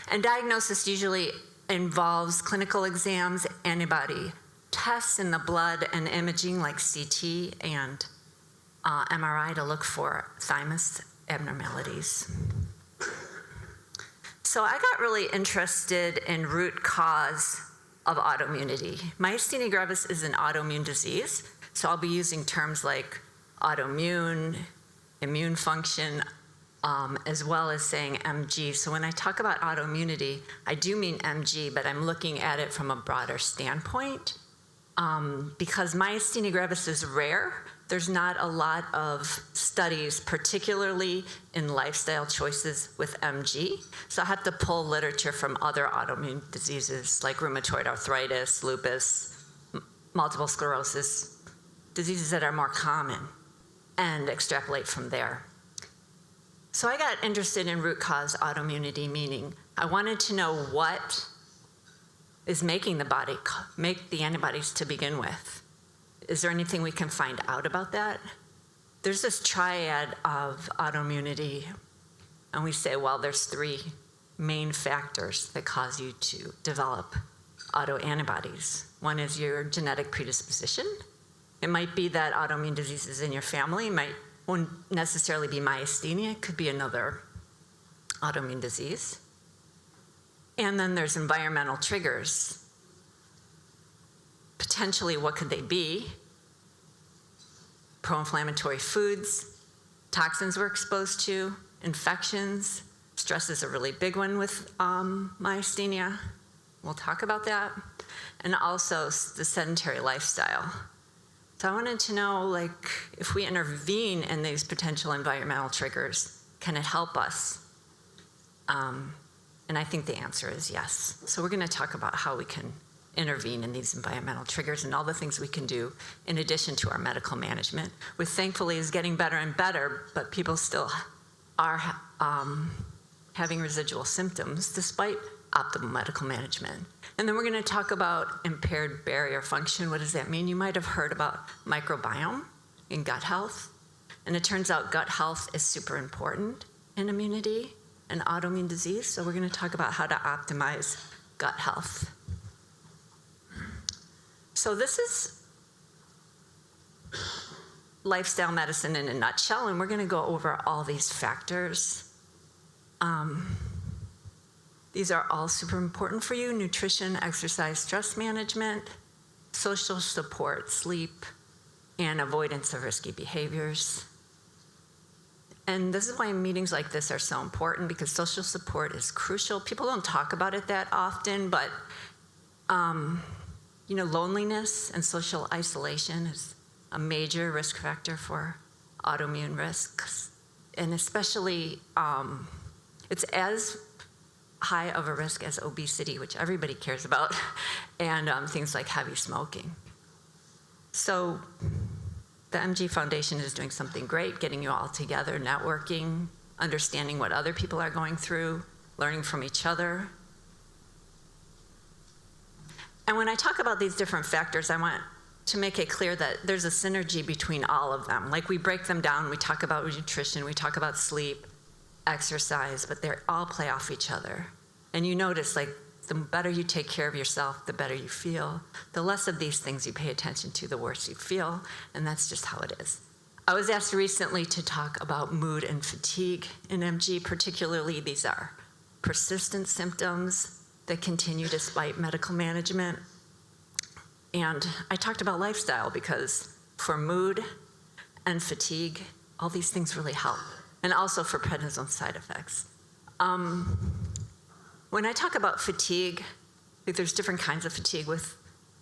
And diagnosis usually involves clinical exams, antibody tests in the blood, and imaging like CT and MRI to look for thymus abnormalities. So I got really interested in root cause of autoimmunity. Myasthenia gravis is an autoimmune disease, so I'll be using terms like autoimmune, immune function, as well as saying MG. So when I talk about autoimmunity, I do mean MG, but I'm looking at it from a broader standpoint. Because myasthenia gravis is rare, there's not a lot of studies, particularly in lifestyle choices with MG. So I have to pull literature from other autoimmune diseases like rheumatoid arthritis, lupus, multiple sclerosis, diseases that are more common, and extrapolate from there. So I got interested in root cause autoimmunity, meaning I wanted to know what is making the body make the antibodies to begin with. Is there anything we can find out about that? There's this triad of autoimmunity, and we say, well, there's 3 main factors that cause you to develop autoantibodies. One is your genetic predisposition. It might be that autoimmune disease is in your family. It won't necessarily be myasthenia. It could be another autoimmune disease. And then there's environmental triggers. Potentially, what could they be? Pro-inflammatory foods, toxins we're exposed to, infections. Stress is a really big one with myasthenia. We'll talk about that. And also the sedentary lifestyle. So I wanted to know, like, if we intervene in these potential environmental triggers, can it help us? And I think the answer is yes. So we're going to talk about how we can intervene in these environmental triggers and all the things we can do in addition to our medical management, which thankfully is getting better and better, but people still are having residual symptoms despite optimal medical management. And then we're going to talk about impaired barrier function. What does that mean? You might have heard about microbiome in gut health. And it turns out gut health is super important in immunity and autoimmune disease. So we're going to talk about how to optimize gut health. So this is lifestyle medicine in a nutshell, and we're going to go over all these factors. These are all super important for you: nutrition, exercise, stress management, social support, sleep, and avoidance of risky behaviors. And this is why meetings like this are so important, because social support is crucial. People don't talk about it that often, but loneliness and social isolation is a major risk factor for autoimmune risks. And especially, it's as high of a risk as obesity, which everybody cares about, and things like heavy smoking. So the MG Foundation is doing something great, getting you all together, networking, understanding what other people are going through, learning from each other. And when I talk about these different factors, I want to make it clear that there's a synergy between all of them. Like, we break them down, we talk about nutrition, we talk about sleep, exercise, but they all play off each other. And you notice, like, the better you take care of yourself, the better you feel. The less of these things you pay attention to, the worse you feel, and that's just how it is. I was asked recently to talk about mood and fatigue in MG. Particularly, these are persistent symptoms that continue despite medical management. And I talked about lifestyle because for mood and fatigue, all these things really help. And also for prednisone side effects. When I talk about fatigue, like, there's different kinds of fatigue with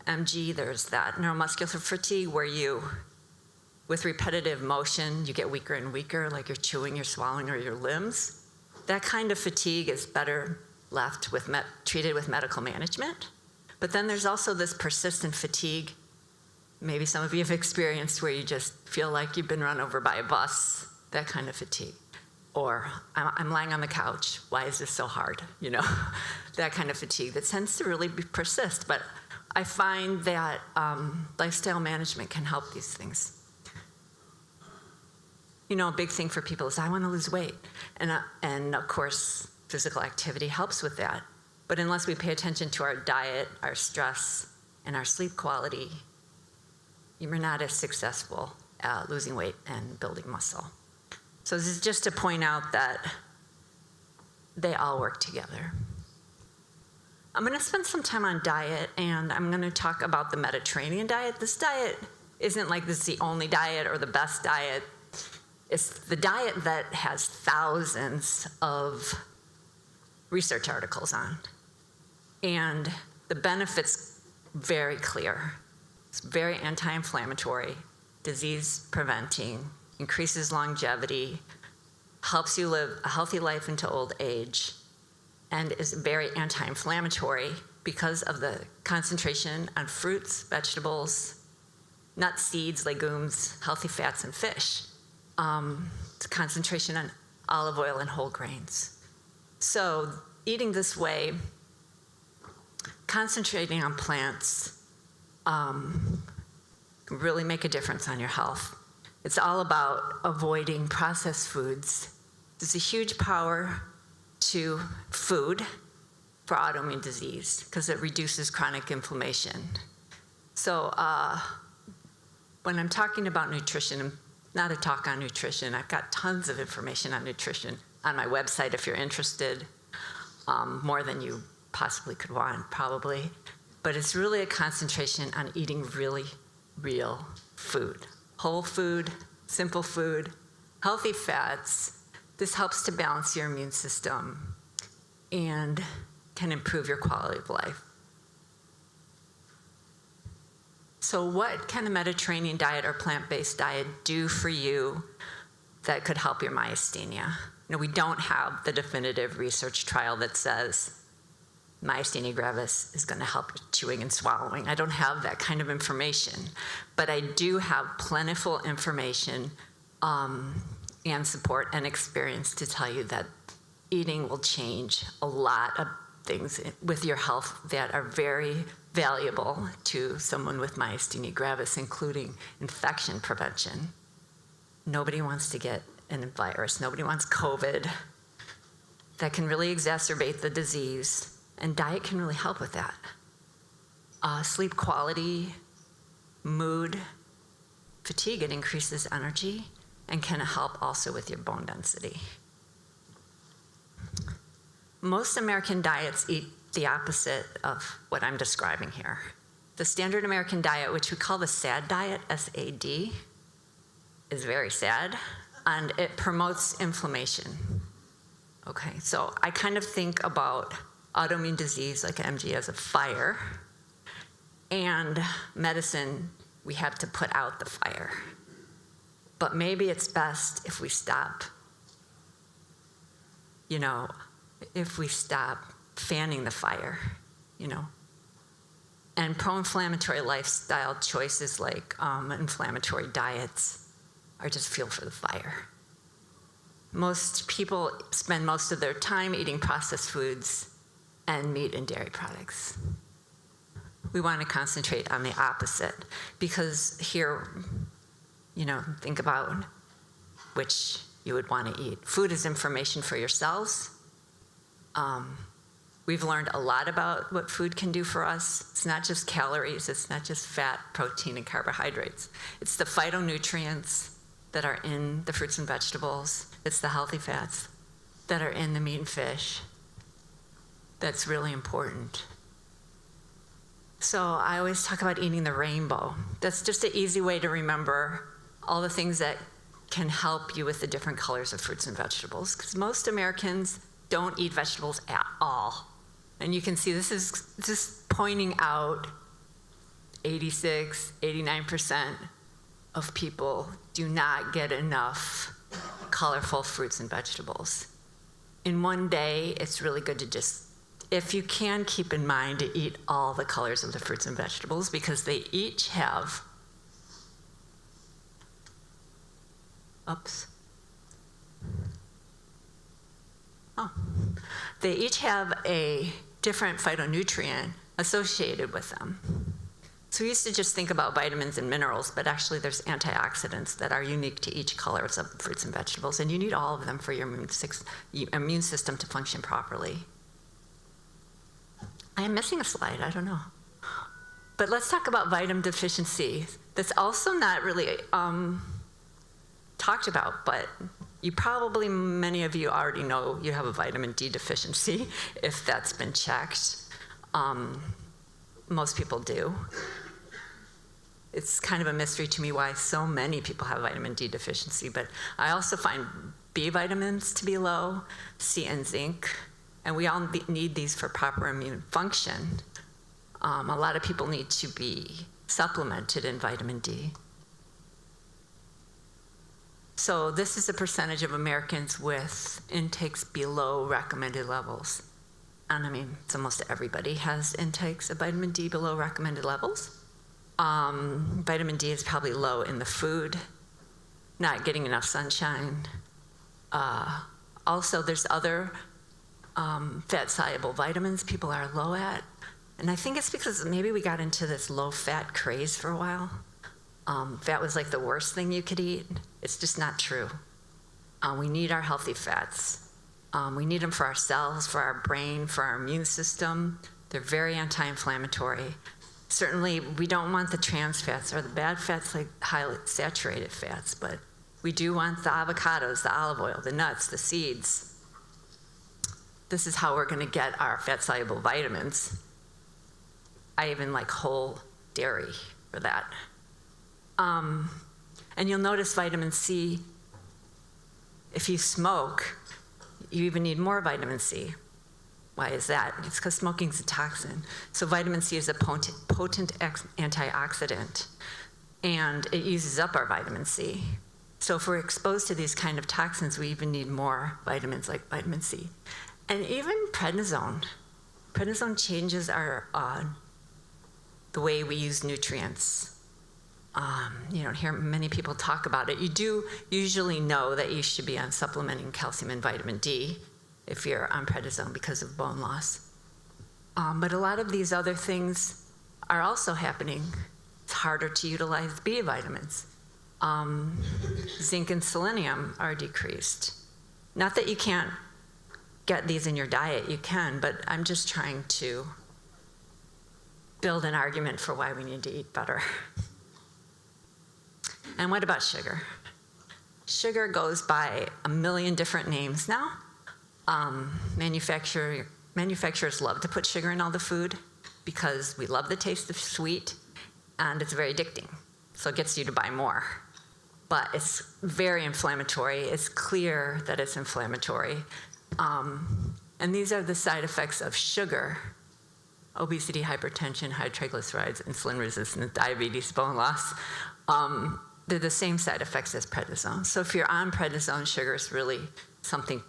MG. There's that neuromuscular fatigue where with repetitive motion, you get weaker and weaker, like you're chewing, you're swallowing, or your limbs. That kind of fatigue is better left with treated with medical management. But then there's also this persistent fatigue. Maybe some of you have experienced where you just feel like you've been run over by a bus, that kind of fatigue. Or I'm lying on the couch, why is this so hard? That kind of fatigue that tends to really persist. But I find that lifestyle management can help these things. A big thing for people is, I want to lose weight. And of course, physical activity helps with that. But unless we pay attention to our diet, our stress, and our sleep quality, you're not as successful at losing weight and building muscle. So this is just to point out that they all work together. I'm going to spend some time on diet, and I'm going to talk about the Mediterranean diet. This diet isn't like this is the only diet or the best diet. It's the diet that has thousands of research articles on. And the benefits very clear. It's very anti-inflammatory, disease preventing, increases longevity, helps you live a healthy life into old age, and is very anti-inflammatory because of the concentration on fruits, vegetables, nuts, seeds, legumes, healthy fats, and fish. The concentration on olive oil and whole grains. So eating this way, concentrating on plants, can really make a difference on your health. It's all about avoiding processed foods. There's a huge power to food for autoimmune disease because it reduces chronic inflammation. So when I'm talking about nutrition, not a talk on nutrition. I've got tons of information on nutrition on my website if you're interested, more than you possibly could want, probably. But it's really a concentration on eating really real food. Whole food, simple food, healthy fats. This helps to balance your immune system and can improve your quality of life. So what can a Mediterranean diet or plant-based diet do for you that could help your myasthenia? We don't have the definitive research trial that says myasthenia gravis is going to help with chewing and swallowing. I don't have that kind of information, but I do have plentiful information and support and experience to tell you that eating will change a lot of things with your health that are very valuable to someone with myasthenia gravis, including infection prevention. Nobody wants to get a virus. Nobody wants COVID. That can really exacerbate the disease, and diet can really help with that. Sleep quality, mood, fatigue, it increases energy and can help also with your bone density. Most American diets eat the opposite of what I'm describing here. The standard American diet, which we call the SAD diet, S-A-D, is very sad, and it promotes inflammation. Okay, so I kind of think about autoimmune disease like MG as a fire, and medicine, we have to put out the fire. But maybe it's best if we stop, if we stop fanning the fire, And pro-inflammatory lifestyle choices like inflammatory diets are just fuel for the fire. Most people spend most of their time eating processed foods and meat and dairy products. We want to concentrate on the opposite because here, think about which you would want to eat. Food is information for your cells. We've learned a lot about what food can do for us. It's not just calories, it's not just fat, protein, and carbohydrates. It's the phytonutrients that are in the fruits and vegetables. It's the healthy fats that are in the meat and fish. That's really important. So I always talk about eating the rainbow. That's just an easy way to remember all the things that can help you with the different colors of fruits and vegetables, because most Americans don't eat vegetables at all. And you can see this is just pointing out 86, 89% of people do not get enough colorful fruits and vegetables. In one day, it's really good to just, if you can, keep in mind to eat all the colors of the fruits and vegetables because they each have, they each have a different phytonutrient associated with them. So we used to just think about vitamins and minerals, but actually there's antioxidants that are unique to each color of fruits and vegetables, and you need all of them for your immune system to function properly. I am missing a slide, I don't know. But let's talk about vitamin deficiency. That's also not really talked about, but you probably, many of you already know you have a vitamin D deficiency if that's been checked. Most people do. It's kind of a mystery to me why so many people have vitamin D deficiency, but I also find B vitamins to be low, C and zinc, and we all need these for proper immune function. A lot of people need to be supplemented in vitamin D. So this is a percentage of Americans with intakes below recommended levels. And I mean, it's almost everybody has intakes of vitamin D below recommended levels. Vitamin D is probably low in the food, not getting enough sunshine. Also, there's other fat-soluble vitamins people are low at. And I think it's because maybe we got into this low-fat craze for a while. Fat was like the worst thing you could eat. It's just not true. We need our healthy fats. We need them for our cells, for our brain, for our immune system. They're very anti-inflammatory. Certainly, we don't want the trans fats or the bad fats like highly saturated fats, but we do want the avocados, the olive oil, the nuts, the seeds. This is how we're going to get our fat-soluble vitamins. I even like whole dairy for that. And you'll notice vitamin C, if you smoke, you even need more vitamin C. Why is that? It's because smoking is a toxin. So vitamin C is a potent antioxidant, and it uses up our vitamin C. So if we're exposed to these kind of toxins, we even need more vitamins like vitamin C. And even prednisone. Prednisone changes our the way we use nutrients. You don't hear many people talk about it. You do usually know that you should be on supplementing calcium and vitamin D if you're on prednisone because of bone loss. But a lot of these other things are also happening. It's harder to utilize B vitamins. Zinc and selenium are decreased. Not that you can't get these in your diet, you can, but I'm just trying to build an argument for why we need to eat better. And what about sugar? Sugar goes by a million different names now. Manufacturers love to put sugar in all the food because we love the taste of sweet, and it's very addicting. So it gets you to buy more. But it's very inflammatory. It's clear that it's inflammatory. And these are the side effects of sugar: obesity, hypertension, high triglycerides, insulin resistance, diabetes, bone loss. They're the same side effects as prednisone. So if you're on prednisone, sugar is really something,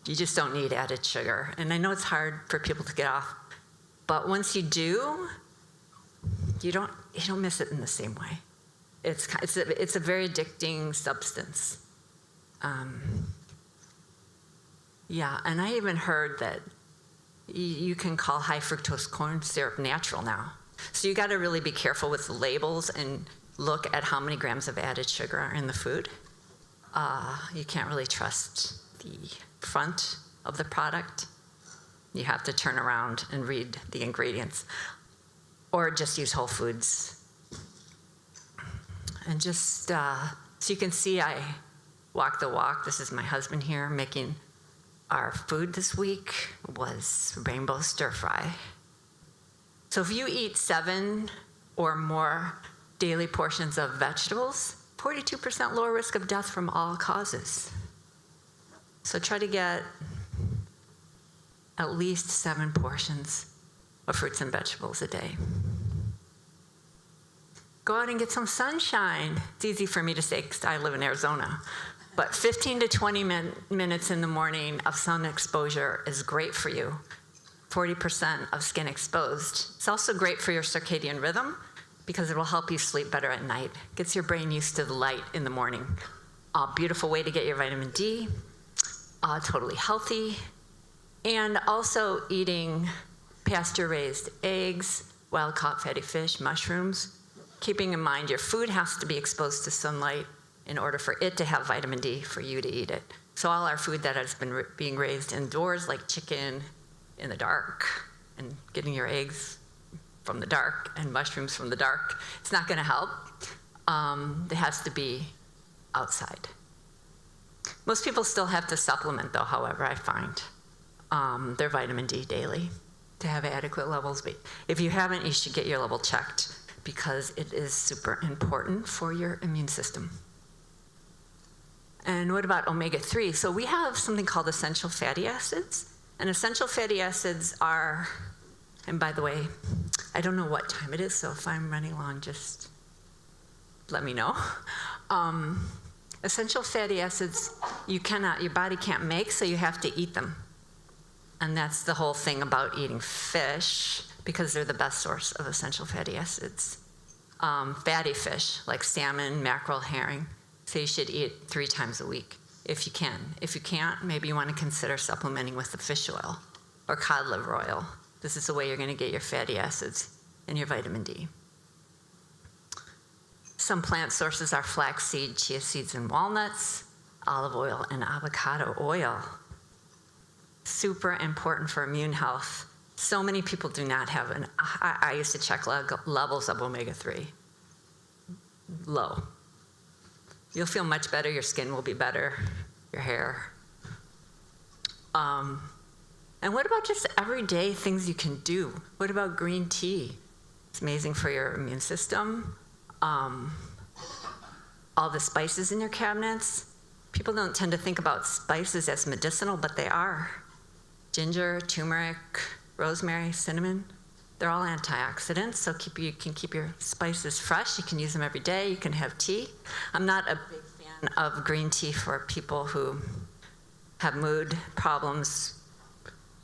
you just don't need added sugar. And I know it's hard for people to get off, but once you do, you don't miss it in the same way. It's a very addicting substance. Yeah, and I even heard that you can call high fructose corn syrup natural now. So you got to really be careful with the labels and look at how many grams of added sugar are in the food. You can't really trust the front of the product. You have to turn around and read the ingredients, or just use Whole Foods. And just so you can see, I walk the walk. This is my husband here making our food this week was rainbow stir fry. So if you eat 7 or more daily portions of vegetables, 42% lower risk of death from all causes. So try to get at least 7 portions of fruits and vegetables a day. Go out and get some sunshine. It's easy for me to say because I live in Arizona. But 15 to 20 minutes in the morning of sun exposure is great for you. 40% of skin exposed. It's also great for your circadian rhythm because it will help you sleep better at night. Gets your brain used to the light in the morning. A beautiful way to get your vitamin D. Totally healthy. And also eating pasture-raised eggs, wild-caught fatty fish, mushrooms, keeping in mind your food has to be exposed to sunlight in order for it to have vitamin D for you to eat it. So all our food that has been being raised indoors, like chicken in the dark and getting your eggs from the dark and mushrooms from the dark, it's not gonna help. It has to be outside. Most people still have to supplement though, however, I find their vitamin D daily to have adequate levels. But if you haven't, you should get your level checked because it is super important for your immune system. And what about omega-3? So we have something called essential fatty acids. And essential fatty acids are, and by the way, I don't know what time it is, so if I'm running long, just let me know. Essential fatty acids, your body can't make, so you have to eat them. And that's the whole thing about eating fish, because they're the best source of essential fatty acids. Fatty fish, like salmon, mackerel, herring, so you should eat 3 times a week, if you can. If you can't, maybe you want to consider supplementing with the fish oil or cod liver oil. This is the way you're going to get your fatty acids and your vitamin D. Some plant sources are flaxseed, chia seeds, and walnuts, olive oil, and avocado oil. Super important for immune health. So many people do not have I used to check levels of omega-3. Low. You'll feel much better, your skin will be better, your hair. And what about just everyday things you can do? What about green tea? It's amazing for your immune system. All the spices in your cabinets. People don't tend to think about spices as medicinal, but they are. Ginger, turmeric, rosemary, cinnamon, they're all antioxidants, so you can keep your spices fresh. You can use them every day. You can have tea. I'm not a big fan of green tea for people who have mood problems,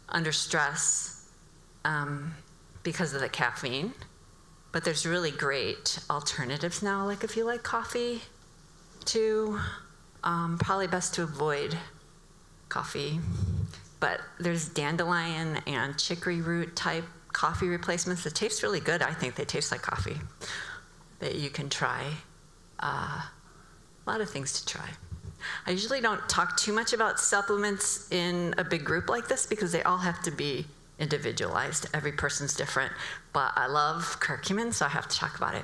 under stress, because of the caffeine. But there's really great alternatives now, like if you like coffee too, probably best to avoid coffee. But there's dandelion and chicory root type coffee replacements that taste really good. I think they taste like coffee that you can try. A lot of things to try. I usually don't talk too much about supplements in a big group like this because they all have to be individualized. Every person's different, but I love curcumin, so I have to talk about it.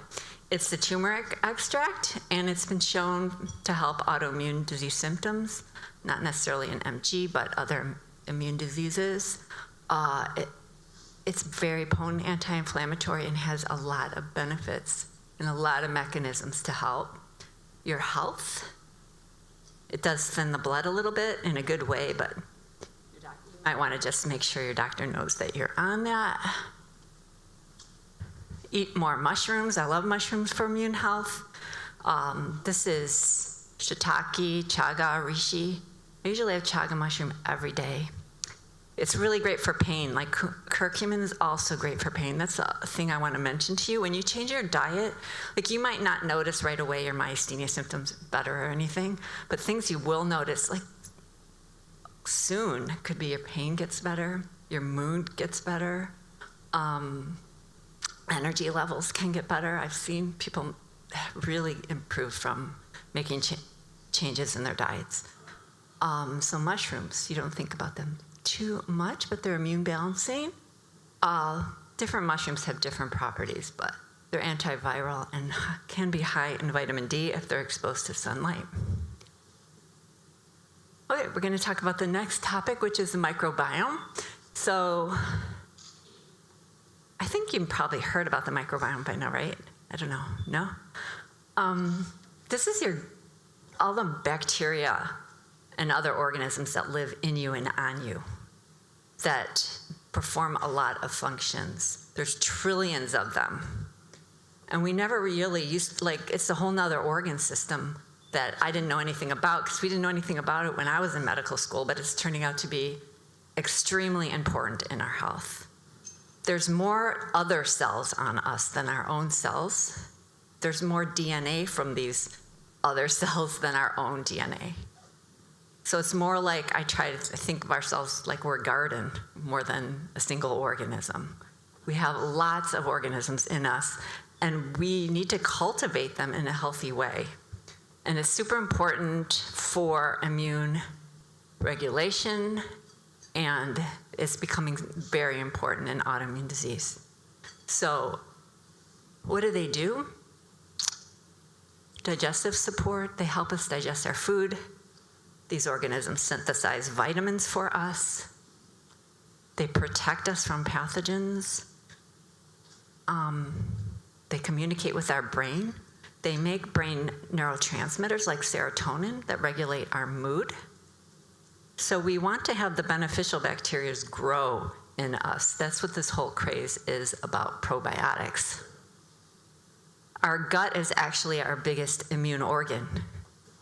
It's the turmeric extract, and it's been shown to help autoimmune disease symptoms, not necessarily in MG, but other immune diseases. It's very potent anti-inflammatory and has a lot of benefits and a lot of mechanisms to help your health. It does thin the blood a little bit in a good way, but you might want to just make sure your doctor knows that you're on that. Eat more mushrooms. I love mushrooms for immune health. This is shiitake, chaga, reishi. I usually have chaga mushroom every day. It's really great for pain. Like curcumin is also great for pain. That's the thing I want to mention to you. When you change your diet, like you might not notice right away your myasthenia symptoms better or anything, but things you will notice, like soon, could be your pain gets better, your mood gets better, energy levels can get better. I've seen people really improve from making changes in their diets. So mushrooms, you don't think about them too much, but they're immune balancing. Different mushrooms have different properties, but they're antiviral and can be high in vitamin D if they're exposed to sunlight. Okay, we're going to talk about the next topic, which is the microbiome. So I think you've probably heard about the microbiome by now, right? I don't know. No? This is all the bacteria and other organisms that live in you and on you that perform a lot of functions. There's trillions of them. And we never really it's a whole nother organ system that I didn't know anything about because we didn't know anything about it when I was in medical school, but it's turning out to be extremely important in our health. There's more other cells on us than our own cells. There's more DNA from these other cells than our own DNA. So it's more like I try to think of ourselves like we're a garden more than a single organism. We have lots of organisms in us, and we need to cultivate them in a healthy way. And it's super important for immune regulation, and it's becoming very important in autoimmune disease. So what do? Digestive support. They help us digest our food. These organisms synthesize vitamins for us. They protect us from pathogens. They communicate with our brain. They make brain neurotransmitters like serotonin that regulate our mood. So we want to have the beneficial bacteria grow in us. That's what this whole craze is about probiotics. Our gut is actually our biggest immune organ.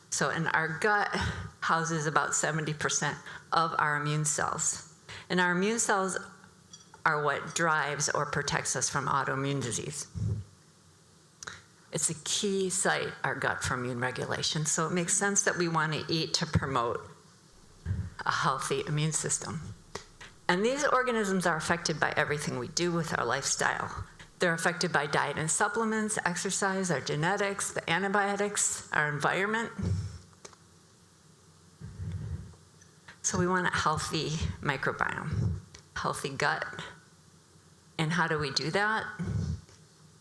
So in our gut houses about 70% of our immune cells. And our immune cells are what drives or protects us from autoimmune disease. It's a key site, our gut, for immune regulation. So it makes sense that we want to eat to promote a healthy immune system. And these organisms are affected by everything we do with our lifestyle. They're affected by diet and supplements, exercise, our genetics, the antibiotics, our environment. So we want a healthy microbiome, healthy gut. And how do we do that?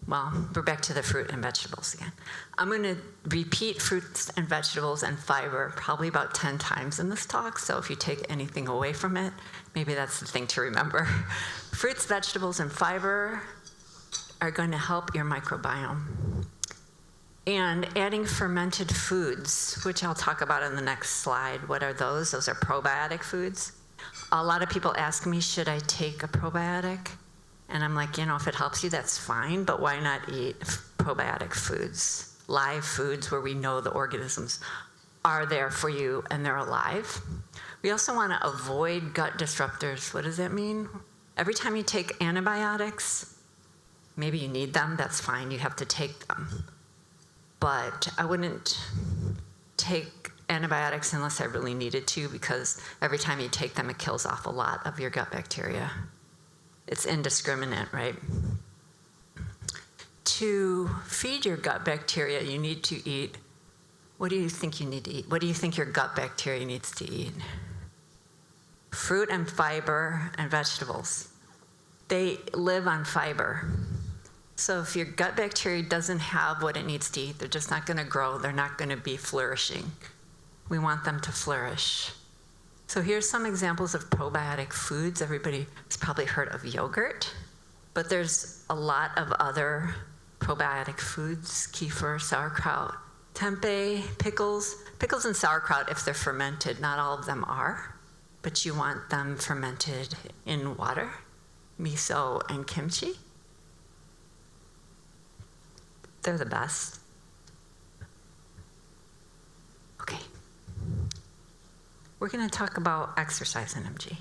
Well, we're back to the fruit and vegetables again. I'm going to repeat fruits and vegetables and fiber probably about 10 times in this talk, so if you take anything away from it, maybe that's the thing to remember. Fruits, vegetables, and fiber are going to help your microbiome. And adding fermented foods, which I'll talk about in the next slide. What are those? Those are probiotic foods. A lot of people ask me, should I take a probiotic? And I'm like, if it helps you, that's fine, but why not eat probiotic foods, live foods where we know the organisms are there for you and they're alive. We also want to avoid gut disruptors. What does that mean? Every time you take antibiotics, maybe you need them, that's fine, you have to take them. But I wouldn't take antibiotics unless I really needed to, because every time you take them, it kills off a lot of your gut bacteria. It's indiscriminate, right? To feed your gut bacteria, you need to eat, what do you think you need to eat? What do you think your gut bacteria needs to eat? Fruit and fiber and vegetables. They live on fiber. So if your gut bacteria doesn't have what it needs to eat, they're just not going to grow, they're not going to be flourishing. We want them to flourish. So here's some examples of probiotic foods. Everybody has probably heard of yogurt, but there's a lot of other probiotic foods: kefir, sauerkraut, tempeh, pickles. Pickles and sauerkraut, if they're fermented, not all of them are, but you want them fermented in water. Miso and kimchi. They're the best. Okay. We're going to talk about exercise NMG.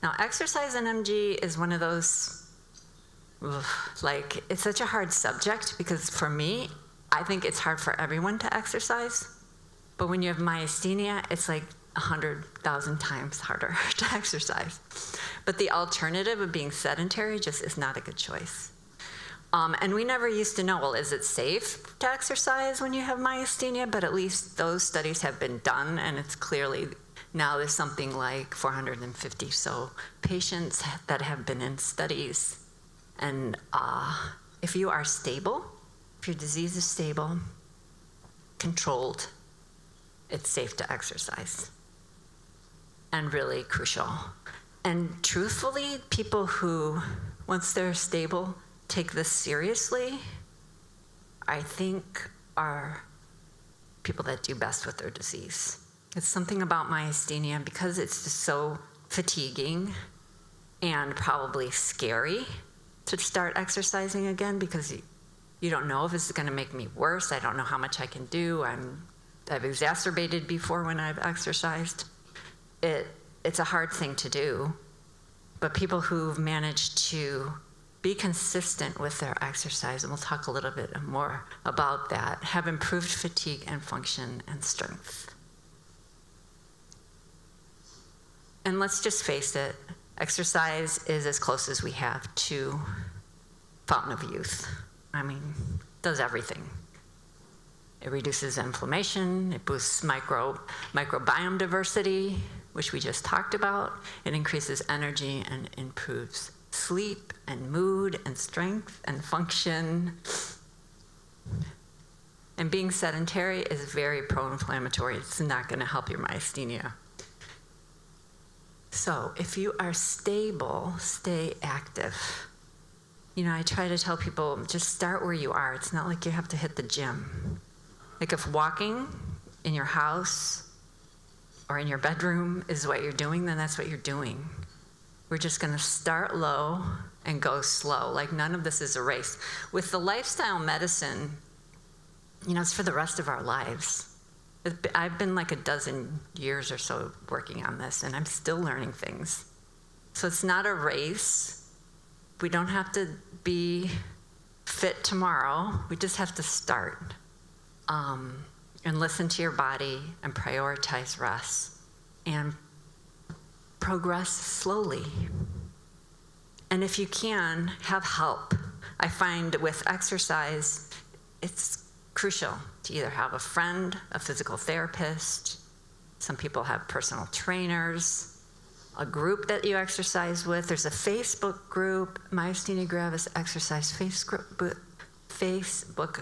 Now, exercise NMG is one of those, it's such a hard subject because for me, I think it's hard for everyone to exercise. But when you have myasthenia, it's like 100,000 times harder to exercise. But the alternative of being sedentary just is not a good choice. And we never used to know, well, is it safe to exercise when you have myasthenia? But at least those studies have been done, and it's clearly, now there's something like 450 so patients that have been in studies. And if you are stable, if your disease is stable, controlled, it's safe to exercise. And really crucial. And truthfully, people who, once they're stable, take this seriously, I think are people that do best with their disease. It's something about myasthenia, because it's just so fatiguing and probably scary to start exercising again, because you don't know if it's going to make me worse. I don't know how much I can do. I've exacerbated before when I've exercised. It's a hard thing to do, but people who've managed to be consistent with their exercise, and we'll talk a little bit more about that, have improved fatigue and function and strength. And let's just face it, exercise is as close as we have to fountain of youth. I mean, does everything. It reduces inflammation, it boosts microbiome diversity, which we just talked about. It increases energy and improves sleep and mood and strength and function. And being sedentary is very pro-inflammatory. It's not going to help your myasthenia. So if you are stable, stay active. You know, I try to tell people, just start where you are. It's not like you have to hit the gym. Like if walking in your house or in your bedroom is what you're doing, then that's what you're doing. We're just going to start low and go slow. Like none of this is a race. With the lifestyle medicine, you know, it's for the rest of our lives. I've been like a dozen years or so working on this, and I'm still learning things. So it's not a race. We don't have to be fit tomorrow. We just have to start. And listen to your body and prioritize rest and progress slowly. And if you can, have help. I find with exercise, it's crucial to either have a friend, a physical therapist. Some people have personal trainers, a group that you exercise with. There's a Facebook group, Myasthenia Gravis Exercise Facebook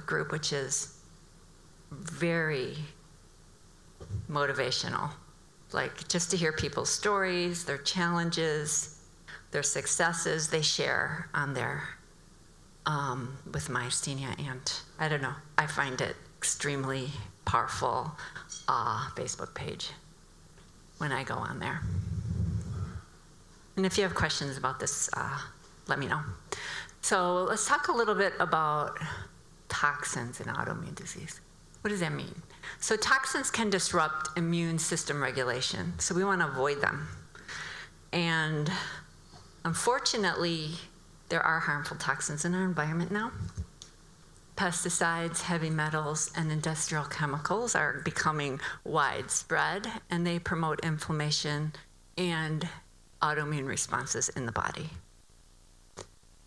group, which is very motivational. Like just to hear people's stories, their challenges, their successes, they share on there with myasthenia. And I don't know, I find it extremely powerful Facebook page when I go on there. And if you have questions about this, let me know. So let's talk a little bit about toxins in autoimmune disease. What does that mean? So toxins can disrupt immune system regulation, so we want to avoid them. And unfortunately, there are harmful toxins in our environment now. Pesticides, heavy metals, and industrial chemicals are becoming widespread, and they promote inflammation and autoimmune responses in the body.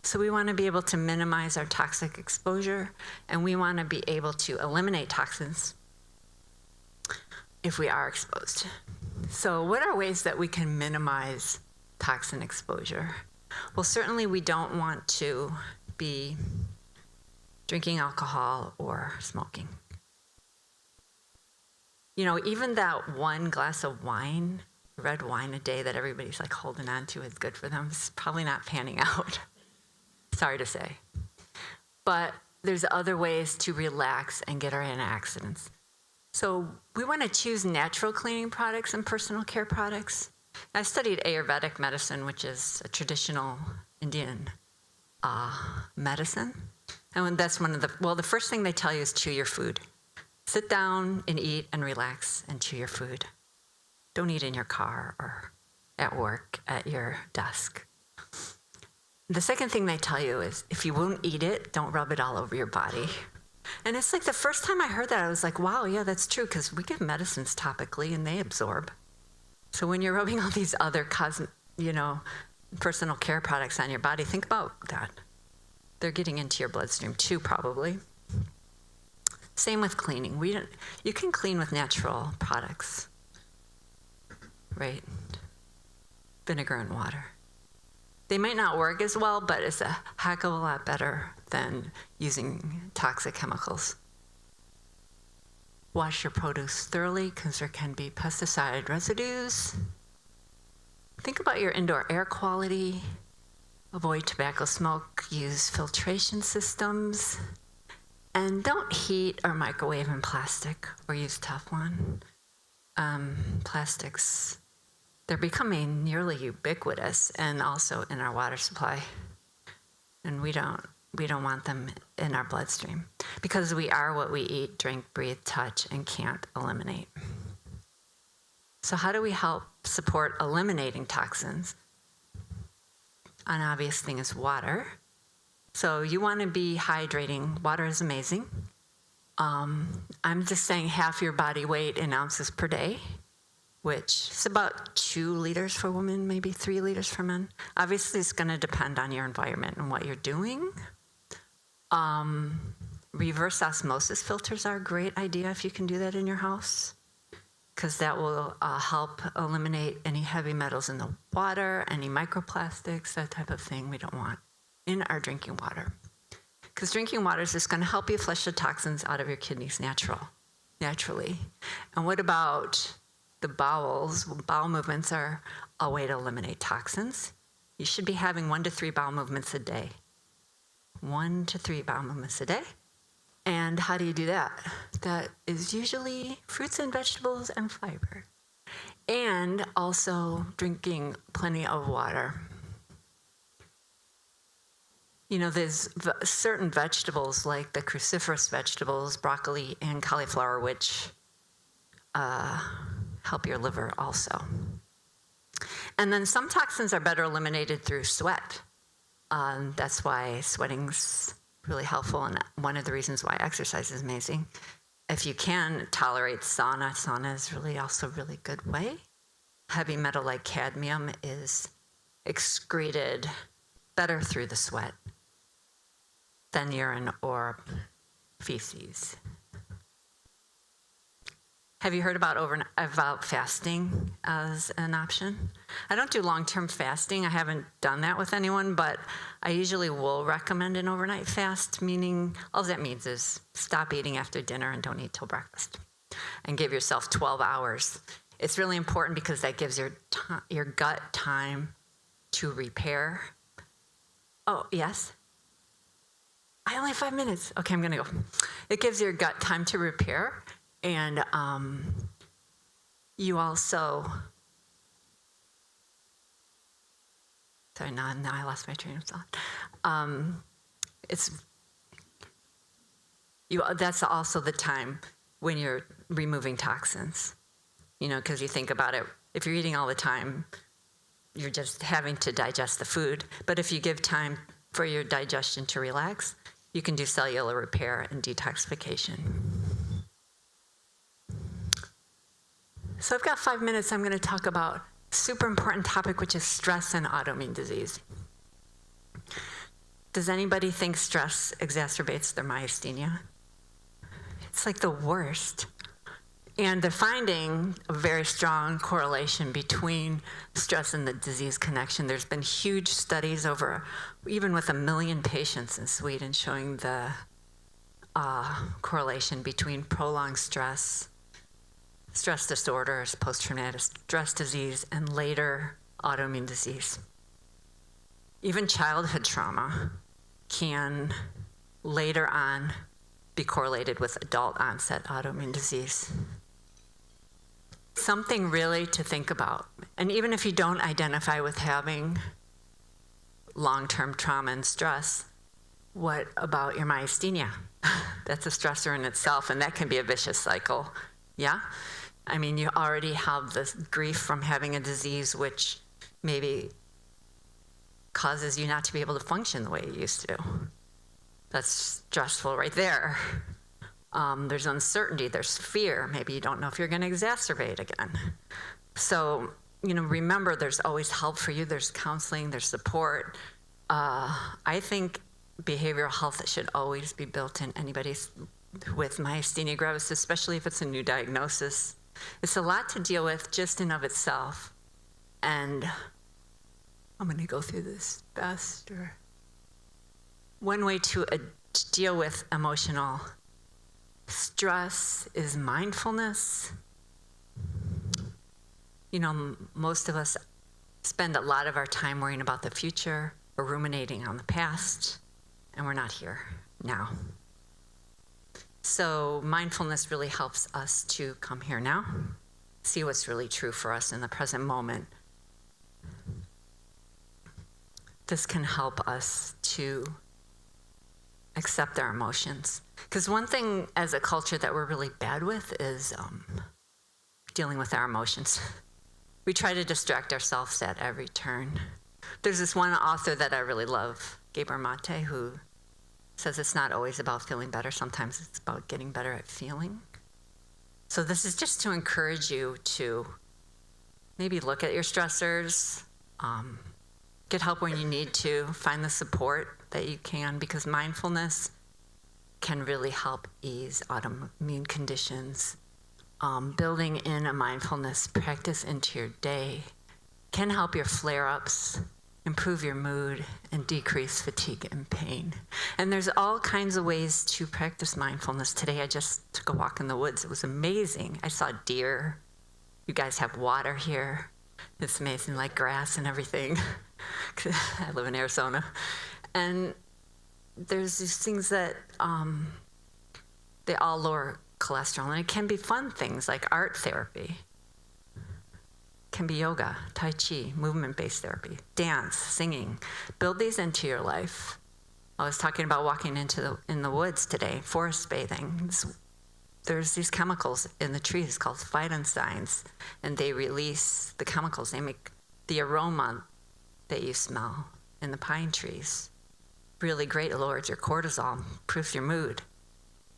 So we want to be able to minimize our toxic exposure, and we want to be able to eliminate toxins if we are exposed. So what are ways that we can minimize toxin exposure? Well, certainly we don't want to be drinking alcohol or smoking. You know, even that one glass of wine, red wine a day that everybody's like holding on to is good for them. It's probably not panning out. Sorry to say. But there's other ways to relax and get our antioxidants. So we want to choose natural cleaning products and personal care products. I studied Ayurvedic medicine, which is a traditional Indian medicine. And that's one of the first thing they tell you is chew your food. Sit down and eat and relax and chew your food. Don't eat in your car or at work at your desk. The second thing they tell you is if you won't eat it, don't rub it all over your body. And it's like the first time I heard that, I was like, wow, yeah, that's true, because we give medicines topically and they absorb. So when you're rubbing all these other personal care products on your body, think about that. They're getting into your bloodstream too, probably. Same with cleaning. You can clean with natural products, right? Vinegar and water. They might not work as well, but it's a heck of a lot better than using toxic chemicals. Wash your produce thoroughly because there can be pesticide residues. Think about your indoor air quality. Avoid tobacco smoke. Use filtration systems. And don't heat or microwave in plastic or use Teflon. Plastics, they're becoming nearly ubiquitous and also in our water supply. And we don't want them in our bloodstream because we are what we eat, drink, breathe, touch, and can't eliminate. So how do we help support eliminating toxins? An obvious thing is water. So you want to be hydrating. Water is amazing. I'm just saying half your body weight in ounces per day, which is about 2 liters for women, maybe 3 liters for men. Obviously, it's going to depend on your environment and what you're doing. Reverse osmosis filters are a great idea if you can do that in your house, because that will help eliminate any heavy metals in the water, any microplastics, that type of thing we don't want in our drinking water. Because drinking water is just going to help you flush the toxins out of your kidneys naturally. And what about the bowels? Well, bowel movements are a way to eliminate toxins. You should be having 1 to 3 bowel movements a day. 1 to 3 bowel movements a day. And how do you do that? That is usually fruits and vegetables and fiber. And also drinking plenty of water. You know, there's certain vegetables like the cruciferous vegetables, broccoli and cauliflower, which help your liver also. And then some toxins are better eliminated through sweat. That's why sweating's really helpful, and one of the reasons why exercise is amazing. If you can tolerate sauna is really also a really good way. Heavy metal like cadmium is excreted better through the sweat than urine or feces. Have you heard about fasting as an option? I don't do long-term fasting. I haven't done that with anyone, but I usually will recommend an overnight fast, meaning all that means is stop eating after dinner and don't eat till breakfast, and give yourself 12 hours. It's really important because that gives your gut time to repair. Oh, yes? I only have 5 minutes. Okay, I'm going to go. It gives your gut time to repair, and you also... Sorry, now I lost my train of thought. That's also the time when you're removing toxins. You know, because you think about it, if you're eating all the time, you're just having to digest the food. But if you give time for your digestion to relax, you can do cellular repair and detoxification. So I've got 5 minutes. I'm going to talk about a super important topic, which is stress and autoimmune disease. Does anybody think stress exacerbates their myasthenia? It's like the worst. And they're finding a very strong correlation between stress and the disease connection. There's been huge studies even with 1 million patients in Sweden, showing the correlation between prolonged stress disorders, post-traumatic stress disease, and later autoimmune disease. Even childhood trauma can later on be correlated with adult onset autoimmune disease. Something really to think about. And even if you don't identify with having long-term trauma and stress, what about your myasthenia? That's a stressor in itself, and that can be a vicious cycle. Yeah? I mean, you already have this grief from having a disease which maybe causes you not to be able to function the way you used to. That's stressful right there. There's uncertainty, there's fear. Maybe you don't know if you're going to exacerbate again. So, remember, there's always help for you. There's counseling, there's support. I think behavioral health should always be built in. Anybody with myasthenia gravis, especially if it's a new diagnosis. It's a lot to deal with just in of itself. And I'm going to go through this faster. One way to deal with emotional stress is mindfulness. Most of us spend a lot of our time worrying about the future or ruminating on the past, and we're not here now. So mindfulness really helps us to come here now, see what's really true for us in the present moment. This can help us to accept our emotions. Because one thing as a culture that we're really bad with is dealing with our emotions. We try to distract ourselves at every turn. There's this one author that I really love, Gabor Mate, who says it's not always about feeling better. Sometimes it's about getting better at feeling. So this is just to encourage you to maybe look at your stressors, get help when you need to, find the support that you can, because mindfulness can really help ease autoimmune conditions. Building in a mindfulness practice into your day can help your flare-ups, improve your mood, and decrease fatigue and pain. And there's all kinds of ways to practice mindfulness. Today I just took a walk in the woods. It was amazing. I saw deer. You guys have water here. It's amazing, like grass and everything. I live in Arizona. And there's these things that they all lower cholesterol, and it can be fun things like art therapy. Can be yoga, tai chi, movement-based therapy, dance, singing. Build these into your life. I was talking about walking in the woods today, forest bathing. There's these chemicals in the trees called phytoncides, and they release the chemicals. They make the aroma that you smell in the pine trees really great. It lowers your cortisol, improves your mood,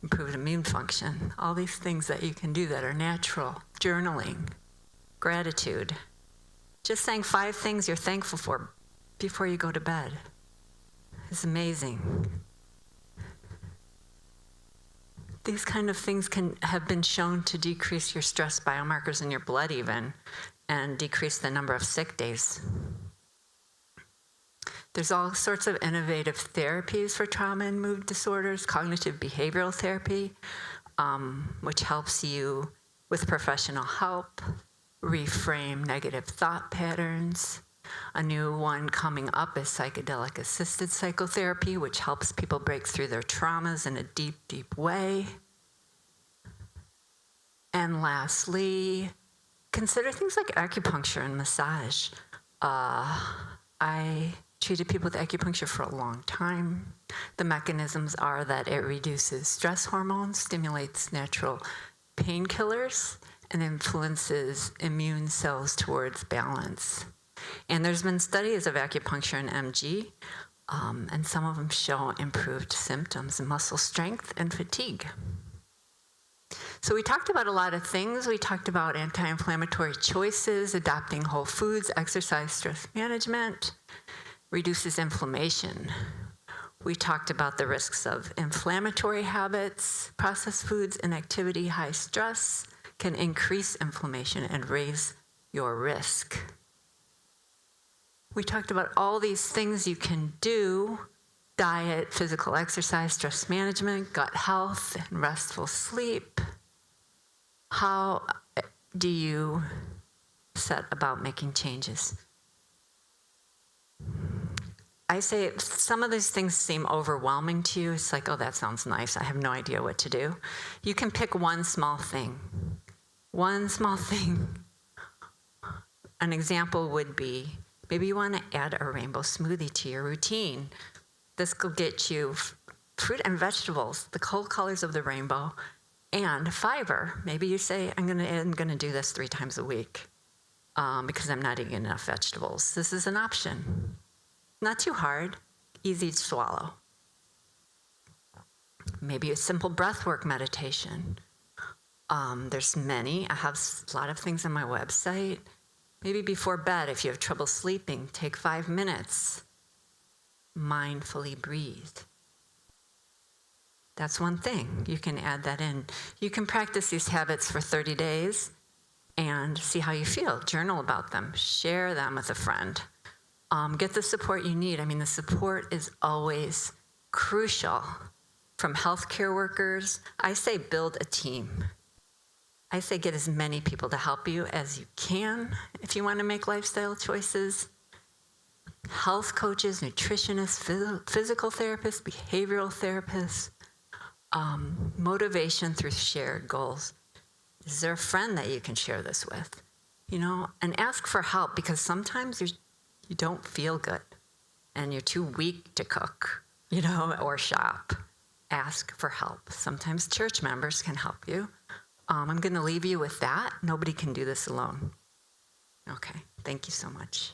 improves immune function. All these things that you can do that are natural. Journaling, gratitude. Just saying 5 things you're thankful for before you go to bed is amazing. These kind of things have been shown to decrease your stress biomarkers in your blood even, and decrease the number of sick days. There's all sorts of innovative therapies for trauma and mood disorders, cognitive behavioral therapy, which helps you with professional help, reframe negative thought patterns. A new one coming up is psychedelic-assisted psychotherapy, which helps people break through their traumas in a deep, deep way. And lastly, consider things like acupuncture and massage. I treated people with acupuncture for a long time. The mechanisms are that it reduces stress hormones, stimulates natural painkillers, and influences immune cells towards balance. And there's been studies of acupuncture and MG, and some of them show improved symptoms in muscle strength and fatigue. So we talked about a lot of things. We talked about anti-inflammatory choices, adopting whole foods, exercise, stress management, reduces inflammation. We talked about the risks of inflammatory habits, processed foods, inactivity, high stress can increase inflammation and raise your risk. We talked about all these things you can do: diet, physical exercise, stress management, gut health, and restful sleep. How do you set about making changes? I say if some of these things seem overwhelming to you. It's like, oh, that sounds nice. I have no idea what to do. You can pick one small thing. One small thing. An example would be, maybe you want to add a rainbow smoothie to your routine. This will get you fruit and vegetables, the whole colors of the rainbow, and fiber. Maybe you say, I'm going to do this 3 times a week because I'm not eating enough vegetables. This is an option. Not too hard, easy to swallow. Maybe a simple breathwork meditation. There's many. I have a lot of things on my website. Maybe before bed, if you have trouble sleeping, take 5 minutes. Mindfully breathe. That's one thing. You can add that in. You can practice these habits for 30 days and see how you feel. Journal about them. Share them with a friend. Get the support you need. I mean, the support is always crucial. From healthcare workers, I say build a team. I say get as many people to help you as you can if you want to make lifestyle choices. Health coaches, nutritionists, physical therapists, behavioral therapists, motivation through shared goals. Is there a friend that you can share this with? And ask for help, because sometimes you don't feel good and you're too weak to cook, or shop. Ask for help. Sometimes church members can help you. I'm going to leave you with that. Nobody can do this alone. Okay, thank you so much.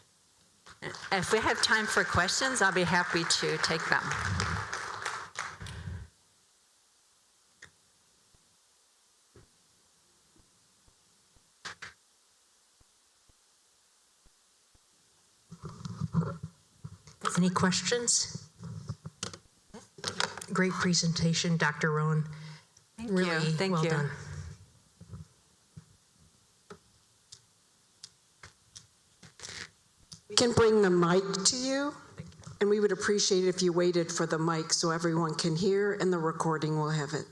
If we have time for questions, I'll be happy to take them. Any questions? great presentation, Dr. Rowin. Thank Really you. Thank well you. done. We can bring the mic to you, and we would appreciate it if you waited for the mic so everyone can hear, and the recording will have it.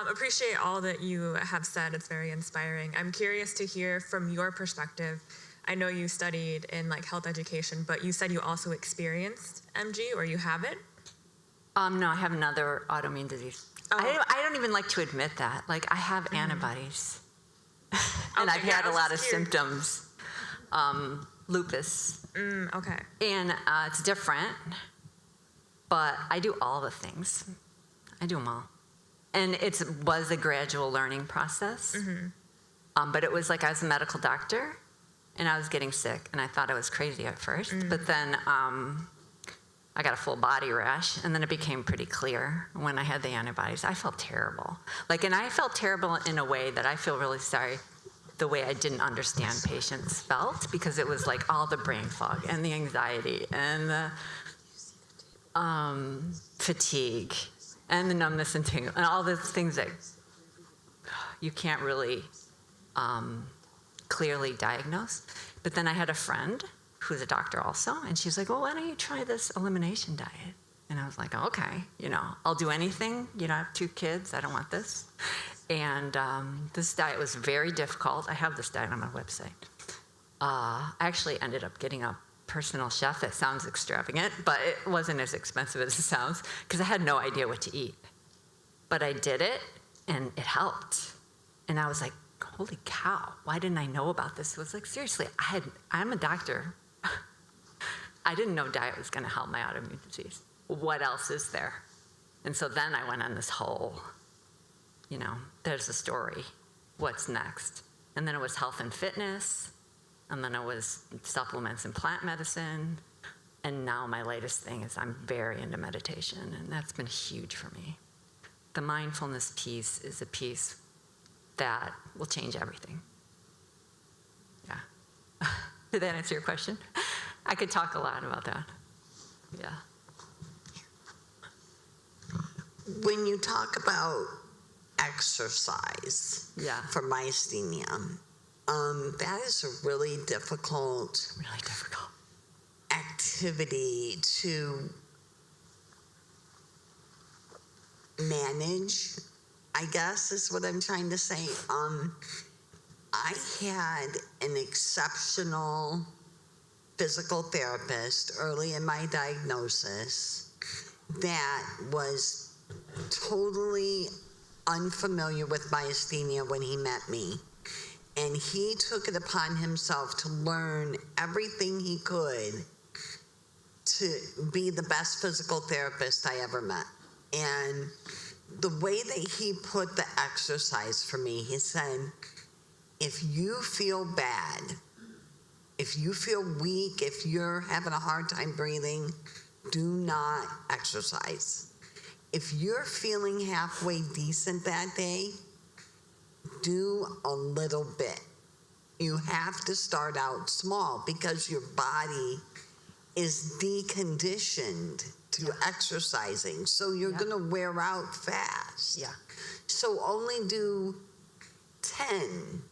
Appreciate all that you have said. It's very inspiring. I'm curious to hear from your perspective. I know you studied in like health education, but you said you also experienced MG, or you have it? No, I have another autoimmune disease. Oh. I don't even like to admit that. Like, I have antibodies. And Okay, I've yeah, had I a was lot of just curious. symptoms. Lupus. Okay. And it's different, but I do all the things. I do them all. And it was a gradual learning process. But it was like I was a medical doctor, and I was getting sick, and I thought I was crazy at first. But then I got a full body rash, and then it became pretty clear when I had the antibodies. I felt terrible. And I felt terrible in a way that I feel really sorry, the way I didn't understand patients felt, because it was like all the brain fog and the anxiety and the fatigue and the numbness and tingle and all those things that you can't really clearly diagnose. But then I had a friend who's a doctor also, and she's like, well, why don't you try this elimination diet? And I was like, okay, I'll do anything. I have 2 kids. I don't want this. And this diet was very difficult. I have this diet on my website. I actually ended up getting a personal chef. That sounds extravagant, but it wasn't as expensive as it sounds, because I had no idea what to eat. But I did it, and it helped. And I was like, holy cow, why didn't I know about this? It was like, seriously, I'm a doctor. I didn't know diet was going to help my autoimmune disease. What else is there? And so then I went on this whole, there's a story. What's next? And then it was health and fitness. And then it was supplements and plant medicine. And now my latest thing is I'm very into meditation, and that's been huge for me. The mindfulness piece is a piece that will change everything. Yeah. Did that answer your question? I could talk a lot about that. Yeah. When you talk about exercise for myasthenia, that is a really difficult activity to manage, I guess is what I'm trying to say. I had an exceptional physical therapist early in my diagnosis that was totally unfamiliar with myasthenia when he met me. And he took it upon himself to learn everything he could to be the best physical therapist I ever met. And the way that he put the exercise for me, he said, if you feel bad, if you feel weak, if you're having a hard time breathing, do not exercise. If you're feeling halfway decent that day, do a little bit. You have to start out small because your body is deconditioned to exercising. So you're going to wear out fast. Yeah. So only do 10.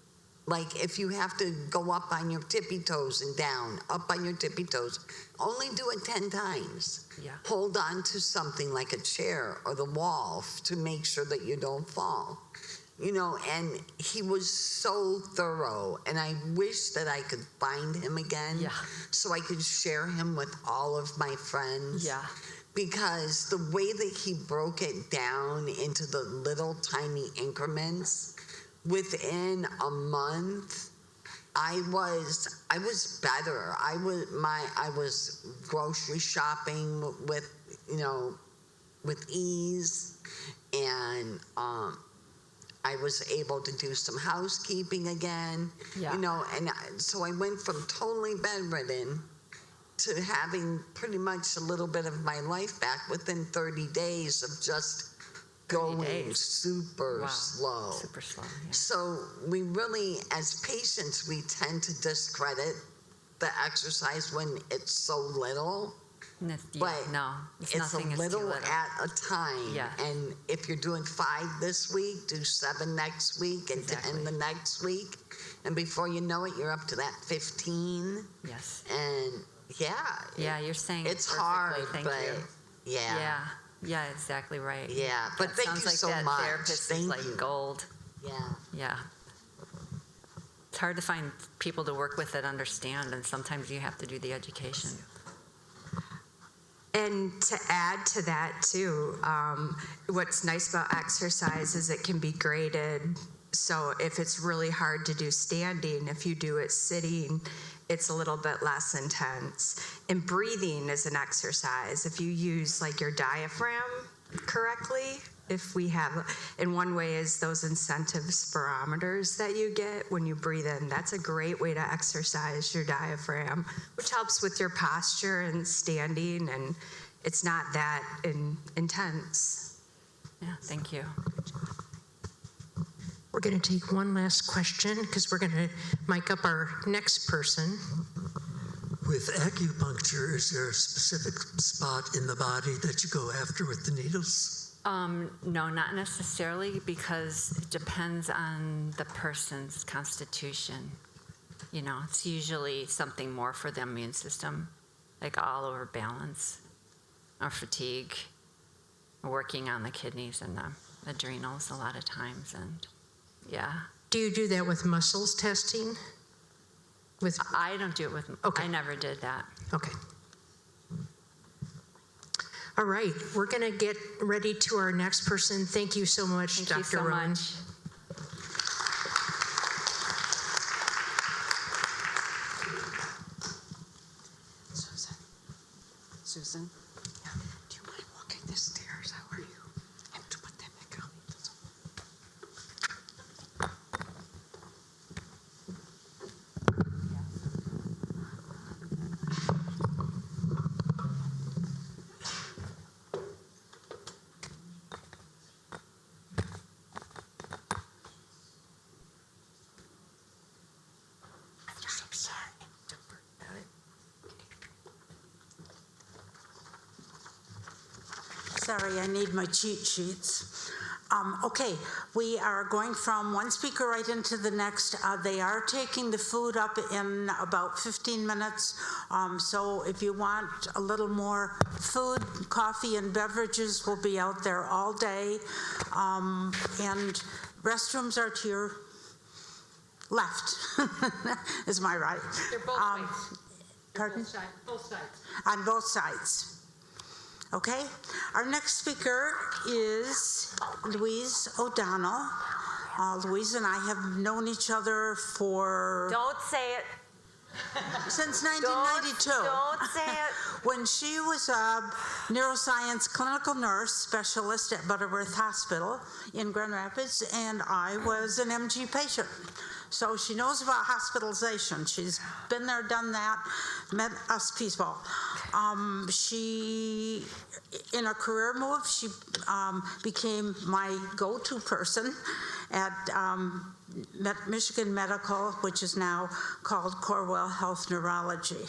Like if you have to go up on your tippy toes and down, up on your tippy toes, only do it 10 times. Yeah. Hold on to something like a chair or the wall to make sure that you don't fall. And he was so thorough, and I wish that I could find him again so I could share him with all of my friends. Yeah. Because the way that he broke it down into the little tiny increments, within a month, I was better. I was grocery shopping with ease, and I was able to do some housekeeping again. Yeah. And so I went from totally bedridden to having pretty much a little bit of my life back within 30 days of just going super slow. Super slow, yeah. So we really, as patients, we tend to discredit the exercise when it's so little. but no, it's it's nothing a is too little little. at a time. Yeah. And if you're doing 5 this week, do 7 next week, and Exactly. 10 the next week. And before you know it, you're up to that 15. Yes. And Yeah, you're saying it's perfectly. hard, Thank but you. Yeah, exactly right. Yeah, but That thank sounds you like so that much. therapist Thank is like you. gold. Yeah. Yeah. It's hard to find people to work with that understand, and sometimes you have to do the education. And to add to that too, what's nice about exercise is it can be graded. So if it's really hard to do standing, if you do it sitting, it's a little bit less intense. And breathing is an exercise. If you use like your diaphragm correctly, if we have, and one way is those incentive spirometers that you get when you breathe in. That's a great way to exercise your diaphragm, which helps with your posture and standing, and it's not that intense. Yeah, thank you. We're going to take one last question because we're going to mic up our next person. With acupuncture, is there a specific spot in the body that you go after with the needles? No, not necessarily, because it depends on the person's constitution. You know, it's usually something more for the immune system, like all over balance, or fatigue, working on the kidneys and the adrenals a lot of times, and yeah. Do you do that with muscles testing? With I don't do it with, Okay. I never did that. Okay. All right, we're going to get ready to our next person. Thank you so much, Thank Dr. you so Rowin. much. Susan? Yeah. Do you mind walking the stairs? How are you? I have to put that back on. Sorry, I need my cheat sheets. Okay, we are going from one speaker right into the next. They are taking the food up in about 15 minutes. So if you want a little more food, coffee and beverages will be out there all day. And restrooms are to your left, is my right. They're both ways. Pardon? Both sides. On both sides. Okay, our next speaker is Louise O'Donnell. Louise and I have known each other for Don't say it. since 1992. Don't say it. When she was a neuroscience clinical nurse specialist at Butterworth Hospital in Grand Rapids, and I was an MG patient. So she knows about hospitalization. She's been there, done that, met us people. She, in a career move, she became my go-to person at Michigan Medical, which is now called Corewell Health Neurology.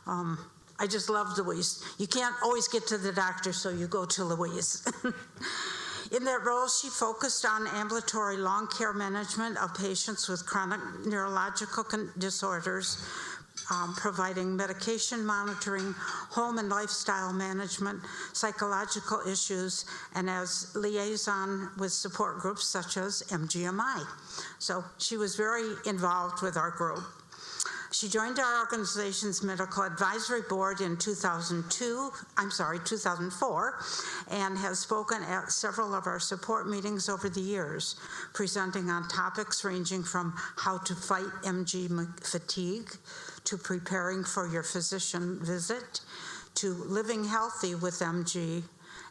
I just love Louise. You can't always get to the doctor, so you go to Louise. In that role, she focused on ambulatory long care management of patients with chronic neurological disorders, providing medication monitoring, home and lifestyle management, psychological issues, and as liaison with support groups such as MGMI. So she was very involved with our group. She joined our organization's medical advisory board in 2004, and has spoken at several of our support meetings over the years, presenting on topics ranging from how to fight MG fatigue, to preparing for your physician visit, to living healthy with MG,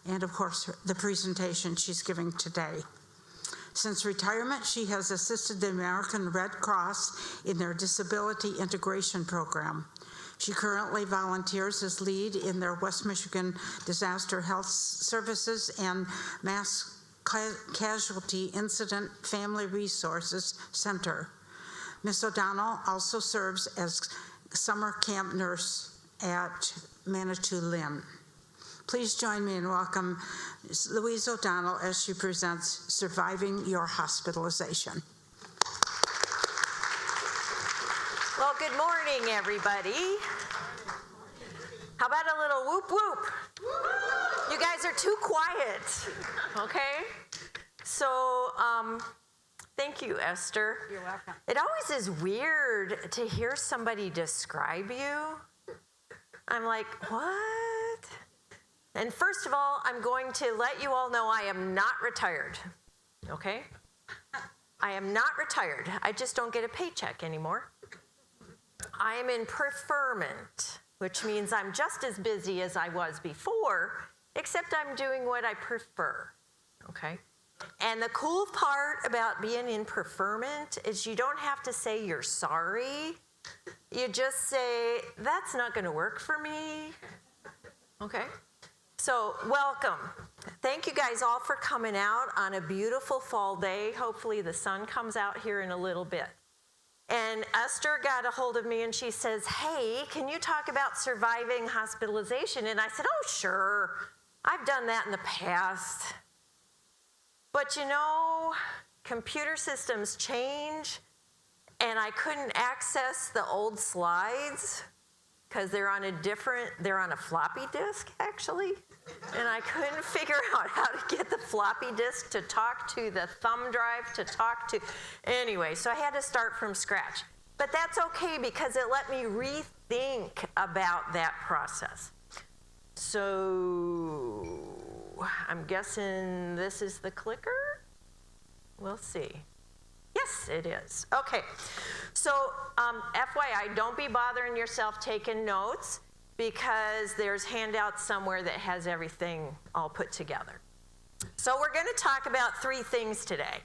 and of course, the presentation she's giving today. Since retirement, she has assisted the American Red Cross in their disability integration program. She currently volunteers as lead in their West Michigan Disaster Health Services and Mass Casualty Incident Family Resources Center. Ms. O'Donnell also serves as summer camp nurse at Manitou Lynn. Please join me in welcome Louise O'Donnell as she presents Surviving Your Hospitalization. Well, good morning, everybody. How about a little whoop whoop? You guys are too quiet, okay? So, thank you, Esther. You're welcome. It always is weird to hear somebody describe you. I'm like, what? And first of all, I'm going to let you all know I am not retired, okay? I am not retired. I just don't get a paycheck anymore. I am in preferment, which means I'm just as busy as I was before, except I'm doing what I prefer, okay? And the cool part about being in preferment is you don't have to say you're sorry. You just say, that's not going to work for me, okay? So welcome. Thank you guys all for coming out on a beautiful fall day. Hopefully the sun comes out here in a little bit. And Esther got a hold of me and she says, hey, can you talk about surviving hospitalization? And I said, oh, sure. I've done that in the past. But you know, computer systems change and I couldn't access the old slides because they're on a floppy disk actually. And I couldn't figure out how to get the floppy disk to talk to the thumb drive to talk to. Anyway, so I had to start from scratch. But that's okay because it let me rethink about that process. So I'm guessing this is the clicker? We'll see. Yes, it is. Okay. So FYI, don't be bothering yourself taking notes, because there's handouts somewhere that has everything all put together. So we're going to talk about 3 things today.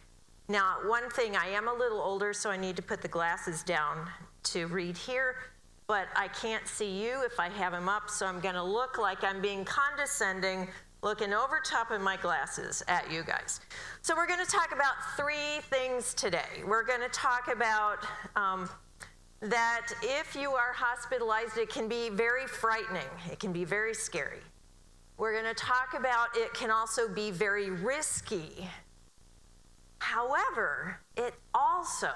Now, one thing, I am a little older, so I need to put the glasses down to read here, but I can't see you if I have them up, so I'm going to look like I'm being condescending, looking over top of my glasses at you guys. So we're going to talk about 3 things today. We're going to talk about that if you are hospitalized, it can be very frightening. It can be very scary. We're going to talk about it can also be very risky. However, it also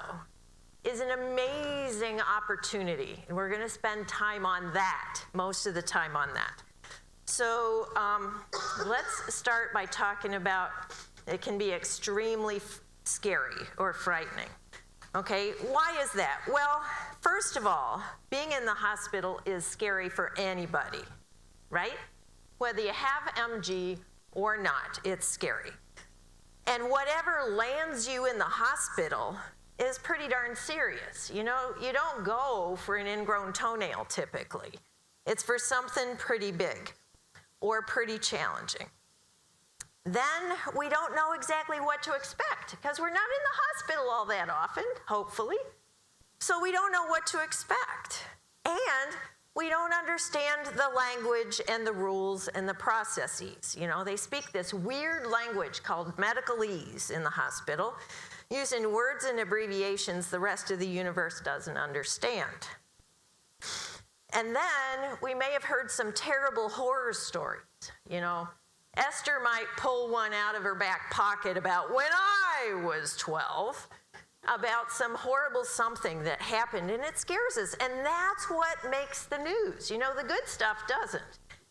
is an amazing opportunity, and we're going to spend time on that, most of the time on that. So let's start by talking about it can be extremely scary or frightening. Okay, why is that? Well, first of all, being in the hospital is scary for anybody, right? Whether you have MG or not, it's scary. And whatever lands you in the hospital is pretty darn serious. You know, you don't go for an ingrown toenail typically. It's for something pretty big or pretty challenging. Then we don't know exactly what to expect because we're not in the hospital all that often, hopefully. So we don't know what to expect. And we don't understand the language and the rules and the processes. You know, they speak this weird language called medicalese in the hospital, using words and abbreviations the rest of the universe doesn't understand. And then we may have heard some terrible horror stories, you know. Esther might pull one out of her back pocket about when I was 12, about some horrible something that happened, and it scares us. And that's what makes the news. You know, the good stuff doesn't.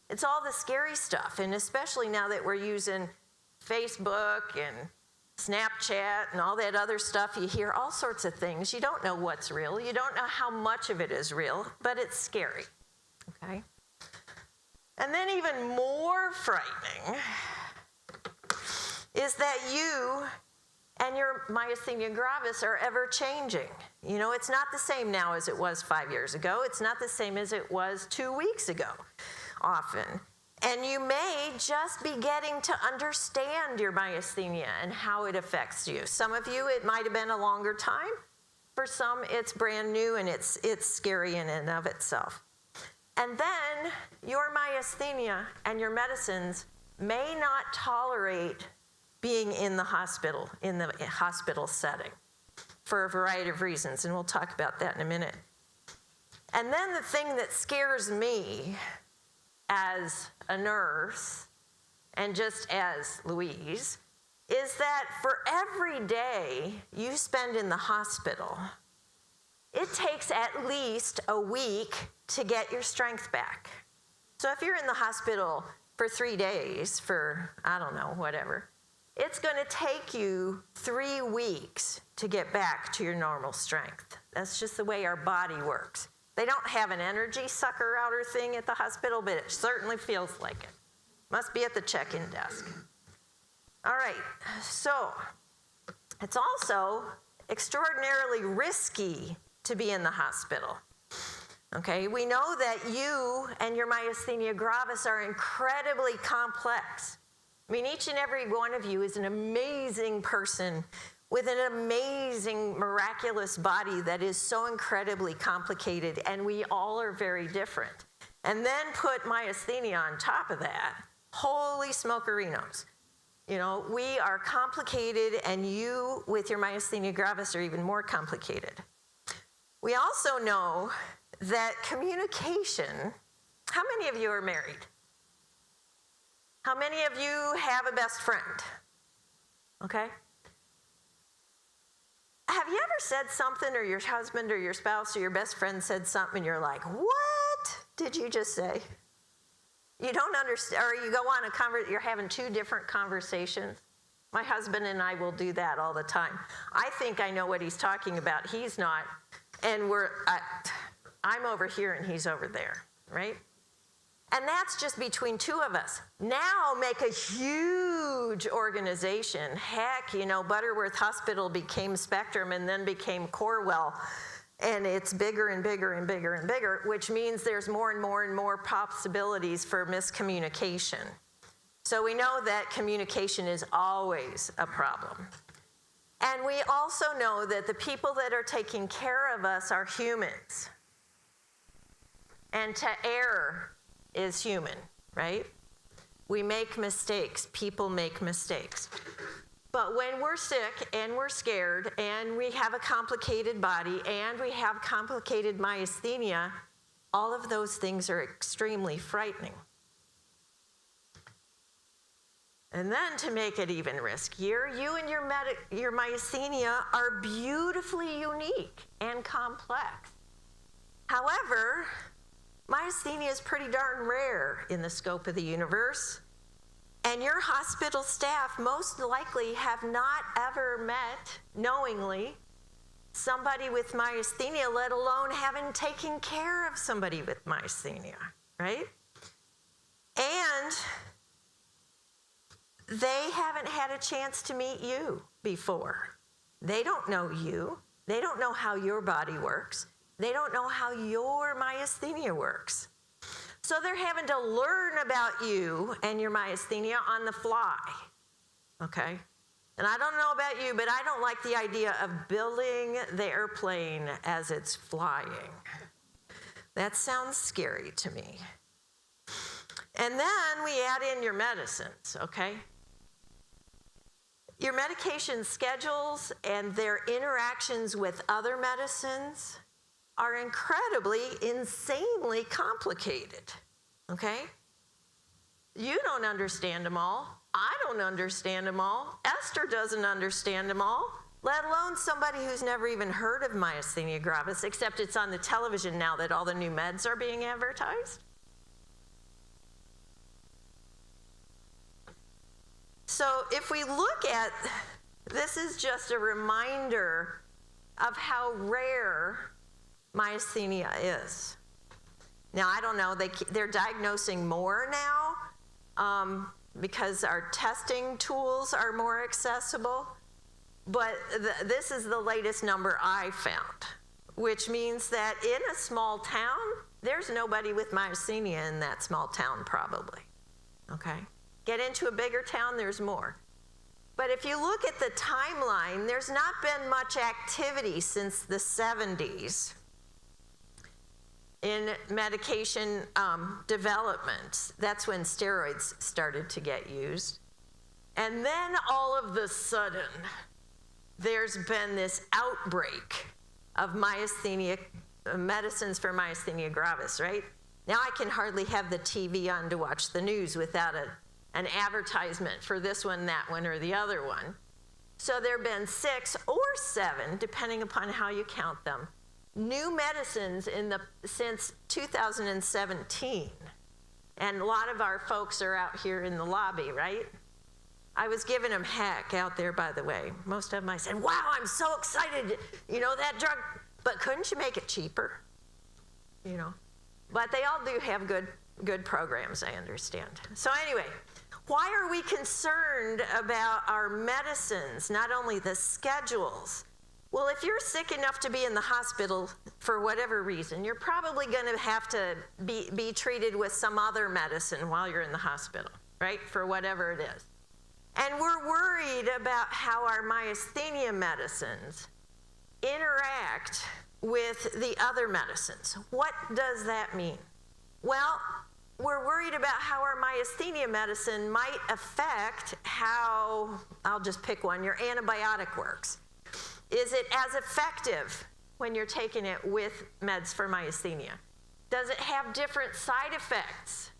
It's all the scary stuff, and especially now that we're using Facebook and Snapchat and all that other stuff, you hear all sorts of things. You don't know what's real. You don't know how much of it is real, but it's scary, okay? And then even more frightening is that you and your myasthenia gravis are ever changing. You know, it's not the same now as it was 5 years ago. It's not the same as it was 2 weeks ago, often. And you may just be getting to understand your myasthenia and how it affects you. Some of you, it might have been a longer time. For some, it's brand new and it's scary in and of itself. And then your myasthenia and your medicines may not tolerate being in the hospital setting for a variety of reasons, and we'll talk about that in a minute. And then the thing that scares me as a nurse and just as Louise is that for every day you spend in the hospital, it takes at least a week to get your strength back. So if you're in the hospital for 3 days for, I don't know, whatever, it's going to take you 3 weeks to get back to your normal strength. That's just the way our body works. They don't have an energy sucker outer thing at the hospital, but it certainly feels like it. Must be at the check-in desk. All right, so it's also extraordinarily risky to be in the hospital. Okay, we know that you and your myasthenia gravis are incredibly complex. I mean, each and every one of you is an amazing person with an amazing, miraculous body that is so incredibly complicated, and we all are very different. And then put myasthenia on top of that. Holy smokerinos. You know, we are complicated, and you with your myasthenia gravis are even more complicated. We also know that communication, how many of you are married? How many of you have a best friend? Okay. Have you ever said something, or your husband or your spouse or your best friend said something and you're like, what did you just say? You don't understand, or you go on you're having 2 different conversations. My husband and I will do that all the time. I think I know what he's talking about. He's not. And I'm over here and he's over there, right? And that's just between 2 of us. Now make a huge organization. Heck, you know, Butterworth Hospital became Spectrum and then became Corewell. And it's bigger and bigger and bigger and bigger, which means there's more and more and more possibilities for miscommunication. So we know that communication is always a problem. And we also know that the people that are taking care of us are humans. And to err is human, right? We make mistakes. People make mistakes. But when we're sick and we're scared and we have a complicated body and we have complicated myasthenia, all of those things are extremely frightening. And then to make it even riskier, you and your myasthenia are beautifully unique and complex. However, myasthenia is pretty darn rare in the scope of the universe, and your hospital staff most likely have not ever met, knowingly, somebody with myasthenia, let alone having taken care of somebody with myasthenia, right? And they haven't had a chance to meet you before. They don't know you. They don't know how your body works. They don't know how your myasthenia works. So they're having to learn about you and your myasthenia on the fly, okay? And I don't know about you, but I don't like the idea of building the airplane as it's flying. That sounds scary to me. And then we add in your medicines, okay? Your medication schedules and their interactions with other medicines are incredibly, insanely complicated, okay? You don't understand them all. I don't understand them all. Esther doesn't understand them all, let alone somebody who's never even heard of myasthenia gravis, except it's on the television now that all the new meds are being advertised. So if we look at, this is just a reminder of how rare myasthenia is. Now, I don't know, they're diagnosing more now because our testing tools are more accessible, but this is the latest number I found, which means that in a small town, there's nobody with myasthenia in that small town probably, okay? Get into a bigger town, there's more. But if you look at the timeline, there's not been much activity since the 70s in medication development. That's when steroids started to get used. And then all of a sudden, there's been this outbreak of myasthenia medicines for myasthenia gravis, right? Now I can hardly have the TV on to watch the news without an advertisement for this one, that one, or the other one. So there have been 6 or 7, depending upon how you count them, new medicines since 2017. And a lot of our folks are out here in the lobby, right? I was giving them heck out there, by the way. Most of them I said, wow, I'm so excited, that drug, but couldn't you make it cheaper? But they all do have good programs, I understand. So anyway, why are we concerned about our medicines, not only the schedules? Well, if you're sick enough to be in the hospital for whatever reason, you're probably going to have to be treated with some other medicine while you're in the hospital, right? For whatever it is. And we're worried about how our myasthenia medicines interact with the other medicines. What does that mean? Well, we're worried about how our myasthenia medicine might affect how, I'll just pick one, your antibiotic works. Is it as effective when you're taking it with meds for myasthenia? Does it have different side effects?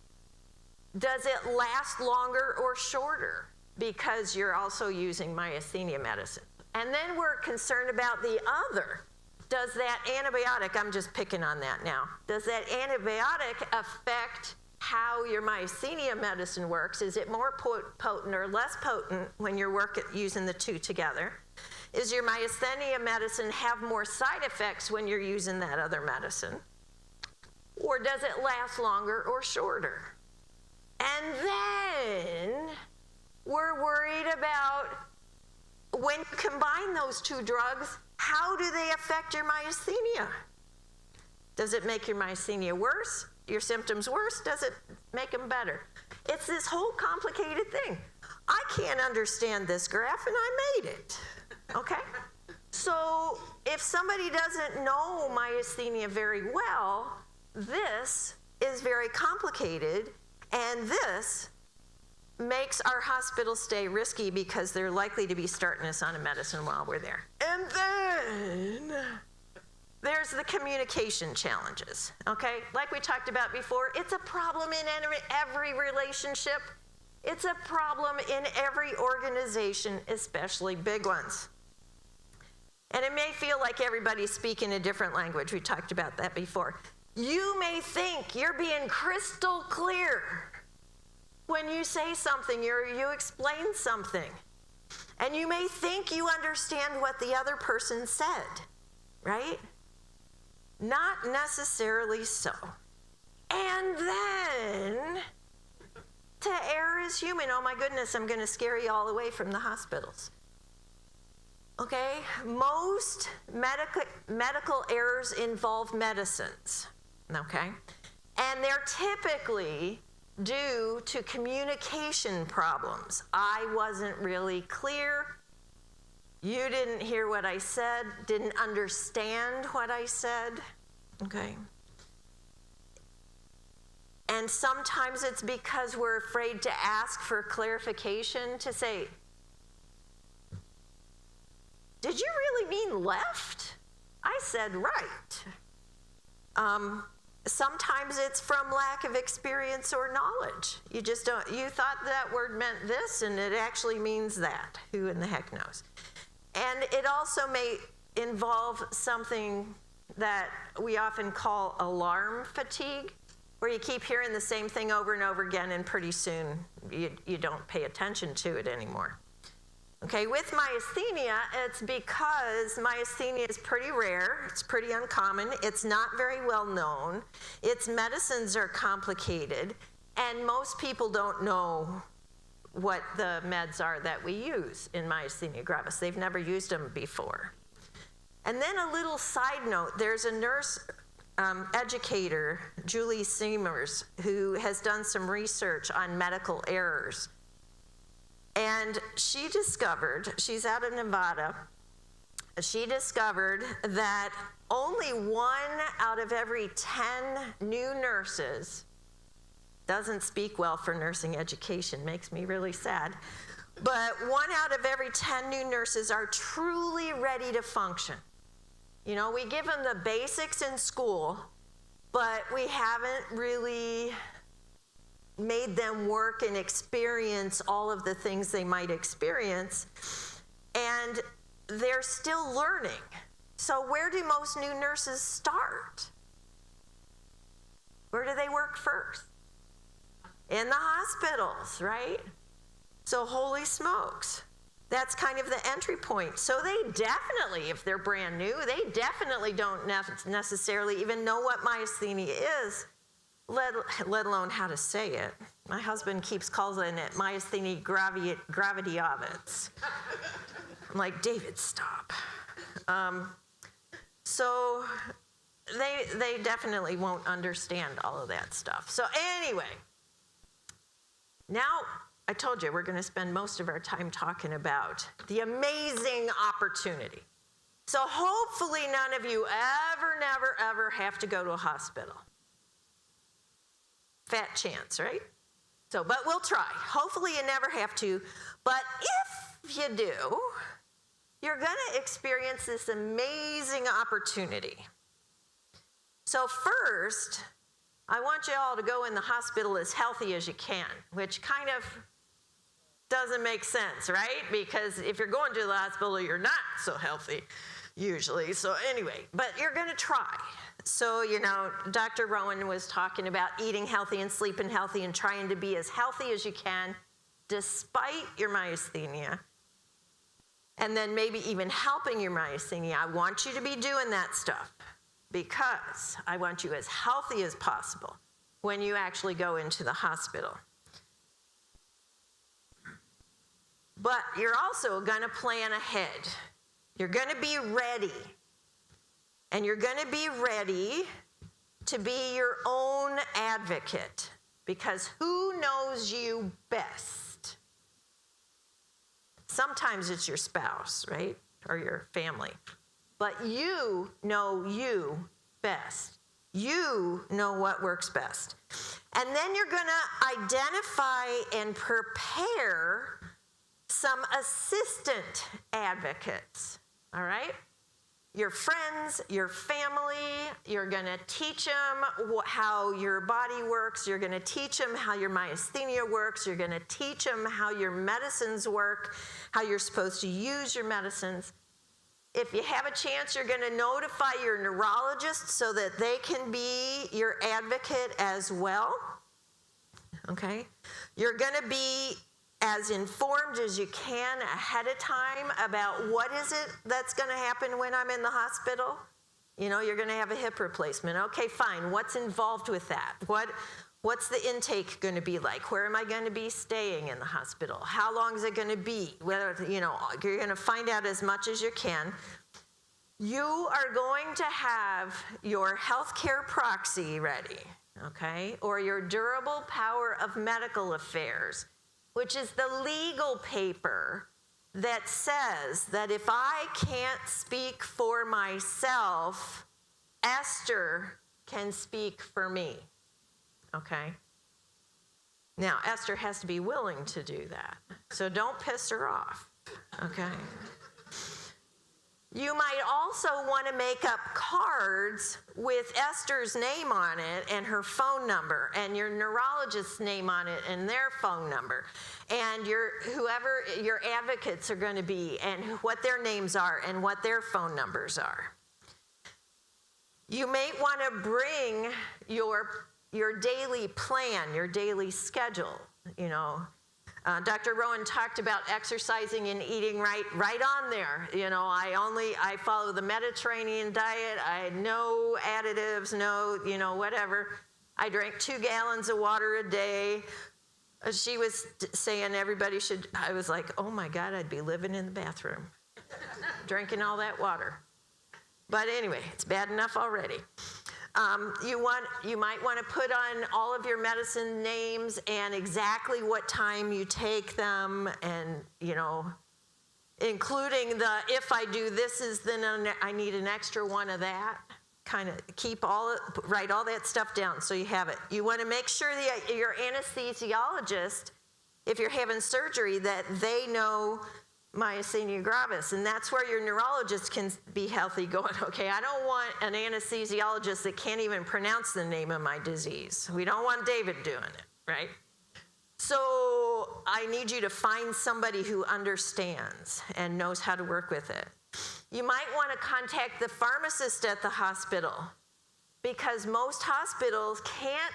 Does it last longer or shorter because you're also using myasthenia medicine? And then we're concerned about the other. Does that antibiotic, I'm just picking on that now, does that antibiotic affect how your myasthenia medicine works? Is it more potent or less potent when you're using the two together? Is your myasthenia medicine have more side effects when you're using that other medicine? Or does it last longer or shorter? And then we're worried about when you combine those two drugs, how do they affect your myasthenia? Does it make your myasthenia worse? Your symptoms worse? Does it make them better? It's this whole complicated thing. I can't understand this graph, and I made it. Okay? So if somebody doesn't know myasthenia very well, this is very complicated, and this makes our hospital stay risky because they're likely to be starting us on a medicine while we're there. And then there's the communication challenges, okay? Like we talked about before, it's a problem in every relationship. It's a problem in every organization, especially big ones. And it may feel like everybody's speaking a different language. We talked about that before. You may think you're being crystal clear when you say something, you explain something. And you may think you understand what the other person said, right? Not necessarily so. And then, to err is human. Oh my goodness, I'm going to scare you all away from the hospitals. Okay? Most medical errors involve medicines, okay? And they're typically due to communication problems. I wasn't really clear. You didn't hear what I said, didn't understand what I said, okay? And sometimes it's because we're afraid to ask for clarification, to say, did you really mean left? I said right. Sometimes it's from lack of experience or knowledge. You just don't, you thought that word meant this and it actually means that. Who in the heck knows? And it also may involve something that we often call alarm fatigue, where you keep hearing the same thing over and over again, and pretty soon you don't pay attention to it anymore. Okay, with myasthenia, it's because myasthenia is pretty rare, it's pretty uncommon, it's not very well known, its medicines are complicated, and most people don't know what the meds are that we use in myasthenia gravis. They've never used them before. And then a little side note, there's a nurse educator, Julie Seamers, who has done some research on medical errors. And she discovered, she's out of Nevada, she discovered that only 1 out of every 10 new nurses doesn't speak well for nursing education, makes me really sad. But 1 out of every 10 new nurses are truly ready to function. You know, we give them the basics in school, but we haven't really made them work and experience all of the things they might experience, and they're still learning. So where do most new nurses start? Where do they work first? In the hospitals, right? So holy smokes. That's kind of the entry point. So they definitely, if they're brand new, they definitely don't necessarily even know what myasthenia is, let alone how to say it. My husband keeps calling it myasthenia gravidiavits. I'm like, David, stop. So they definitely won't understand all of that stuff. So anyway, now I told you we're going to spend most of our time talking about the amazing opportunity. So hopefully none of you ever have to go to a hospital. Fat chance, right? So, but we'll try. Hopefully you never have to. But if you do, you're going to experience this amazing opportunity. So first, I want you all to go in the hospital as healthy as you can, which kind of doesn't make sense, right? Because if you're going to the hospital, you're not so healthy usually. So anyway, but you're going to try. So, you know, Dr. Rowin was talking about eating healthy and sleeping healthy and trying to be as healthy as you can despite your myasthenia. And then maybe even helping your myasthenia. I want you to be doing that stuff because I want you as healthy as possible when you actually go into the hospital. But you're also going to plan ahead. You're going to be ready. And you're going to be ready to be your own advocate because who knows you best? Sometimes it's your spouse, right? Or your family. But you know you best. You know what works best. And then you're going to identify and prepare some assistant advocates, all right? Your friends, your family, you're going to teach them how your body works. You're going to teach them how your myasthenia works. You're going to teach them how your medicines work, how you're supposed to use your medicines. If you have a chance, you're going to notify your neurologist so that they can be your advocate as well, okay? You're going to be as informed as you can ahead of time about what is it that's going to happen when I'm in the hospital. You know, you're going to have a hip replacement. Okay, fine. What's involved with that? What's the intake going to be like? Where am I going to be staying in the hospital? How long is it going to be? Whether, you know, you're going to find out as much as you can. You are going to have your healthcare proxy ready, okay? Or your durable power of medical affairs, which is the legal paper that says that if I can't speak for myself, Esther can speak for me, okay? Now, Esther has to be willing to do that, so don't piss her off, okay? You might also want to make up cards with Esther's name on it and her phone number and your neurologist's name on it and their phone number and whoever your advocates are going to be and what their names are and what their phone numbers are. You may want to bring your daily plan, your daily schedule, you know. Dr. Rowin talked about exercising and eating right on there. You know, I follow the Mediterranean diet. I no additives, no, you know, whatever. I drank 2 gallons of water a day. She was saying everybody should, I was like, oh my God, I'd be living in the bathroom, drinking all that water. But anyway, it's bad enough already. You might want to put on all of your medicine names and exactly what time you take them, and you know, including the if I do this then I need an extra one of that. Kind of write all that stuff down so you have it. You want to make sure that your anesthesiologist, if you're having surgery, that they know myasthenia gravis, and that's where your neurologist can be healthy going, okay, I don't want an anesthesiologist that can't even pronounce the name of my disease. We don't want David doing it, right? So I need you to find somebody who understands and knows how to work with it. You might want to contact the pharmacist at the hospital, because most hospitals can't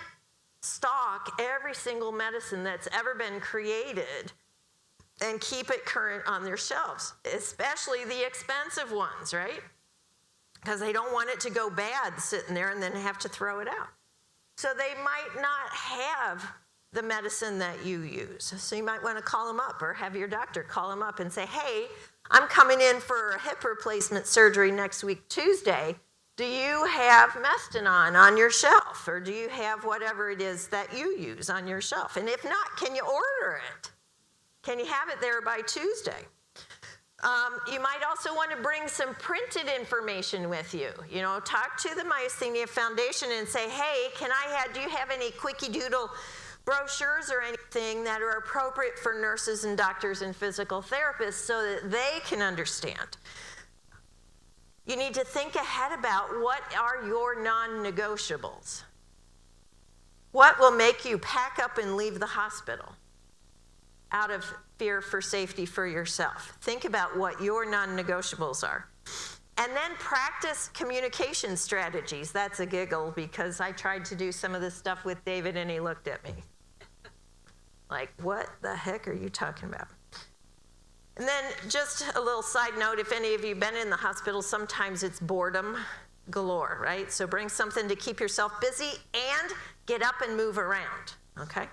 stock every single medicine that's ever been created and keep it current on their shelves, especially the expensive ones, right? Because they don't want it to go bad sitting there and then have to throw it out. So they might not have the medicine that you use. So you might want to call them up or have your doctor call them up and say, hey, I'm coming in for a hip replacement surgery next week, Tuesday. Do you have Mestinon on your shelf? Or do you have whatever it is that you use on your shelf? And if not, can you order it? Can you have it there by Tuesday? You might also want to bring some printed information with you. You know, talk to the Myasthenia Foundation and say, hey, do you have any quickie doodle brochures or anything that are appropriate for nurses and doctors and physical therapists so that they can understand? You need to think ahead about what are your non-negotiables. What will make you pack up and leave the hospital out of fear for safety for yourself? Think about what your non-negotiables are. And then practice communication strategies. That's a giggle because I tried to do some of this stuff with David and he looked at me like, what the heck are you talking about? And then just a little side note, if any of you have been in the hospital, sometimes it's boredom galore, right? So bring something to keep yourself busy and get up and move around, okay?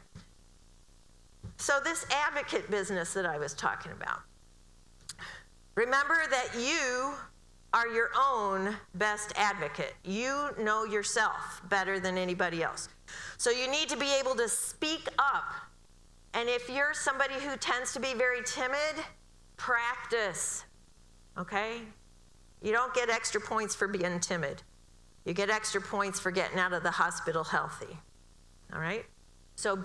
So this advocate business that I was talking about, remember that you are your own best advocate. You know yourself better than anybody else. So you need to be able to speak up. And if you're somebody who tends to be very timid, practice, okay? You don't get extra points for being timid. You get extra points for getting out of the hospital healthy, all right? So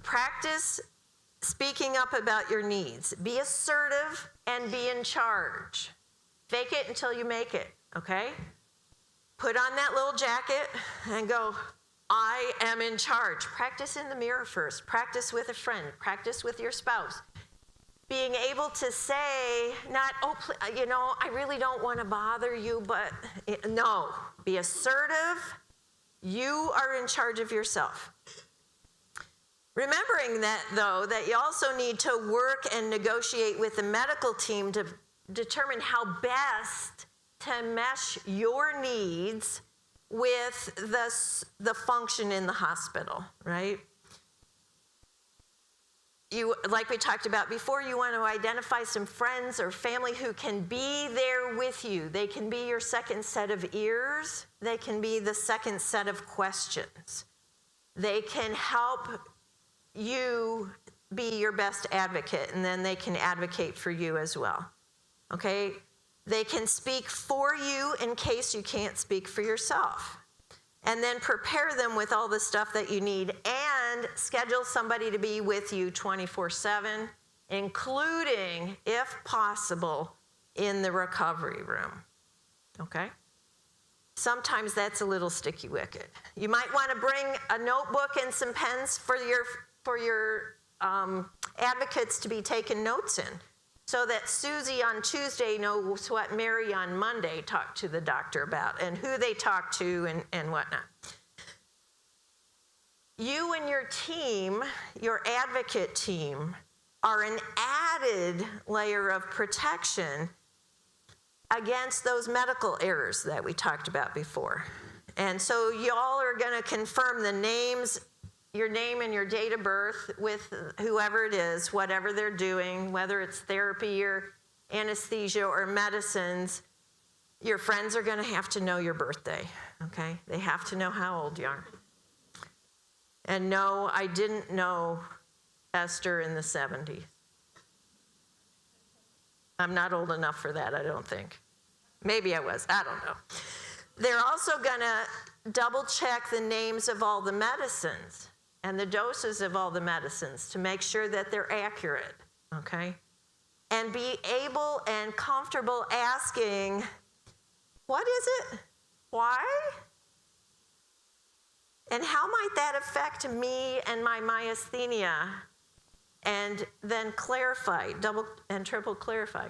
practice speaking up about your needs. Be assertive and be in charge. Fake it until you make it, okay? Put on that little jacket and go, I am in charge. Practice in the mirror first. Practice with a friend. Practice with your spouse. Being able to say, not, oh, I really don't want to bother you, but no. Be assertive. You are in charge of yourself. Remembering that, though, that you also need to work and negotiate with the medical team to determine how best to mesh your needs with the function in the hospital, right? You, like we talked about before, you want to identify some friends or family who can be there with you. They can be your second set of ears. They can be the second set of questions. They can help you be your best advocate, and then they can advocate for you as well, okay? They can speak for you in case you can't speak for yourself. And then prepare them with all the stuff that you need and schedule somebody to be with you 24/7, including, if possible, in the recovery room, okay? Sometimes that's a little sticky wicket. You might want to bring a notebook and some pens for your advocates to be taking notes in, so that Susie on Tuesday knows what Mary on Monday talked to the doctor about and who they talked to and whatnot. You and your team, your advocate team, are an added layer of protection against those medical errors that we talked about before. And so y'all are going to confirm the names, your name and your date of birth with whoever it is, whatever they're doing, whether it's therapy or anesthesia or medicines. Your friends are going to have to know your birthday, okay? They have to know how old you are. And no, I didn't know Esther in the 70s. I'm not old enough for that, I don't think. Maybe I was, I don't know. They're also going to double check the names of all the medicines and the doses of all the medicines to make sure that they're accurate, okay? and be able and comfortable asking, what is it? Why? And how might that affect me and my myasthenia? And then clarify, double and triple clarify.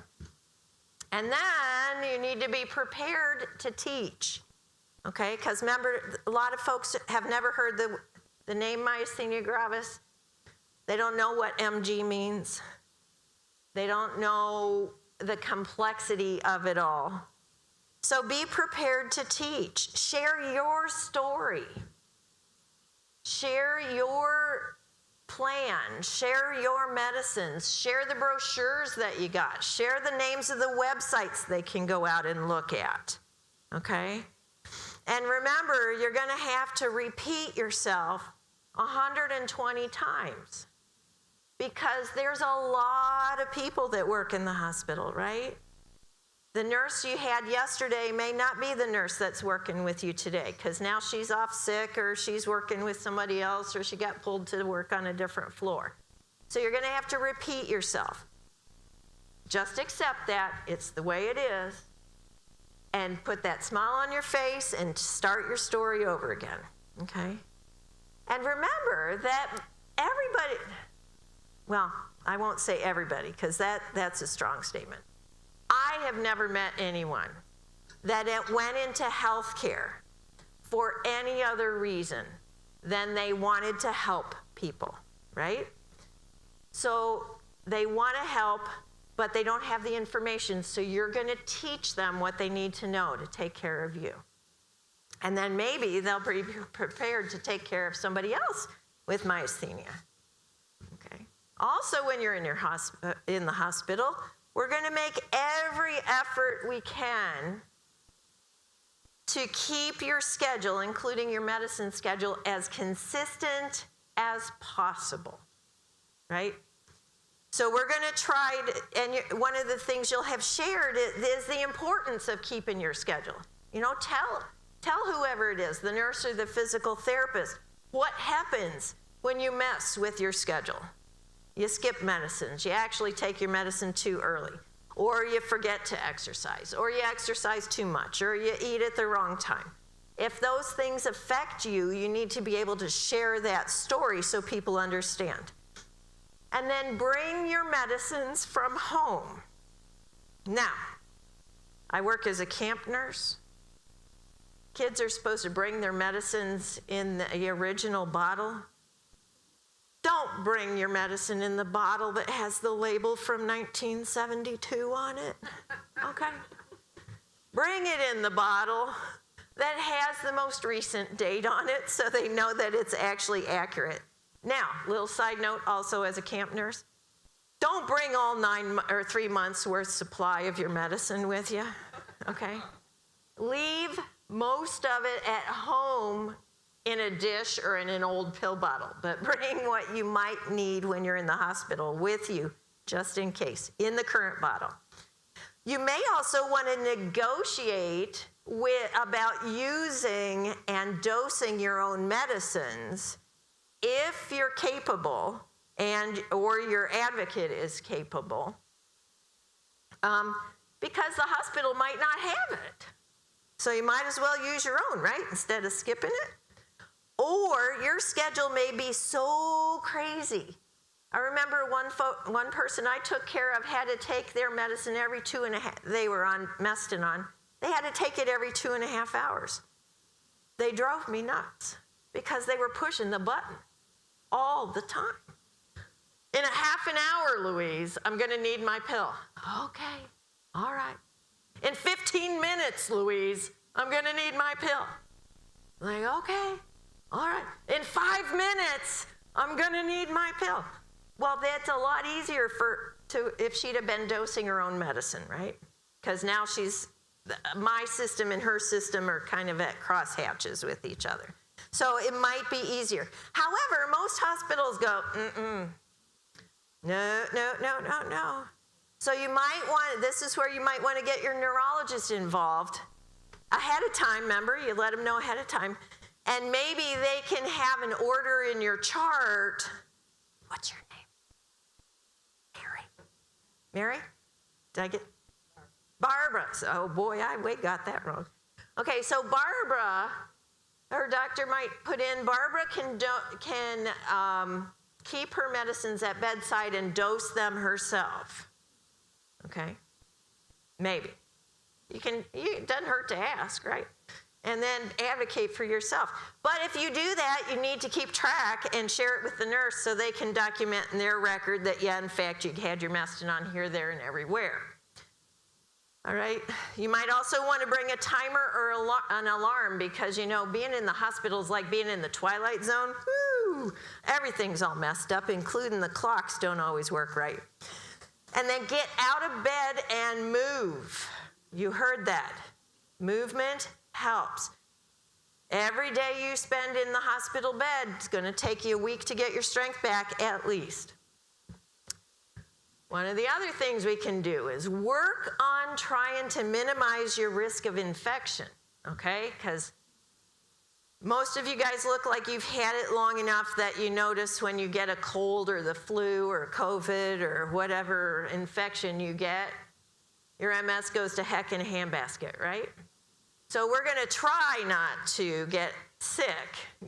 And then you need to be prepared to teach, okay? Because remember, a lot of folks have never heard the name myasthenia gravis. They don't know what MG means. They don't know the complexity of it all. So be prepared to teach. Share your story. Share your plan. Share your medicines. Share the brochures that you got. Share the names of the websites they can go out and look at. Okay? And remember, you're going to have to repeat yourself 120 times because there's a lot of people that work in the hospital, right? The nurse you had yesterday may not be the nurse that's working with you today because now she's off sick or she's working with somebody else or she got pulled to work on a different floor. So you're going to have to repeat yourself. Just accept that. It's the way it is. And put that smile on your face and start your story over again, okay? And remember that everybody, well, I won't say everybody because that's a strong statement. I have never met anyone that went into healthcare for any other reason than they wanted to help people, right? So they want to help, but they don't have the information, so you're going to teach them what they need to know to take care of you. And then maybe they'll be prepared to take care of somebody else with myasthenia. Okay. Also, when you're in the hospital, we're going to make every effort we can to keep your schedule, including your medicine schedule, as consistent as possible, right? So we're going to try, and one of the things you'll have shared is the importance of keeping your schedule. You know, tell whoever it is, the nurse or the physical therapist, what happens when you mess with your schedule. You skip medicines. You actually take your medicine too early. Or you forget to exercise. Or you exercise too much. Or you eat at the wrong time. If those things affect you, you need to be able to share that story so people understand. And then bring your medicines from home. Now, I work as a camp nurse. Kids are supposed to bring their medicines in the original bottle. Don't bring your medicine in the bottle that has the label from 1972 on it, okay? Bring it in the bottle that has the most recent date on it so they know that it's actually accurate. Now, little side note also as a camp nurse, don't bring all 3 months worth supply of your medicine with you, okay? Leave most of it at home in a dish or in an old pill bottle, but bring what you might need when you're in the hospital with you, just in case, in the current bottle. You may also want to negotiate about using and dosing your own medicines if you're capable or your advocate is capable, because the hospital might not have it. So you might as well use your own, right, instead of skipping it. Or your schedule may be so crazy. I remember one person I took care of had to take their medicine every 2.5. They were on Mestinon. They had to take it every 2.5 hours. They drove me nuts because they were pushing the button all the time. In a half an hour, Louise, I'm going to need my pill. Okay, all right. In 15 minutes, Louise, I'm going to need my pill. Like, okay. All right, in 5 minutes, I'm gonna need my pill. Well, that's a lot easier if she'd have been dosing her own medicine, right? Because now my system and her system are kind of at cross hatches with each other. So it might be easier. However, most hospitals go, no. So this is where you might want to get your neurologist involved ahead of time, remember, you let them know ahead of time. And maybe they can have an order in your chart. What's your name? Mary. Mary? Did I get? Barbara. Oh boy, I got that wrong. Okay, so Barbara, her doctor might put in, Barbara can keep her medicines at bedside and dose them herself. Okay, maybe. It doesn't hurt to ask, right? And then advocate for yourself. But if you do that, you need to keep track and share it with the nurse so they can document in their record that, yeah, in fact, you had your medicine on here, there, and everywhere. All right? You might also want to bring a timer or an alarm because, you know, being in the hospital is like being in the twilight zone. Woo! Everything's all messed up, including the clocks don't always work right. And then get out of bed and move. You heard that. Movement helps. Every day you spend in the hospital bed, it's going to take you a week to get your strength back at least. One of the other things we can do is work on trying to minimize your risk of infection, okay? Because most of you guys look like you've had it long enough that you notice when you get a cold or the flu or COVID or whatever infection you get, your MS goes to heck in a handbasket, right? So we're going to try not to get sick,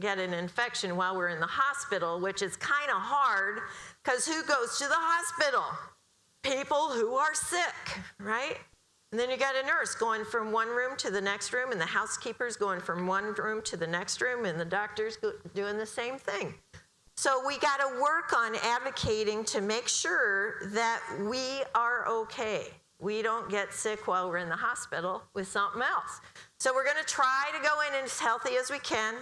get an infection while we're in the hospital, which is kind of hard because who goes to the hospital? People who are sick, right? And then you got a nurse going from one room to the next room, and the housekeeper's going from one room to the next room, and the doctor's doing the same thing. So we got to work on advocating to make sure that we are okay. We don't get sick while we're in the hospital with something else. So we're going to try to go in as healthy as we can.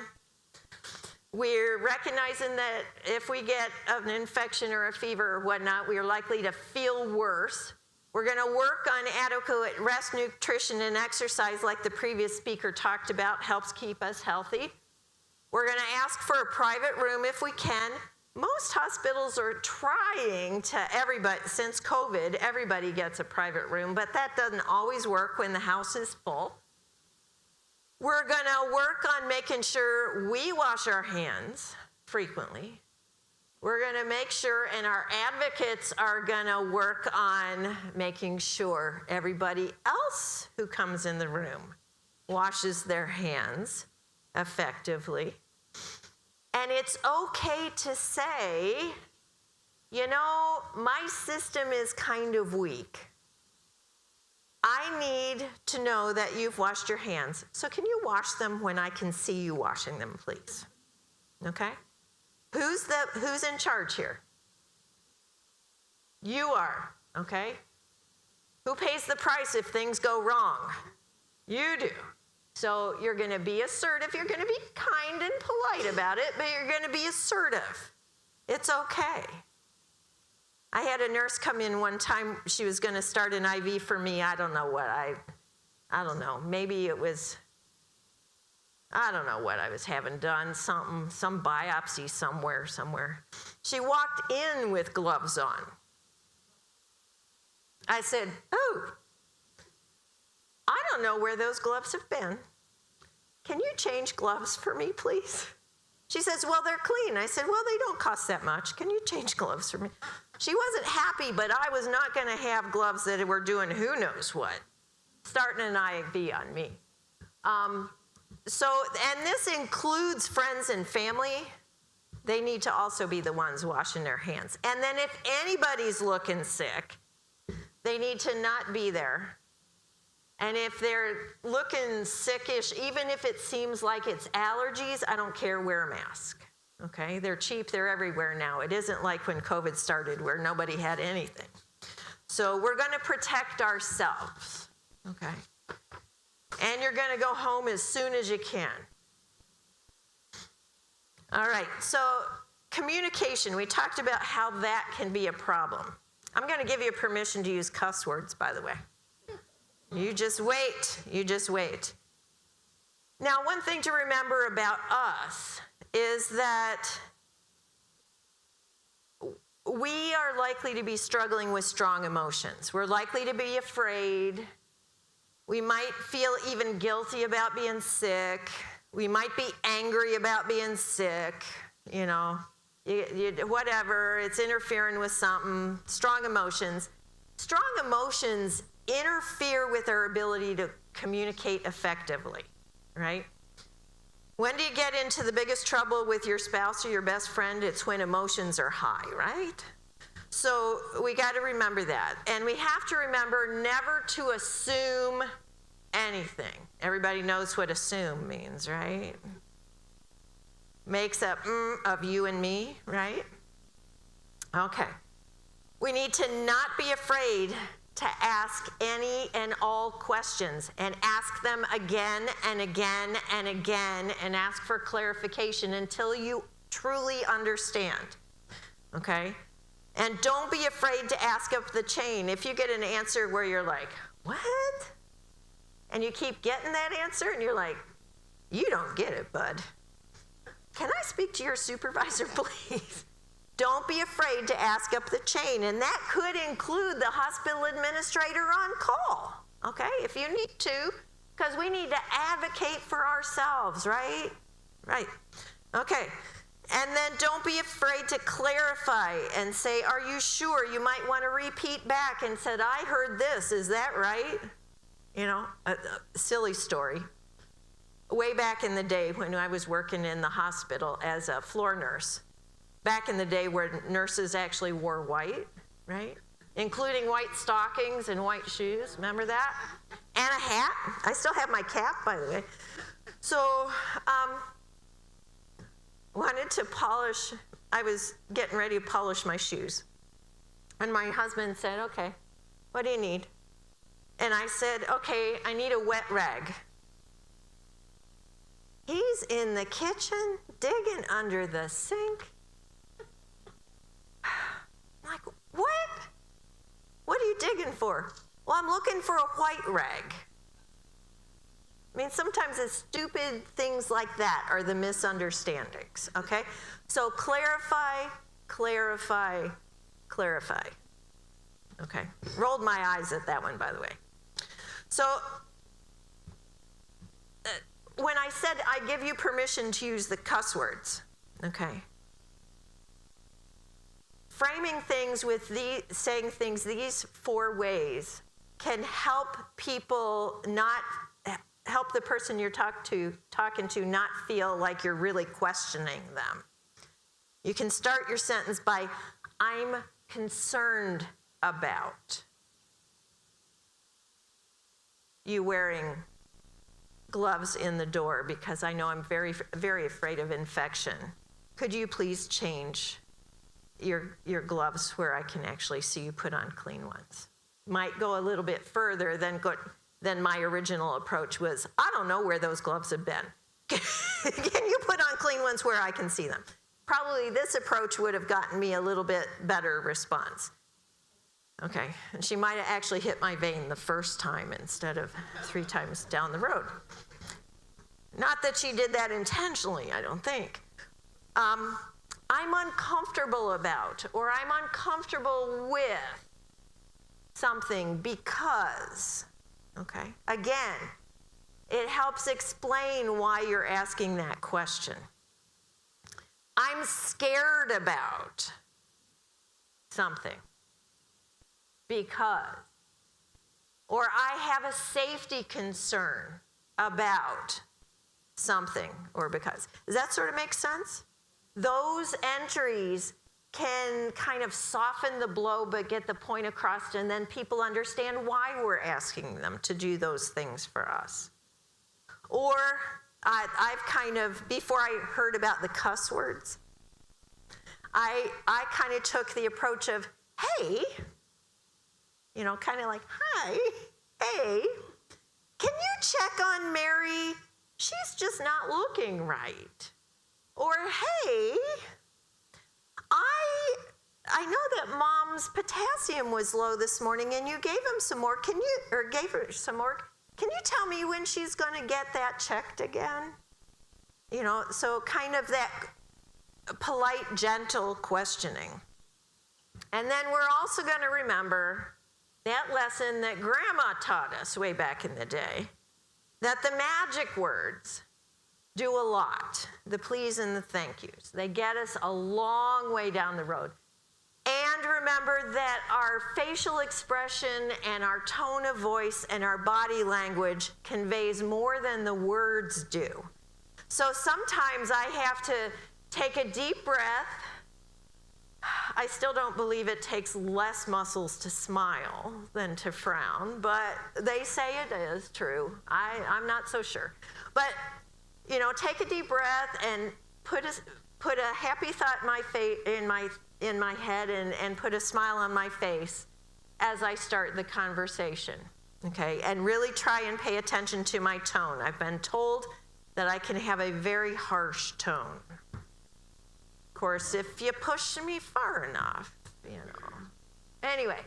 We're recognizing that if we get an infection or a fever or whatnot, we are likely to feel worse. We're going to work on adequate rest, nutrition, and exercise like the previous speaker talked about, helps keep us healthy. We're going to ask for a private room if we can. Most hospitals are trying to, everybody, since COVID, everybody gets a private room, but that doesn't always work when the house is full. We're going to work on making sure we wash our hands frequently. We're going to make sure, and our advocates are going to work on making sure everybody else who comes in the room washes their hands effectively. And it's okay to say, you know, my system is kind of weak. I need to know that you've washed your hands. So can you wash them when I can see you washing them, please? Okay? Who's in charge here? You are, okay? Who pays the price if things go wrong? You do. So you're going to be assertive. You're going to be kind and polite about it, but you're going to be assertive. It's okay. I had a nurse come in one time. She was going to start an IV for me. I don't know what I don't know. Maybe it was, I don't know what I was having done, some biopsy somewhere. She walked in with gloves on. I said, oh, I don't know where those gloves have been. Can you change gloves for me, please? She says, well, they're clean. I said, well, they don't cost that much. Can you change gloves for me? She wasn't happy, but I was not going to have gloves that were doing who knows what, starting an IV on me. And this includes friends and family. They need to also be the ones washing their hands. And then if anybody's looking sick, they need to not be there. And if they're looking sickish, even if it seems like it's allergies, I don't care, wear a mask. Okay, they're cheap, they're everywhere now. It isn't like when COVID started where nobody had anything. So we're going to protect ourselves, okay? And you're going to go home as soon as you can. All right, so communication, we talked about how that can be a problem. I'm going to give you permission to use cuss words, by the way. You just wait. Now, one thing to remember about us is that we are likely to be struggling with strong emotions. We're likely to be afraid. We might feel even guilty about being sick. We might be angry about being sick, you know, whatever, it's interfering with something, strong emotions. strong emotions interfere with our ability to communicate effectively, right? When do you get into the biggest trouble with your spouse or your best friend? It's when emotions are high, right? So we got to remember that. And we have to remember never to assume anything. Everybody knows what assume means, right? Makes up of you and me, right? Okay. We need to not be afraid to ask any and all questions, and ask them again and again and again, and ask for clarification until you truly understand, okay? And don't be afraid to ask up the chain. If you get an answer where you're like, what? And you keep getting that answer and you're like, you don't get it, bud. Can I speak to your supervisor, please? Don't be afraid to ask up the chain, and that could include the hospital administrator on call, okay, if you need to, because we need to advocate for ourselves, right? Right. Okay. And then don't be afraid to clarify and say, are you sure? You might want to repeat back and said, I heard this, is that right? You know, a silly story. Way back in the day when I was working in the hospital as a floor nurse, back in the day where nurses actually wore white, right? Including white stockings and white shoes, remember that? And a hat. I still have my cap, by the way. So, wanted to polish, I was getting ready to polish my shoes. And my husband said, okay, what do you need? And I said, okay, I need a wet rag. He's in the kitchen digging under the sink. I'm like, what? What are you digging for? Well, I'm looking for a white rag. I mean, sometimes it's stupid things like that are the misunderstandings, okay? So clarify, clarify, clarify. Okay, rolled my eyes at that one, by the way. So when I said I give you permission to use the cuss words, okay? Framing things with saying things these 4 ways can help people help the person you're talking to not feel like you're really questioning them. You can start your sentence by, I'm concerned about you wearing gloves in the door because I know I'm very, very afraid of infection. Could you please change your gloves where I can actually see you put on clean ones? Might go a little bit further than my original approach was, I don't know where those gloves have been. Can you put on clean ones where I can see them? Probably this approach would have gotten me a little bit better response. Okay, and she might have actually hit my vein the first time instead of 3 times down the road. Not that she did that intentionally, I don't think. I'm uncomfortable about, or I'm uncomfortable with something because, okay? Again, it helps explain why you're asking that question. I'm scared about something because, or I have a safety concern about something or because. Does that sort of make sense? Those entries can kind of soften the blow but get the point across, and then people understand why we're asking them to do those things for us. Or I've kind of, before I heard about the cuss words, I kind of took the approach of, hey, you know, kind of like, hi, hey, can you check on Mary? She's just not looking right. Or, hey, I know that Mom's potassium was low this morning and you gave him some more. Gave her some more. Can you tell me when she's going to get that checked again? You know, so kind of that polite, gentle questioning. And then we're also going to remember that lesson that Grandma taught us way back in the day, that the magic words do a lot, the please and the thank yous. They get us a long way down the road. And remember that our facial expression and our tone of voice and our body language conveys more than the words do. So sometimes I have to take a deep breath. I still don't believe it takes less muscles to smile than to frown, but they say it is true. I'm not so sure. But, you know, take a deep breath and put a happy thought in my head and put a smile on my face as I start the conversation, okay? And really try and pay attention to my tone. I've been told that I can have a very harsh tone. Of course, if you push me far enough, you know. Anyway,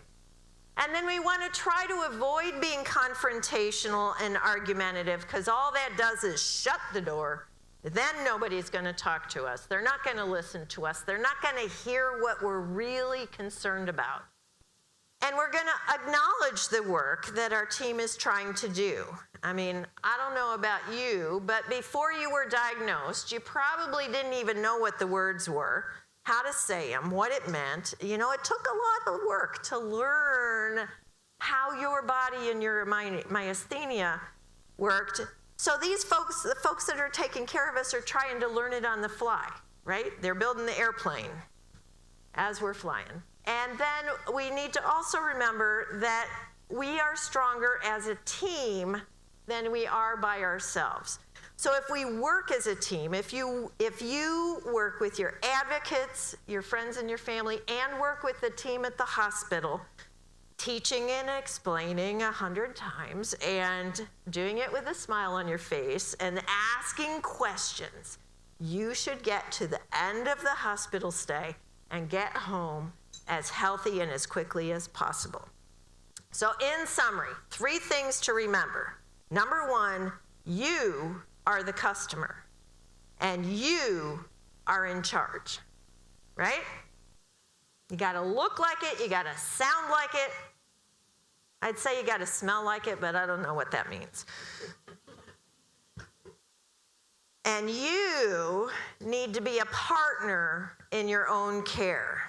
and then we want to try to avoid being confrontational and argumentative, because all that does is shut the door. Then nobody's going to talk to us. They're not going to listen to us. They're not going to hear what we're really concerned about. And we're going to acknowledge the work that our team is trying to do. I mean, I don't know about you, but before you were diagnosed, you probably didn't even know what the words were, how to say them, what it meant. You know, it took a lot of work to learn how your body and your myasthenia worked. So these folks, the folks that are taking care of us, are trying to learn it on the fly, right? They're building the airplane as we're flying. And then we need to also remember that we are stronger as a team than we are by ourselves. So if we work as a team, if you work with your advocates, your friends and your family, and work with the team at the hospital, teaching and explaining 100 times and doing it with a smile on your face and asking questions, you should get to the end of the hospital stay and get home as healthy and as quickly as possible. So in summary, 3 things to remember. Number 1, you are the customer and you are in charge, right? You gotta look like it, you gotta sound like it. I'd say you gotta smell like it, but I don't know what that means. And you need to be a partner in your own care.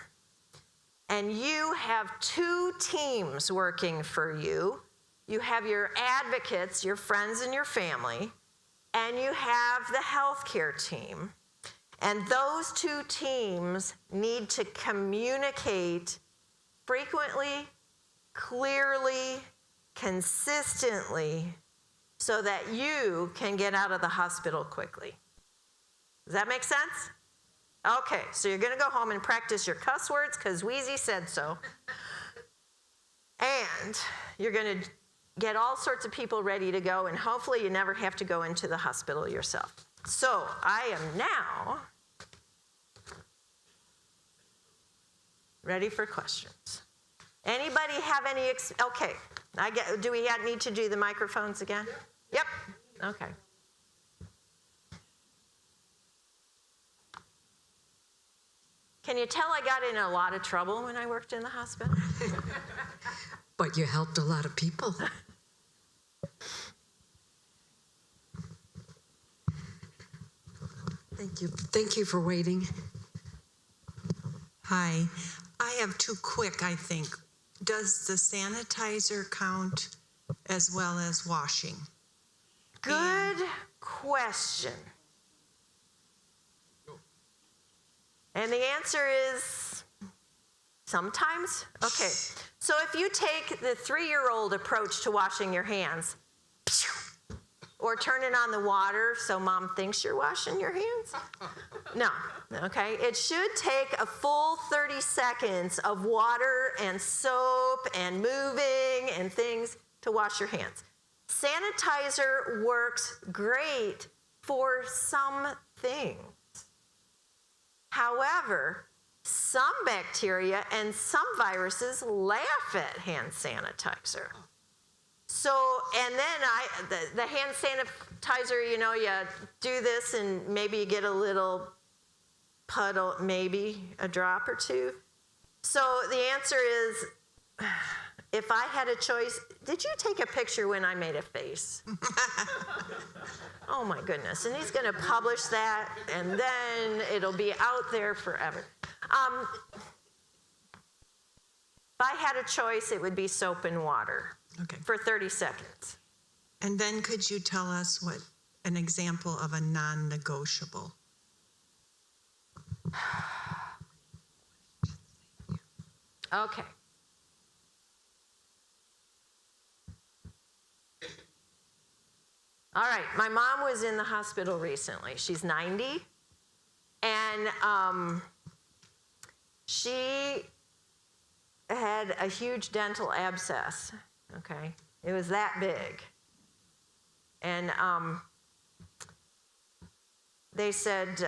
And you have 2 teams working for you. You have your advocates, your friends and your family, and you have the healthcare team. And those 2 teams need to communicate frequently, clearly, consistently, so that you can get out of the hospital quickly. Does that make sense? Okay, so you're going to go home and practice your cuss words because Wheezy said so. And you're going to get all sorts of people ready to go, and hopefully you never have to go into the hospital yourself. So I am now ready for questions. Anybody have any, okay, do we need to do the microphones again? Yep, okay. Can you tell I got in a lot of trouble when I worked in the hospital? But you helped a lot of people. Thank you. Thank you for waiting. Hi. I have 2 quick, I think. Does the sanitizer count as well as washing? Good question. And the answer is sometimes. Okay, so if you take the 3-year-old approach to washing your hands, or turning on the water so mom thinks you're washing your hands, no, okay? It should take a full 30 seconds of water and soap and moving and things to wash your hands. Sanitizer works great for some things. However, some bacteria and some viruses laugh at hand sanitizer. So, and then the hand sanitizer, you know, you do this and maybe you get a little puddle, maybe a drop or 2. So the answer is, if I had a choice, did you take a picture when I made a face? Oh my goodness, and he's gonna publish that and then it'll be out there forever. I had a choice, it would be soap and water Okay. for 30 seconds. And then could you tell us what an example of a non-negotiable? Okay. All right, my mom was in the hospital recently. She's 90, and she had a huge dental abscess, okay? It was that big. And they said,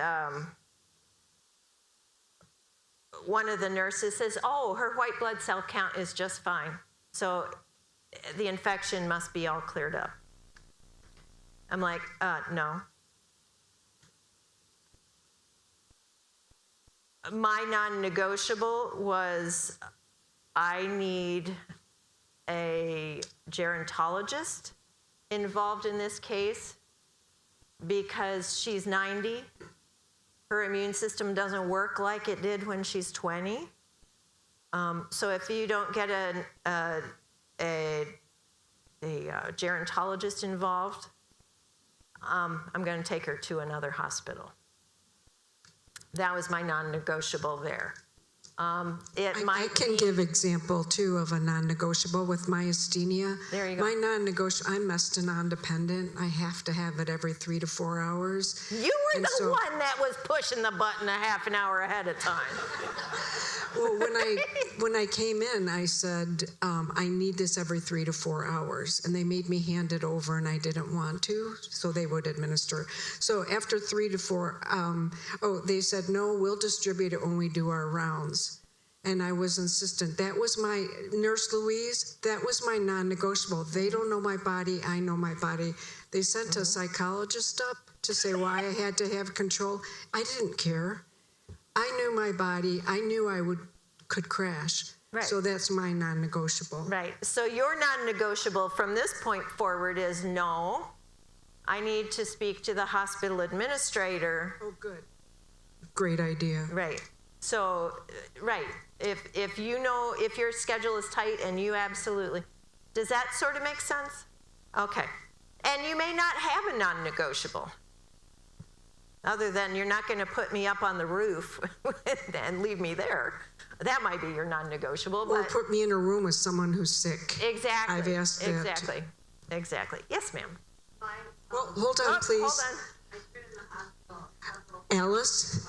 one of the nurses says, oh, her white blood cell count is just fine. So the infection must be all cleared up. I'm like, no. My non-negotiable was I need a gerontologist involved in this case because she's 90. Her immune system doesn't work like it did when she's 20. So if you don't get a gerontologist involved, I'm going to take her to another hospital. That was my non-negotiable there. I can give example too of a non-negotiable with myasthenia. There you go. My non-negotiable, I'm Mestinon dependent. I have to have it every 3 to 4 hours. You were the one that was pushing the button a half an hour ahead of time. Well, when I came in, I said, I need this every 3 to 4 hours. And they made me hand it over, and I didn't want to, so they would administer. So after 3 to 4, they said, no, we'll distribute it when we do our rounds. And I was insistent. That was my, Nurse Louise, that was my non-negotiable. They don't know my body, I know my body. They sent a psychologist up to say why I had to have control. I didn't care. I knew my body. I knew I could crash. Right. So that's my non-negotiable. Right. So your non-negotiable from this point forward is no. I need to speak to the hospital administrator. Oh, good. Great idea. Right. So, right. If you know, if your schedule is tight and you absolutely, does that sort of make sense? Okay. And you may not have a non-negotiable. Other than you're not going to put me up on the roof and leave me there. That might be your non-negotiable. Or put me in a room with someone who's sick. Exactly. I've asked that. Exactly. Exactly. Yes, ma'am. Well, hold on, please. Hold on. Alice?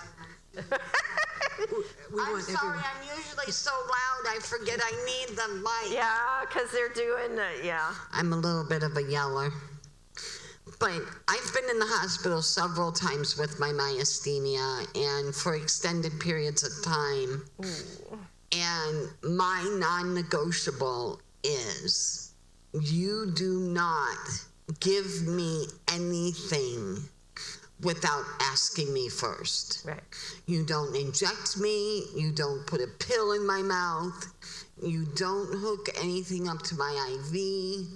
I'm sorry, I'm usually so loud I forget I need the mic. Yeah, because they're doing, I'm a little bit of a yeller. But I've been in the hospital several times with my myasthenia and for extended periods of time. Ooh. And my non-negotiable is you do not give me anything without asking me first. Right. You don't inject me. You don't put a pill in my mouth. You don't hook anything up to my IV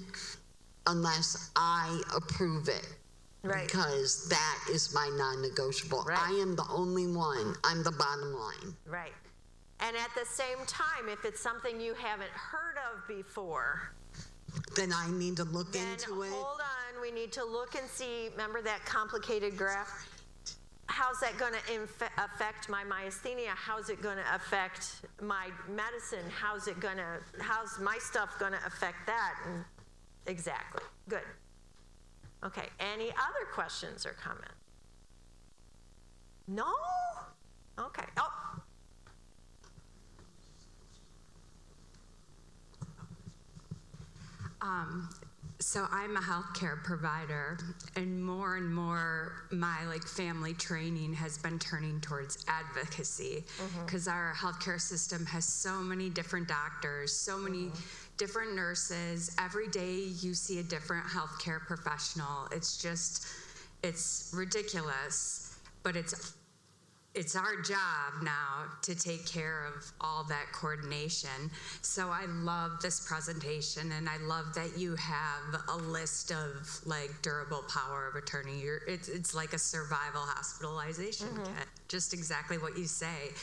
unless I approve it. Right. Because that is my non-negotiable. Right. I am the only one. I'm the bottom line. Right. And at the same time, if it's something you haven't heard of before, Then I need to look then into it. hold on, we need to look and see, remember that complicated graph? How's that going to affect my myasthenia? How's it going to affect my medicine? How's my stuff going to affect that? And exactly. Good. Okay. Any other questions or comments? No? Okay. Oh. So I'm a healthcare provider, and more my family training has been turning towards advocacy, because our healthcare system has so many different doctors, so many different nurses. Every day you see a different healthcare professional. It's ridiculous, but it's our job now to take care of all that coordination. So I love this presentation, and I love that you have a list of durable power of attorney. It's like a survival hospitalization kit, just exactly what you say.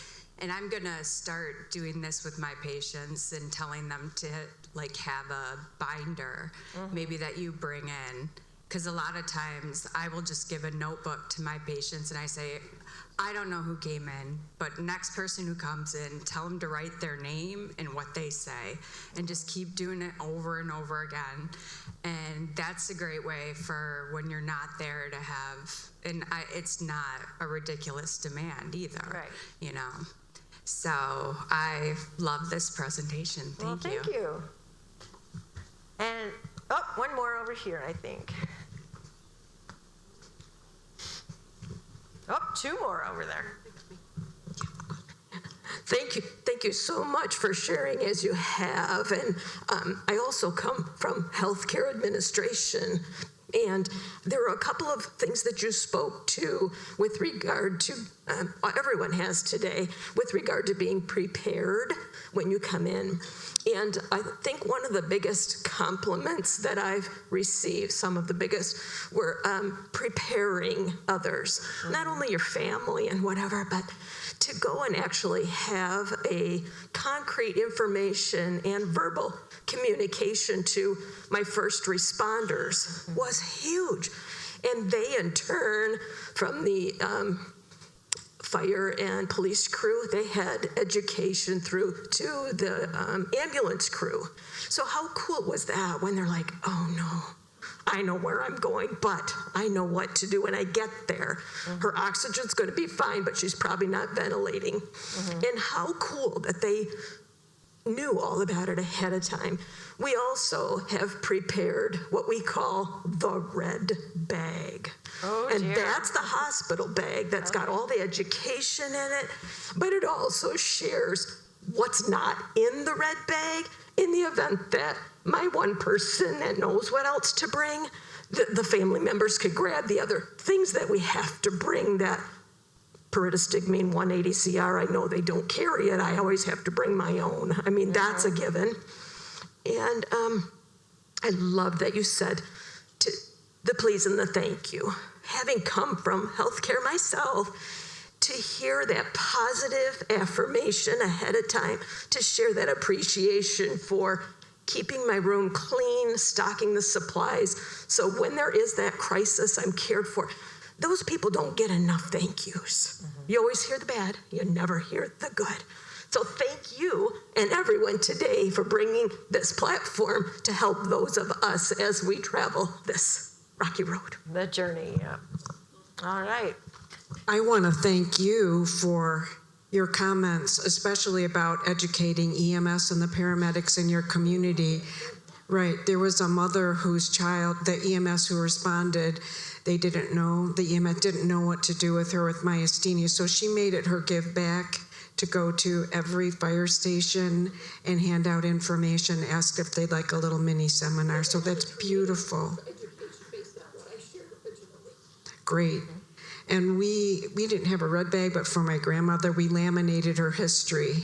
And I'm gonna start doing this with my patients and telling them to like have a binder, maybe that you bring in. Because a lot of times I will just give a notebook to my patients and I say, I don't know who came in, but next person who comes in, tell them to write their name and what they say, and just keep doing it over and over again. And that's a great way for when you're not there to have, and it's not a ridiculous demand either, Right. you know. So I love this presentation. Thank you. Thank you. And, one more over here, I think. Two more over there. Thank you so much for sharing as you have. And I also come from healthcare administration. And there are a couple of things that you spoke to with regard to, everyone has today, with regard to being prepared when you come in. And I think one of the biggest compliments that I've received, some of the biggest, were preparing others, not only your family and whatever, but to go and actually have a concrete information and verbal communication to my first responders was huge. And they, in turn, from the fire and police crew, they had education through to the ambulance crew. So how cool was that when they're like, oh no, I know where I'm going, but I know what to do when I get there. Her oxygen's going to be fine, but she's probably not ventilating. And how cool that they knew all about it ahead of time. We also have prepared what we call the red bag. And that's the hospital bag that's got all the education in it, but it also shares what's not in the red bag in the event that my one person that knows what else to bring, the family members could grab the other things that we have to bring. That pyridostigmine 180 CR, I know they don't carry it. I always have to bring my own. I mean, that's a given. And I love that you said to the please and the thank you. Having come from healthcare myself, to hear that positive affirmation ahead of time, to share that appreciation for keeping my room clean, stocking the supplies, so when there is that crisis, I'm cared for. Those people don't get enough thank yous. You always hear the bad, you never hear the good. So thank you and everyone today for bringing this platform to help those of us as we travel this rocky road. The journey, yeah. All right. I want to thank you for your comments, especially about educating EMS and the paramedics in your community. Right, there was a mother whose child, the EMS who responded, they didn't know, the EMS didn't know what to do with her with myasthenia, so she made it her give back to go to every fire station and hand out information, asked if they'd like a little mini seminar, so that's beautiful. Great. And we didn't have a red bag, but for my grandmother, we laminated her history.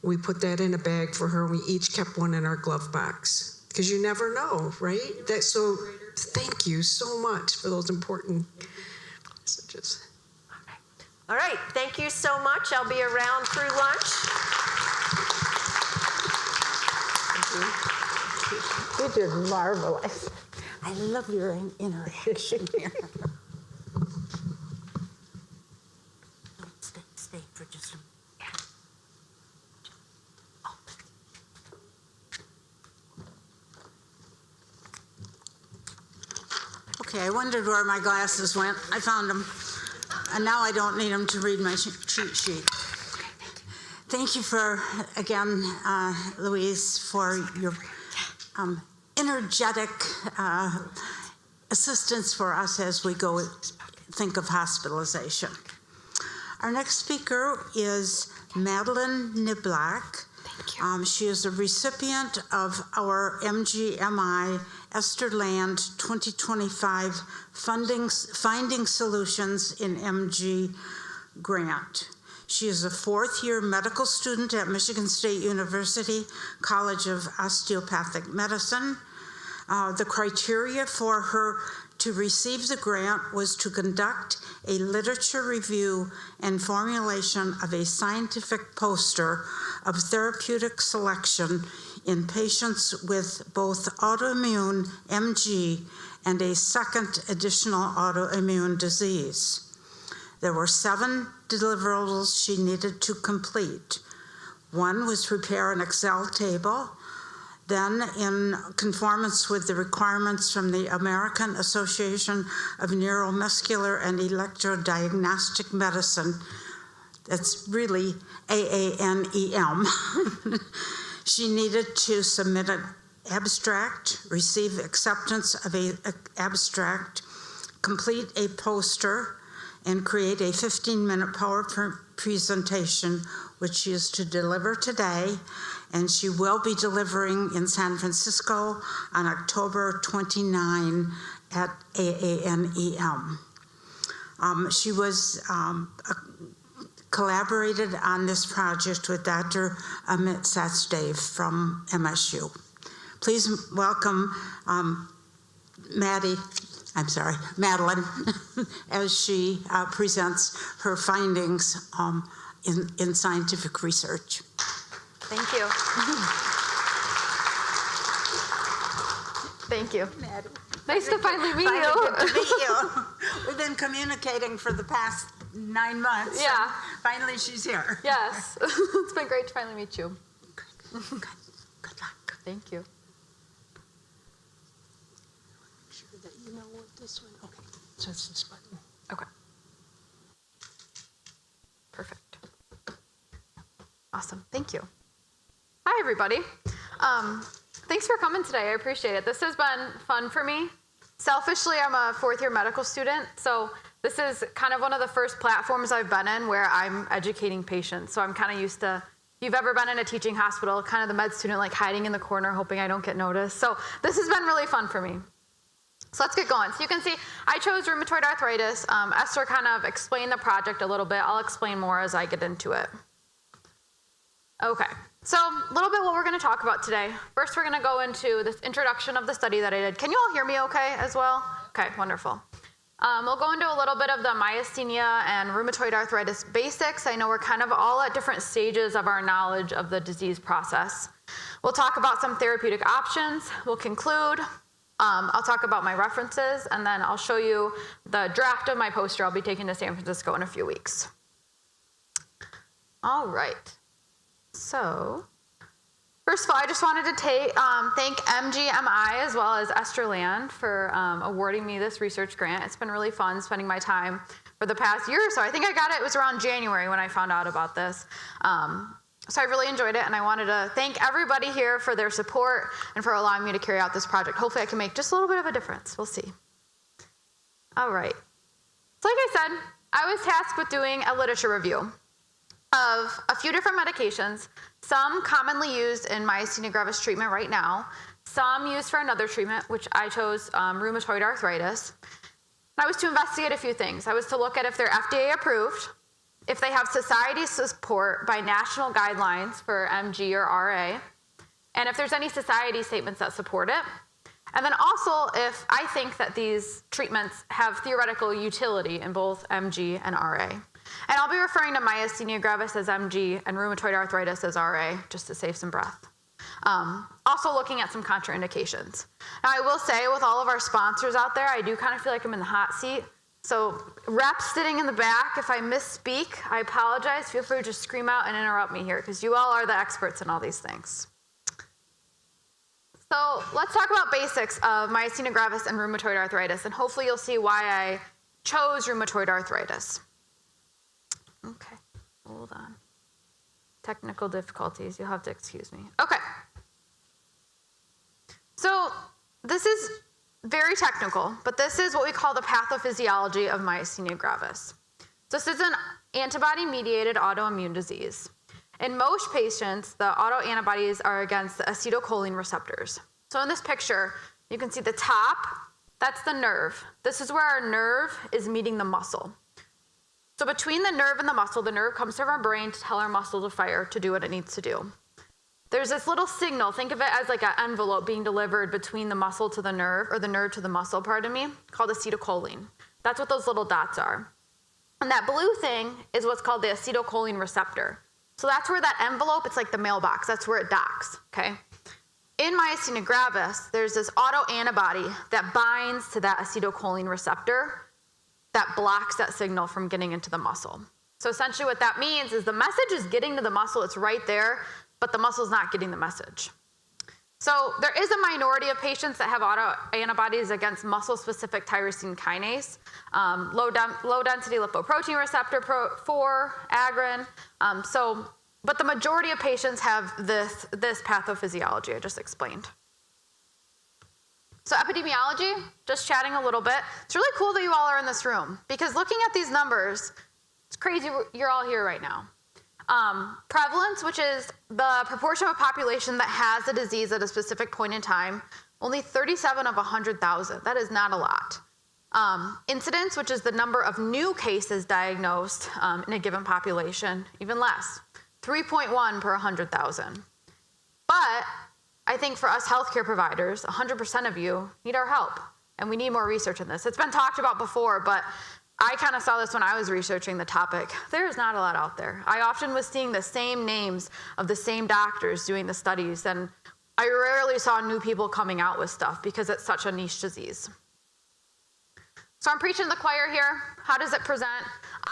We put that in a bag for her, and we each kept one in our glove box. Because you never know, right? So thank you so much for those important messages. All right, thank you so much. I'll be around through lunch. You did marvelous. I love your interaction here. Stay for just a minute. Okay, I wondered where my glasses went. I found them. And now I don't need them to read my cheat sheet. Thank you for, again, Louise, for your energetic assistance for us as we go think of hospitalization. Our next speaker is Madeline Niblock. She is a recipient of our MGMI Esther Land 2025 Finding Solutions in MG grant. She is a fourth-year medical student at Michigan State University College of Osteopathic Medicine. The criteria for her to receive the grant was to conduct a literature review and formulation of a scientific poster of therapeutic selection in patients with both autoimmune MG and a second additional autoimmune disease. There were 7 deliverables she needed to complete. One was prepare an Excel table. Then, in conformance with the requirements from the American Association of Neuromuscular and Electrodiagnostic Medicine, that's really AANEM, she needed to submit an abstract, receive acceptance of an abstract, complete a poster, and create a 15-minute PowerPoint presentation, which she is to deliver today, and she will be delivering in San Francisco on October 29 at AANEM. She was collaborated on this project with Dr. Amit Sachdev from MSU. Please welcome Madeline, as she presents her findings in scientific research. Thank you. Thank you. Maddie. Nice to finally meet you. Good to meet you. We've been communicating for the past 9 months. Yeah. Finally, she's here. Yes. It's been great to finally meet you. Good luck. Thank you. Make sure that you know what this one. Okay. So it's this button. Okay. Perfect. Awesome. Thank you. Hi, everybody. Thanks for coming today. I appreciate it. This has been fun for me. Selfishly, I'm a 4th-year medical student, so this is kind of one of the first platforms I've been in where I'm educating patients. So I'm kind of used to, if you've ever been in a teaching hospital, kind of the med student like hiding in the corner hoping I don't get noticed. So this has been really fun for me. So let's get going. So you can see I chose rheumatoid arthritis. Esther kind of explained the project a little bit. I'll explain more as I get into it. Okay, so a little bit what we're going to talk about today. First, we're going to go into this introduction of the study that I did. Can you all hear me okay as well? Okay, wonderful. We'll go into a little bit of the myasthenia and rheumatoid arthritis basics. I know we're kind of all at different stages of our knowledge of the disease process. We'll talk about some therapeutic options. We'll conclude. I'll talk about my references, and then I'll show you the draft of my poster I'll be taking to San Francisco in a few weeks. All right. So, first of all, I just wanted to thank MGMI as well as Esther Land for awarding me this research grant. It's been really fun spending my time for the past year or so. I think I got it was around January when I found out about this. So I really enjoyed it, and I wanted to thank everybody here for their support and for allowing me to carry out this project. Hopefully I can make just a little bit of a difference. We'll see. All right. So like I said, I was tasked with doing a literature review of a few different medications, some commonly used in myasthenia gravis treatment right now, some used for another treatment, which I chose rheumatoid arthritis. I was to investigate a few things. I was to look at if they're FDA approved, if they have society support by national guidelines for MG or RA, and if there's any society statements that support it. And then also if I think that these treatments have theoretical utility in both MG and RA. And I'll be referring to myasthenia gravis as MG and rheumatoid arthritis as RA, just to save some breath. Also looking at some contraindications. Now I will say with all of our sponsors out there, I do kind of feel like I'm in the hot seat. So reps sitting in the back, if I misspeak, I apologize. Feel free to just scream out and interrupt me here, because you all are the experts in all these things. So let's talk about basics of myasthenia gravis and rheumatoid arthritis, and hopefully you'll see why I chose rheumatoid arthritis. Okay, hold on. Technical difficulties, you'll have to excuse me. Okay. So this is very technical, but this is what we call the pathophysiology of myasthenia gravis. So this is an antibody-mediated autoimmune disease. In most patients, the autoantibodies are against the acetylcholine receptors. So in this picture, you can see the top, that's the nerve. This is where our nerve is meeting the muscle. So between the nerve and the muscle, the nerve comes from our brain to tell our muscle to fire to do what it needs to do. there's this little signal, think of it as like an envelope being delivered between the muscle to the nerve, or the nerve to the muscle, pardon me, called acetylcholine. That's what those little dots are. And that blue thing is what's called the acetylcholine receptor. So that's where that envelope, it's like the mailbox, that's where it docks, okay? In myasthenia gravis, there's this autoantibody that binds to that acetylcholine receptor that blocks that signal from getting into the muscle. So essentially what that means is the message is getting to the muscle, it's right there, but the muscle's not getting the message. So there is a minority of patients that have autoantibodies against muscle-specific tyrosine kinase, low-density lipoprotein receptor 4, agrin. But the majority of patients have this pathophysiology I just explained. So epidemiology, just chatting a little bit. It's really cool that you all are in this room, because looking at these numbers, it's crazy you're all here right now. Prevalence, which is the proportion of a population that has the disease at a specific point in time, only 37 of 100,000. That is not a lot. Incidence, which is the number of new cases diagnosed in a given population, even less, 3.1 per 100,000. But I think for us healthcare providers, 100% of you need our help, and we need more research in this. It's been talked about before, but I kind of saw this when I was researching the topic. There's not a lot out there. I often was seeing the same names of the same doctors doing the studies, and I rarely saw new people coming out with stuff because it's such a niche disease. So I'm preaching to the choir here. How does it present?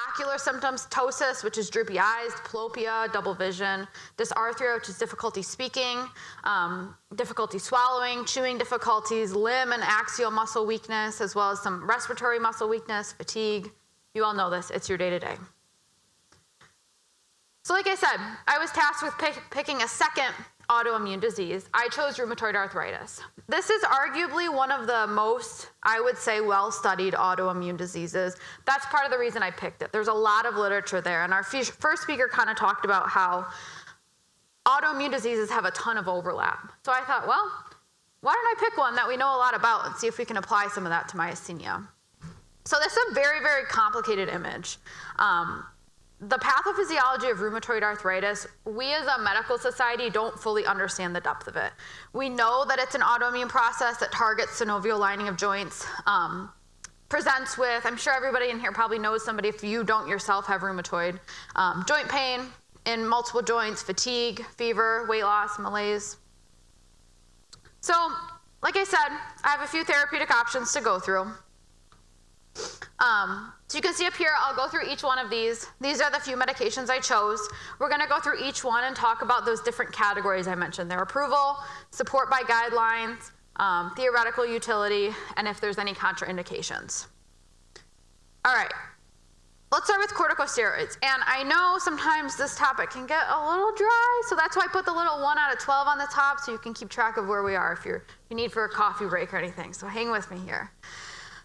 Ocular symptoms, ptosis, which is droopy eyes, diplopia, double vision, dysarthria, which is difficulty speaking, difficulty swallowing, chewing difficulties, limb and axial muscle weakness, as well as some respiratory muscle weakness, fatigue. You all know this, it's your day-to-day. So like I said, I was tasked with picking a second autoimmune disease. I chose rheumatoid arthritis. This is arguably one of the most, I would say, well-studied autoimmune diseases. That's part of the reason I picked it. There's a lot of literature there, and our first speaker kind of talked about how autoimmune diseases have a ton of overlap. So I thought, well, why don't I pick one that we know a lot about and see if we can apply some of that to myasthenia. So this is a very, very complicated image. The pathophysiology of rheumatoid arthritis, we as a medical society don't fully understand the depth of it. We know that it's an autoimmune process that targets synovial lining of joints, presents with, I'm sure everybody in here probably knows somebody, if you don't yourself have rheumatoid, joint pain in multiple joints, fatigue, fever, weight loss, malaise. So, like I said, I have a few therapeutic options to go through. So you can see up here, I'll go through each one of these. These are the few medications I chose. We're going to go through each one and talk about those different categories I mentioned. Their approval, support by guidelines, theoretical utility, and if there's any contraindications. All right, let's start with corticosteroids. And I know sometimes this topic can get a little dry, so that's why I put the little 1 out of 12 on the top so you can keep track of where we are if you need for a coffee break or anything. So hang with me here.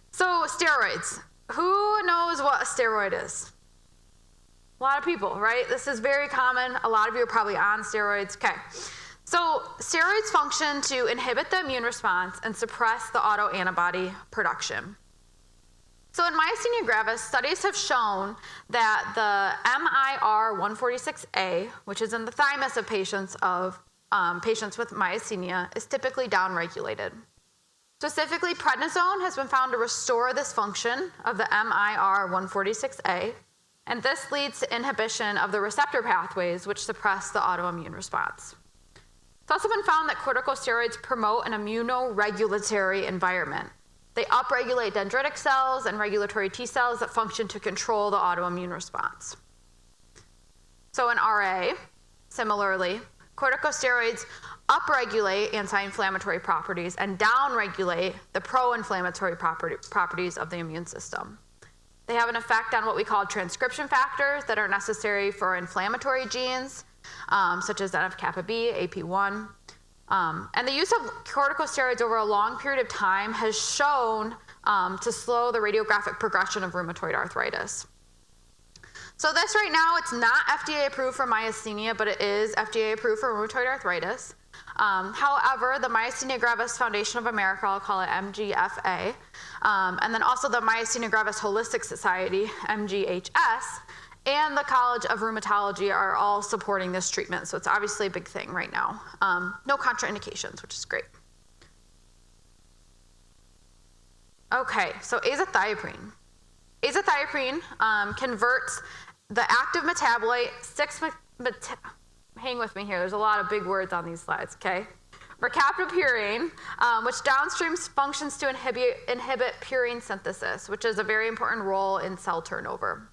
So steroids. Who knows what a steroid is? A lot of people, right? This is very common. A lot of you are probably on steroids. Okay. So steroids function to inhibit the immune response and suppress the autoantibody production. So in myasthenia gravis, studies have shown that the MIR146A, which is in the thymus of patients with myasthenia, is typically downregulated. Specifically, prednisone has been found to restore this function of the MIR146A, and this leads to inhibition of the receptor pathways which suppress the autoimmune response. It's also been found that corticosteroids promote an immunoregulatory environment. They upregulate dendritic cells and regulatory T cells that function to control the autoimmune response. So in RA, similarly, corticosteroids upregulate anti-inflammatory properties and downregulate the pro-inflammatory properties of the immune system. They have an effect on what we call transcription factors that are necessary for inflammatory genes, such as NF-kappa B, AP1. And the use of corticosteroids over a long period of time has shown to slow the radiographic progression of rheumatoid arthritis. So this right now, it's not FDA approved for myasthenia, but it is FDA approved for rheumatoid arthritis. However, the Myasthenia Gravis Foundation of America, I'll call it MGFA, and then also the Myasthenia Gravis Holistic Society, MGHS, and the College of Rheumatology are all supporting this treatment, so it's obviously a big thing right now. No contraindications, which is great. Okay, so azathioprine. Azathioprine converts the active metabolite, hang with me here, there's a lot of big words on these slides, okay? Mercaptopurine, which downstream functions to inhibit purine synthesis, which is a very important role in cell turnover.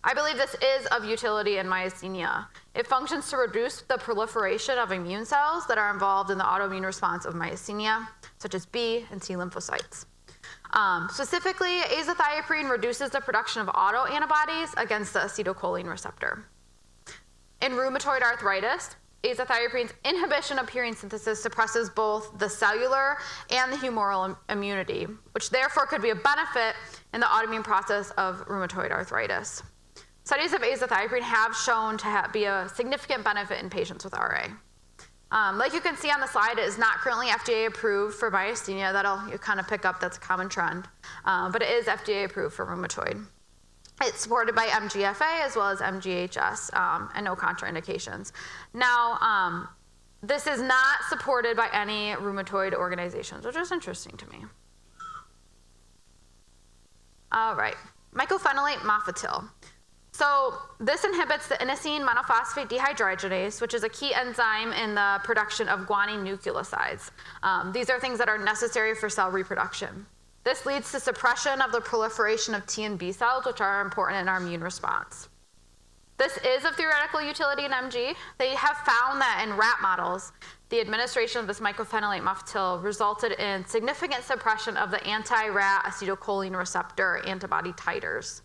I believe this is of utility in myasthenia. It functions to reduce the proliferation of immune cells that are involved in the autoimmune response of myasthenia, such as B and T lymphocytes. Specifically, azathioprine reduces the production of autoantibodies against the acetylcholine receptor. In rheumatoid arthritis, azathiopurine's inhibition of purine synthesis suppresses both the cellular and the humoral immunity, which therefore could be a benefit in the autoimmune process of rheumatoid arthritis. Studies of azathioprine have shown to be a significant benefit in patients with RA. Like you can see on the slide, it is not currently FDA approved for myasthenia. You kind of pick up, that's a common trend. But it is FDA approved for rheumatoid. It's supported by MGFA as well as MGHS and no contraindications. Now, this is not supported by any rheumatoid organizations, which is interesting to me. All right, mycophenolate mofetil. So this inhibits the inosine monophosphate dehydrogenase, which is a key enzyme in the production of guanine nucleosides. These are things that are necessary for cell reproduction. This leads to suppression of the proliferation of T and B cells, which are important in our immune response. This is of theoretical utility in MG. They have found that in rat models, the administration of this mycophenolate mofetil resulted in significant suppression of the anti-rat acetylcholine receptor antibody titers.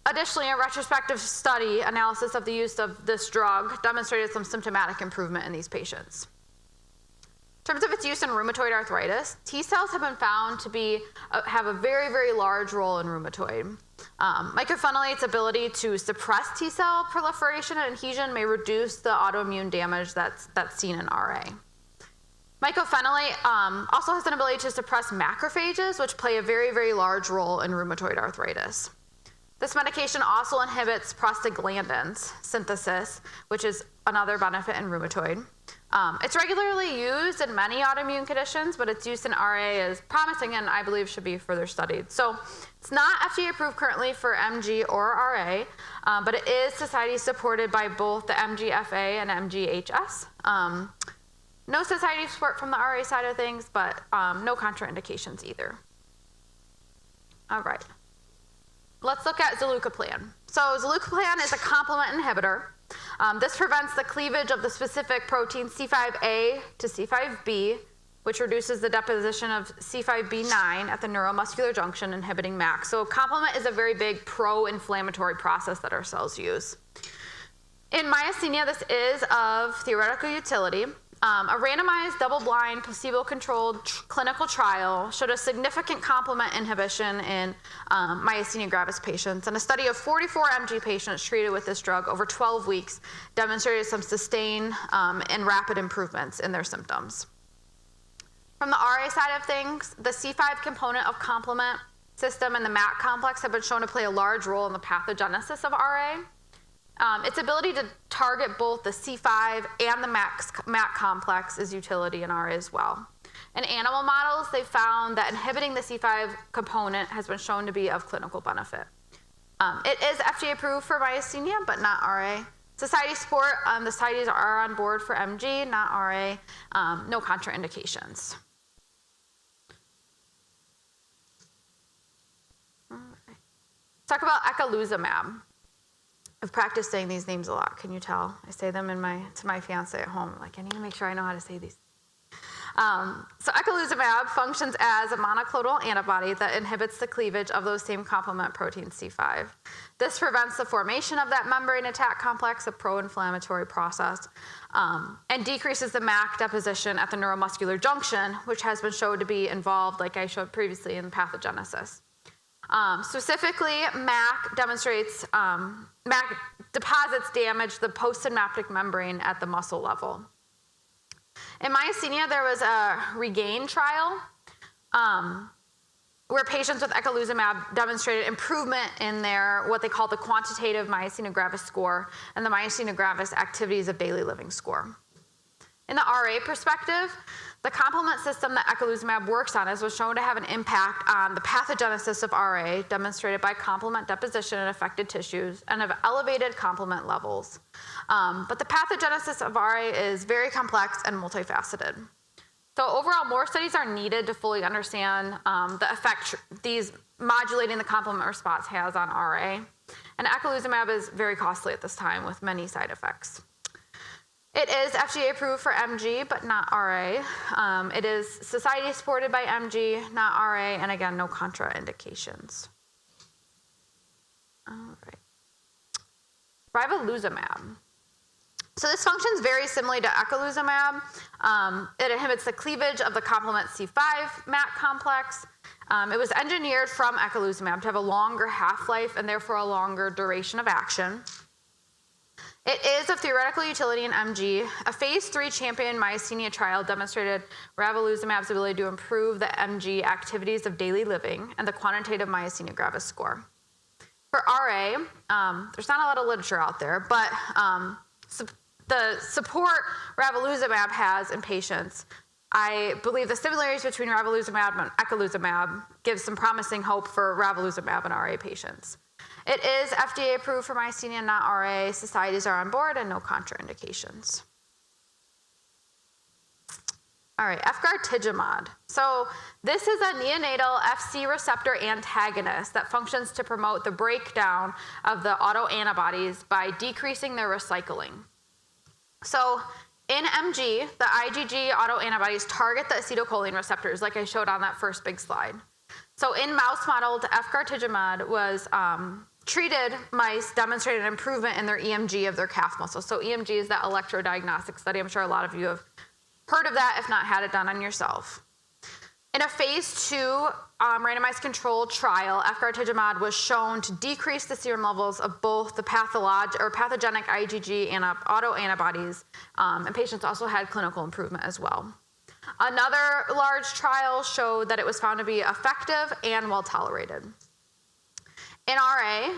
Additionally, a retrospective study analysis of the use of this drug demonstrated some symptomatic improvement in these patients. In terms of its use in rheumatoid arthritis, T cells have been found to have a very, very large role in rheumatoid. Mycophenolate's ability to suppress T cell proliferation and adhesion may reduce the autoimmune damage that's seen in RA. Mycophenolate also has an ability to suppress macrophages, which play a very, very large role in rheumatoid arthritis. This medication also inhibits prostaglandins synthesis, which is another benefit in rheumatoid. It's regularly used in many autoimmune conditions, but its use in RA is promising and I believe should be further studied. So it's not FDA approved currently for MG or RA, but it is society supported by both the MGFA and MGHS. No society support from the RA side of things, but no contraindications either. All right. Let's look at zilucoplan. So zilucoplan is a complement inhibitor. This prevents the cleavage of the specific protein C5a to C5b, which reduces the deposition of C5b9 at the neuromuscular junction, inhibiting MAC. So complement is a very big pro-inflammatory process that our cells use. In myasthenia, this is of theoretical utility. A randomized, double-blind, placebo-controlled clinical trial showed a significant complement inhibition in myasthenia gravis patients, and a study of 44 MG patients treated with this drug over 12 weeks demonstrated some sustained and rapid improvements in their symptoms. From the RA side of things, the C5 component of complement system and the MAC complex have been shown to play a large role in the pathogenesis of RA. Its ability to target both the C5 and the MAC complex is utility in RA as well. In animal models, they found that inhibiting the C5 component has been shown to be of clinical benefit. It is FDA approved for myasthenia, but not RA. Society support, the societies are on board for MG, not RA, no contraindications. All right. Talk about eculizumab. I've practiced saying these names a lot. Can you tell? I say them to my fiance at home. Like, I need to make sure I know how to say these. So eculizumab functions as a monoclonal antibody that inhibits the cleavage of those same complement proteins C5. This prevents the formation of that membrane attack complex, a pro-inflammatory process, and decreases the MAC deposition at the neuromuscular junction, which has been shown to be involved, like I showed previously, in pathogenesis. Specifically, MAC deposits damage the postsynaptic membrane at the muscle level. In myasthenia, there was a REGAIN trial. where patients with eculizumab demonstrated improvement in their, what they call the quantitative myasthenia gravis score and the myasthenia gravis activities of daily living score. In the RA perspective, the complement system that eculizumab works on was shown to have an impact on the pathogenesis of RA, demonstrated by complement deposition in affected tissues and of elevated complement levels. But the pathogenesis of RA is very complex and multifaceted. So overall, more studies are needed to fully understand the effect these modulating the complement response has on RA. And eculizumab is very costly at this time with many side effects. It is FDA approved for MG, but not RA. It is society supported by MG, not RA, and again, no contraindications. All right. Rivalizumab. So this functions very similarly to eculizumab. It inhibits the cleavage of the complement C5 MAC complex. It was engineered from eculizumab to have a longer half-life and therefore a longer duration of action. It is of theoretical utility in MG. A phase 3 champion myasthenia trial demonstrated ravulizumab's ability to improve the MG activities of daily living and the quantitative myasthenia gravis score. For RA, there's not a lot of literature out there, but the support ravulizumab has in patients, I believe the similarities between ravulizumab and eculizumab gives some promising hope for ravulizumab in RA patients. It is FDA approved for myasthenia, not RA. Societies are on board and no contraindications. All right, efgartigimod. So this is a neonatal FC receptor antagonist that functions to promote the breakdown of the autoantibodies by decreasing their recycling. So in MG, the IgG autoantibodies target the acetylcholine receptors, like I showed on that first big slide. So in mouse model, efgartigimod was treated mice demonstrated an improvement in their EMG of their calf muscle. So EMG is that electrodiagnostic study. I'm sure a lot of you have heard of that, if not had it done on yourself. In a phase 2 randomized controlled trial, efgartigimod was shown to decrease the serum levels of both the pathogenic IgG and autoantibodies, and patients also had clinical improvement as well. Another large trial showed that it was found to be effective and well tolerated. In RA,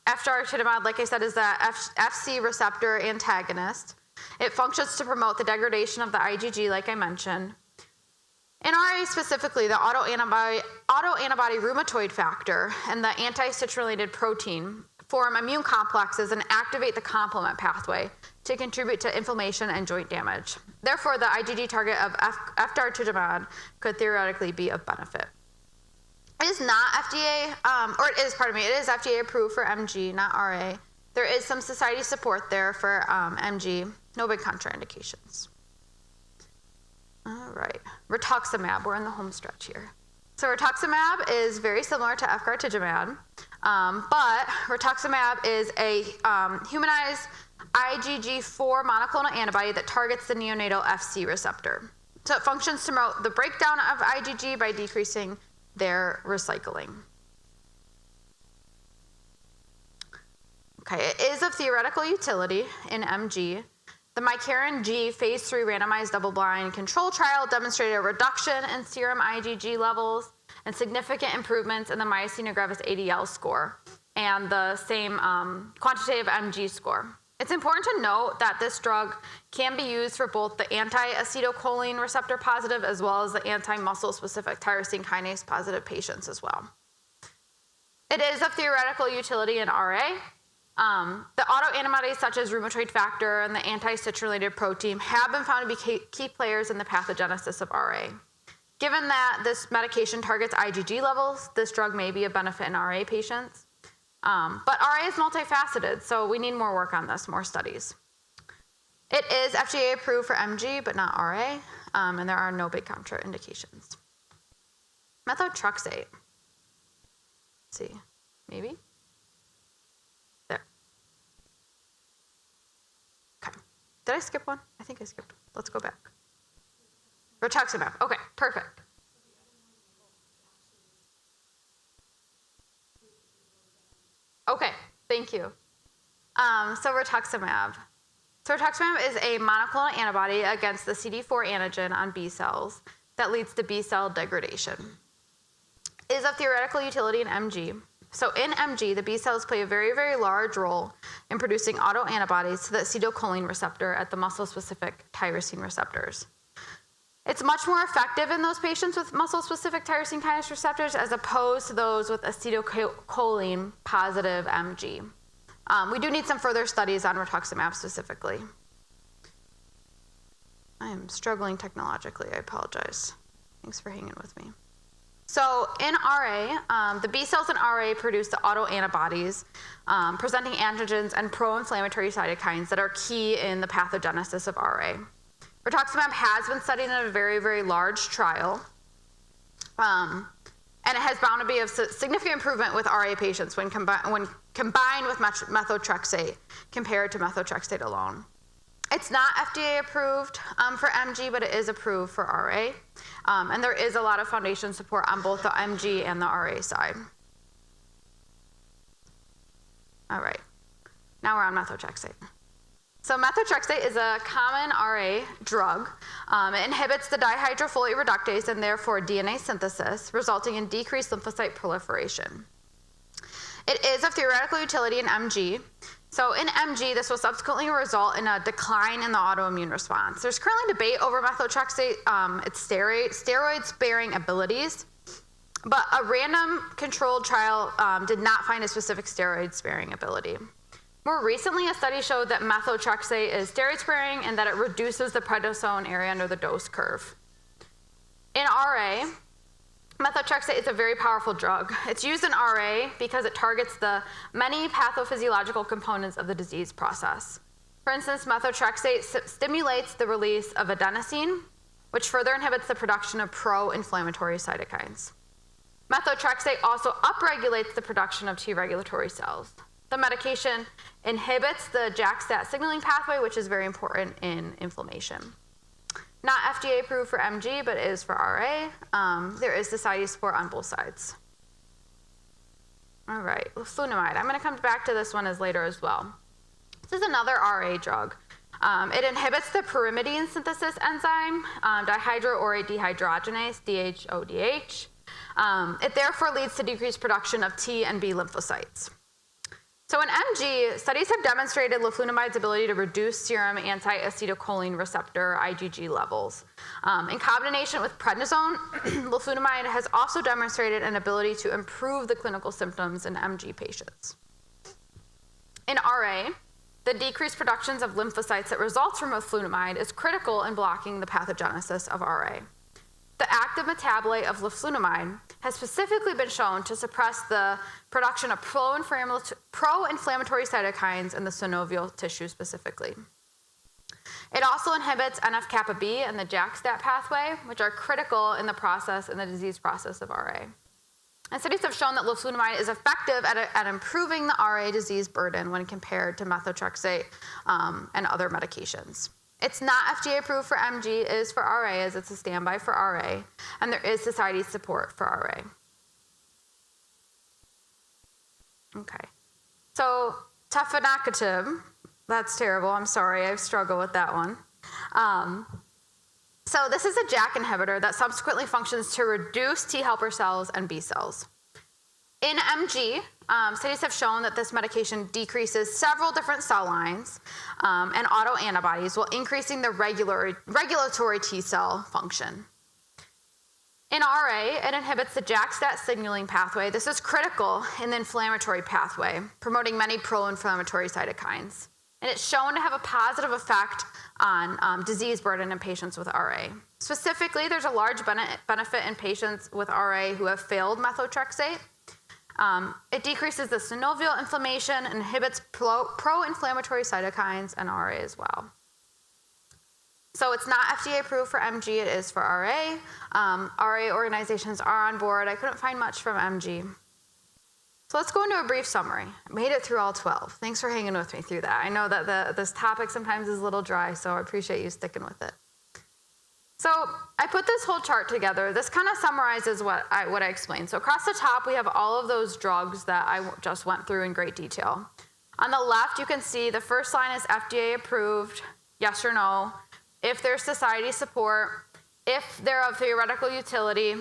efgartigimod, like I said, is the FC receptor antagonist. It functions to promote the degradation of the IgG, like I mentioned. In RA specifically, the autoantibody rheumatoid factor and the anti-citrullinated protein form immune complexes and activate the complement pathway to contribute to inflammation and joint damage. Therefore, the IgG target of efgartigimod could theoretically be of benefit. It is not FDA, it is FDA approved for MG, not RA. There is some society support there for MG, no big contraindications. All right, rituximab, we're in the home stretch here. So rituximab is very similar to efgartigimod, but rituximab is a humanized IgG4 monoclonal antibody that targets the neonatal FC receptor. So it functions to promote the breakdown of IgG by decreasing their recycling. Okay, it is of theoretical utility in MG. The Myasthenia phase 3 randomized double-blind control trial demonstrated a reduction in serum IgG levels and significant improvements in the myasthenia gravis ADL score and the same quantitative MG score. It's important to note that this drug can be used for both the anti-acetylcholine receptor positive as well as the anti-muscle specific tyrosine kinase positive patients as well. It is of theoretical utility in RA. The autoantibodies such as rheumatoid factor and the anti-citrullinated protein have been found to be key players in the pathogenesis of RA. Given that this medication targets IgG levels, this drug may be a benefit in RA patients. But RA is multifaceted, so we need more work on this, more studies. It is FDA approved for MG, but not RA, and there are no big contraindications. Methotrexate. Let's see, maybe? There. Okay. Did I skip one? I think I skipped one. Let's go back. Rituximab. Okay, perfect. Okay, thank you. So rituximab. So rituximab is a monoclonal antibody against the CD4 antigen on B cells that leads to B cell degradation. is of theoretical utility in MG. So in MG, the B cells play a very, very large role in producing autoantibodies to the acetylcholine receptor at the muscle-specific tyrosine receptors. It's much more effective in those patients with muscle-specific tyrosine kinase receptors as opposed to those with acetylcholine positive MG. We do need some further studies on rituximab specifically. I am struggling technologically, I apologize. Thanks for hanging with me. So in RA, the B cells in RA produce the autoantibodies, presenting antigens and pro-inflammatory cytokines that are key in the pathogenesis of RA. Rituximab has been studied in a very, very large trial, and it has found to be of significant improvement with RA patients when combined with methotrexate compared to methotrexate alone. It's not FDA approved for MG, but it is approved for RA. And there is a lot of foundation support on both the MG and the RA side. All right, now we're on methotrexate. So methotrexate is a common RA drug. It inhibits the dihydrofolate reductase and therefore DNA synthesis, resulting in decreased lymphocyte proliferation. It is of theoretical utility in MG. So in MG, this will subsequently result in a decline in the autoimmune response. There's currently debate over methotrexate, its steroid-sparing abilities, but a random controlled trial did not find a specific steroid-sparing ability. More recently, a study showed that methotrexate is steroid-sparing and that it reduces the prednisone area under the dose curve. In RA, methotrexate is a very powerful drug. It's used in RA because it targets the many pathophysiological components of the disease process. For instance, methotrexate stimulates the release of adenosine, which further inhibits the production of pro-inflammatory cytokines. Methotrexate also upregulates the production of T regulatory cells. The medication inhibits the JAK-STAT signaling pathway, which is very important in inflammation. Not FDA approved for MG, but it is for RA. There is society support on both sides. All right, leflunomide. I'm going to come back to this one later as well. This is another RA drug. It inhibits the pyrimidine synthesis enzyme, dihydroorate dehydrogenase, DHODH. It therefore leads to decreased production of T and B lymphocytes. So in MG, studies have demonstrated leflunomide's ability to reduce serum anti-acetylcholine receptor IgG levels. In combination with prednisone, leflunomide has also demonstrated an ability to improve the clinical symptoms in MG patients. In RA, the decreased productions of lymphocytes that results from leflunomide is critical in blocking the pathogenesis of RA. The active metabolite of leflunomide has specifically been shown to suppress the production of pro-inflammatory cytokines in the synovial tissue specifically. It also inhibits NF-kappa B and the JAK-STAT pathway, which are critical in the disease process of RA. And studies have shown that leflunomide is effective at improving the RA disease burden when compared to methotrexate and other medications. It's not FDA approved for MG, it is for RA as it's a standby for RA, and there is society support for RA. Okay, so tafenoquinib, that's terrible, I'm sorry, I've struggled with that one. So this is a JAK inhibitor that subsequently functions to reduce T helper cells and B cells. In MG, studies have shown that this medication decreases several different cell lines and autoantibodies while increasing the regulatory T cell function. In RA, it inhibits the JAK-STAT signaling pathway. This is critical in the inflammatory pathway, promoting many pro-inflammatory cytokines. And it's shown to have a positive effect on disease burden in patients with RA. Specifically, there's a large benefit in patients with RA who have failed methotrexate. It decreases the synovial inflammation, inhibits pro-inflammatory cytokines in RA as well. So it's not FDA approved for MG, it is for RA. RA organizations are on board. I couldn't find much from MG. So let's go into a brief summary. I made it through all 12. Thanks for hanging with me through that. I know that this topic sometimes is a little dry, so I appreciate you sticking with it. So I put this whole chart together. This kind of summarizes what I explained. So across the top, we have all of those drugs that I just went through in great detail. On the left, you can see the first line is FDA approved, yes or no, if there's society support, if they're of theoretical utility,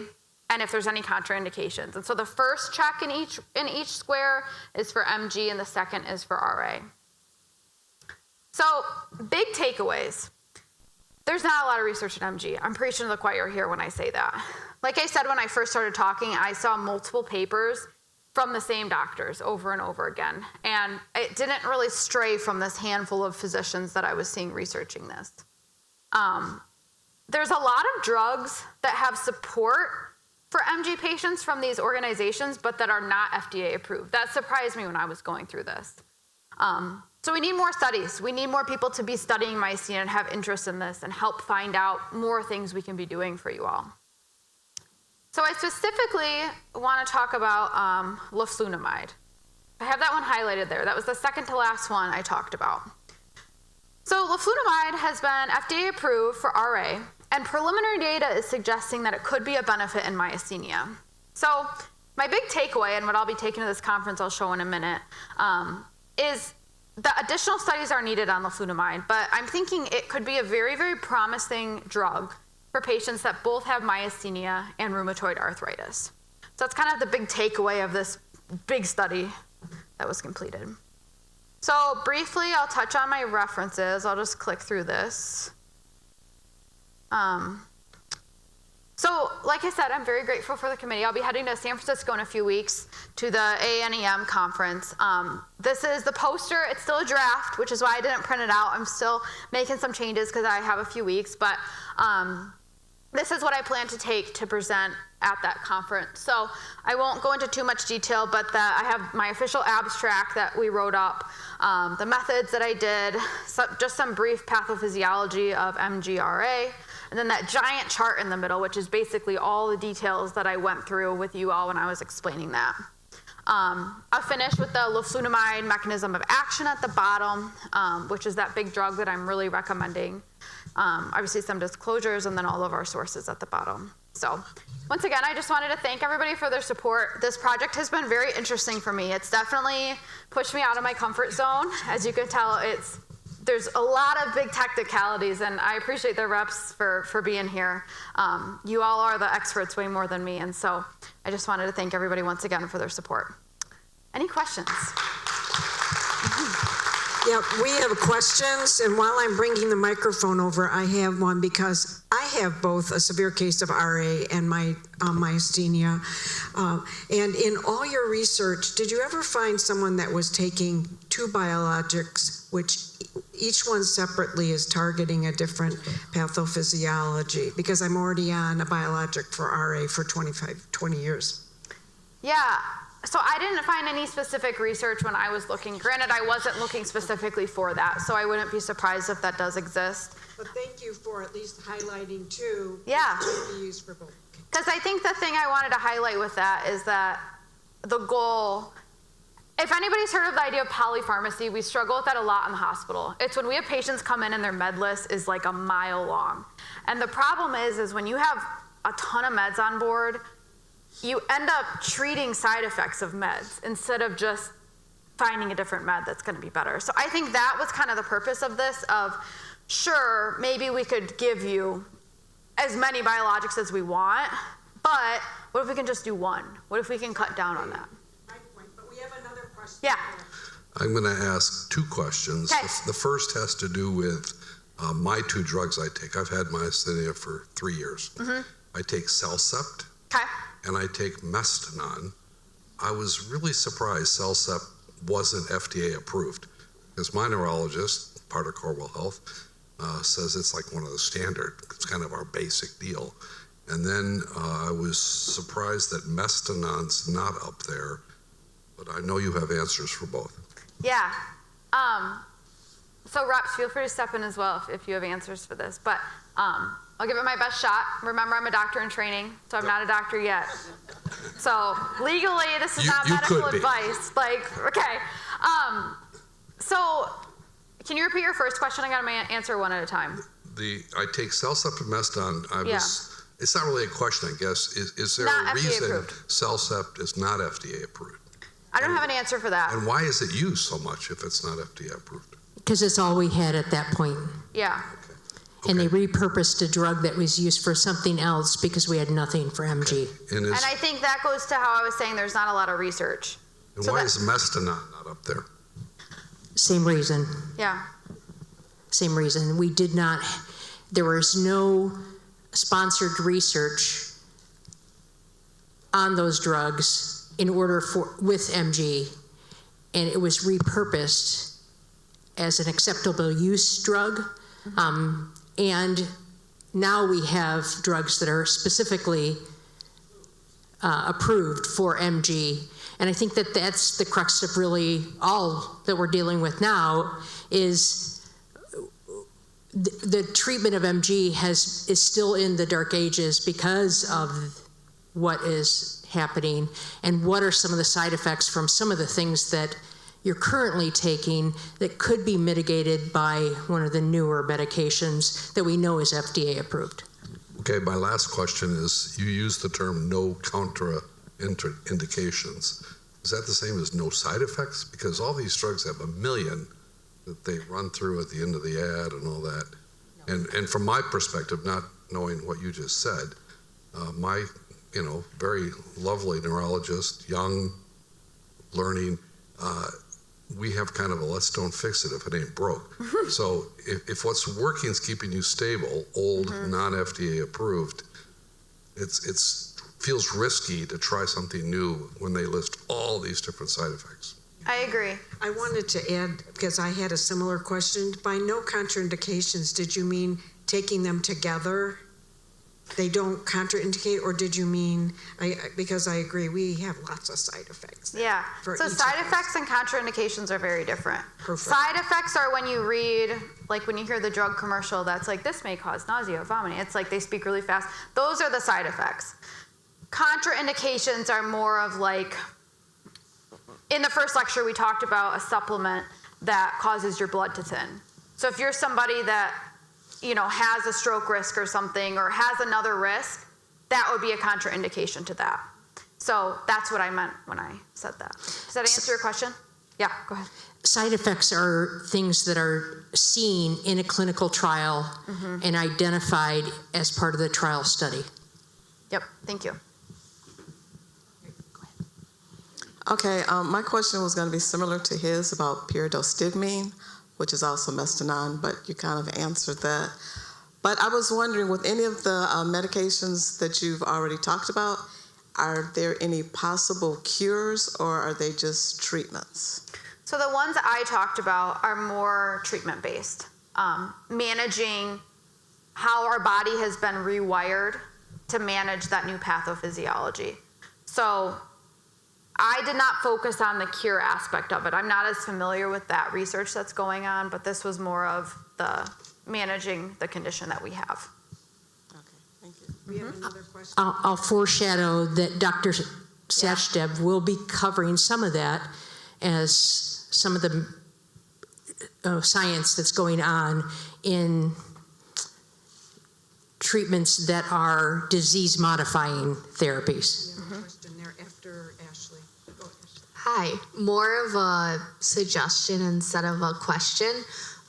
and if there's any contraindications. And so the first check in each square is for MG, and the second is for RA. So big takeaways. There's not a lot of research in MG. I'm preaching to the choir here when I say that. Like I said when I first started talking, I saw multiple papers from the same doctors over and over again. And it didn't really stray from this handful of physicians that I was seeing researching this. There's a lot of drugs that have support for MG patients from these organizations, but that are not FDA approved. That surprised me when I was going through this. So we need more studies. We need more people to be studying myasthenia and have interest in this and help find out more things we can be doing for you all. So I specifically want to talk about leflunomide. I have that one highlighted there. That was the second to last one I talked about. So leflunomide has been FDA approved for RA, and preliminary data is suggesting that it could be a benefit in myasthenia. So my big takeaway, and what I'll be taking to this conference I'll show in a minute, is that additional studies are needed on leflunomide, but I'm thinking it could be a very, very promising drug for patients that both have myasthenia and rheumatoid arthritis. So that's kind of the big takeaway of this big study that was completed. So briefly, I'll touch on my references. I'll just click through this. So like I said, I'm very grateful for the committee. I'll be heading to San Francisco in a few weeks to the ANEM conference. This is the poster. It's still a draft, which is why I didn't print it out. I'm still making some changes because I have a few weeks, but this is what I plan to take to present at that conference. So I won't go into too much detail, but I have my official abstract that we wrote up, the methods that I did, just some brief pathophysiology of MGRA, and then that giant chart in the middle, which is basically all the details that I went through with you all when I was explaining that. I'll finish with the leflunomide mechanism of action at the bottom, which is that big drug that I'm really recommending. Obviously some disclosures, and then all of our sources at the bottom. So once again, I just wanted to thank everybody for their support. This project has been very interesting for me. It's definitely pushed me out of my comfort zone. As you can tell, there's a lot of big technicalities, and I appreciate the reps for being here. You all are the experts way more than me, and so I just wanted to thank everybody once again for their support. Any questions? Yeah, we have questions, and while I'm bringing the microphone over, I have one because I have both a severe case of RA and my myasthenia. And in all your research, did you ever find someone that was taking two biologics, which each one separately is targeting a different pathophysiology? Because I'm already on a biologic for RA for 20 years. Yeah. So I didn't find any specific research when I was looking. Granted, I wasn't looking specifically for that, so I wouldn't be surprised if that does exist. But thank you for at least highlighting two. Yeah. To be used for both. Because I think the thing I wanted to highlight with that is that the goal, if anybody's heard of the idea of polypharmacy, we struggle with that a lot in the hospital. It's when we have patients come in and their med list is like a mile long. And the problem is when you have a ton of meds on board, you end up treating side effects of meds instead of just finding a different med that's going to be better. So I think that was kind of the purpose of this, of sure, maybe we could give you as many biologics as we want, but what if we can just do one? What if we can cut down on that? But we have another question. Yeah. I'm going to ask two questions. Okay. The first has to do with my two drugs I take. I've had myasthenia for 3 years. Mm-hmm. I take Cellcept. Okay. And I take Mestinon. I was really surprised Cellcept wasn't FDA approved, because my neurologist, part of Corewell Health, says it's like one of the standard. It's kind of our basic deal. And then I was surprised that Mestinon's not up there, but I know you have answers for both. Yeah. So reps, feel free to step in as well if you have answers for this. But I'll give it my best shot. Remember, I'm a doctor in training, so I'm not a doctor yet. So legally, this is not medical advice. Okay. So can you repeat your first question? I got to answer one at a time. I take Cellcept and Mestinon. It's not really a question, I guess. Is there not a reason FDA approved. Cellcept is not FDA approved? I don't have an answer for that. And why is it used so much if it's not FDA approved? Because it's all we had at that point. Yeah. And they repurposed a drug that was used for something else because we had nothing for MG. And I think that goes to how I was saying there's not a lot of research. And why is Mestinon not up there? Same reason. Yeah. Same reason. We did not, there was no sponsored research on those drugs in order for, with MG, and it was repurposed as an acceptable use drug. And now we have drugs that are specifically approved for MG. And I think that that's the crux of really all that we're dealing with now is the treatment of MG is still in the dark ages because of what is happening and what are some of the side effects from some of the things that you're currently taking that could be mitigated by one of the newer medications that we know is FDA approved. Okay, my last question is, you use the term no contraindications. Is that the same as no side effects? Because all these drugs have a million that they run through at the end of the ad and all that. And from my perspective, not knowing what you just said, my, very lovely neurologist, young, learning, we have kind of a let's don't fix it if it ain't broke. So if what's working is keeping you stable, old, non-FDA approved, it's feels risky to try something new when they list all these different side effects. I agree. I wanted to add, because I had a similar question, by no contraindications, did you mean taking them together? They don't contraindicate, or did you mean, because I agree, we have lots of side effects. Yeah, so side effects and contraindications are very different. Perfect. Side effects are when you read, like when you hear the drug commercial that's like, this may cause nausea, vomiting. It's like they speak really fast. Those are the side effects. Contraindications are more of like, in the first lecture we talked about a supplement that causes your blood to thin. So if you're somebody that has a stroke risk or something, or has another risk, that would be a contraindication to that. So that's what I meant when I said that. Does that answer your question? Yeah, go ahead. Side effects are things that are seen in a clinical trial and identified as part of the trial study. Yep, thank you. Okay, my question was going to be similar to his about pyridostigmine, which is also Mestinon, but you kind of answered that. But I was wondering, with any of the medications that you've already talked about, are there any possible cures, or are they just treatments? So the ones I talked about are more treatment-based, managing how our body has been rewired to manage that new pathophysiology. So I did not focus on the cure aspect of it. I'm not as familiar with that research that's going on, but this was more of the managing the condition that we have. Okay, thank you. We have another question. I'll foreshadow that Dr. Sachdev will be covering some of that as some of the science that's going on in treatments that are disease-modifying therapies. We have a question there after Ashley. Go, Ashley. Hi, more of a suggestion instead of a question.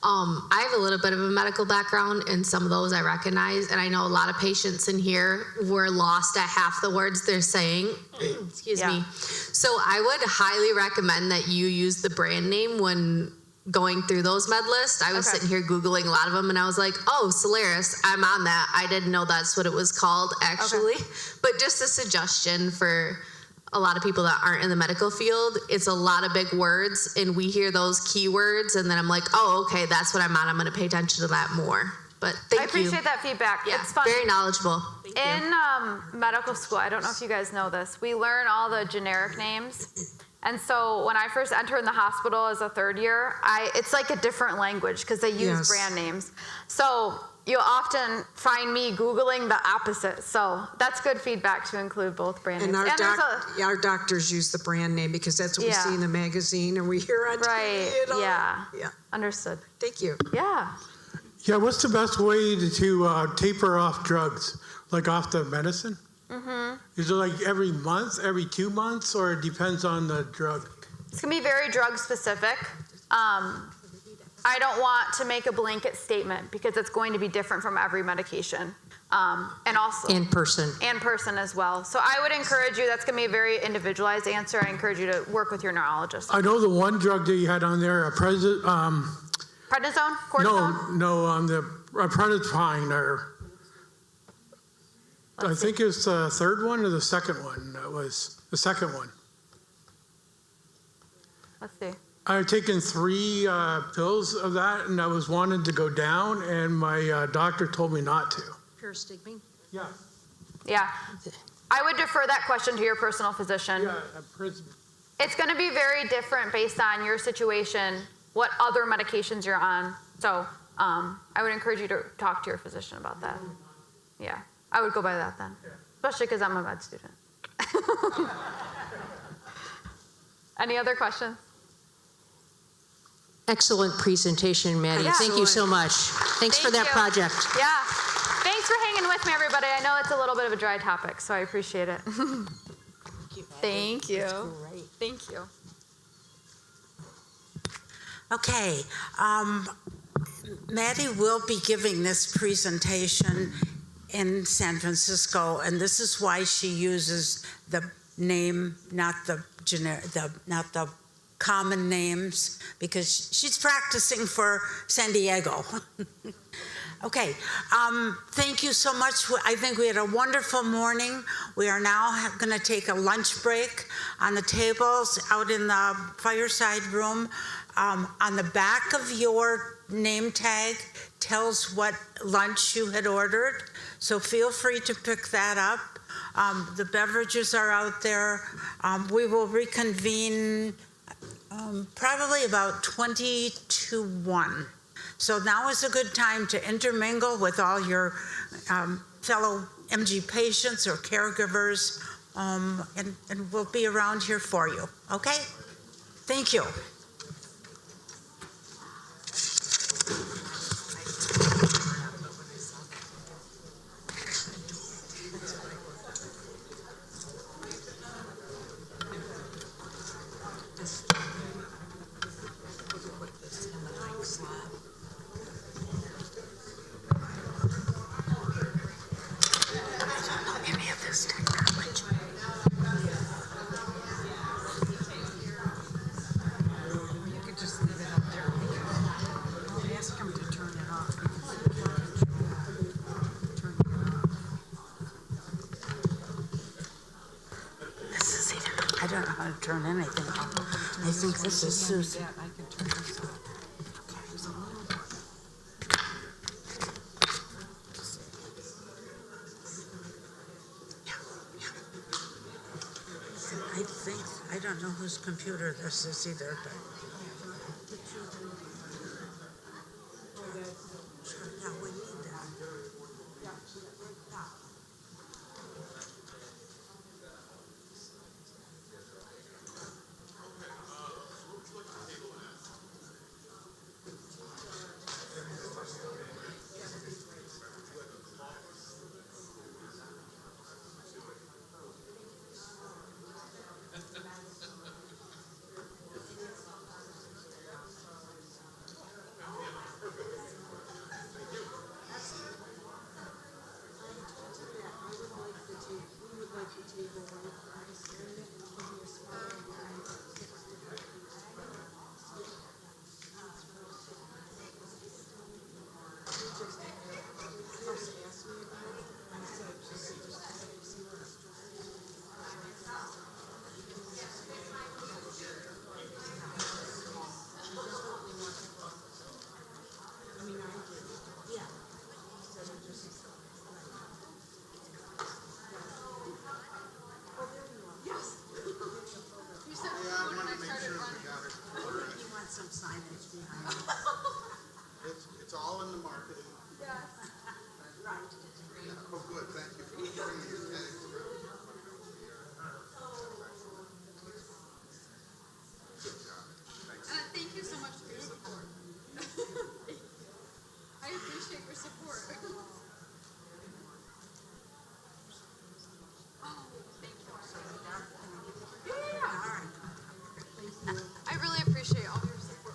I have a little bit of a medical background, and some of those I recognize, and I know a lot of patients in here were lost at half the words they're saying. Excuse me. So I would highly recommend that you use the brand name when going through those med lists. I was sitting here Googling a lot of them, and I was like, oh, Solaris, I'm on that. I didn't know that's what it was called, actually. But just a suggestion for a lot of people that aren't in the medical field, it's a lot of big words, and we hear those keywords, and then I'm like, oh, okay, that's what I'm on. I'm going to pay attention to that more. But thank you. I appreciate that feedback. Yeah, it's fun. Very knowledgeable. In medical school, I don't know if you guys know this, we learn all the generic names. And so when I first entered the hospital as a third year, it's like a different language because they use brand names. So you'll often find me Googling the opposite. So that's good feedback to include both brand names. And our doctors use the brand name because that's what we see in the magazine and we hear on TV. Yeah. Understood. Thank you. Yeah. Yeah, what's the best way to taper off drugs, like off the medicine? Is it like every month, every 2 months, or it depends on the drug? It's going to be very drug specific. I don't want to make a blanket statement because it's going to be different from every medication. And also In person as well. So I would encourage you, that's going to be a very individualized answer. I encourage you to work with your neurologist. I know the one drug that you had on there, prednisone? Cortisone? No, the prednisone, or I think it's the third one or the second one. That was the second one. Let's see. I had taken 3 pills of that, and I was wanting to go down, and my doctor told me not to. Pyristigmine? Yeah. Yeah. I would defer that question to your personal physician. Yeah, it's going to be very different based on your situation, what other medications you're on. So I would encourage you to talk to your physician about that. Yeah, I would go by that then, especially because I'm a med student. Any other questions? Excellent presentation, Maddie. Yeah. Thank you so much. Thanks for that project. Yeah. Thanks for hanging with me, everybody. I know it's a little bit of a dry topic, so I appreciate it. Thank you. Thank you. Okay. Maddie will be giving this presentation in San Francisco, and this is why she uses the name, not the common names, because she's practicing for San Diego. Okay, thank you so much. I think we had a wonderful morning. We are now going to take a lunch break on the tables out in the fireside room. On the back of your name tag tells what lunch you had ordered, so feel free to pick that up. The beverages are out there. We will reconvene probably about 20 to 1. So now is a good time to intermingle with all your fellow MG patients or caregivers, and we'll be around here for you, okay? Thank you. I don't know how to turn anything off. I think this is Susie. I don't know whose computer this is either, but. Yeah, we need that. It's all in the marketing. Yeah. Right. Oh, good. Thank you for bringing it. Thank you so much for your support. I appreciate your support. I really appreciate all your support.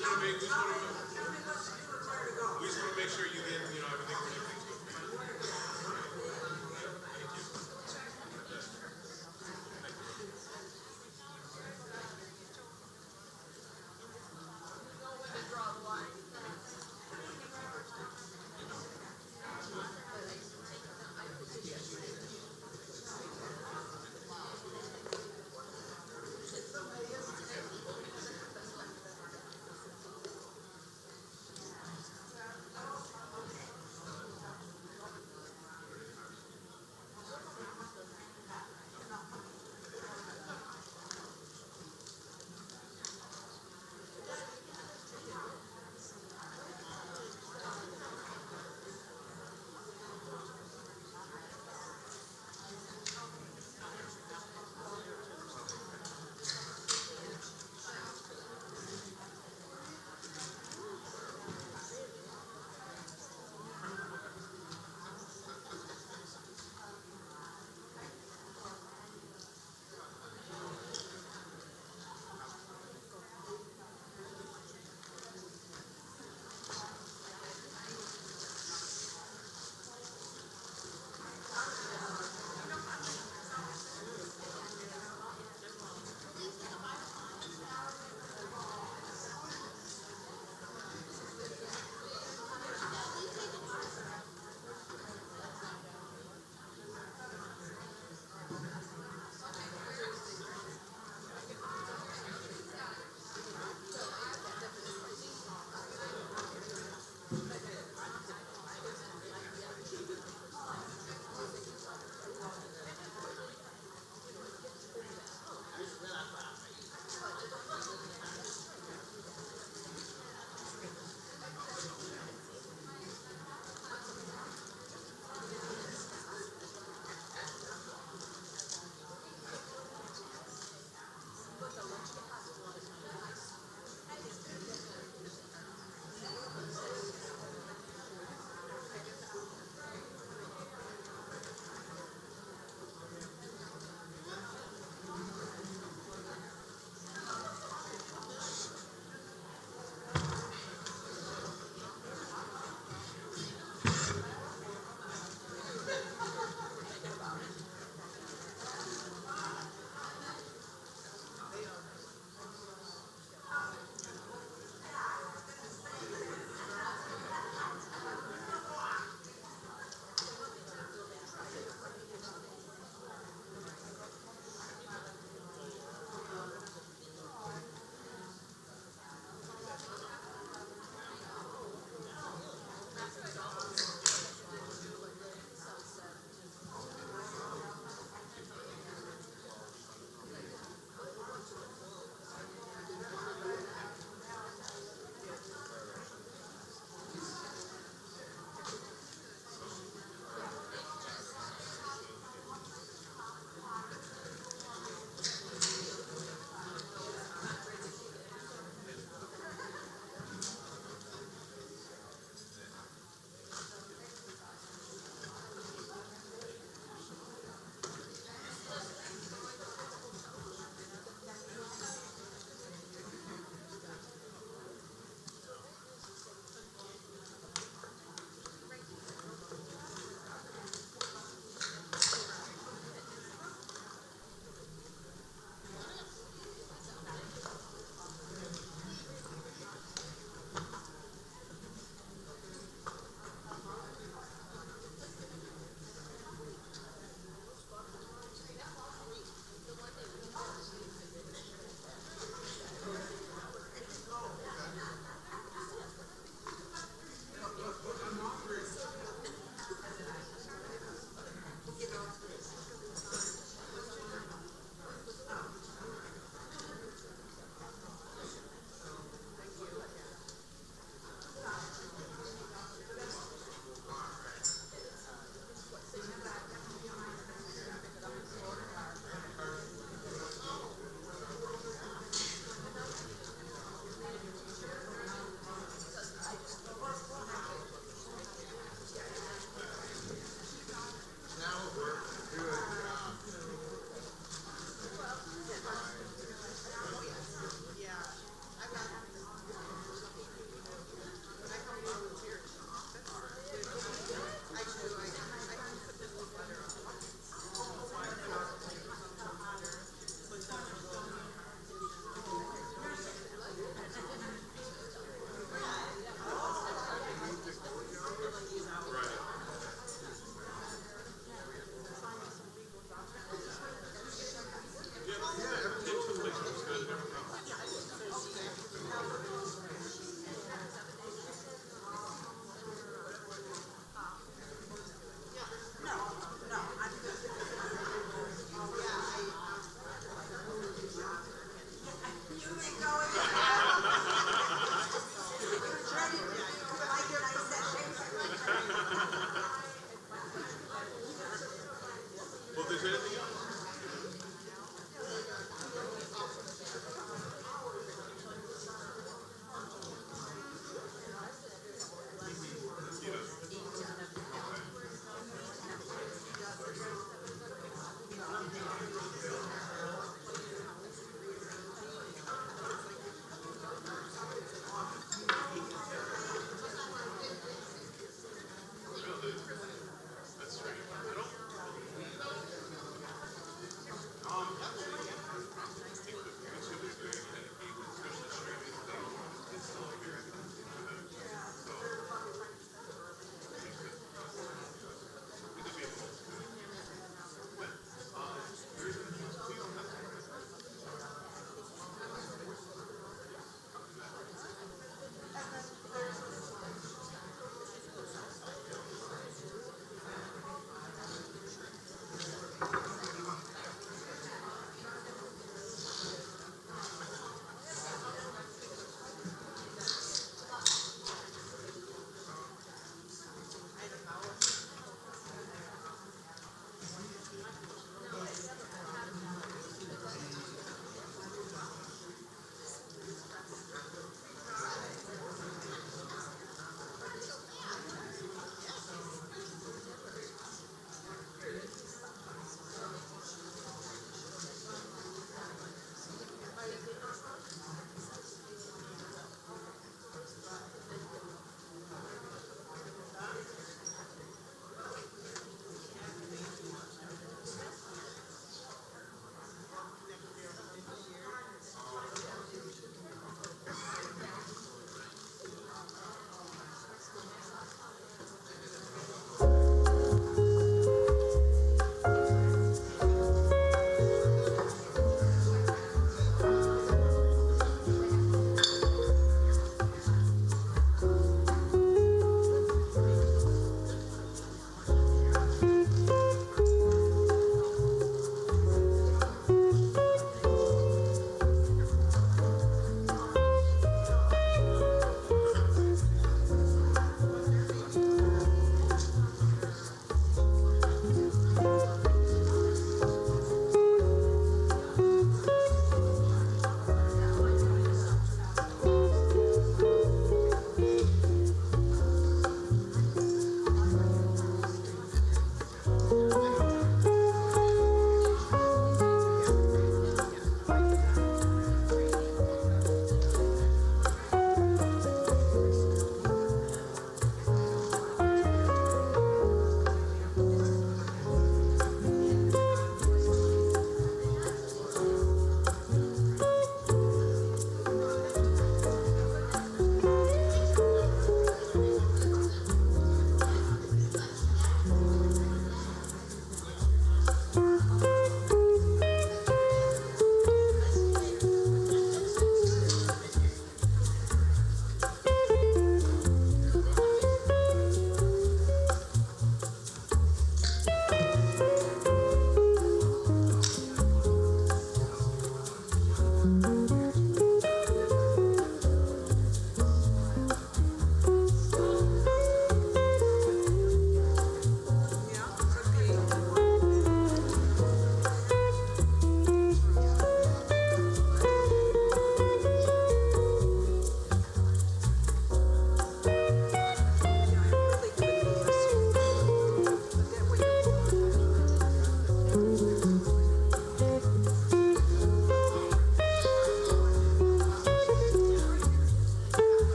make sure you get, everything ready.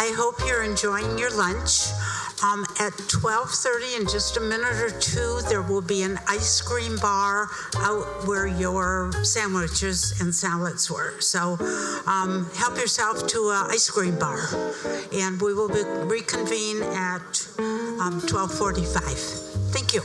I hope you're enjoying your lunch. At 12:30, in just a minute or two, there will be an ice cream bar out where your sandwiches and salads were. So help yourself to an ice cream bar. And we will reconvene at 12:45. Thank you.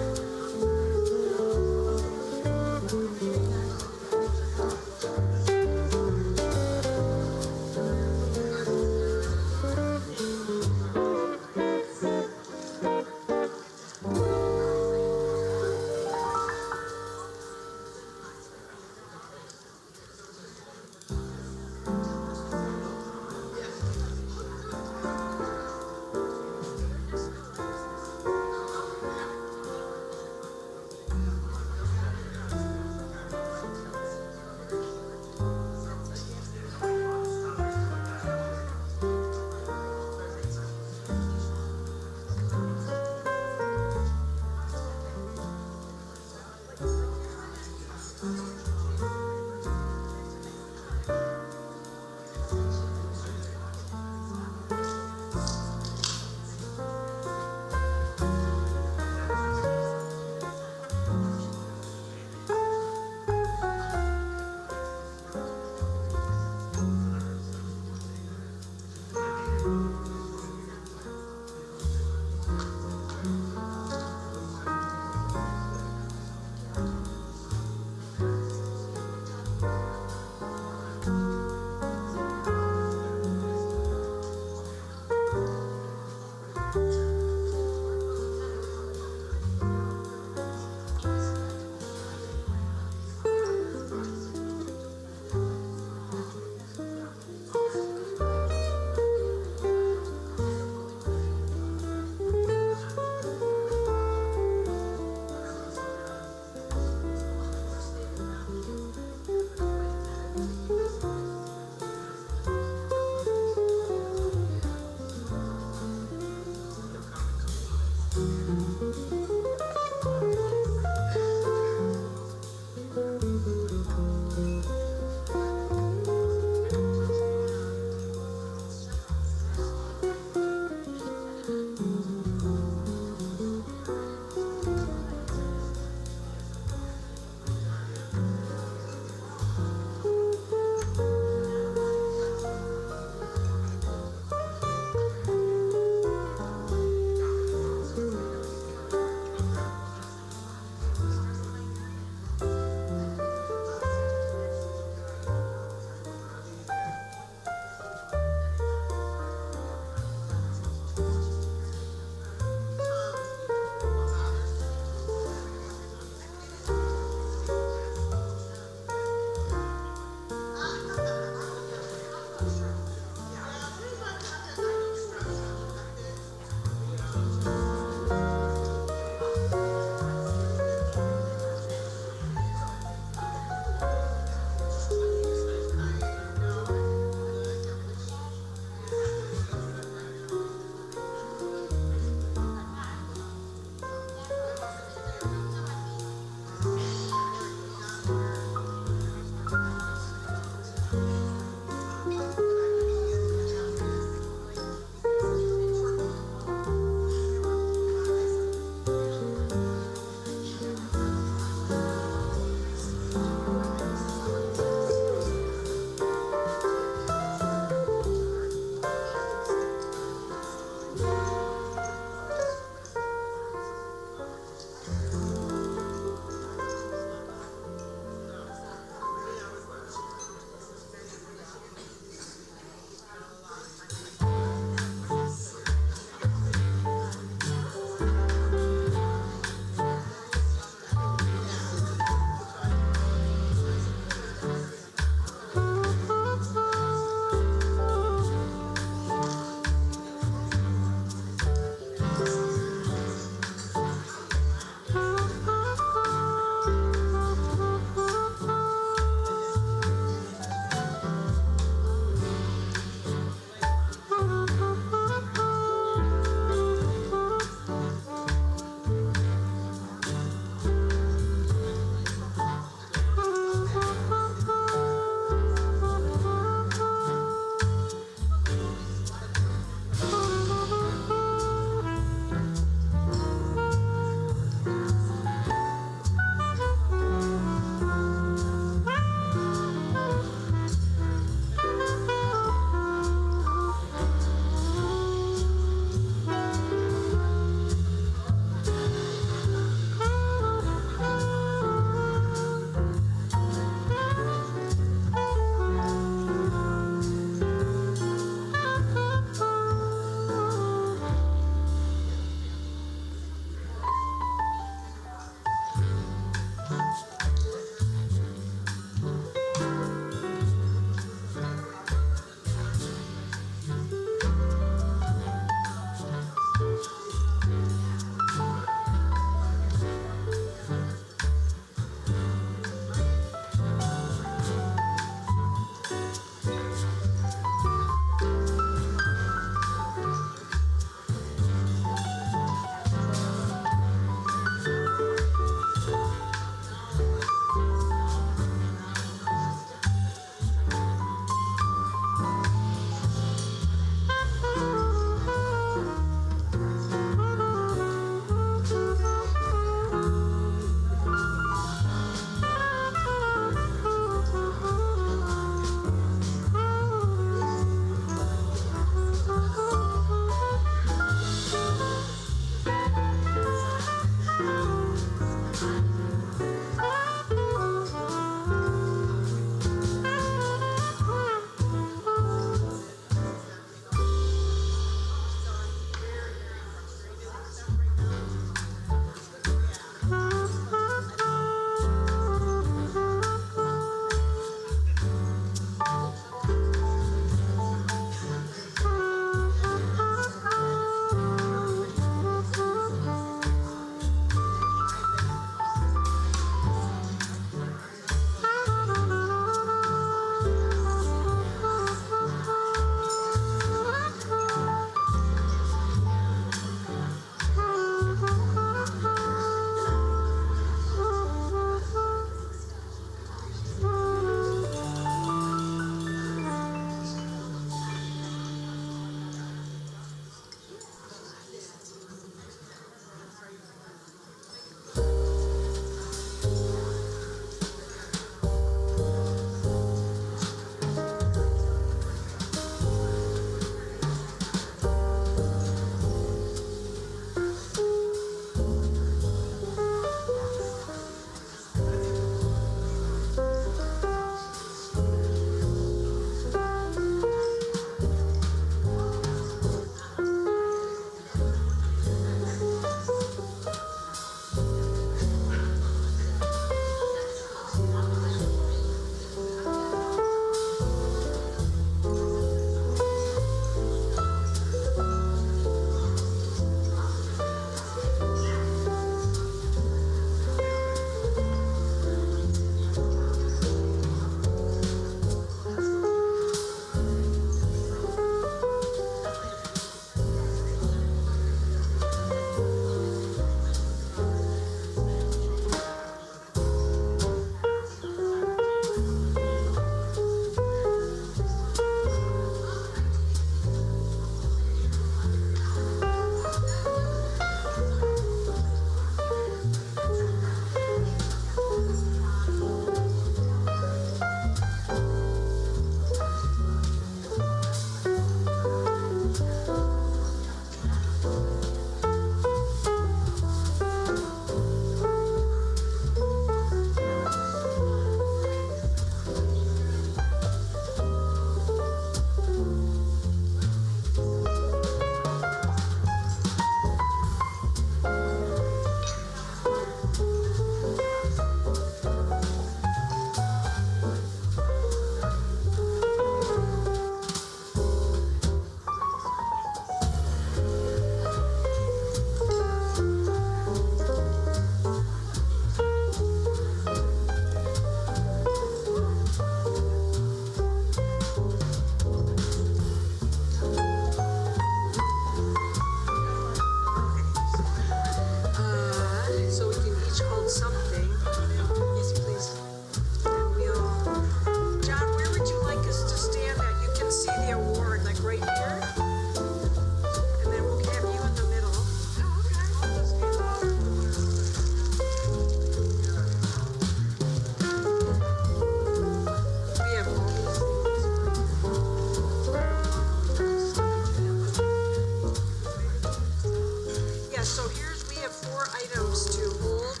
4 items to hold,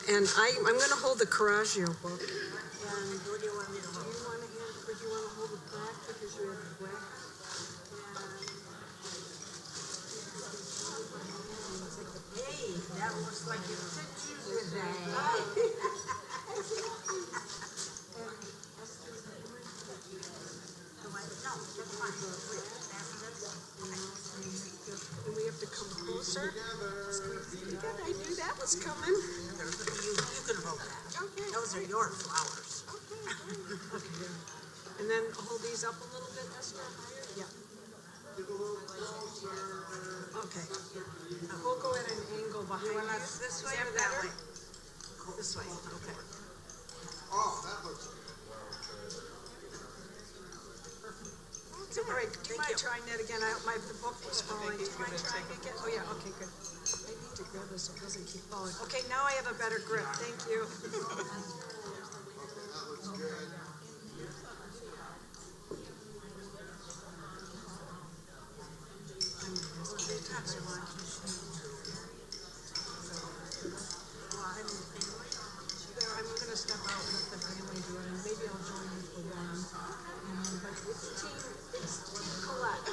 and I'm going to hold the Coraggio book. And what do you want me to hold? Would you want to hold the plaque because you have the plaque? Hey, that looks like your pictures today. And we have to come closer. I knew that was coming. You can hold that. Okay. Those are your flowers. Okay. And then hold these up a little bit, Esther. Yeah. Okay. We'll go at an angle behind you. This way or that way? This way, okay. Oh, that looks good. All right, do you mind trying that again? The book was falling. Do you mind trying it again? Oh, yeah, okay, good. I need to grab this so it doesn't keep falling. Okay, now I have a better grip. Thank you. Okay, that looks good. I'm going to step out and let the family do it, and maybe I'll join you for one. But it's Team Colette.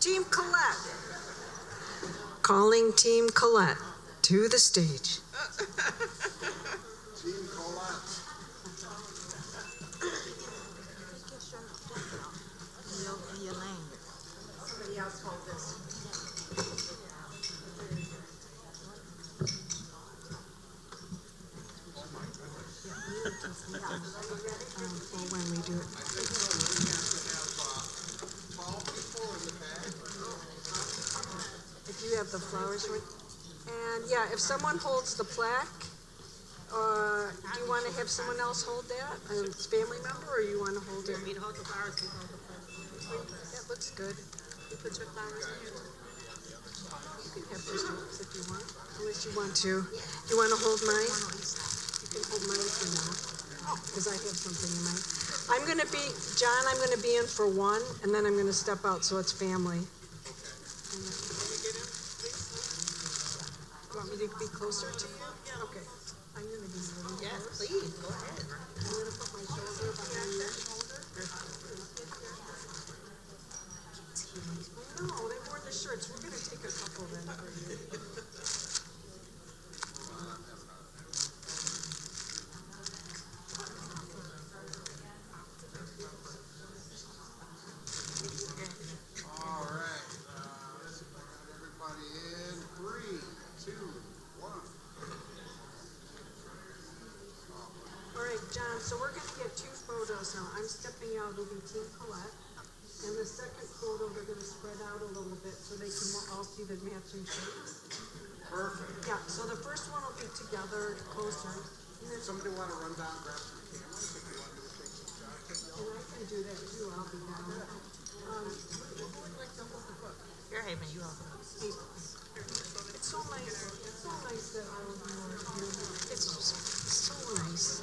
Team Colette. Calling Team Colette to the stage. Team Colette. Your name. Somebody else hold this. For when we do it. If you have the flowers with, and yeah, if someone holds the plaque, do you want to have someone else hold that? A family member, or you want to hold it? Me to hold the flowers, you hold the flowers. That looks good. You put your flowers in here. You can have those ones if you want, unless you want to. You want to hold mine? You can hold mine for now, because I have something in mine. I'm going to be, John, I'm going to be in for one, and then I'm going to step out so it's family. You want me to be closer to you? Okay. I'm going to be moving. Yes, please, go ahead. I'm going to put my shoulder behind your shoulder. No, they wore the shirts. We're going to take a couple then for you. All right. Let's bring everybody in. 3, 2, 1. All right, John, so we're going to get 2 photos now. I'm stepping out. It'll be Team Colette. And the second photo, they're going to spread out a little bit so they can all see the matching shapes. Perfect. Yeah, so the first one will be together, closer. And then Somebody want to run down and grab some cameras if you want to take some shots? And I can do that too. I'll be down. Who would like to hold the book? Here, hey, man, you hold it. It's so nice. It's so nice that all of you are here. It's just so nice.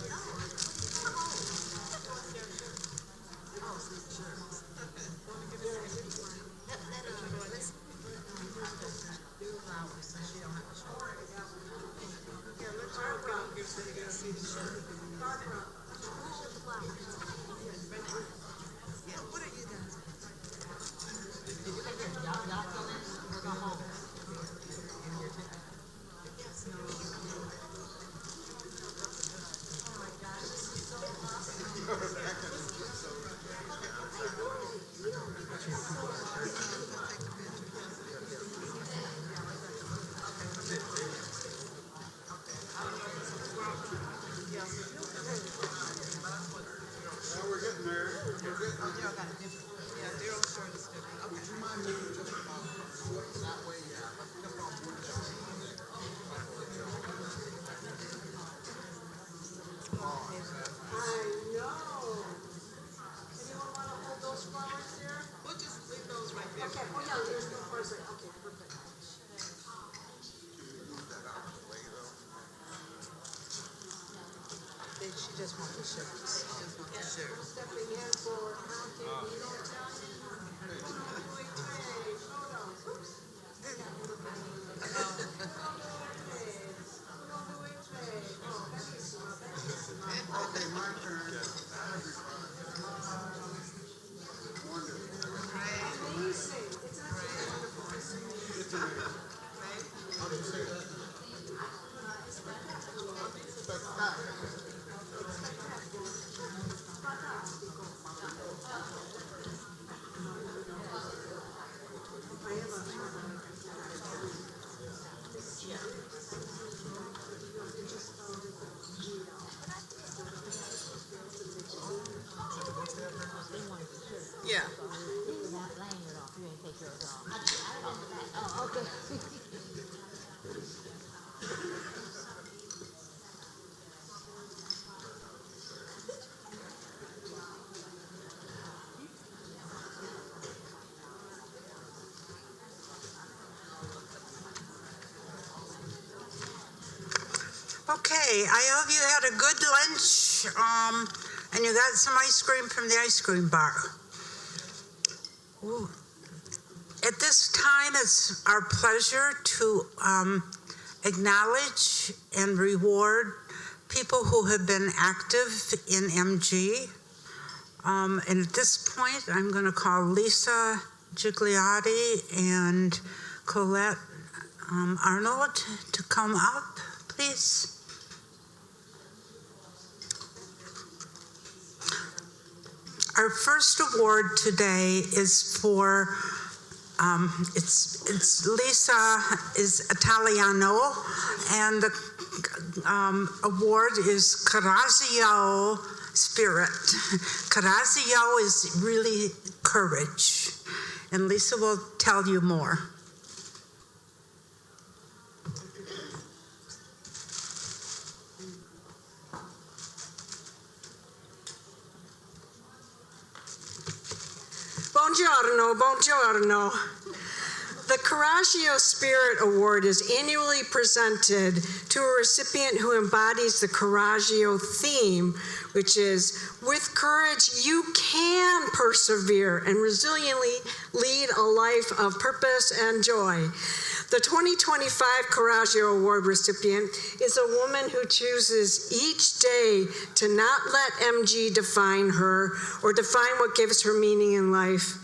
She just wants the shirts. Stepping in for Yeah. Okay, I hope you had a good lunch, and you got some ice cream from the ice cream bar. Ooh. At this time, it's our pleasure to acknowledge and reward people who have been active in MG. And at this point, I'm going to call Lisa Gigliotti and Colette Arnold to come up, please. Our first award today is for, it's Lisa is Italiano, and the award is Coraggio Spirit. Coraggio is really courage, and Lisa will tell you more. Buongiorno, buongiorno. The Coraggio Spirit Award is annually presented to a recipient who embodies the Coraggio theme, which is, with courage, you can persevere and resiliently lead a life of purpose and joy. The 2025 Coraggio Award recipient is a woman who chooses each day to not let MG define her or define what gives her meaning in life.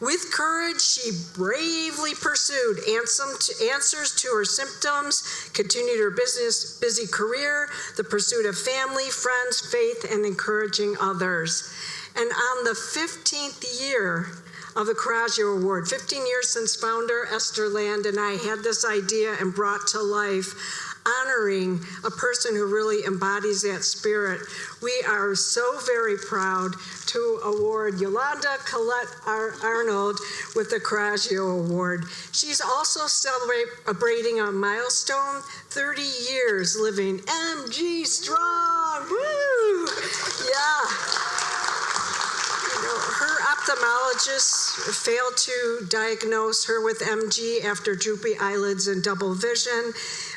With courage, she bravely pursued answers to her symptoms, continued her busy career, the pursuit of family, friends, faith, and encouraging others. And on the 15th year of the Coraggio Award, 15 years since founder Esther Land and I had this idea and brought to life, honoring a person who really embodies that spirit. We are so very proud to award Yolanda Colette Arnold with the Coraggio Award. She's also celebrating a milestone, 30 years living MG strong. Woo! Yeah. Her ophthalmologist failed to diagnose her with MG after droopy eyelids and double vision,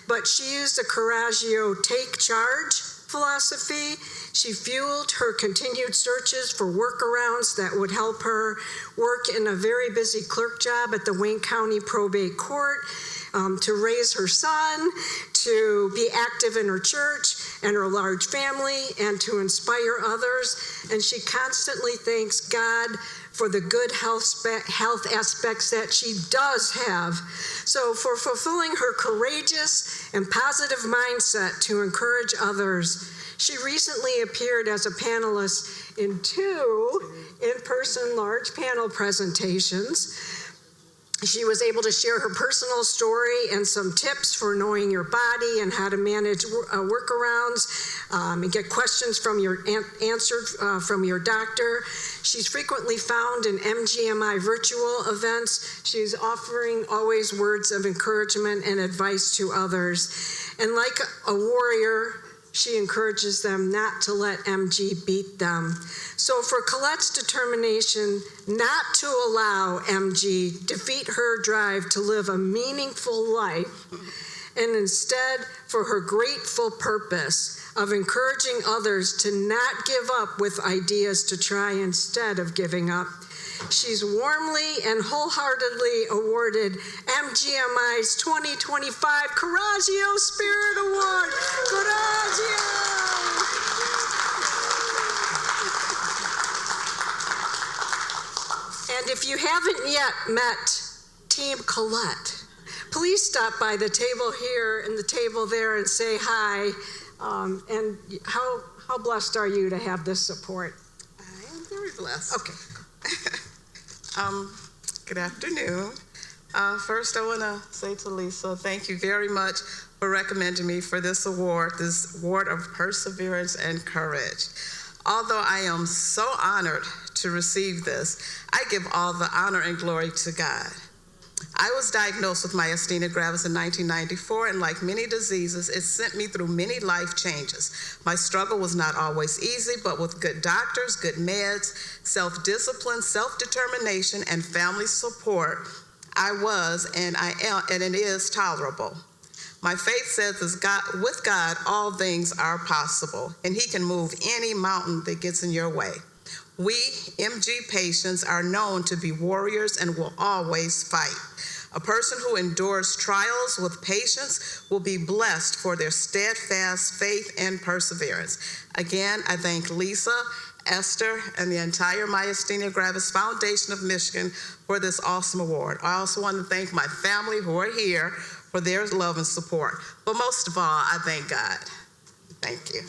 but she used the Coraggio take charge philosophy. She fueled her continued searches for workarounds that would help her work in a very busy clerk job at the Wayne County Probate Court, to raise her son, to be active in her church and her large family, and to inspire others. And she constantly thanks God for the good health aspects that she does have. So for fulfilling her courageous and positive mindset to encourage others, she recently appeared as a panelist in 2 in-person large panel presentations. She was able to share her personal story and some tips for knowing your body and how to manage workarounds, and get questions from answered from your doctor. She's frequently found in MGMI virtual events. She's offering always words of encouragement and advice to others. And like a warrior, she encourages them not to let MG beat them. So for Colette's determination not to allow MG defeat her drive to live a meaningful life, and instead for her grateful purpose of encouraging others to not give up with ideas to try instead of giving up, she's warmly and wholeheartedly awarded MGMI's 2025 Coraggio Spirit Award. Coraggio! And if you haven't yet met Team Colette, please stop by the table here and the table there and say hi. And how blessed are you to have this support? I am very blessed. Okay. Good afternoon. First, I want to say to Lisa, thank you very much for recommending me for this award of perseverance and courage. Although I am so honored to receive this, I give all the honor and glory to God. I was diagnosed with myasthenia gravis in 1994, and like many diseases, it sent me through many life changes. My struggle was not always easy, but with good doctors, good meds, self-discipline, self-determination, and family support, I was and I am, and it is tolerable. My faith says with God, all things are possible, and He can move any mountain that gets in your way. We, MG patients, are known to be warriors and will always fight. A person who endures trials with patience will be blessed for their steadfast faith and perseverance. Again, I thank Lisa, Esther, and the entire Myasthenia Gravis Foundation of Michigan for this awesome award. I also want to thank my family who are here for their love and support. But most of all, I thank God. Thank you.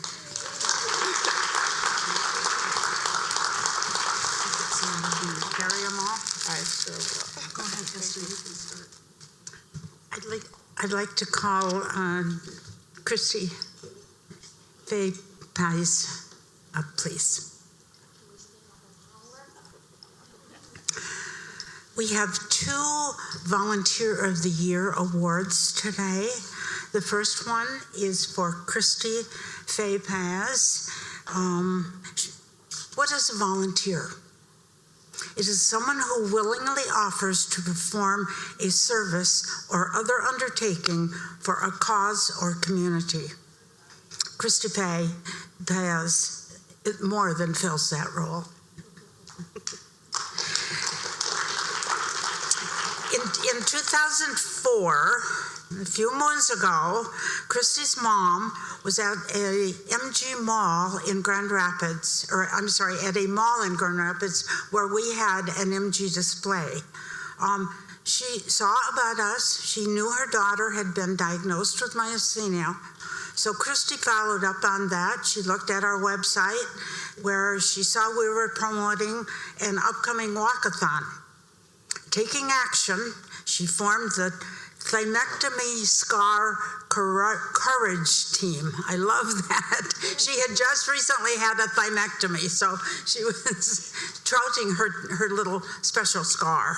Carry them all? I sure will. Go ahead, Esther, you can start. I'd like to call Christy Fay Pies up, please. We have 2 Volunteer of the Year awards today. The first one is for Christy Fay Paz. What is a volunteer? It is someone who willingly offers to perform a service or other undertaking for a cause or community. Christy Fay Paz more than fills that role. In 2004, a few months ago, Christy's mom was at a MG mall in Grand Rapids, at a mall in Grand Rapids where we had an MG display. She saw about us. She knew her daughter had been diagnosed with myasthenia. So Christy followed up on that. She looked at our website where she saw we were promoting an upcoming walkathon. Taking action, she formed the Thymectomy Scar Courage team. I love that. She had just recently had a thymectomy, so she was trouting her little special scar.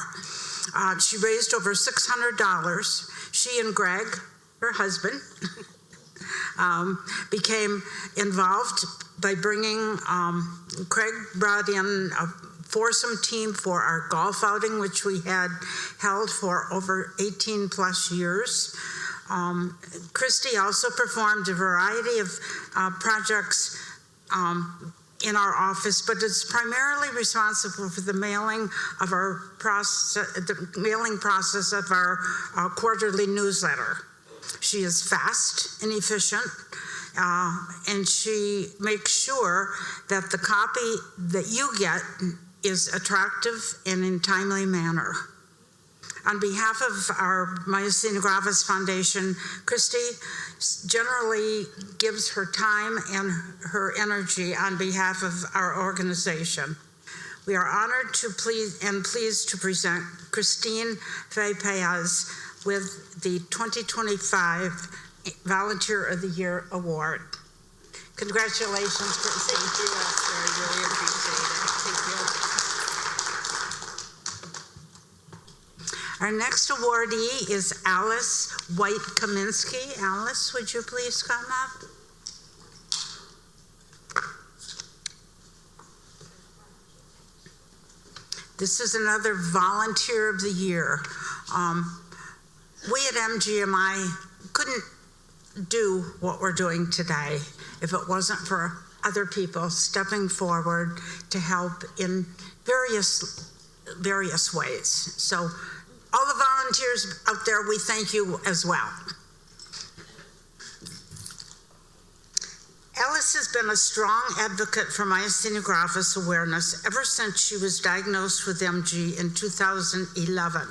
She raised over $600. She and Greg, her husband, became involved by bringing, Craig brought in a foursome team for our golf outing, which we had held for over 18 plus years. Christy also performed a variety of projects in our office, but is primarily responsible for the mailing of our process of our quarterly newsletter. She is fast and efficient, and she makes sure that the copy that you get is attractive and in timely manner. On behalf of our Myasthenia Gravis Foundation, Christy generally gives her time and her energy on behalf of our organization. We are honored to pleased to present Christine Fay Paz with the 2025 Volunteer of the Year Award. Congratulations, Christine. Thank you, Esther. I really appreciate it. Thank you. Our next awardee is Alice White-Kaminsky. Alice, would you please come up? This is another Volunteer of the Year. We at MGMI couldn't do what we're doing today if it wasn't for other people stepping forward to help in various ways. So all the volunteers out there, we thank you as well. Alice has been a strong advocate for myasthenia gravis awareness ever since she was diagnosed with MG in 2011.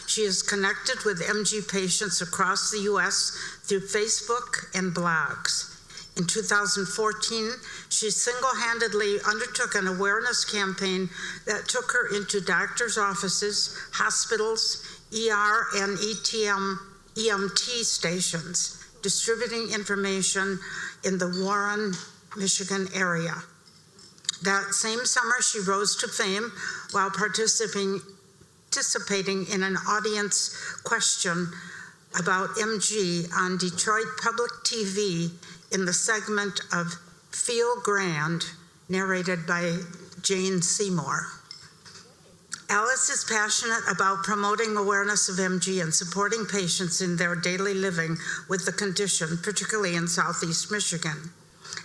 She is connected with MG patients across the U.S. through Facebook and blogs. In 2014, she single-handedly undertook an awareness campaign that took her into doctors' offices, hospitals, ER and EMT stations, distributing information in the Warren, Michigan area. That same summer, she rose to fame while participating in an audience question about MG on Detroit Public TV in the segment of Feel Grand, narrated by Jane Seymour. Alice is passionate about promoting awareness of MG and supporting patients in their daily living with the condition, particularly in Southeast Michigan.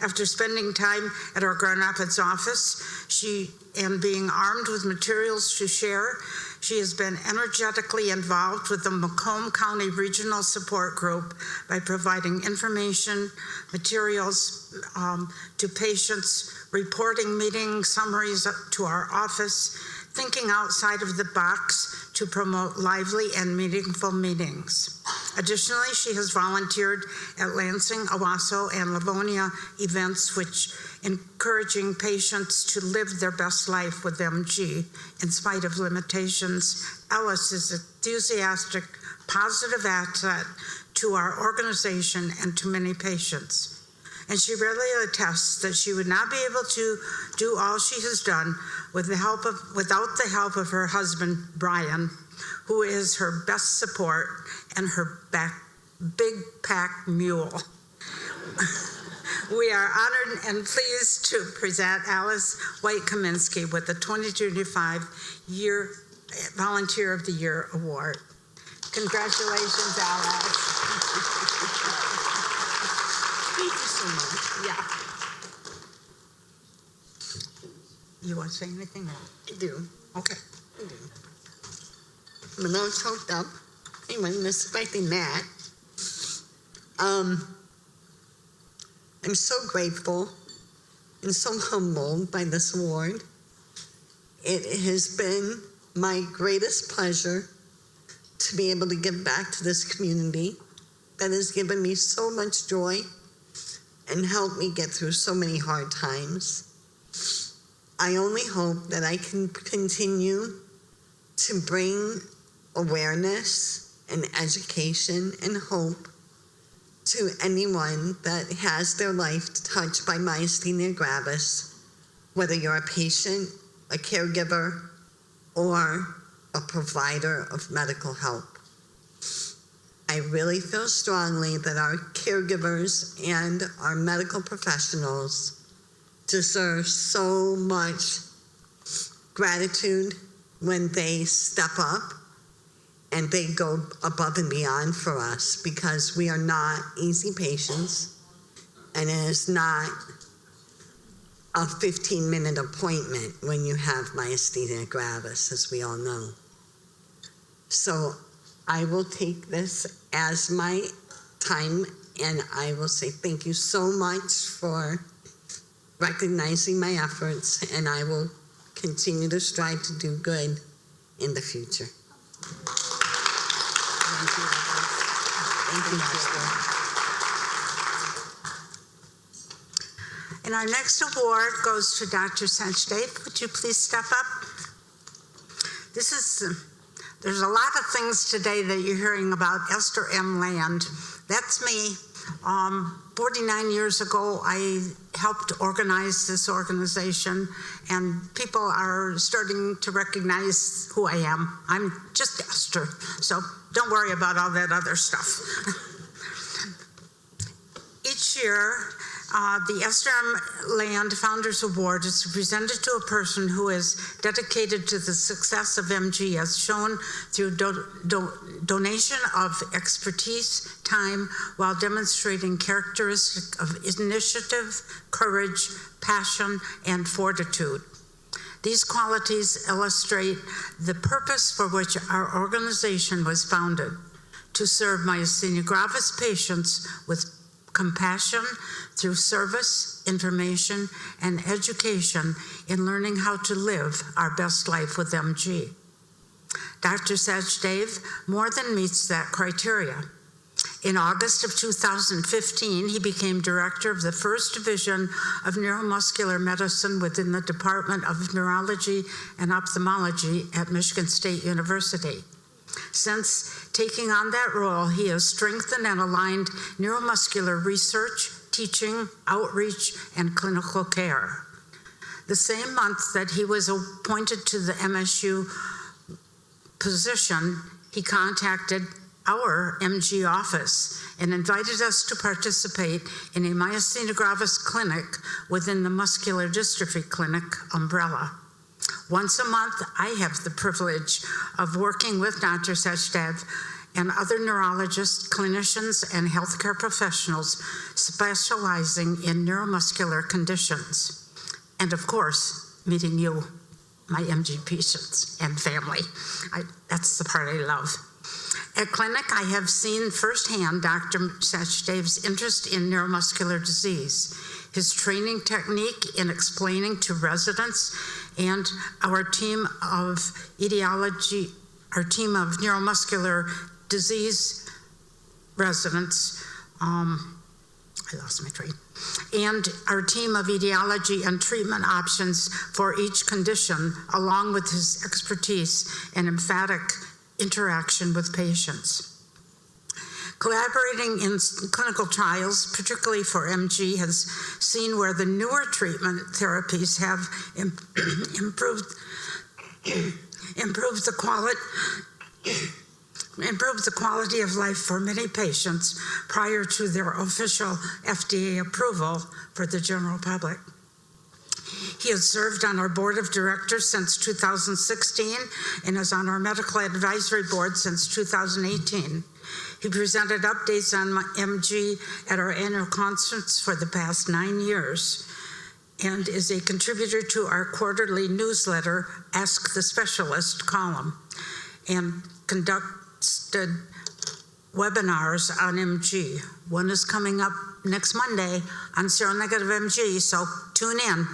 After spending time at our Grand Rapids office, and being armed with materials to share, she has been energetically involved with the Macomb County Regional Support Group by providing information, materials to patients, reporting meeting summaries to our office, thinking outside of the box to promote lively and meaningful meetings. Additionally, she has volunteered at Lansing, Owasso, and Livonia events, which encouraging patients to live their best life with MG in spite of limitations. Alice is an enthusiastic, positive asset to our organization and to many patients. And she readily attests that she would not be able to do all she has done without the help of her husband, Brian, who is her best support and her big pack mule. We are honored and pleased to present Alice White-Kaminsky with the 2025 Volunteer of the Year Award. Congratulations, Alice. Thank you so much. Yeah. You want to say anything else? I do. Okay. I do. I'm a little choked up. I wasn't expecting that. I'm so grateful and so humbled by this award. It has been my greatest pleasure to be able to give back to this community that has given me so much joy and helped me get through so many hard times. I only hope that I can continue to bring awareness and education and hope to anyone that has their life touched by myasthenia gravis, whether you're a patient, a caregiver, or a provider of medical help. I really feel strongly that our caregivers and our medical professionals deserve so much gratitude when they step up and they go above and beyond for us, because we are not easy patients, and it is not a 15-minute appointment when you have myasthenia gravis, as we all know. So I will take this as my time, and I will say thank you so much for recognizing my efforts, and I will continue to strive to do good in the future. Thank you. Thank you, Master. And our next award goes to Dr. Sachdev. Would you please step up? There's a lot of things today that you're hearing about Esther M. Land. That's me. 49 years ago, I helped organize this organization, and people are starting to recognize who I am. I'm just Esther, so don't worry about all that other stuff. Each year, the Esther M. Land Founders Award is presented to a person who is dedicated to the success of MG, as shown through donation of expertise, time, while demonstrating characteristics of initiative, courage, passion, and fortitude. These qualities illustrate the purpose for which our organization was founded: to serve myasthenia gravis patients with compassion through service, information, and education in learning how to live our best life with MG. Dr. Sachdev more than meets that criteria. In August of 2015, he became director of the First Division of Neuromuscular Medicine within the Department of Neurology and Ophthalmology at Michigan State University. Since taking on that role, he has strengthened and aligned neuromuscular research, teaching, outreach, and clinical care. The same month that he was appointed to the MSU position, he contacted our MG office and invited us to participate in a myasthenia gravis clinic within the muscular dystrophy clinic umbrella. Once a month, I have the privilege of working with Dr. Sachdev and other neurologists, clinicians, and healthcare professionals specializing in neuromuscular conditions. And of course, meeting you, my MG patients and family. That's the part I love. At clinic, I have seen firsthand Dr. Sachdev's interest in neuromuscular disease, his training technique in explaining to residents, and our team of neuromuscular disease residents, I lost my train, and our team of etiology and treatment options for each condition, along with his expertise and emphatic interaction with patients. Collaborating in clinical trials, particularly for MG, has seen where the newer treatment therapies have improved the quality of life for many patients prior to their official FDA approval for the general public. He has served on our board of directors since 2016 and is on our medical advisory board since 2018. He presented updates on MG at our annual conference for the past 9 years and is a contributor to our quarterly newsletter, Ask the Specialist column, and conducted webinars on MG. One is coming up next Monday on seronegative MG, so tune in.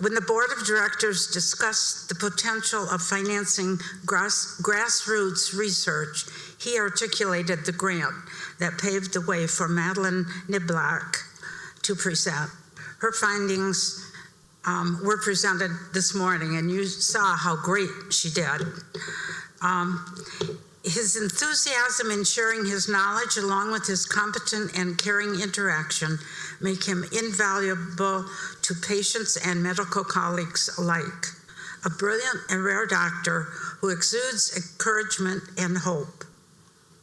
When the board of directors discussed the potential of financing grassroots research, he articulated the grant that paved the way for Madeline Niblock to present. Her findings were presented this morning, and you saw how great she did. His enthusiasm in sharing his knowledge, along with his competent and caring interaction, make him invaluable to patients and medical colleagues alike. A brilliant and rare doctor who exudes encouragement and hope.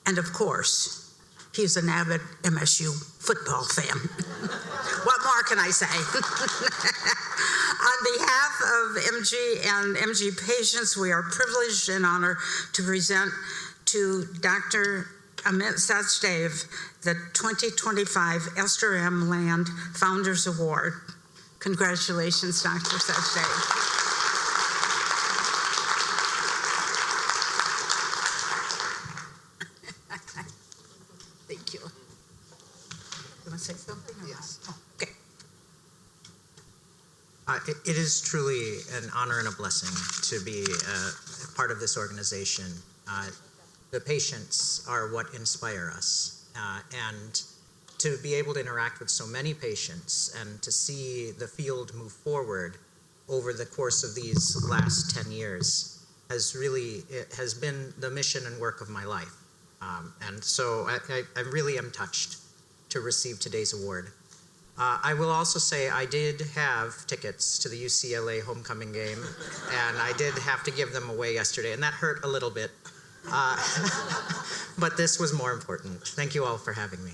And of course, he's an avid MSU football fan. What more can I say? On behalf of MG and MG patients, we are privileged and honored to present to Dr. Amit Sachdev the 2025 Esther M. Land Founders Award. Congratulations, Dr. Sachdev. Thank you. You want to say something? Yes. Oh, okay. It is truly an honor and a blessing to be a part of this organization. The patients are what inspire us, and to be able to interact with so many patients and to see the field move forward over the course of these last 10 years has been the mission and work of my life. And so I really am touched to receive today's award. I will also say I did have tickets to the UCLA homecoming game, and I did have to give them away yesterday, and that hurt a little bit. But this was more important. Thank you all for having me.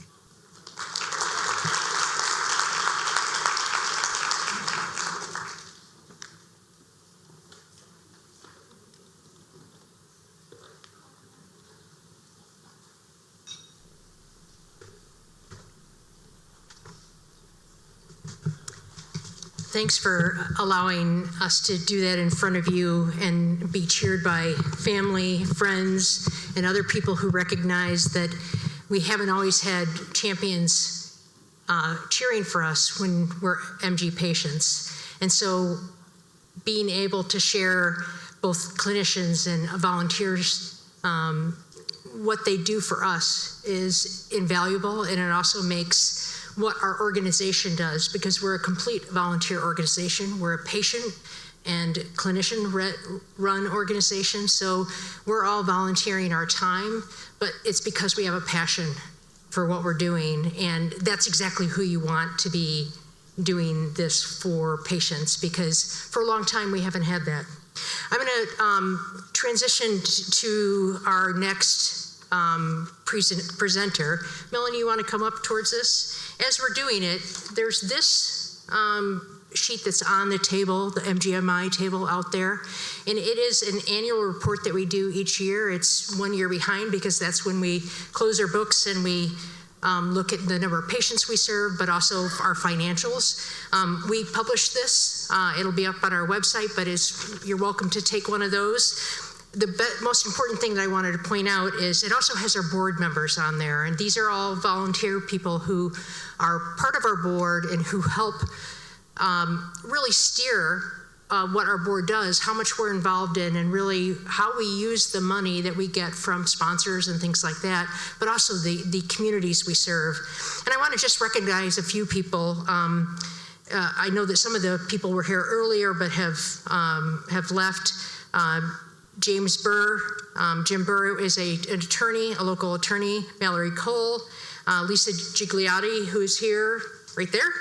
Thanks for allowing us to do that in front of you and be cheered by family, friends, and other people who recognize that we haven't always had champions cheering for us when we're MG patients. And so being able to share both clinicians and volunteers what they do for us is invaluable, and it also makes what our organization does, because we're a complete volunteer organization. We're a patient and clinician-run organization, so we're all volunteering our time, but it's because we have a passion for what we're doing, and that's exactly who you want to be doing this for patients, because for a long time we haven't had that. I'm going to transition to our next presenter. Melanie, you want to come up towards this? As we're doing it, there's this sheet that's on the table, the MGMI table out there, and it is an annual report that we do each year. It's 1 year behind because that's when we close our books and we look at the number of patients we serve, but also our financials. We publish this. It'll be up on our website, but you're welcome to take one of those. The most important thing that I wanted to point out is it also has our board members on there, and these are all volunteer people who are part of our board and who help really steer what our board does, how much we're involved in, and really how we use the money that we get from sponsors and things like that, but also the communities we serve. And I want to just recognize a few people. I know that some of the people were here earlier but have left. James Burr, Jim Burr is an attorney, a local attorney. Mallory Cole, Lisa Gigliotti, who's here right there.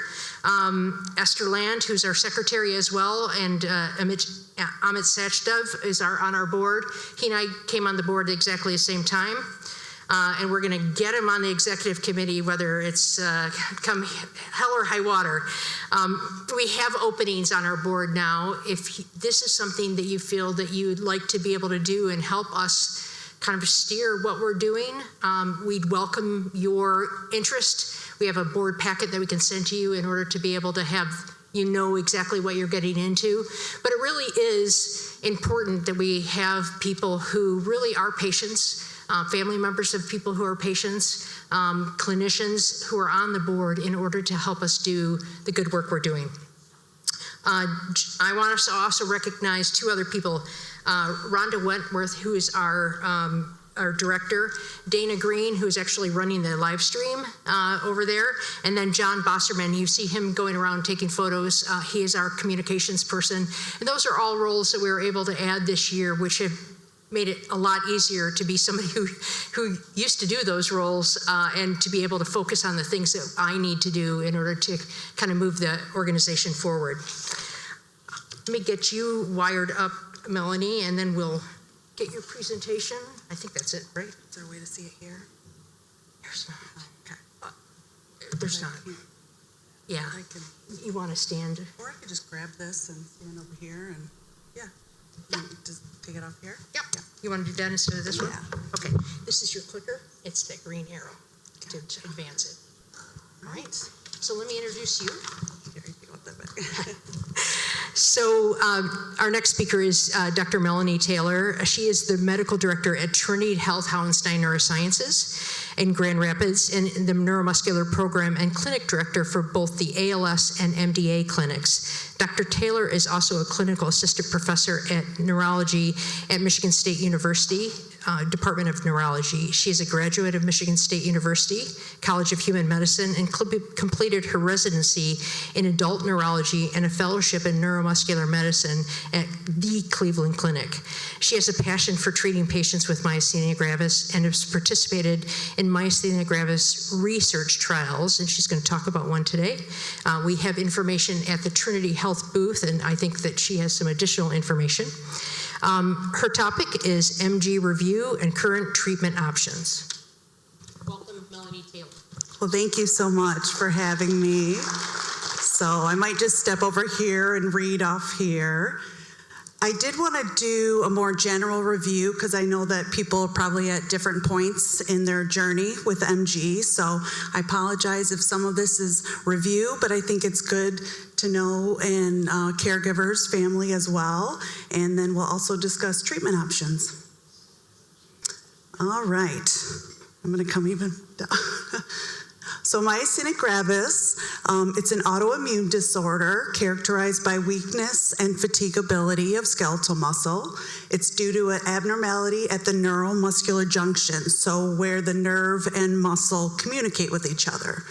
Esther Land, who's our secretary as well, and Amit Sachdev is on our board. He and I came on the board at exactly the same time, and we're going to get him on the executive committee, whether it's come hell or high water. We have openings on our board now. If this is something that you feel that you'd like to be able to do and help us kind of steer what we're doing, we'd welcome your interest. We have a board packet that we can send to you in order to be able to have you know exactly what you're getting into. But it really is important that we have people who really are patients, family members of people who are patients, clinicians who are on the board in order to help us do the good work we're doing. I want us to also recognize two other people. Rhonda Wentworth, who is our director, Dana Green, who's actually running the live stream over there, and then John Bosserman. You see him going around taking photos. He is our communications person. And those are all roles that we were able to add this year, which have made it a lot easier to be somebody who used to do those roles and to be able to focus on the things that I need to do in order to kind of move the organization forward. Let me get you wired up, Melanie, and then we'll get your presentation. I think that's it, right? Is there a way to see it here? There's not. Okay. There's not. Yeah. You want to stand? Or I could just grab this and stand over here and, yeah. Just take it off here? Yep. Yeah. You want to do that instead of this one? Okay. This is your clicker. It's that green arrow to advance it. All right. So let me introduce you. So our next speaker is Dr. Melanie Taylor. She is the medical director at Trinity Health Hauenstein Neurosciences in Grand Rapids and the neuromuscular program and clinic director for both the ALS and MDA clinics. Dr. Taylor is also a clinical assistant professor at neurology at Michigan State University, Department of Neurology. She is a graduate of Michigan State University, College of Human Medicine, and completed her residency in adult neurology and a fellowship in neuromuscular medicine at the Cleveland Clinic. She has a passion for treating patients with myasthenia gravis and has participated in myasthenia gravis research trials, and she's going to talk about one today. We have information at the Trinity Health booth, and I think that she has some additional information. Her topic is MG review and current treatment options. Welcome, Melanie Taylor. Well, thank you so much for having me. So I might just step over here and read off here. I did want to do a more general review because I know that people are probably at different points in their journey with MG. So I apologize if some of this is review, but I think it's good to know, and caregivers, family as well. And then we'll also discuss treatment options. All right. I'm going to come even down. So myasthenia gravis, it's an autoimmune disorder characterized by weakness and fatigability of skeletal muscle. It's due to an abnormality at the neuromuscular junction, so where the nerve and muscle communicate with each other.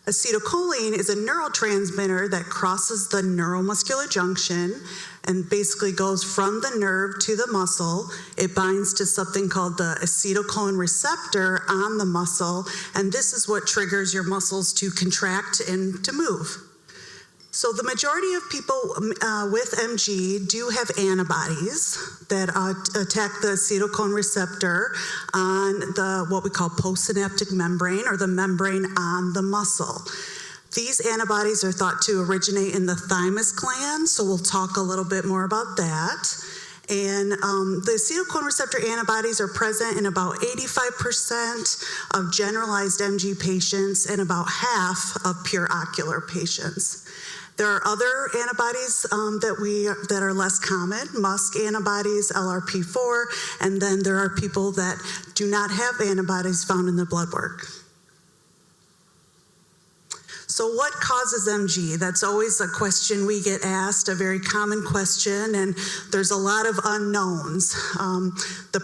Acetylcholine is a neurotransmitter that crosses the neuromuscular junction and basically goes from the nerve to the muscle. It binds to something called the acetylcholine receptor on the muscle, and this is what triggers your muscles to contract and to move. So the majority of people with MG do have antibodies that attack the acetylcholine receptor on the what we call postsynaptic membrane, or the membrane on the muscle. These antibodies are thought to originate in the thymus gland, so we'll talk a little bit more about that. And the acetylcholine receptor antibodies are present in about 85% of generalized MG patients and about half of pure ocular patients. There are other antibodies that are less common, MuSK antibodies, LRP4, and then there are people that do not have antibodies found in the blood work. So what causes MG? That's always a question we get asked, a very common question, and there's a lot of unknowns. The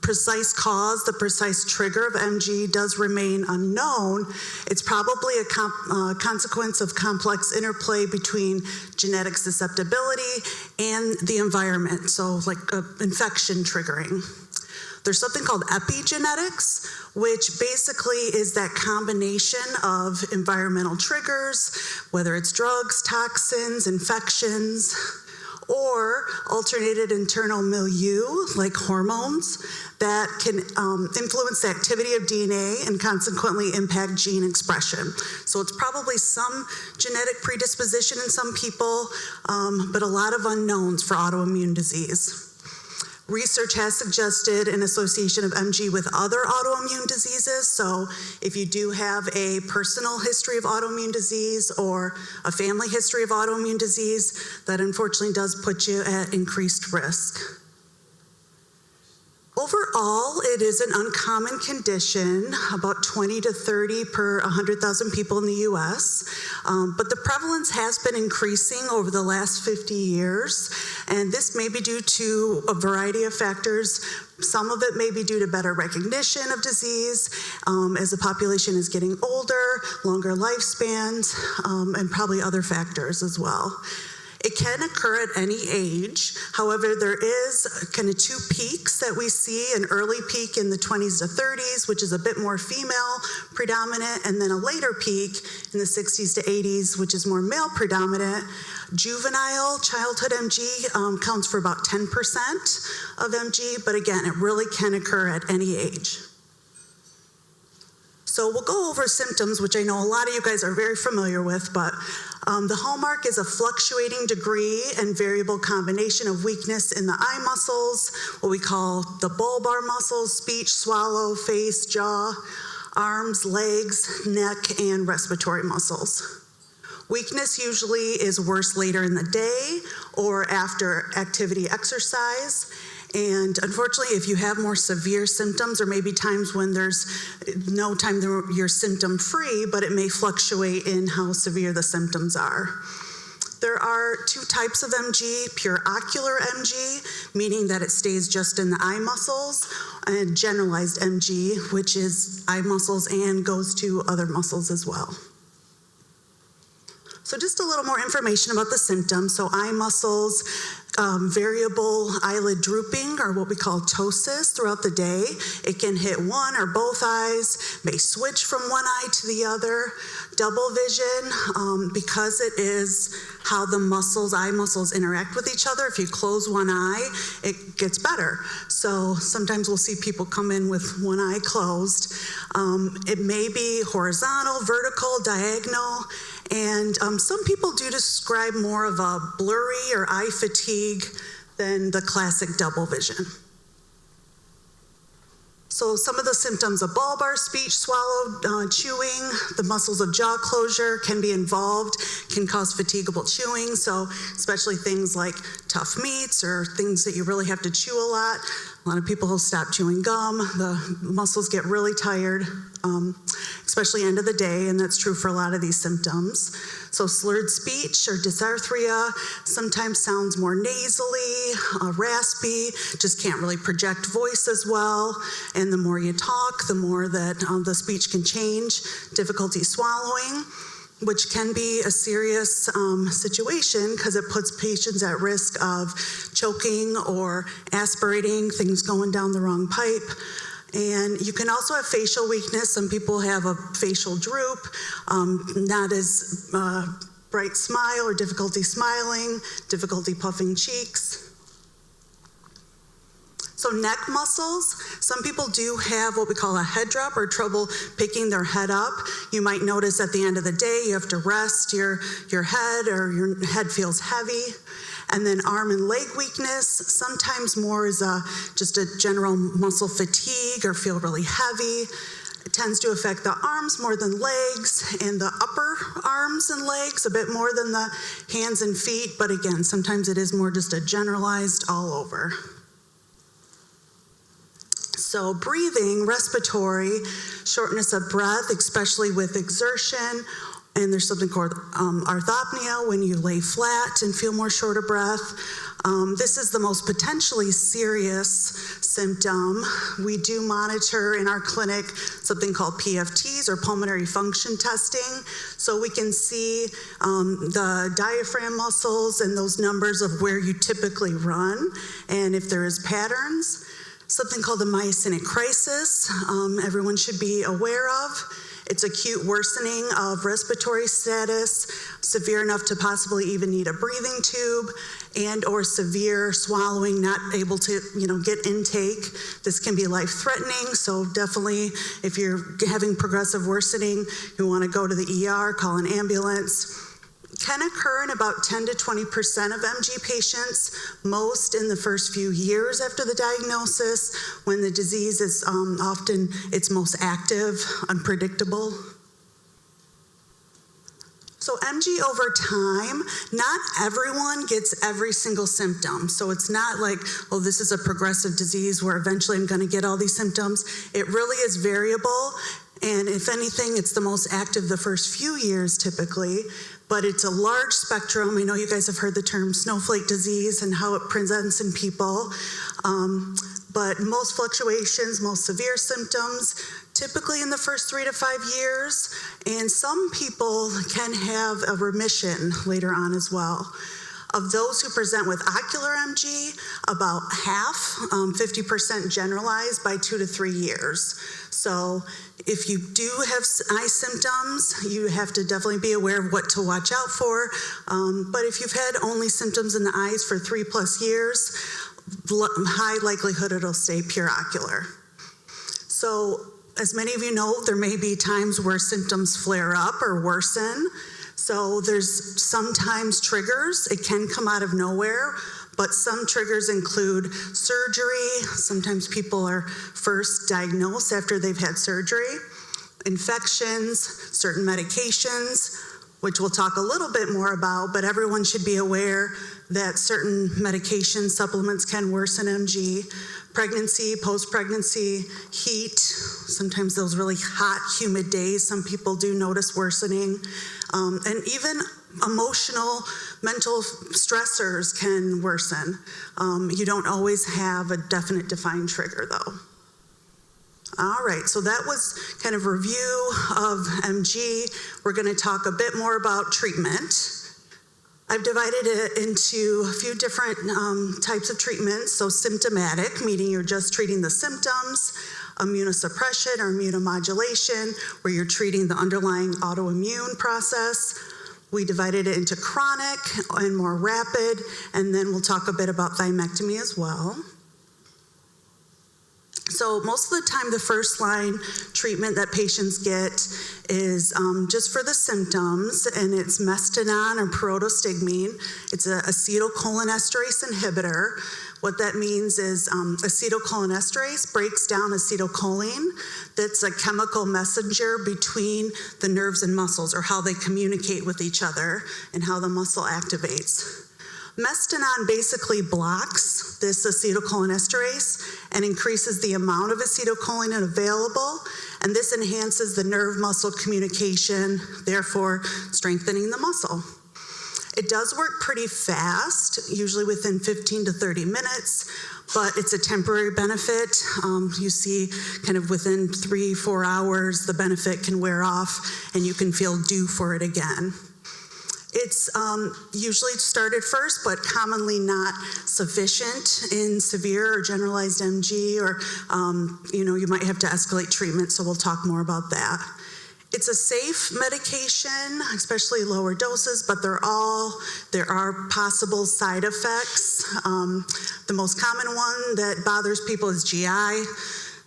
precise cause, the precise trigger of MG does remain unknown. It's probably a consequence of complex interplay between genetic susceptibility and the environment, so like infection triggering. There's something called epigenetics, which basically is that combination of environmental triggers, whether it's drugs, toxins, infections, or alternated internal milieu, like hormones, that can influence the activity of DNA and consequently impact gene expression. So it's probably some genetic predisposition in some people, but a lot of unknowns for autoimmune disease. Research has suggested an association of MG with other autoimmune diseases. So if you do have a personal history of autoimmune disease or a family history of autoimmune disease, that unfortunately does put you at increased risk. Overall, it is an uncommon condition, about 20 to 30 per 100,000 people in the US, but the prevalence has been increasing over the last 50 years, and this may be due to a variety of factors. Some of it may be due to better recognition of disease as the population is getting older, longer lifespans, and probably other factors as well. It can occur at any age. However, there is kind of two peaks that we see, an early peak in the 20s to 30s, which is a bit more female predominant, and then a later peak in the 60s to 80s, which is more male predominant. Juvenile childhood MG counts for about 10% of MG, but again, it really can occur at any age. So we'll go over symptoms, which I know a lot of you guys are very familiar with, but the hallmark is a fluctuating degree and variable combination of weakness in the eye muscles, what we call the bulbar muscles, speech, swallow, face, jaw, arms, legs, neck, and respiratory muscles. Weakness usually is worse later in the day or after activity exercise. And unfortunately, if you have more severe symptoms, or maybe times when there's no time you're symptom free, but it may fluctuate in how severe the symptoms are. There are two types of MG, pure ocular MG, meaning that it stays just in the eye muscles, and generalized MG, which is eye muscles and goes to other muscles as well. So just a little more information about the symptoms. So eye muscles, variable eyelid drooping, or what we call ptosis, throughout the day. It can hit one or both eyes, may switch from one eye to the other. Double vision, because it is how the muscles, eye muscles interact with each other. If you close one eye, it gets better. So sometimes we'll see people come in with one eye closed. It may be horizontal, vertical, diagonal, and some people do describe more of a blurry or eye fatigue than the classic double vision. So some of the symptoms of bulbar, speech, swallow, chewing, the muscles of jaw closure can be involved, can cause fatigable chewing. So especially things like tough meats or things that you really have to chew a lot. A lot of people will stop chewing gum. The muscles get really tired, especially end of the day, and that's true for a lot of these symptoms. So slurred speech or dysarthria sometimes sounds more nasally, raspy, just can't really project voice as well. And the more you talk, the more that the speech can change. Difficulty swallowing, which can be a serious situation because it puts patients at risk of choking or aspirating, things going down the wrong pipe. And you can also have facial weakness. Some people have a facial droop, not as bright smile or difficulty smiling, difficulty puffing cheeks. So neck muscles, some people do have what we call a head drop or trouble picking their head up. You might notice at the end of the day you have to rest your head or your head feels heavy. And then arm and leg weakness, sometimes more is just a general muscle fatigue or feel really heavy. It tends to affect the arms more than legs, and the upper arms and legs a bit more than the hands and feet. But again, sometimes it is more just a generalized all over. So breathing, respiratory, shortness of breath, especially with exertion, and there's something called orthopnea when you lay flat and feel more short of breath. This is the most potentially serious symptom. We do monitor in our clinic something called PFTs or pulmonary function testing. So we can see the diaphragm muscles and those numbers of where you typically run, and if there is patterns. Something called the myasthenic crisis, everyone should be aware of. It's acute worsening of respiratory status, severe enough to possibly even need a breathing tube, and or severe swallowing, not able to get intake. This can be life-threatening, so definitely if you're having progressive worsening, you want to go to the ER, call an ambulance. Can occur in about 10 to 20% of MG patients, most in the first few years after the diagnosis, when the disease is often its most active, unpredictable. So MG over time, not everyone gets every single symptom. So it's not like, oh, this is a progressive disease where eventually I'm going to get all these symptoms. It really is variable. And if anything, it's the most active the first few years typically. But it's a large spectrum. I know you guys have heard the term snowflake disease and how it presents in people. But most fluctuations, most severe symptoms, typically in the first 3 to 5 years. And some people can have a remission later on as well. Of those who present with ocular MG, about half, 50% generalized by 2 to 3 years. So if you do have eye symptoms, you have to definitely be aware of what to watch out for. But if you've had only symptoms in the eyes for 3+ years, high likelihood it'll stay pure ocular. So as many of you know, there may be times where symptoms flare up or worsen. So there's sometimes triggers. It can come out of nowhere, but some triggers include surgery. Sometimes people are first diagnosed after they've had surgery. Infections, certain medications, which we'll talk a little bit more about, but everyone should be aware that certain medication supplements can worsen MG. Pregnancy, post-pregnancy, heat, sometimes those really hot, humid days, some people do notice worsening. And even emotional, mental stressors can worsen. You don't always have a definite defined trigger though. All right, so that was kind of a review of MG. We're going to talk a bit more about treatment. I've divided it into a few different types of treatments. So symptomatic, meaning you're just treating the symptoms. Immunosuppression or immunomodulation, where you're treating the underlying autoimmune process. We divided it into chronic and more rapid, and then we'll talk a bit about thymectomy as well. So most of the time, the first line treatment that patients get is just for the symptoms, and it's Mestinon or pyridostigmine. It's an acetylcholinesterase inhibitor. What that means is acetylcholinesterase breaks down acetylcholine. That's a chemical messenger between the nerves and muscles, or how they communicate with each other and how the muscle activates. Mestinon basically blocks this acetylcholinesterase and increases the amount of acetylcholine available, and this enhances the nerve-muscle communication, therefore strengthening the muscle. It does work pretty fast, usually within 15 to 30 minutes, but it's a temporary benefit. You see kind of within 3-4 hours, the benefit can wear off and you can feel due for it again. It's usually started first, but commonly not sufficient in severe or generalized MG, or you might have to escalate treatment, so we'll talk more about that. It's a safe medication, especially lower doses, but there are possible side effects. The most common one that bothers people is GI,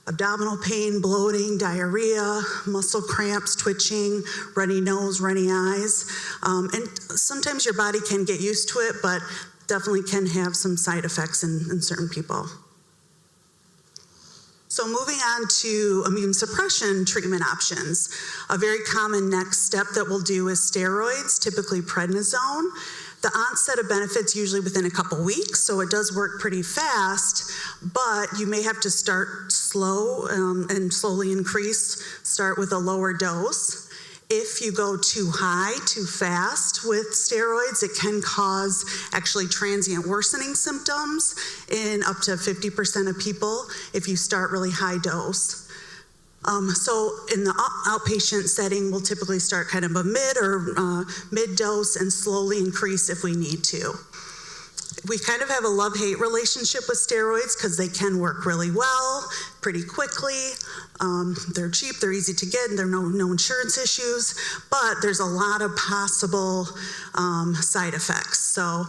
abdominal pain, bloating, diarrhea, muscle cramps, twitching, runny nose, runny eyes. And sometimes your body can get used to it, but definitely can have some side effects in certain people. So moving on to immune suppression treatment options. A very common next step that we'll do is steroids, typically prednisone. The onset of benefits usually within a couple weeks, so it does work pretty fast, but you may have to start slow and slowly increase, start with a lower dose. If you go too high, too fast with steroids, it can cause actually transient worsening symptoms in up to 50% of people if you start really high dose. So in the outpatient setting, we'll typically start kind of a mid dose and slowly increase if we need to. We kind of have a love-hate relationship with steroids because they can work really well, pretty quickly. They're cheap, they're easy to get, and there are no insurance issues, but there's a lot of possible side effects. So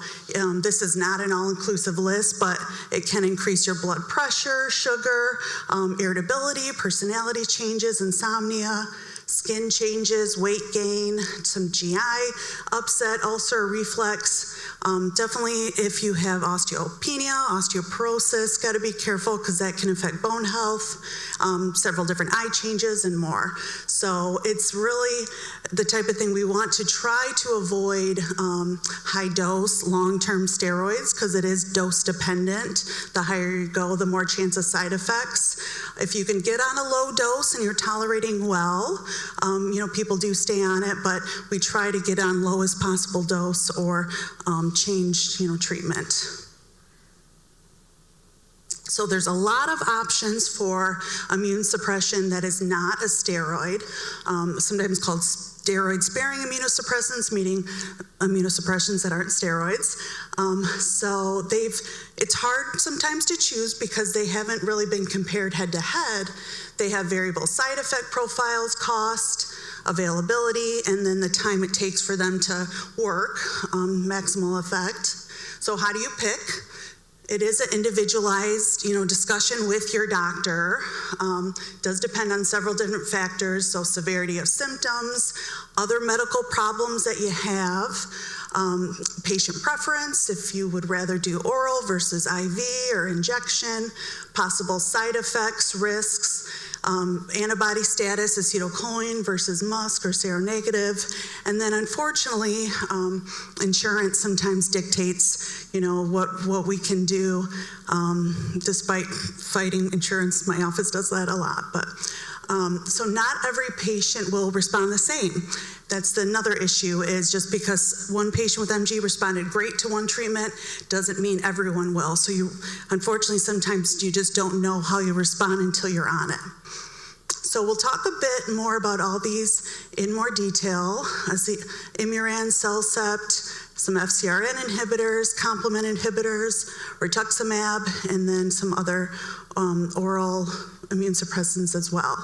this is not an all-inclusive list, but it can increase your blood pressure, sugar, irritability, personality changes, insomnia, skin changes, weight gain, some GI upset, ulcer, reflux. Definitely if you have osteopenia, osteoporosis, got to be careful because that can affect bone health, several different eye changes and more. So it's really the type of thing we want to try to avoid high dose, long-term steroids because it is dose dependent. The higher you go, the more chance of side effects. If you can get on a low dose and you're tolerating well, people do stay on it, but we try to get on lowest possible dose or change, treatment. So there's a lot of options for immune suppression that is not a steroid, sometimes called steroid-sparing immunosuppressants, meaning immunosuppressions that aren't steroids. So it's hard sometimes to choose because they haven't really been compared head-to-head. They have variable side effect profiles, cost, availability, and then the time it takes for them to work, maximal effect. So how do you pick? It is an individualized, discussion with your doctor. Does depend on several different factors, so severity of symptoms, other medical problems that you have, patient preference, if you would rather do oral versus IV or injection, possible side effects, risks, antibody status, acetylcholine versus MuSK or seronegative, and then unfortunately, insurance sometimes dictates, what we can do. Despite fighting insurance, my office does that a lot, but so not every patient will respond the same. That's another issue, is just because one patient with MG responded great to one treatment doesn't mean everyone will. So unfortunately, sometimes you just don't know how you respond until you're on it. So we'll talk a bit more about all these in more detail, as the Imuran, Cellcept, some FcRn inhibitors, complement inhibitors, rituximab, and then some other oral immune suppressants as well.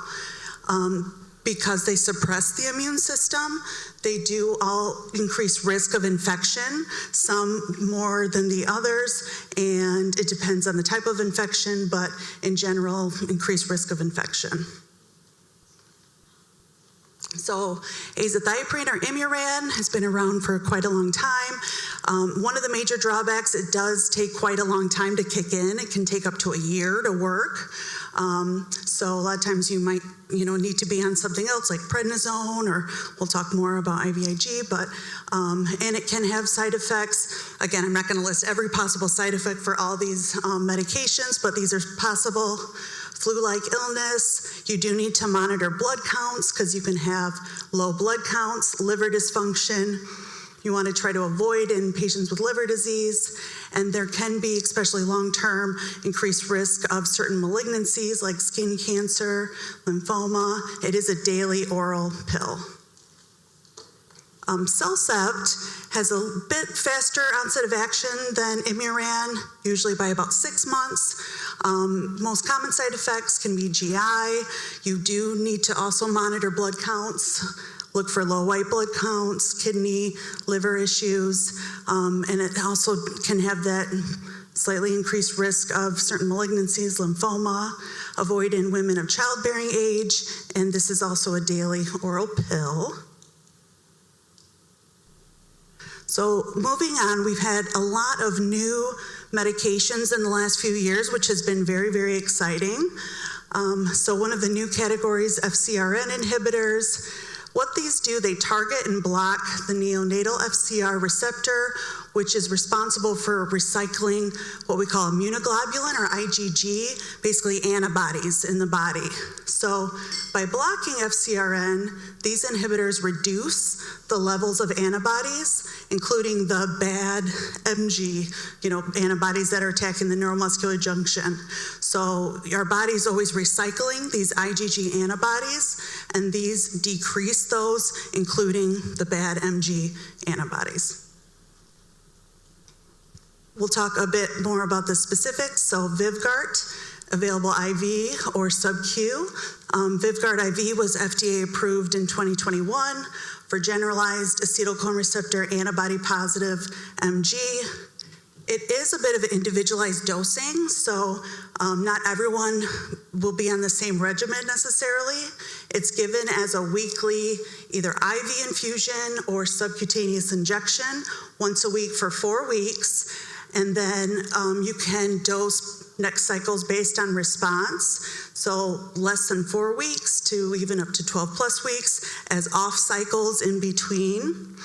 Because they suppress the immune system, they do all increase risk of infection, some more than the others, and it depends on the type of infection, but in general, increased risk of infection. So azathioprine or Imuran has been around for quite a long time. One of the major drawbacks, it does take quite a long time to kick in. It can take up to a year to work. So a lot of times you might, need to be on something else like prednisone, or we'll talk more about IVIG, but, and it can have side effects. Again, I'm not going to list every possible side effect for all these medications, but these are possible. Flu-like illness, you do need to monitor blood counts because you can have low blood counts, liver dysfunction. You want to try to avoid in patients with liver disease, and there can be, especially long-term, increased risk of certain malignancies like skin cancer, lymphoma. It is a daily oral pill. Cellcept has a bit faster onset of action than Imuran, usually by about 6 months. Most common side effects can be GI. You do need to also monitor blood counts, look for low white blood counts, kidney, liver issues, and it also can have that slightly increased risk of certain malignancies, lymphoma, avoid in women of childbearing age, and this is also a daily oral pill. So moving on, we've had a lot of new medications in the last few years, which has been very, very exciting. So one of the new categories, FcRn inhibitors. What these do, they target and block the neonatal FcR receptor, which is responsible for recycling what we call immunoglobulin, or IgG, basically antibodies in the body. So by blocking FcRn, these inhibitors reduce the levels of antibodies, including the bad MG, antibodies that are attacking the neuromuscular junction. So our body's always recycling these IgG antibodies, and these decrease those, including the bad MG antibodies. We'll talk a bit more about the specifics. So Vyvgart, available IV or sub-Q. Vyvgart IV was FDA approved in 2021 for generalized acetylcholine receptor antibody positive MG. It is a bit of individualized dosing, so not everyone will be on the same regimen necessarily. It's given as a weekly either IV infusion or subcutaneous injection once a week for 4 weeks. And then you can dose next cycles based on response. So less than 4 weeks to even up to 12 plus weeks as off cycles in between.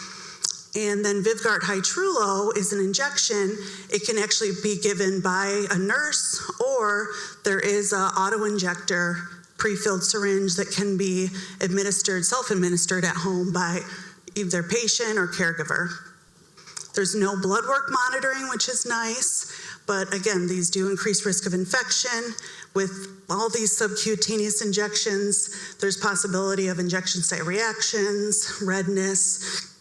And then Vyvgart Hytrulo is an injection. It can actually be given by a nurse, or there is an auto-injector pre-filled syringe that can be administered, self-administered at home by either patient or caregiver. There's no blood work monitoring, which is nice, but again, these do increase risk of infection. With all these subcutaneous injections, there's possibility of injection site reactions, redness,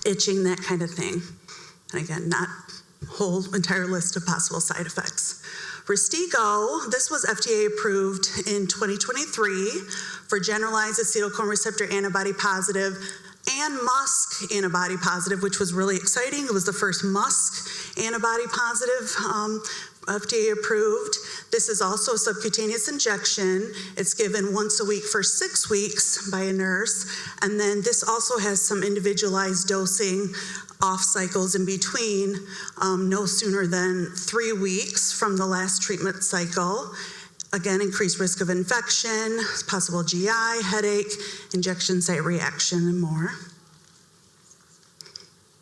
itching, that kind of thing. And again, not a whole entire list of possible side effects. Restigo, this was FDA approved in 2023 for generalized acetylcholine receptor antibody positive and MuSK antibody positive, which was really exciting. It was the first MuSK antibody positive FDA approved. This is also a subcutaneous injection. It's given once a week for 6 weeks by a nurse. And then this also has some individualized dosing off cycles in between, no sooner than 3 weeks from the last treatment cycle. Again, increased risk of infection, possible GI, headache, injection site reaction, and more.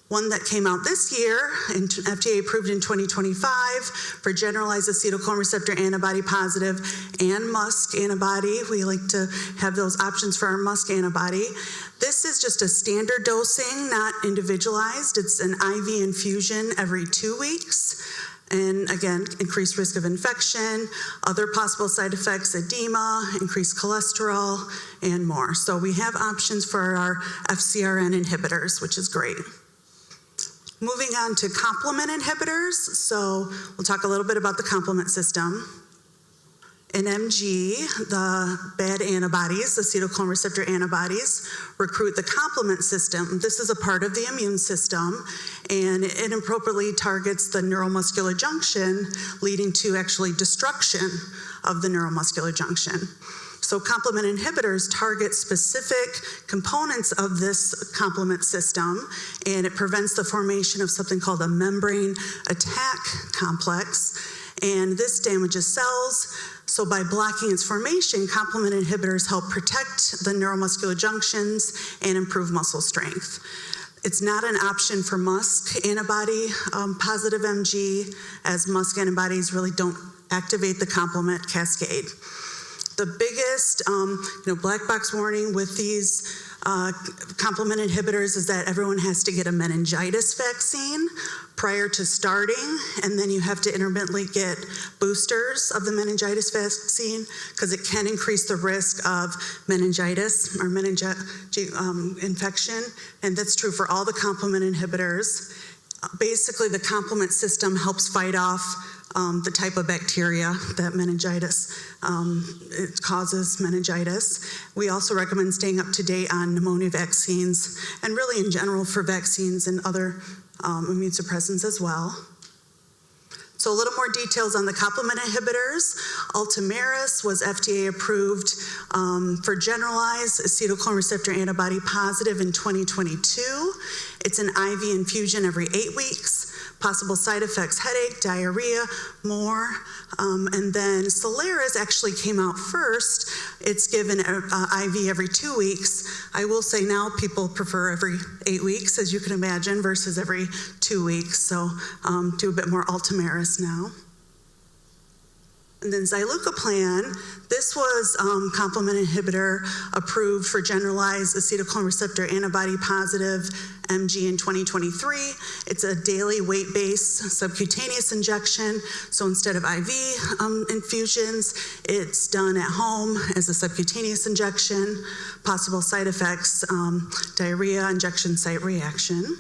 One that came out this year, and FDA approved in 2025 for generalized acetylcholine receptor antibody positive and MuSK antibody. We like to have those options for our MuSK antibody. This is just a standard dosing, not individualized. It's an IV infusion every 2 weeks. And again, increased risk of infection, other possible side effects, edema, increased cholesterol, and more. So we have options for our FcRn inhibitors, which is great. Moving on to complement inhibitors. So we'll talk a little bit about the complement system. In MG, the bad antibodies, the acetylcholine receptor antibodies, recruit the complement system. This is a part of the immune system, and it inappropriately targets the neuromuscular junction, leading to actually destruction of the neuromuscular junction. So complement inhibitors target specific components of this complement system, and it prevents the formation of something called a membrane attack complex. And this damages cells, So by blocking its formation, complement inhibitors help protect the neuromuscular junctions and improve muscle strength. It's not an option for MuSK antibody positive MG, as MuSK antibodies really don't activate the complement cascade. The biggest black box warning with these complement inhibitors is that everyone has to get a meningitis vaccine prior to starting, and then you have to intermittently get boosters of the meningitis vaccine because it can increase the risk of meningitis or infection, and that's true for all the complement inhibitors. Basically, the complement system helps fight off the type of bacteria that meningitis, it causes meningitis. We also recommend staying up to date on pneumonia vaccines and really in general for vaccines and other immune suppressants as well. So a little more details on the complement inhibitors. Ultomiris was FDA approved for generalized acetylcholine receptor antibody positive in 2022. It's an IV infusion every 8 weeks. Possible side effects, headache, diarrhea, more. And then Solera's actually came out first. It's given IV every 2 weeks. I will say now people prefer every 8 weeks, as you can imagine, versus every 2 weeks. So do a bit more Ultomiris now. And then zilucoplan, this was complement inhibitor approved for generalized acetylcholine receptor antibody positive MG in 2023. It's a daily weight-based subcutaneous injection. So instead of IV infusions, it's done at home as a subcutaneous injection. Possible side effects, diarrhea, injection site reaction.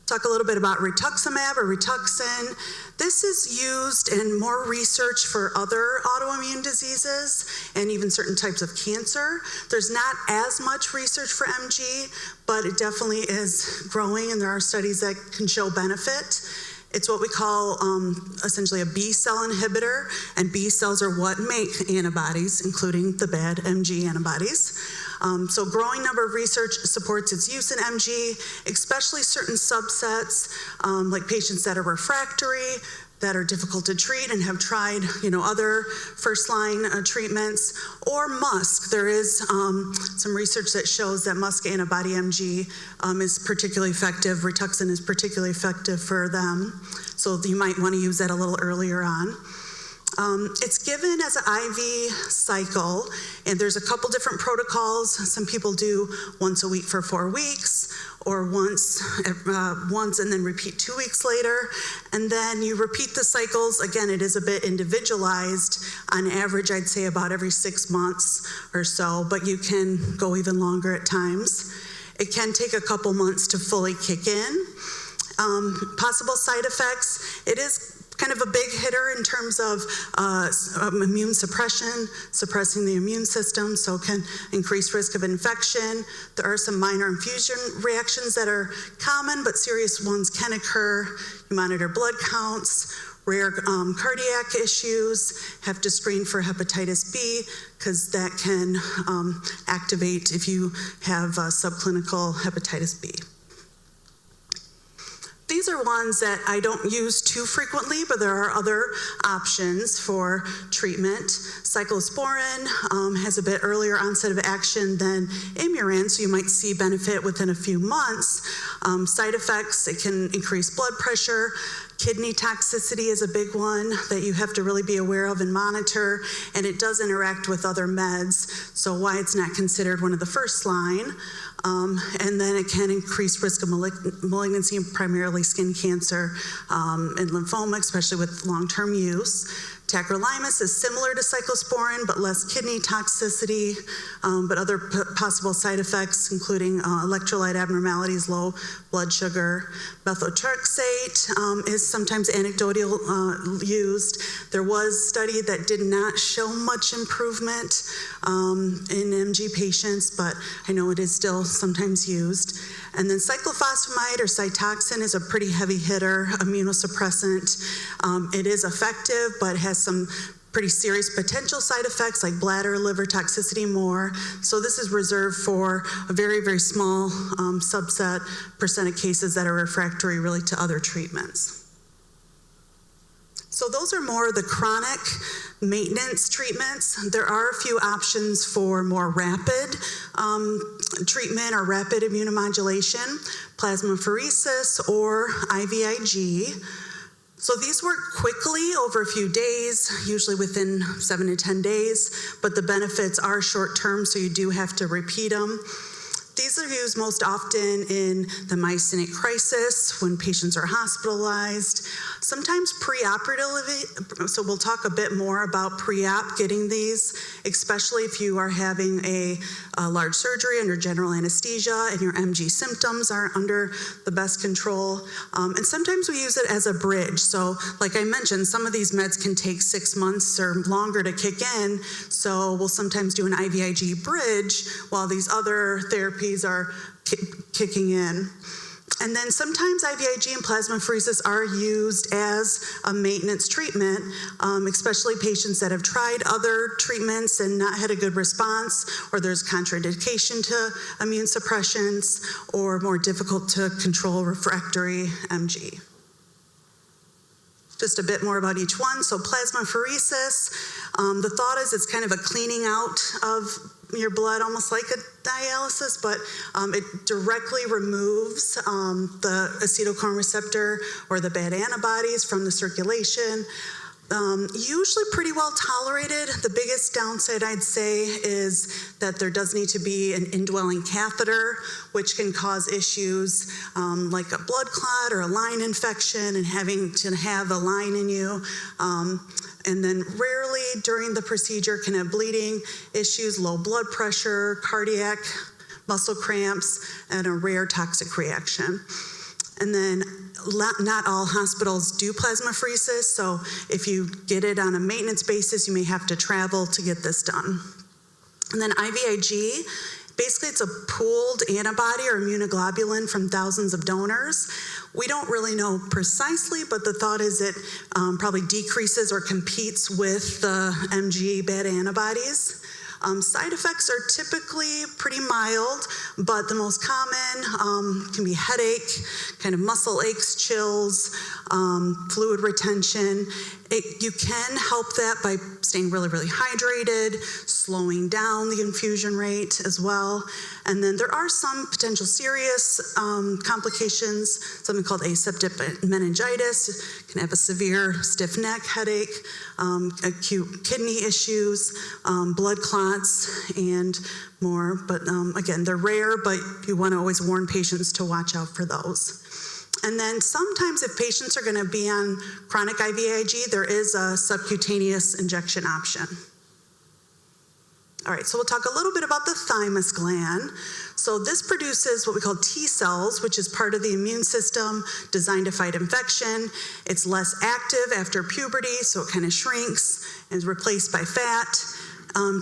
Talk a little bit about rituximab or Rituxan. This is used in more research for other autoimmune diseases and even certain types of cancer. There's not as much research for MG, but it definitely is growing, and there are studies that can show benefit. It's what we call essentially a B cell inhibitor, and B cells are what make antibodies, including the bad MG antibodies. So growing number of research supports its use in MG, especially certain subsets, like patients that are refractory, that are difficult to treat and have tried, other first-line treatments, or MuSK. There is some research that shows that MuSK antibody MG is particularly effective. Rituxan is particularly effective for them, so you might want to use that a little earlier on. It's given as an IV cycle, and there's a couple different protocols. Some people do once a week for 4 weeks, or once and then repeat 2 weeks later. And then you repeat the cycles. Again, it is a bit individualized. On average, I'd say about every 6 months or so, but you can go even longer at times. It can take a couple months to fully kick in. Possible side effects, it is kind of a big hitter in terms of immune suppression, suppressing the immune system, so it can increase risk of infection. There are some minor infusion reactions that are common, but serious ones can occur. You monitor blood counts, rare cardiac issues, have to screen for hepatitis B, because that can activate if you have subclinical hepatitis B. These are ones that I don't use too frequently, but there are other options for treatment. Cyclosporin has a bit earlier onset of action than Imuran, so you might see benefit within a few months. Side effects, it can increase blood pressure. Kidney toxicity is a big one that you have to really be aware of and monitor, and it does interact with other meds, so why it's not considered one of the first line. And then it can increase risk of malignancy, primarily skin cancer and lymphoma, especially with long-term use. Tacrolimus is similar to cyclosporin, but less kidney toxicity, but other possible side effects, including electrolyte abnormalities, low blood sugar. Methotrexate is sometimes anecdotally used. There was a study that did not show much improvement in MG patients, but I know it is still sometimes used. And then cyclophosphamide or Cytoxan is a pretty heavy hitter, immunosuppressant. It is effective, but has some pretty serious potential side effects like bladder, liver toxicity more. So this is reserved for a very, very small subset percent of cases that are refractory really to other treatments. So So those are more the chronic maintenance treatments. There are a few options for more rapid treatment or rapid immunomodulation, plasmapheresis or IVIG. So these work quickly over a few days, usually within 7 to 10 days, but the benefits are short-term, so you do have to repeat them. These are used most often in the myasthenic crisis, when patients are hospitalized, sometimes preoperatively, so we'll talk a bit more about pre-op getting these, especially if you are having a large surgery under general anesthesia and your MG symptoms aren't under the best control. And sometimes we use it as a bridge. So like I mentioned, some of these meds can take 6 months or longer to kick in, so we'll sometimes do an IVIG bridge while these other therapies are kicking in. And then sometimes IVIG and plasmapheresis are used as a maintenance treatment, especially patients that have tried other treatments and not had a good response, or there's contraindication to immune suppressants, or more difficult to control refractory MG. Just a bit more about each one. So plasmapheresis, the thought is it's kind of a cleaning out of your blood, almost like a dialysis, but it directly removes the acetylcholine receptor or the bad antibodies from the circulation. Usually pretty well tolerated. The biggest downside, I'd say, is that there does need to be an indwelling catheter, which can cause issues like a blood clot or a line infection and having to have a line in you. And then rarely during the procedure can have bleeding issues, low blood pressure, cardiac muscle cramps, and a rare toxic reaction. And then not all hospitals do plasmapheresis, so if you get it on a maintenance basis, you may have to travel to get this done. And then IVIG, basically it's a pooled antibody or immunoglobulin from thousands of donors. We don't really know precisely, but the thought is it probably decreases or competes with the MG bad antibodies. Side effects are typically pretty mild, but the most common can be headache, kind of muscle aches, chills, fluid retention. You can help that by staying really, really hydrated, slowing down the infusion rate as well. And then there are some potential serious complications, something called aseptic meningitis. Can have a severe stiff neck, headache, acute kidney issues, blood clots, and more. But again, they're rare, but you want to always warn patients to watch out for those. And then sometimes if patients are going to be on chronic IVIG, there is a subcutaneous injection option. All right, so we'll talk a little bit about the thymus gland. So this produces what we call T cells, which is part of the immune system designed to fight infection. It's less active after puberty, so it kind of shrinks and is replaced by fat.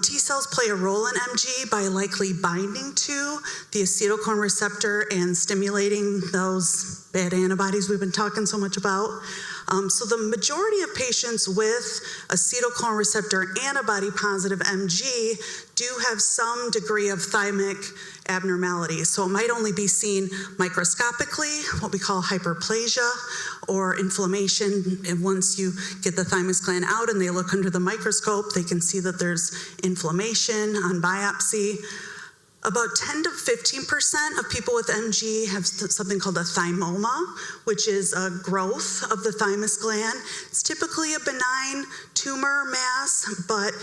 T cells play a role in MG by likely binding to the acetylcholine receptor and stimulating those bad antibodies we've been talking so much about. So the majority of patients with acetylcholine receptor antibody positive MG do have some degree of thymic abnormality. So it might only be seen microscopically, what we call hyperplasia or inflammation. And once you get the thymus gland out and they look under the microscope, they can see that there's inflammation on biopsy. About 10 to 15% of people with MG have something called a thymoma, which is a growth of the thymus gland. It's typically a benign tumor mass, but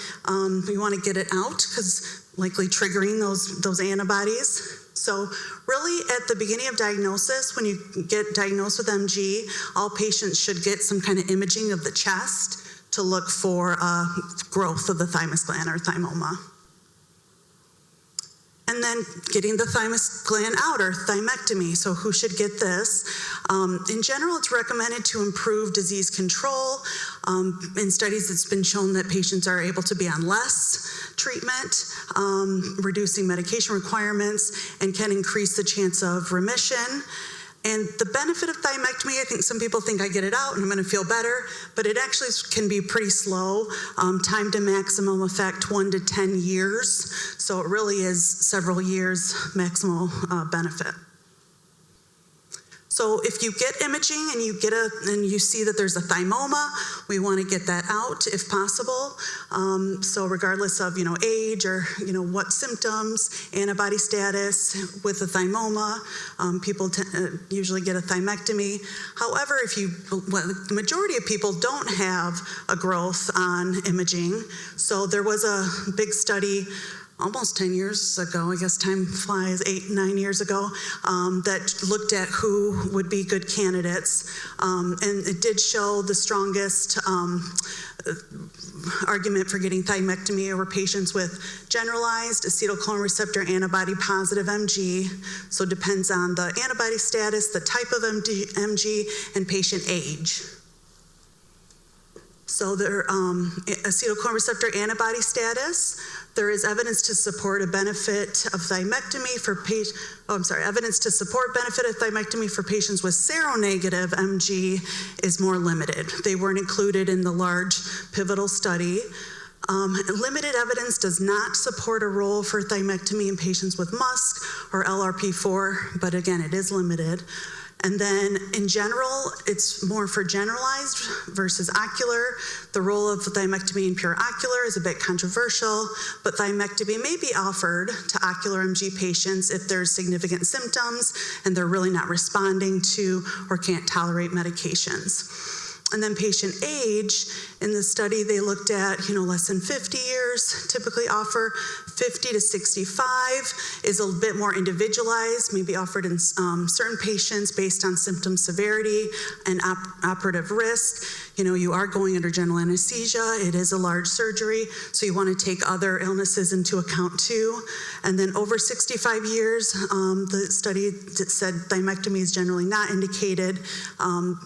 we want to get it out because likely triggering those antibodies. So really at the beginning of diagnosis, when you get diagnosed with MG, all patients should get some kind of imaging of the chest to look for growth of the thymus gland or thymoma. And then getting the thymus gland out, or thymectomy. So who should get this? In general, it's recommended to improve disease control. In studies, it's been shown that patients are able to be on less treatment, reducing medication requirements, and can increase the chance of remission. And the benefit of thymectomy, I think some people think I get it out and I'm going to feel better, but it actually can be pretty slow. Time to maximum effect, 1 to 10 years. So it really is several years maximal benefit. So if you get imaging and you see that there's a thymoma, we want to get that out if possible. So regardless of age or what symptoms, antibody status with a thymoma, people usually get a thymectomy. However, the majority of people don't have a growth on imaging. So there was a big study almost 10 years ago, I guess time flies, 8-9 years ago, that looked at who would be good candidates. And it did show the strongest argument for getting thymectomy over patients with generalized acetylcholine receptor antibody positive MG. So it depends on the antibody status, the type of MG, and patient age. So their acetylcholine receptor antibody status, there is evidence to support a benefit of thymectomy for evidence to support benefit of thymectomy for patients with seronegative MG is more limited. They weren't included in the large pivotal study. Limited evidence does not support a role for thymectomy in patients with MuSK or LRP4, but again, it is limited. And then in general, it's more for generalized versus ocular. The role of thymectomy in pure ocular is a bit controversial, but thymectomy may be offered to ocular MG patients if there's significant symptoms and they're really not responding to or can't tolerate medications. And then patient age, in the study they looked at, less than 50 years, typically offer 50 to 65 is a bit more individualized, maybe offered in certain patients based on symptom severity and operative risk. You are going under general anesthesia. It is a large surgery, so you want to take other illnesses into account too. And then over 65 years, the study said thymectomy is generally not indicated,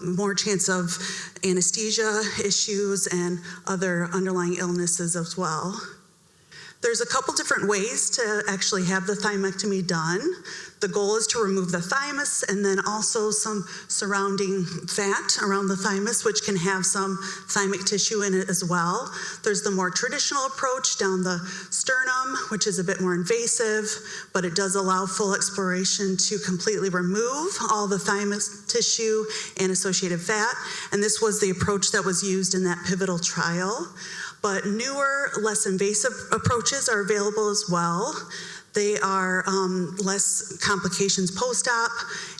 more chance of anesthesia issues and other underlying illnesses as well. There's a couple different ways to actually have the thymectomy done. The goal is to remove the thymus and then also some surrounding fat around the thymus, which can have some thymic tissue in it as well. There's the more traditional approach down the sternum, which is a bit more invasive, but it does allow full exploration to completely remove all the thymus tissue and associated fat. And this was the approach that was used in that pivotal trial. But newer, less invasive approaches are available as well. They are less complications post-op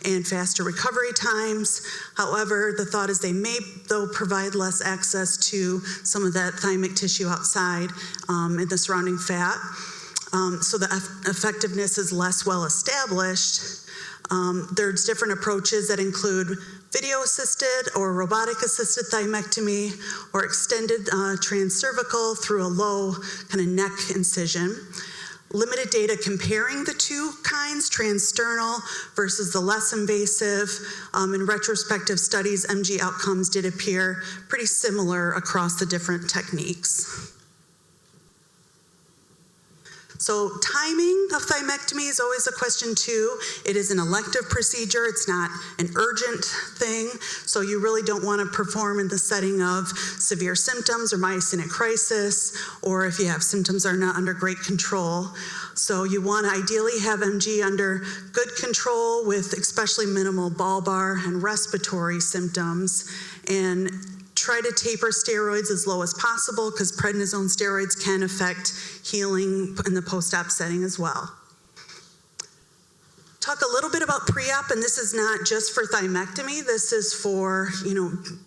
and faster recovery times. However, the thought is they may, though, provide less access to some of that thymic tissue outside in the surrounding fat. So the effectiveness is less well established. There's different approaches that include video-assisted or robotic-assisted thymectomy or extended transcervical through a low kind of neck incision. Limited data comparing the two kinds, transsternal versus the less invasive. In retrospective studies, MG outcomes did appear pretty similar across the different techniques. So timing of thymectomy is always a question too. It is an elective procedure. It's not an urgent thing. So you really don't want to perform in the setting of severe symptoms or myasthenic crisis, or if you have symptoms that are not under great control. So you want to ideally have MG under good control with especially minimal bulbar and respiratory symptoms, and try to taper steroids as low as possible because prednisone steroids can affect healing in the post-op setting as well. Talk a little bit about pre-op, and this is not just for thymectomy. This is for,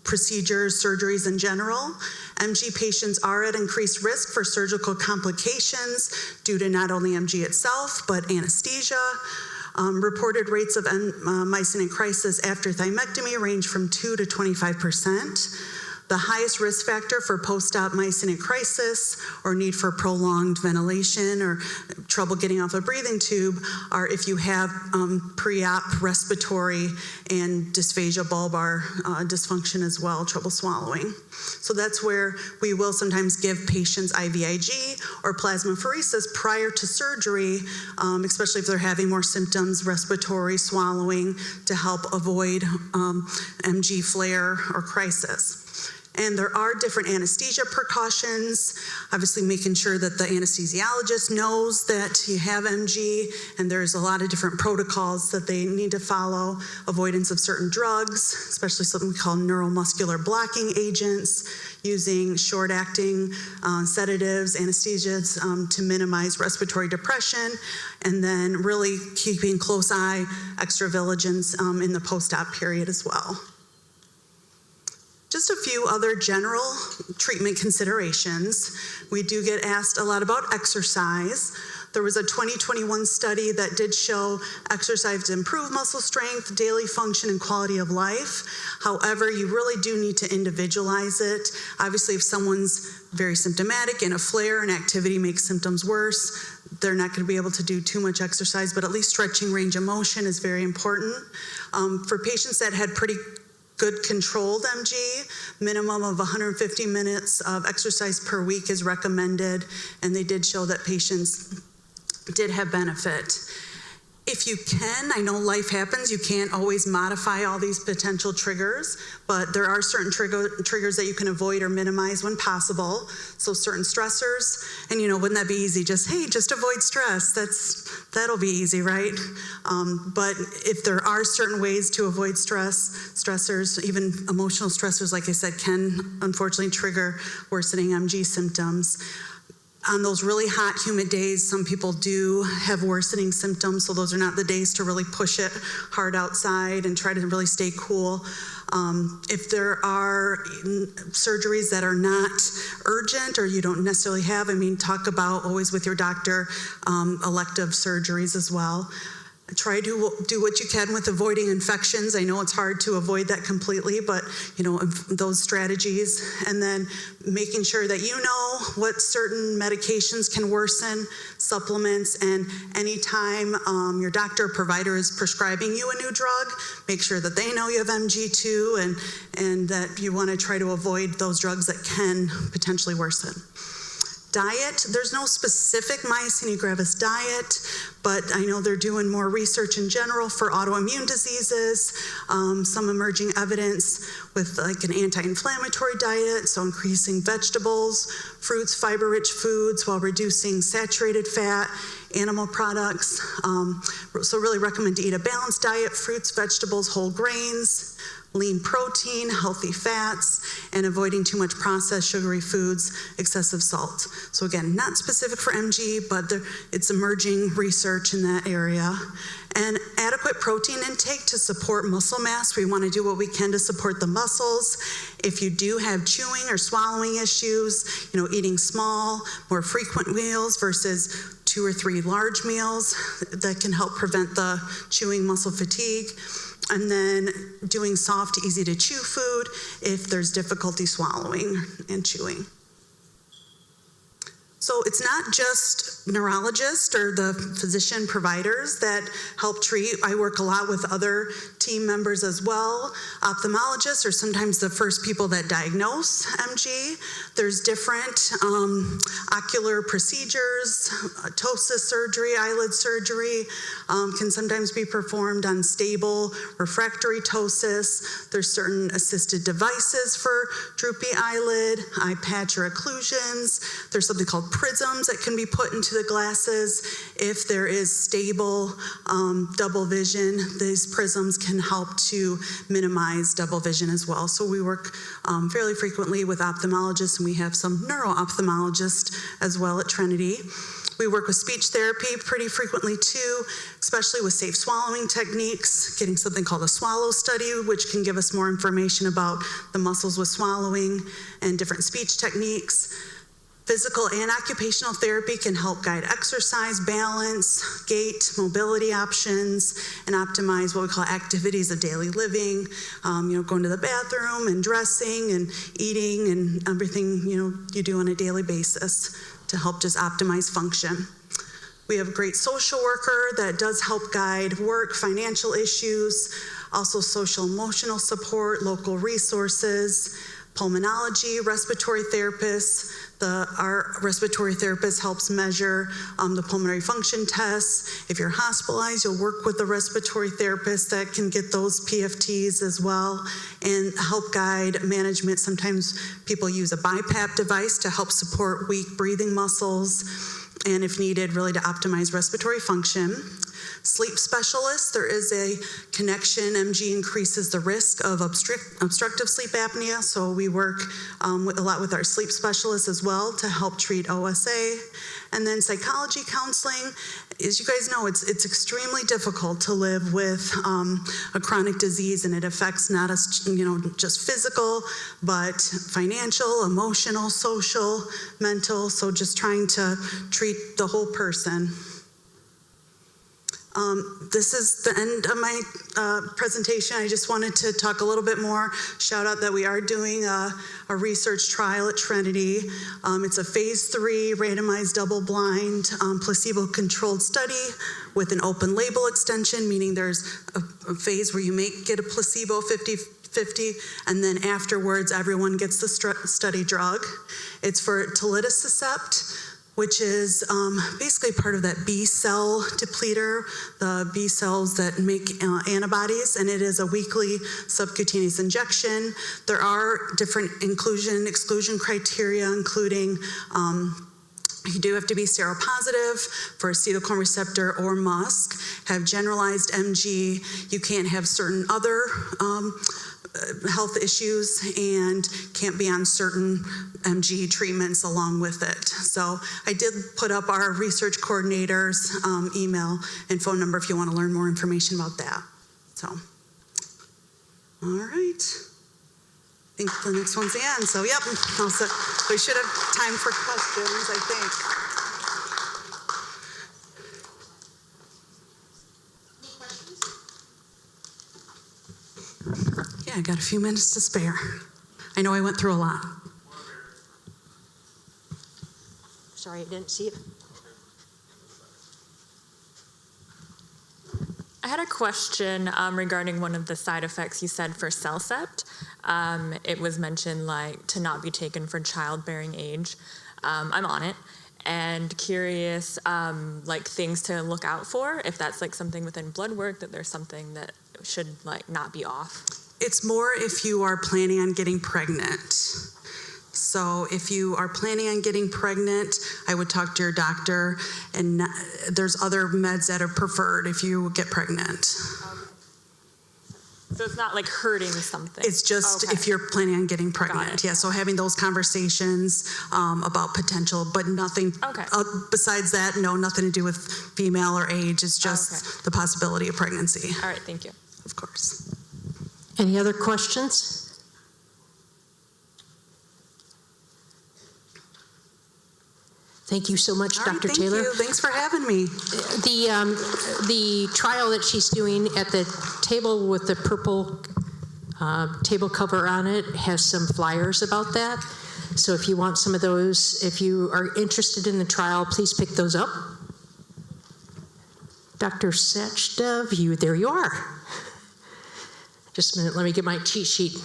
procedures, surgeries in general. MG patients are at increased risk for surgical complications due to not only MG itself, but anesthesia. Reported rates of myasthenic crisis after thymectomy range from 2 to 25%. The highest risk factor for post-op myasthenic crisis or need for prolonged ventilation or trouble getting off a breathing tube are if you have pre-op respiratory and dysphagia bulbar dysfunction as well, trouble swallowing. So that's where we will sometimes give patients IVIG or plasmapheresis prior to surgery, especially if they're having more symptoms, respiratory, swallowing, to help avoid MG flare or crisis. And there are different anesthesia precautions, obviously making sure that the anesthesiologist knows that you have MG, and there's a lot of different protocols that they need to follow, avoidance of certain drugs, especially something we call neuromuscular blocking agents, using short-acting sedatives, anesthesias to minimize respiratory depression, and then really keeping close eye, extra vigilance in the post-op period as well. Just a few other general treatment considerations. We do get asked a lot about exercise. There was a 2021 study that did show exercise to improve muscle strength, daily function, and quality of life. However, you really do need to individualize it. Obviously, if someone's very symptomatic and a flare and activity makes symptoms worse, they're not going to be able to do too much exercise, but at least stretching range of motion is very important. For patients that had pretty good controlled MG, minimum of 150 minutes of exercise per week is recommended, and they did show that patients did have benefit. If you can, I know life happens, you can't always modify all these potential triggers, but there are certain triggers that you can avoid or minimize when possible. So certain stressors, and wouldn't that be easy? Just avoid stress. That'll be easy, right? But if there are certain ways to avoid stressors, even emotional stressors, like I said, can unfortunately trigger worsening MG symptoms. On those really hot, humid days, some people do have worsening symptoms, so those are not the days to really push it hard outside and try to really stay cool. If there are surgeries that are not urgent or you don't necessarily have, talk about always with your doctor elective surgeries as well. Try to do what you can with avoiding infections. I know it's hard to avoid that completely, but those strategies, and then making sure that you know what certain medications can worsen, supplements, and anytime your doctor or provider is prescribing you a new drug, make sure that they know you have MG too, and that you want to try to avoid those drugs that can potentially worsen. Diet, there's no specific myasthenia gravis diet, but I know they're doing more research in general for autoimmune diseases, some emerging evidence with like an anti-inflammatory diet, so increasing vegetables, fruits, fiber-rich foods while reducing saturated fat, animal products. So really recommend to eat a balanced diet, fruits, vegetables, whole grains, lean protein, healthy fats, and avoiding too much processed sugary foods, excessive salt. So again, not specific for MG, but it's emerging research in that area. And adequate protein intake to support muscle mass. We want to do what we can to support the muscles. If you do have chewing or swallowing issues, eating small, more frequent meals versus 2 or 3 large meals, that can help prevent the chewing muscle fatigue. And then doing soft, easy to chew food if there's difficulty swallowing and chewing. So it's not just neurologists or the physician providers that help treat. I work a lot with other team members as well. Ophthalmologists are sometimes the first people that diagnose MG. There's different ocular procedures, ptosis surgery, eyelid surgery can sometimes be performed on stable refractory ptosis. There's certain assisted devices for droopy eyelid, eye patch or occlusions. There's something called prisms that can be put into the glasses. If there is stable double vision, these prisms can help to minimize double vision as well. So we work fairly frequently with ophthalmologists, and we have some neuro-ophthalmologists as well at Trinity. We work with speech therapy pretty frequently too, especially with safe swallowing techniques, getting something called a swallow study, which can give us more information about the muscles with swallowing and different speech techniques. Physical and occupational therapy can help guide exercise, balance, gait, mobility options, and optimize what we call activities of daily living, going to the bathroom and dressing and eating and everything, you do on a daily basis to help just optimize function. We have a great social worker that does help guide work, financial issues, also social emotional support, local resources, pulmonology, respiratory therapists. Our respiratory therapist helps measure the pulmonary function tests. If you're hospitalized, you'll work with a respiratory therapist that can get those PFTs as well and help guide management. Sometimes people use a BiPAP device to help support weak breathing muscles, and if needed, really to optimize respiratory function. Sleep specialists, there is a connection. MG increases the risk of obstructive sleep apnea, so we work a lot with our sleep specialists as well to help treat OSA. And then psychology counseling, as you guys know, it's extremely difficult to live with a chronic disease, and it affects not just physical, but financial, emotional, social, mental, so just trying to treat the whole person. This is the end of my presentation. I just wanted to talk a little bit more, shout out that we are doing a research trial at Trinity. It's a phase 3 randomized double-blind placebo-controlled study with an open label extension, meaning there's a phase where you may get a placebo 50-50, and then afterwards everyone gets the study drug. It's for telitacicept, which is basically part of that B cell depleter, the B cells that make antibodies, and it is a weekly subcutaneous injection. There are different inclusion-exclusion criteria, including you do have to be seropositive for acetylcholine receptor or MuSK, have generalized MG, you can't have certain other health issues, and can't be on certain MG treatments along with it. So I did put up our research coordinator's email and phone number if you want to learn more information about that. So, all right. I think the next one's the end. So, yep, all set. We should have time for questions, I think. Yeah, I got a few minutes to spare. I know I went through a lot. Sorry, I didn't see it. I had a question regarding one of the side effects you said for CellCept. It was mentioned to not be taken for childbearing age. I'm on it and curious things to look out for, if that's something within blood work, that there's something that should not be off. It's more if you are planning on getting pregnant. So if you are planning on getting pregnant, I would talk to your doctor, and there's other meds that are preferred if you get pregnant. Okay. So it's not hurting something? It's just if you're planning on getting pregnant. Yeah, so having those conversations about potential, but nothing besides that, nothing to do with female or age. It's just the possibility of pregnancy. All right, thank you. Of course. Any other questions? Thank you so much, Dr. Taylor. Thank you. Thanks for having me. The trial that she's doing at the table with the purple table cover on it has some flyers about that. So if you want some of those, if you are interested in the trial, please pick those up. Dr. Sachdev, there you are. Just a minute, let me get my cheat sheet.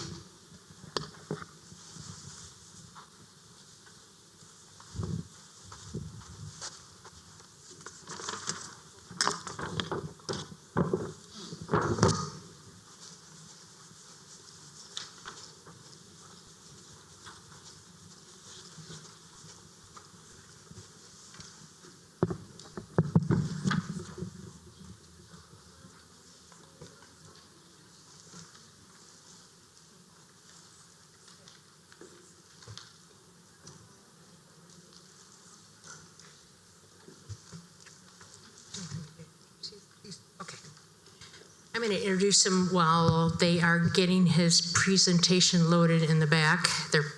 I'm going to introduce him while they are getting his presentation loaded in the back. They're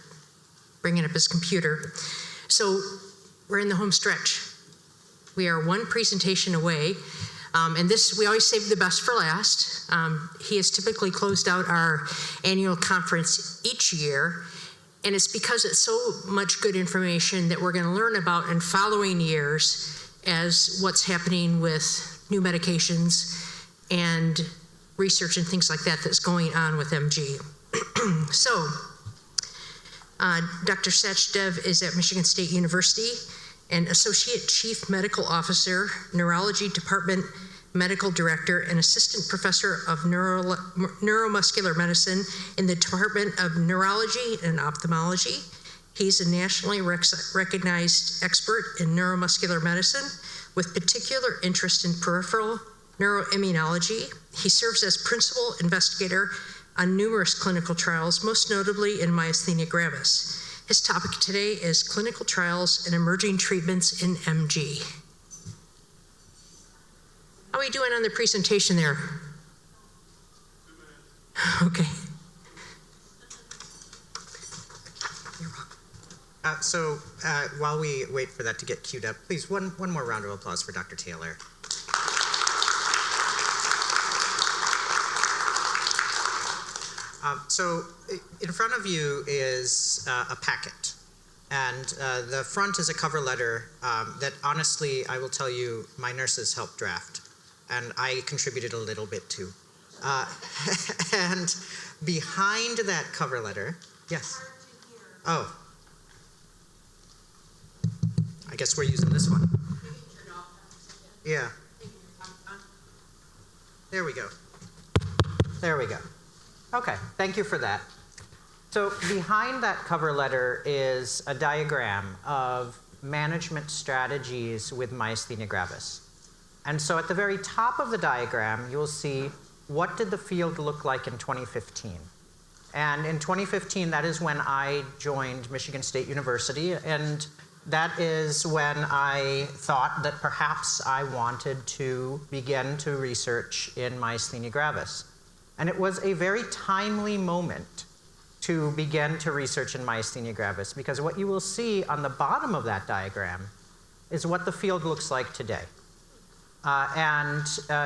bringing up his computer. So we're in the home stretch. We are one presentation away. And this, we always save the best for last. He has typically closed out our annual conference each year. And it's because it's so much good information that we're going to learn about in following years as what's happening with new medications and research and things like that that's going on with MG. So Dr. Sachdev is at Michigan State University and Associate Chief Medical Officer, Neurology Department Medical Director, and Assistant Professor of Neuromuscular Medicine in the Department of Neurology and Ophthalmology. He's a nationally recognized expert in neuromuscular medicine with particular interest in peripheral neuroimmunology. He serves as principal investigator on numerous clinical trials, most notably in myasthenia gravis. His topic today is clinical trials and emerging treatments in MG. How are we doing on the presentation there? Okay. While we wait for that to get queued up, please, one more round of applause for Dr. Taylor. So in front of you is a packet, and the front is a cover letter that honestly, I will tell you, my nurses helped draft, and I contributed a little bit too. And behind that cover letter, yes? Oh. I guess we're using this one. Yeah. There we go. There we go. Okay, thank you for that. So behind that cover letter is a diagram of management strategies with myasthenia gravis. And so at the very top of the diagram, you'll see what did the field look like in 2015. And in 2015, that is when I joined Michigan State University, and that is when I thought that perhaps I wanted to begin to research in myasthenia gravis. And it was a very timely moment to begin to research in myasthenia gravis, because what you will see on the bottom of that diagram is what the field looks like today.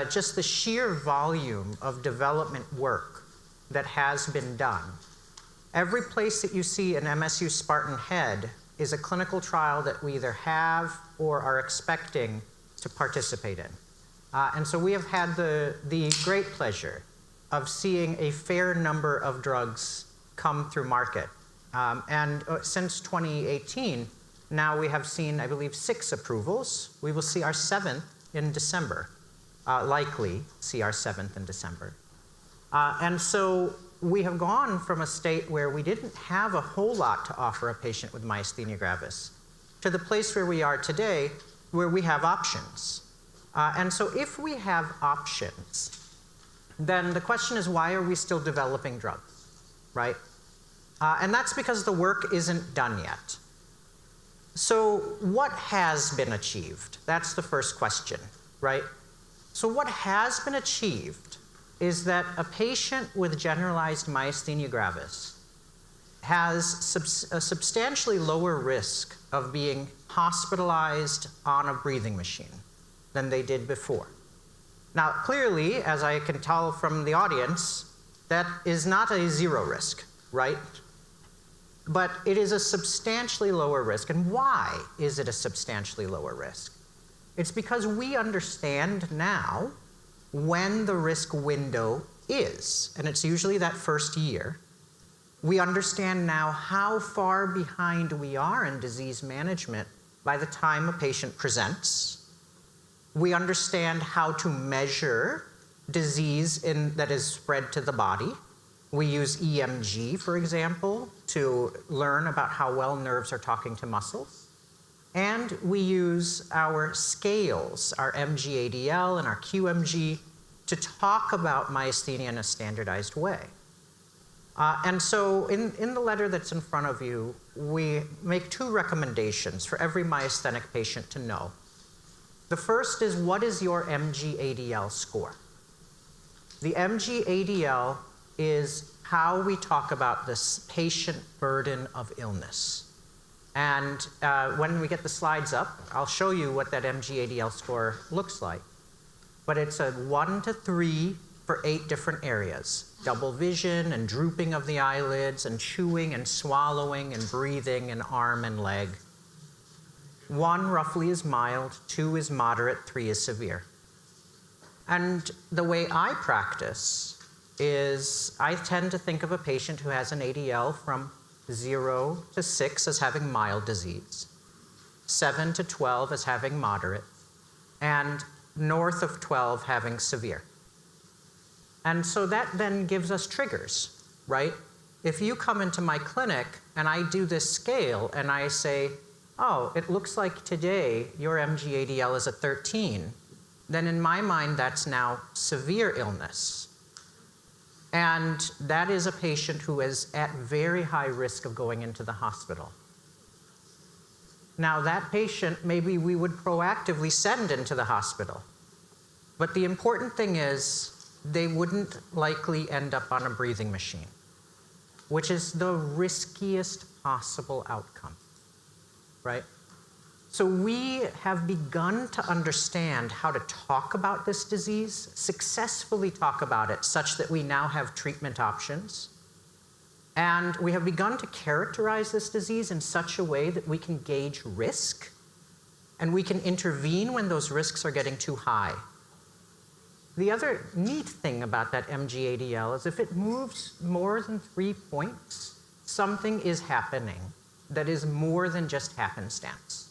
Just the sheer volume of development work that has been done. Every place that you see an MSU Spartan Head is a clinical trial that we either have or are expecting to participate in. And so we have had the great pleasure of seeing a fair number of drugs come through market. Since 2018, now we have seen, I believe, 6 approvals. We will see our 7th in December, likely see our 7th in December. And so we have gone from a state where we didn't have a whole lot to offer a patient with myasthenia gravis to the place where we are today, where we have options. And so if we have options, then the question is, why are we still developing drugs, right? And that's because the work isn't done yet. So what has been achieved? That's the first question, right? So what has been achieved is that a patient with generalized myasthenia gravis has a substantially lower risk of being hospitalized on a breathing machine than they did before. Now, clearly, as I can tell from the audience, that is not a zero risk, right? But it is a substantially lower risk. And why is it a substantially lower risk? It's because we understand now when the risk window is, and it's usually that first year. We understand now how far behind we are in disease management by the time a patient presents. We understand how to measure disease that is spread to the body. We use EMG, for example, to learn about how well nerves are talking to muscles. And we use our scales, our MG-ADL and our QMG, to talk about myasthenia in a standardized way. And so in the letter that's in front of you, we make 2 recommendations for every myasthenic patient to know. The first is, what is your MG-ADL score? The MG-ADL is how we talk about this patient burden of illness. And when we get the slides up, I'll show you what that MG-ADL score looks like. But it's a 1 to 3 for 8 different areas: double vision and drooping of the eyelids and chewing and swallowing and breathing and arm and leg. 1 roughly is mild, 2 is moderate, 3 is severe. And the way I practice is I tend to think of a patient who has an ADL from 0 to 6 as having mild disease, 7 to 12 as having moderate, and north of 12 having severe. And so that then gives us triggers, right? If you come into my clinic and I do this scale and I say, oh, it looks like today your MG-ADL is a 13, then in my mind that's now severe illness. And that is a patient who is at very high risk of going into the hospital. Now that patient, maybe we would proactively send into the hospital. But the important thing is they wouldn't likely end up on a breathing machine, which is the riskiest possible outcome, right? So we have begun to understand how to talk about this disease, successfully talk about it, such that we now have treatment options. And we have begun to characterize this disease in such a way that we can gauge risk, and we can intervene when those risks are getting too high. The other neat thing about that MG-ADL is if it moves more than 3 points, something is happening that is more than just happenstance.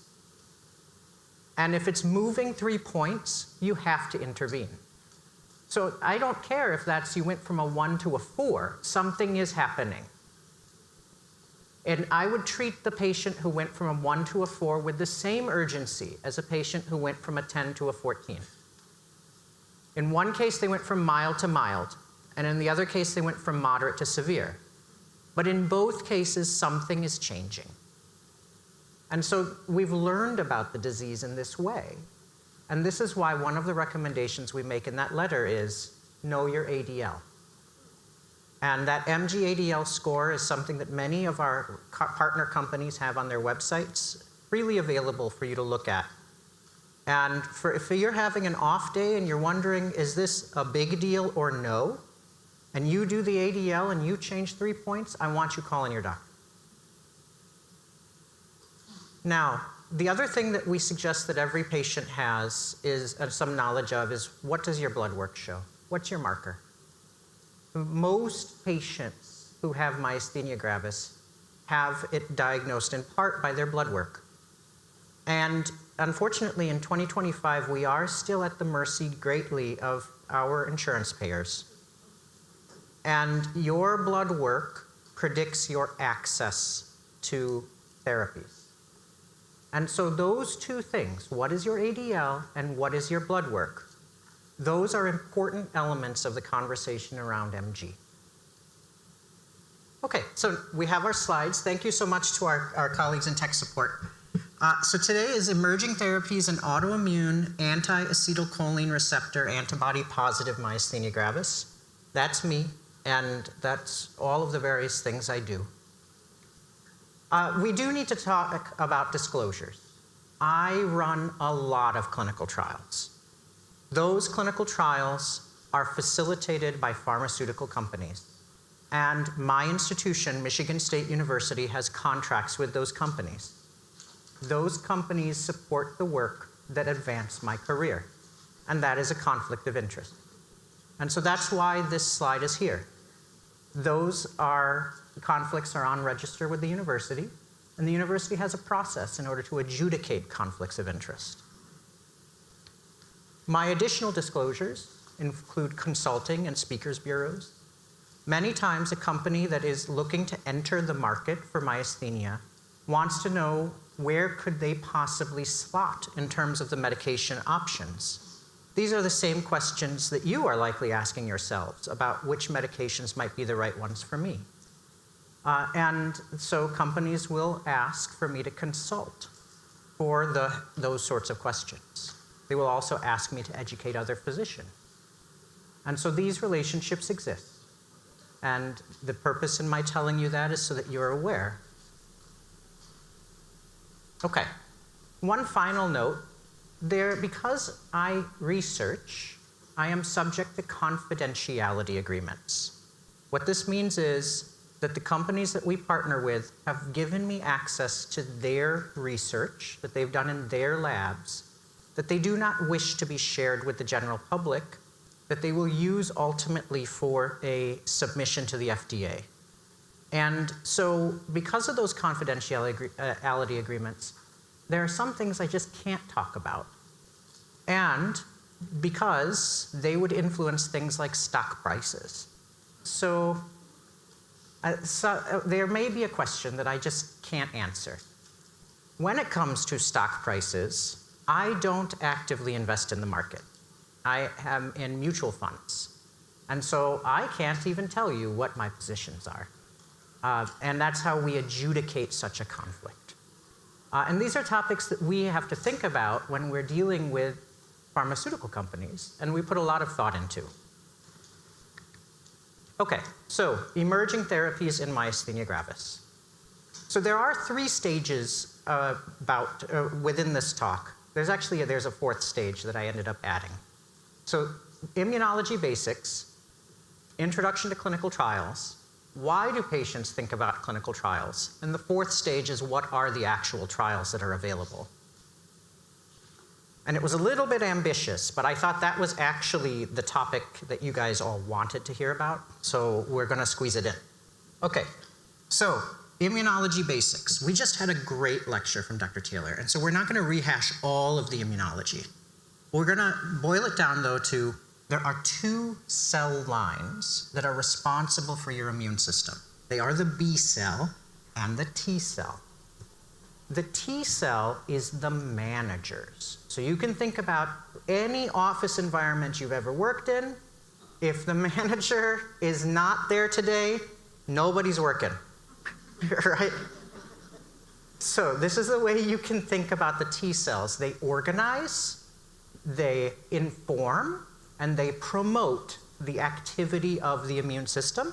And if it's moving 3 points, you have to intervene. So I don't care if that's you went from a 1 to a 4, something is happening. And I would treat the patient who went from a 1 to a 4 with the same urgency as a patient who went from a 10 to a 14. In one case, they went from mild to mild, and in the other case, they went from moderate to severe. But in both cases, something is changing. And so we've learned about the disease in this way. And this is why one of the recommendations we make in that letter is know your ADL. And that MG-ADL score is something that many of our partner companies have on their websites, freely available for you to look at. And if you're having an off day and you're wondering, is this a big deal or no? And you do the ADL and you change 3 points, I want you calling your doctor. Now, the other thing that we suggest that every patient has is some knowledge of is, what does your blood work show? What's your marker? Most patients who have myasthenia gravis have it diagnosed in part by their blood work. And unfortunately, in 2025, we are still at the mercy greatly of our insurance payers. And your blood work predicts your access to therapies. And so those two things, what is your ADL and what is your blood work, those are important elements of the conversation around MG. Okay, so we have our slides. Thank you so much to our colleagues in tech support. So today is emerging therapies in autoimmune anti-acetylcholine receptor antibody positive myasthenia gravis. That's me, and that's all of the various things I do. We do need to talk about disclosures. I run a lot of clinical trials. Those clinical trials are facilitated by pharmaceutical companies. And my institution, Michigan State University, has contracts with those companies. Those companies support the work that advanced my career. And that is a conflict of interest. And so that's why this slide is here. Conflicts are on register with the university, and the university has a process in order to adjudicate conflicts of interest. My additional disclosures include consulting and speakers bureaus. Many times a company that is looking to enter the market for myasthenia wants to know where could they possibly slot in terms of the medication options. These are the same questions that you are likely asking yourselves about which medications might be the right ones for me. And so companies will ask for me to consult for those sorts of questions. They will also ask me to educate other physicians. And so these relationships exist. And the purpose in my telling you that is so that you're aware. Okay, one final note. Because I research, I am subject to confidentiality agreements. What this means is that the companies that we partner with have given me access to their research that they've done in their labs that they do not wish to be shared with the general public, that they will use ultimately for a submission to the FDA. And so because of those confidentiality agreements, there are some things I just can't talk about. And because they would influence things like stock prices. So there may be a question that I just can't answer. When it comes to stock prices, I don't actively invest in the market. I am in mutual funds. And so I can't even tell you what my positions are. And that's how we adjudicate such a conflict. And these are topics that we have to think about when we're dealing with pharmaceutical companies, and we put a lot of thought into. Okay, so emerging therapies in myasthenia gravis. So there are 3 stages within this talk. There's a 4th stage that I ended up adding. So immunology basics, introduction to clinical trials, why do patients think about clinical trials? And the 4th stage is what are the actual trials that are available? And it was a little bit ambitious, but I thought that was actually the topic that you guys all wanted to hear about, so we're going to squeeze it in. Okay, so immunology basics. We just had a great lecture from Dr. Taylor, and so we're not going to rehash all of the immunology. We're going to boil it down, though, to there are 2 cell lines that are responsible for your immune system. They are the B cell and the T cell. The T cell is the managers. So you can think about any office environment you've ever worked in. If the manager is not there today, nobody's working, right? So this is the way you can think about the T cells. They organize, they inform, and they promote the activity of the immune system.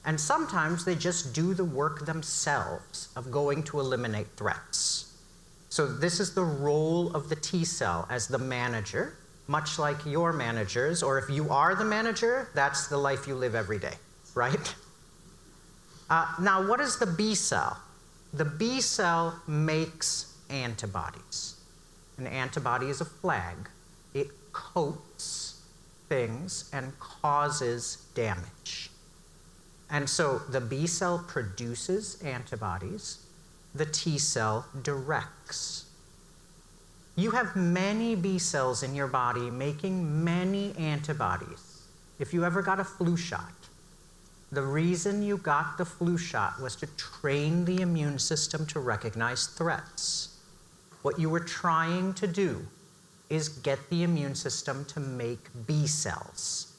And sometimes they just do the work themselves of going to eliminate threats. So this is the role of the T cell as the manager, much like your managers, or if you are the manager, that's the life you live every day, right? Now, what is the B cell? The B cell makes antibodies. An antibody is a flag. It coats things and causes damage. And so the B cell produces antibodies, the T cell directs. You have many B cells in your body making many antibodies. If you ever got a flu shot, the reason you got the flu shot was to train the immune system to recognize threats. What you were trying to do is get the immune system to make B cells.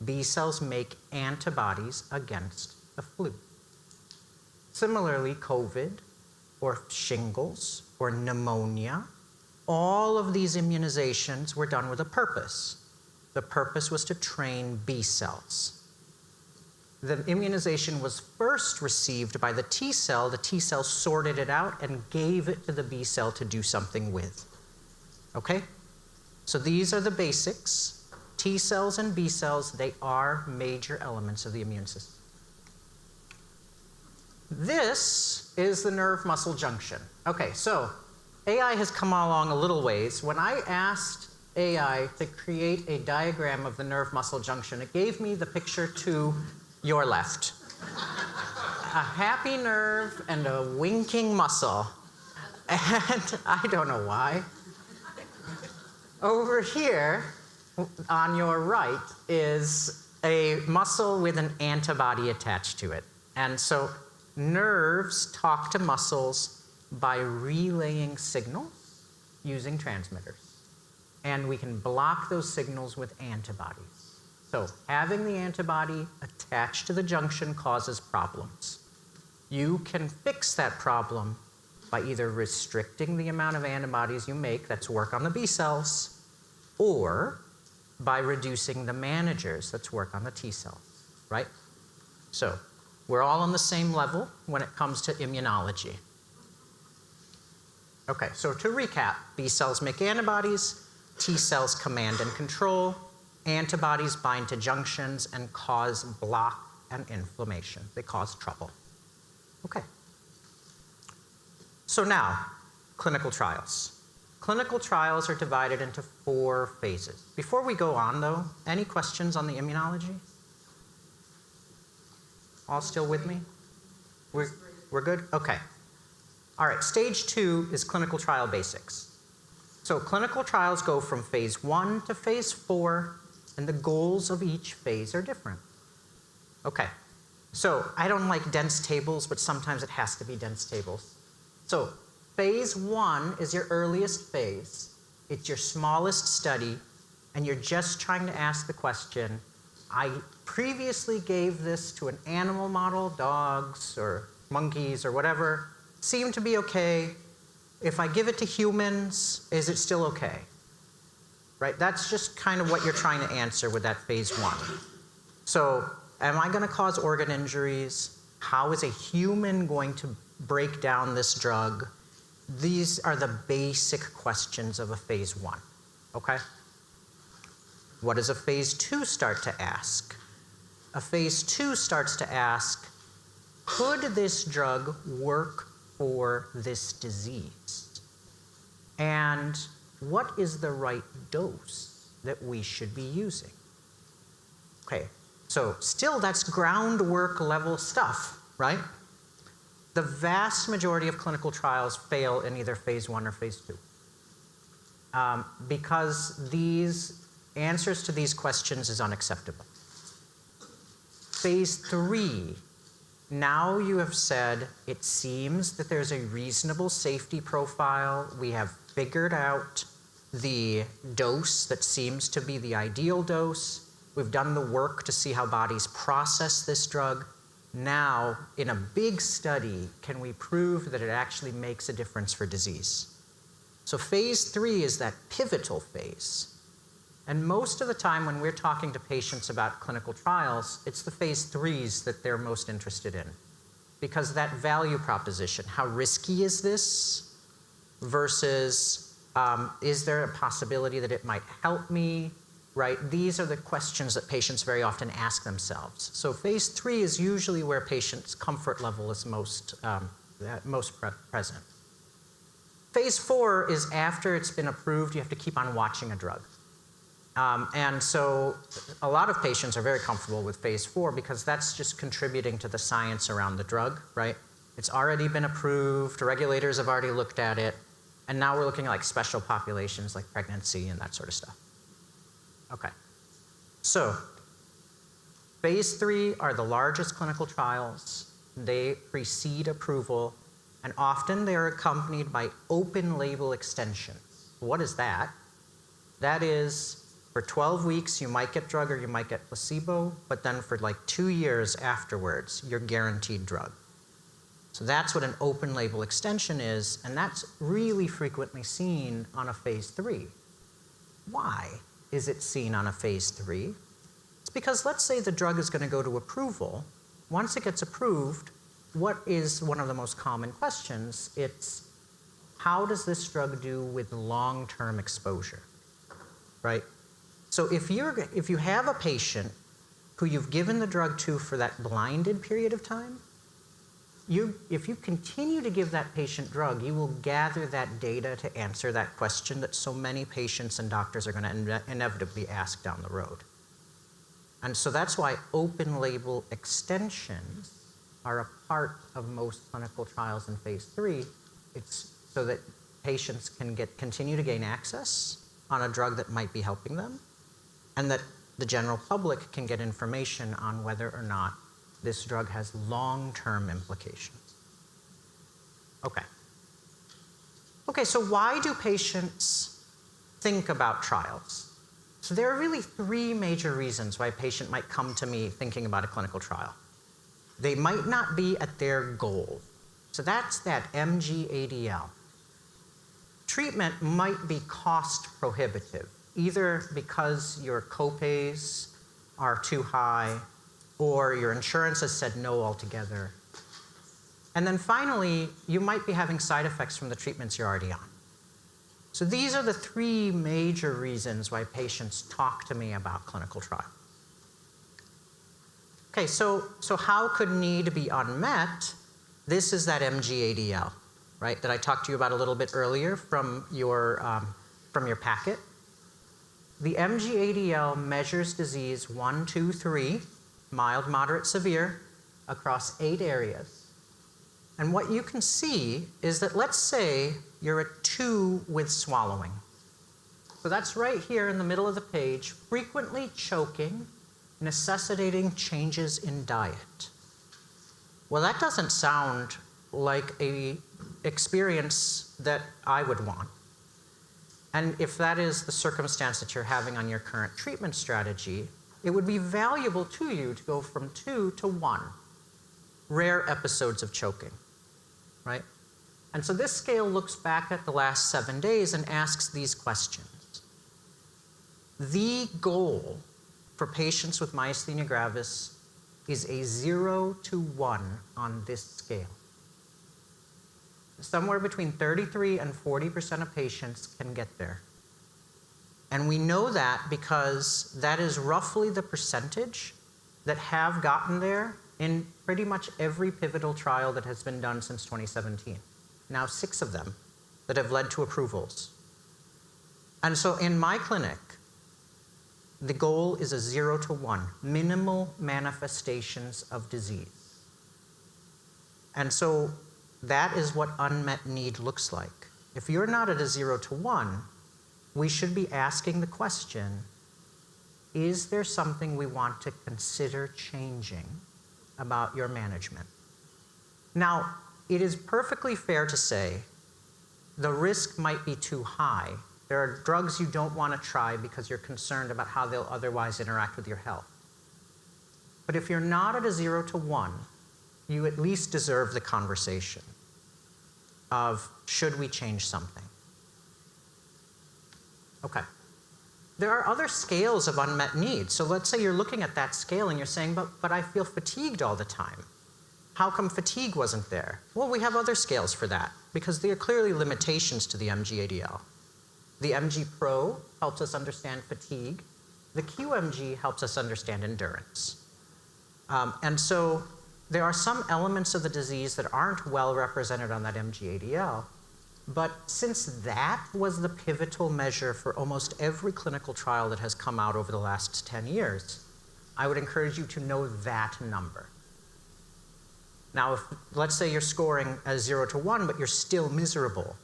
B cells make antibodies against the flu. Similarly, COVID or shingles or pneumonia, all of these immunizations were done with a purpose. The purpose was to train B cells. The immunization was first received by the T cell. The T cell sorted it out and gave it to the B cell to do something with. Okay? So these are the basics. T cells and B cells, they are major elements of the immune system. This is the nerve-muscle junction. Okay, so AI has come along a little ways. When I asked AI to create a diagram of the nerve-muscle junction, it gave me the picture to your left. A happy nerve and a winking muscle. And I don't know why. Over here, on your right, is a muscle with an antibody attached to it. And so nerves talk to muscles by relaying signals using transmitters. And we can block those signals with antibodies. So having the antibody attached to the junction causes problems. You can fix that problem by either restricting the amount of antibodies you make, that's work on the B cells, or by reducing the managers, that's work on the T cells, right? So we're all on the same level when it comes to immunology. Okay, so to recap, B cells make antibodies, T cells command and control, antibodies bind to junctions and cause block and inflammation. They cause trouble. Okay. So now, clinical trials. Clinical trials are divided into 4 phases. Before we go on, though, any questions on the immunology? All still with me? We're good? Okay. All right, stage 2 is clinical trial basics. So clinical trials go from phase 1 to phase 4, and the goals of each phase are different. Okay, so I don't like dense tables, but sometimes it has to be dense tables. So phase 1 is your earliest phase. It's your smallest study, and you're just trying to ask the question, I previously gave this to an animal model, dogs or monkeys or whatever, seemed to be okay. If I give it to humans, is it still okay? Right, that's just kind of what you're trying to answer with that phase 1. So, am I going to cause organ injuries? How is a human going to break down this drug? These are the basic questions of a phase 1, okay? What does a phase 2 start to ask? A phase 2 starts to ask, could this drug work for this disease? And what is the right dose that we should be using? Okay, so still that's groundwork level stuff, right? The vast majority of clinical trials fail in either phase 1 or phase 2. Because these answers to these questions is unacceptable. Phase 3, now you have said it seems that there's a reasonable safety profile. We have figured out the dose that seems to be the ideal dose. We've done the work to see how bodies process this drug. Now, in a big study, can we prove that it actually makes a difference for disease? So phase 3 is that pivotal phase. And most of the time when we're talking to patients about clinical trials, it's the phase 3s that they're most interested in. Because that value proposition, how risky is this versus is there a possibility that it might help me, right? These are the questions that patients very often ask themselves. So phase 3 is usually where patients' comfort level is most present. Phase 4 is after it's been approved, you have to keep on watching a drug. And so a lot of patients are very comfortable with phase 4 because that's just contributing to the science around the drug, right? It's already been approved, regulators have already looked at it, and now we're looking at like special populations like pregnancy and that sort of stuff. Okay, so phase 3 are the largest clinical trials. They precede approval, and often they are accompanied by open label extensions. What is that? That is, for 12 weeks, you might get drug or you might get placebo, but then for like 2 years afterwards, you're guaranteed drug. So that's what an open label extension is, and that's really frequently seen on a phase 3. Why is it seen on a phase 3? It's because let's say the drug is going to go to approval. Once it gets approved, what is one of the most common questions? It's, how does this drug do with long-term exposure, right? So if you have a patient who you've given the drug to for that blinded period of time, if you continue to give that patient drug, you will gather that data to answer that question that so many patients and doctors are going to inevitably ask down the road. And so that's why open label extensions are a part of most clinical trials in phase 3. It's so that patients can continue to gain access on a drug that might be helping them, and that the general public can get information on whether or not this drug has long-term implications. Okay. Okay, so why do patients think about trials? So there are really 3 major reasons why a patient might come to me thinking about a clinical trial. They might not be at their goal. So that's that MG-ADL. Treatment might be cost prohibitive, either because your copays are too high or your insurance has said no altogether. And then finally, you might be having side effects from the treatments you're already on. So these are the 3 major reasons why patients talk to me about clinical trial. Okay, so how could need be unmet? This is that MG-ADL, right, that I talked to you about a little bit earlier from your packet. The MG-ADL measures disease 1, 2, 3, mild, moderate, severe, across 8 areas. And what you can see is that, let's say you're a 2 with swallowing. So that's right here in the middle of the page, frequently choking, necessitating changes in diet. Well, that doesn't sound like a experience that I would want. And if that is the circumstance that you're having on your current treatment strategy, it would be valuable to you to go from 2 to 1 rare episodes of choking, right? And so this scale looks back at the last 7 days and asks these questions. The goal for patients with myasthenia gravis is a 0 to 1 on this scale. Somewhere between 33 and 40% of patients can get there. And we know that because that is roughly the percentage that have gotten there in pretty much every pivotal trial that has been done since 2017. Now 6 of them that have led to approvals. And so in my clinic, the goal is a 0 to 1, minimal manifestations of disease. And so that is what unmet need looks like. If you're not at a 0 to 1, we should be asking the question, is there something we want to consider changing about your management? Now, it is perfectly fair to say the risk might be too high. There are drugs you don't want to try because you're concerned about how they'll otherwise interact with your health. But if you're not at a 0 to 1, you at least deserve the conversation of, should we change something? Okay. There are other scales of unmet needs. So let's say you're looking at that scale and you're saying, but I feel fatigued all the time. How come fatigue wasn't there? Well, we have other scales for that because there are clearly limitations to the MG-ADL. The MG Pro helps us understand fatigue. The QMG helps us understand endurance. And so there are some elements of the disease that aren't well represented on that MG-ADL. But since that was the pivotal measure for almost every clinical trial that has come out over the last 10 years, I would encourage you to know that number. Now, if, let's say you're scoring as 0 to 1, but you're still miserable,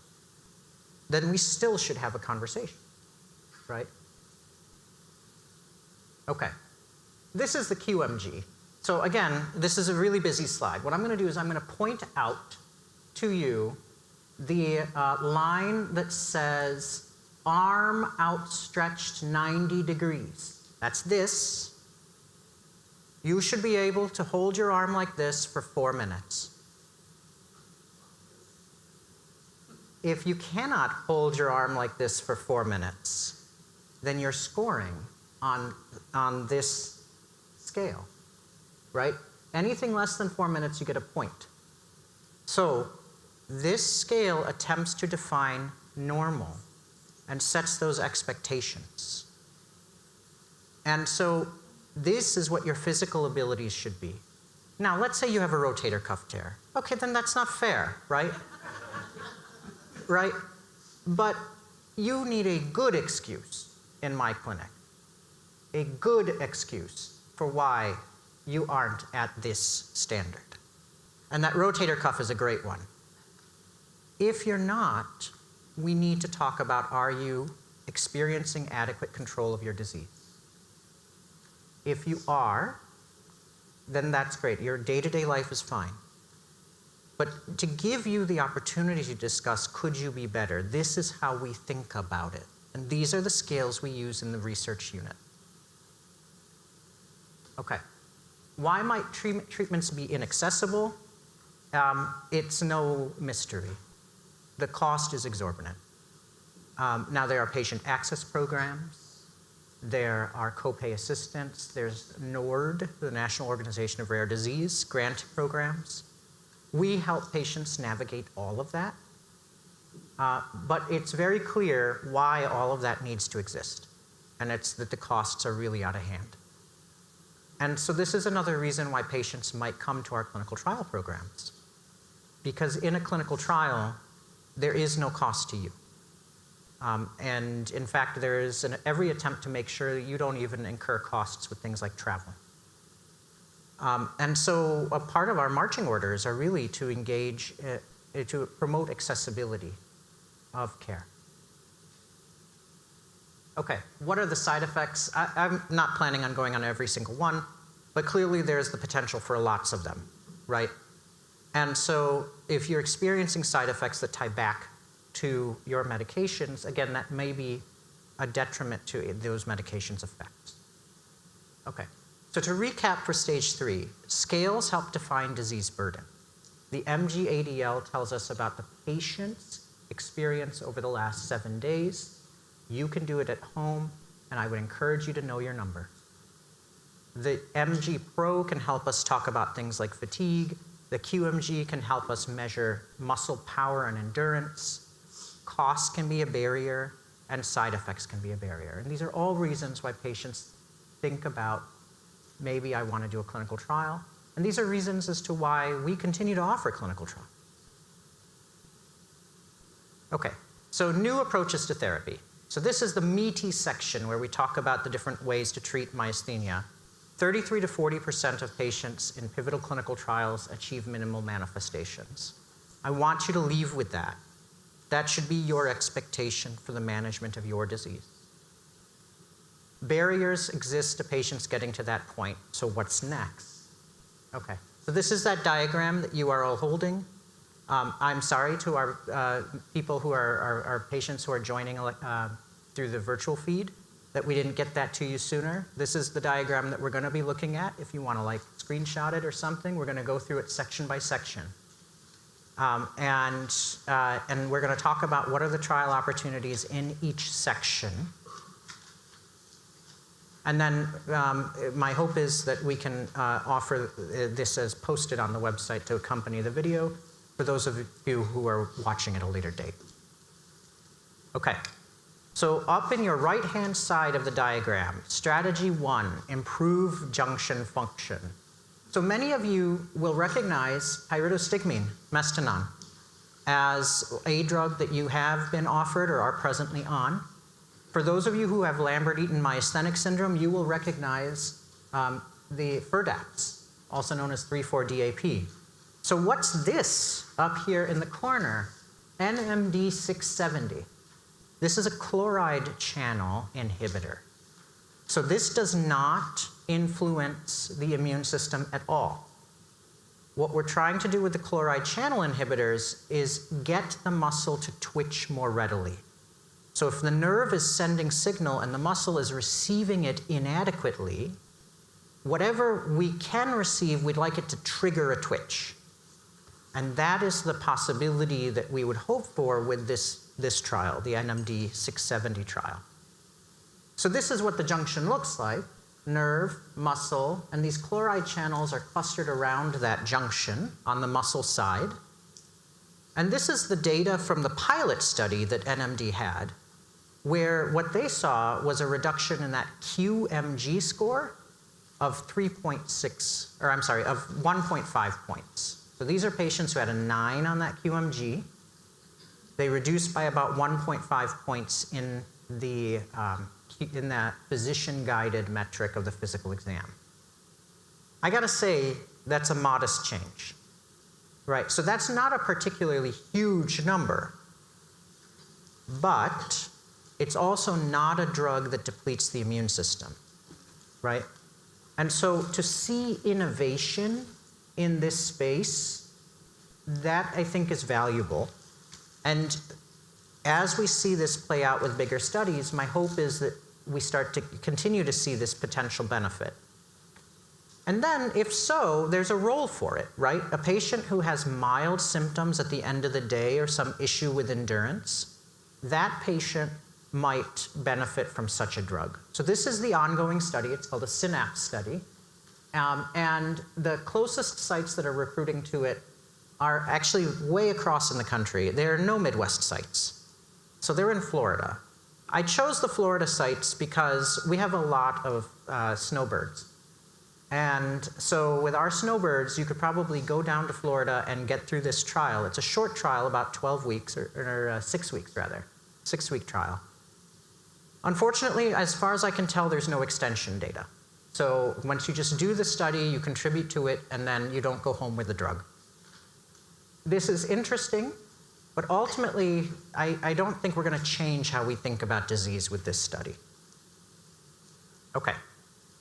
then we still should have a conversation, right? Okay. This is the QMG. So again, this is a really busy slide. What I'm going to do is I'm going to point out to you the line that says arm outstretched 90 degrees. That's this. You should be able to hold your arm like this for 4 minutes. If you cannot hold your arm like this for 4 minutes, then you're scoring on this scale, right? Anything less than 4 minutes, you get a point. So this scale attempts to define normal and sets those expectations. And so this is what your physical abilities should be. Now, let's say you have a rotator cuff tear. Okay, then that's not fair, right? Right? But you need a good excuse in my clinic. A good excuse for why you aren't at this standard. And that rotator cuff is a great one. If you're not, we need to talk about, are you experiencing adequate control of your disease? If you are, then that's great. Your day-to-day life is fine. But to give you the opportunity to discuss, could you be better? This is how we think about it. And these are the scales we use in the research unit. Okay. Why might treatments be inaccessible? It's no mystery. The cost is exorbitant. Now, there are patient access programs. There are copay assistance. There's NORD, the National Organization of Rare Disease, grant programs. We help patients navigate all of that. But it's very clear why all of that needs to exist. And it's that the costs are really out of hand. And so this is another reason why patients might come to our clinical trial programs. Because in a clinical trial, there is no cost to you. And in fact, there is every attempt to make sure that you don't even incur costs with things like travel. And so a part of our marching orders are really to engage, to promote accessibility of care. Okay, what are the side effects? I'm not planning on going on every single one, but clearly there's the potential for lots of them, right? And so if you're experiencing side effects that tie back to your medications, again, that may be a detriment to those medications' effects. Okay, so to recap for stage 3, scales help define disease burden. The MG-ADL tells us about the patient's experience over the last 7 days. You can do it at home, and I would encourage you to know your number. The MG Pro can help us talk about things like fatigue. The QMG can help us measure muscle power and endurance. Cost can be a barrier, and side effects can be a barrier. And these are all reasons why patients think about, maybe I want to do a clinical trial. And these are reasons as to why we continue to offer clinical trials. Okay, so new approaches to therapy. So this is the meaty section where we talk about the different ways to treat myasthenia. 33 to 40% of patients in pivotal clinical trials achieve minimal manifestations. I want you to leave with that. That should be your expectation for the management of your disease. Barriers exist to patients getting to that point, so what's next? Okay, so this is that diagram that you are all holding. I'm sorry to our people who are our patients who are joining through the virtual feed that we didn't get that to you sooner. This is the diagram that we're going to be looking at. If you want to like screenshot it or something, we're going to go through it section by section. And we're going to talk about what are the trial opportunities in each section. And then my hope is that we can offer this as posted on the website to accompany the video for those of you who are watching at a later date. Okay, so up in your right-hand side of the diagram, strategy 1, improve junction function. So many of you will recognize pyridostigmine, Mestinon, as a drug that you have been offered or are presently on. For those of you who have Lambert-Eaton myasthenic syndrome, you will recognize the Firdapse, also known as 3,4-DAP. So what's this up here in the corner? NMD 670. This is a chloride channel inhibitor. So this does not influence the immune system at all. What we're trying to do with the chloride channel inhibitors is get the muscle to twitch more readily. So if the nerve is sending signal and the muscle is receiving it inadequately, whatever we can receive, we'd like it to trigger a twitch. And that is the possibility that we would hope for with this trial, the NMD 670 trial. So this is what the junction looks like: nerve, muscle, and these chloride channels are clustered around that junction on the muscle side. And this is the data from the pilot study that NMD had, where what they saw was a reduction in that QMG score of 3.6, or I'm sorry, of 1.5 points. So these are patients who had a 9 on that QMG. They reduced by about 1.5 points in that physician-guided metric of the physical exam. I gotta say, that's a modest change, right? So that's not a particularly huge number, but it's also not a drug that depletes the immune system, right? And so to see innovation in this space, that I think is valuable. And as we see this play out with bigger studies, my hope is that we start to continue to see this potential benefit. And then, if so, there's a role for it, right? A patient who has mild symptoms at the end of the day or some issue with endurance, that patient might benefit from such a drug. So this is the ongoing study. It's called a Synapse study. And the closest sites that are recruiting to it are actually way across in the country. There are no Midwest sites. So they're in Florida. I chose the Florida sites because we have a lot of snowbirds. And so with our snowbirds, you could probably go down to Florida and get through this trial. It's a short trial, about 12 weeks, or 6 weeks rather, 6-week trial. Unfortunately, as far as I can tell, there's no extension data. So once you just do the study, you contribute to it, and then you don't go home with the drug. This is interesting, but ultimately, I don't think we're going to change how we think about disease with this study. Okay,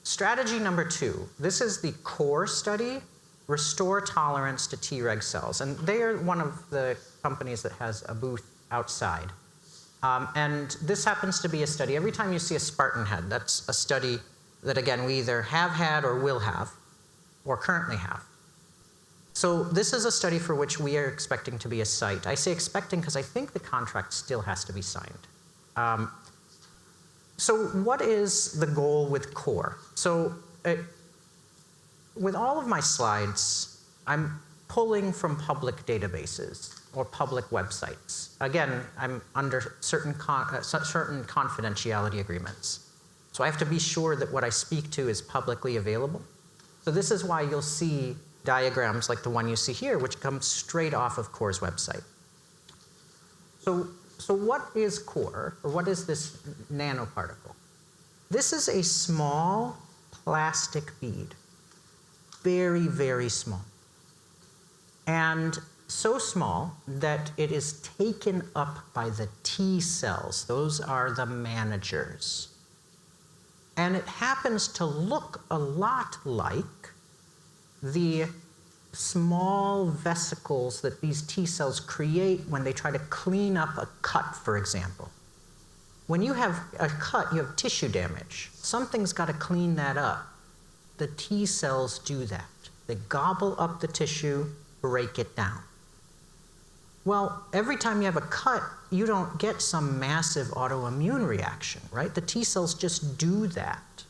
strategy number 2. This is the core study, Restore Tolerance to Treg Cells. And they are one of the companies that has a booth outside. And this happens to be a study. Every time you see a Spartan head, that's a study that, again, we either have had or will have, or currently have. So this is a study for which we are expecting to be a site. I say expecting because I think the contract still has to be signed. So what is the goal with CORE? So with all of my slides, I'm pulling from public databases or public websites. Again, I'm under certain confidentiality agreements. So I have to be sure that what I speak to is publicly available. So this is why you'll see diagrams like the one you see here, which comes straight off of CORE's website. So what is CORE, or what is this nanoparticle? This is a small plastic bead, very, very small. And so small that it is taken up by the T cells. Those are the managers. And it happens to look a lot like the small vesicles that these T cells create when they try to clean up a cut, for example. When you have a cut, you have tissue damage. Something's got to clean that up. The T cells do that. They gobble up the tissue, break it down. Well, every time you have a cut, you don't get some massive autoimmune reaction, right? The T cells just do that.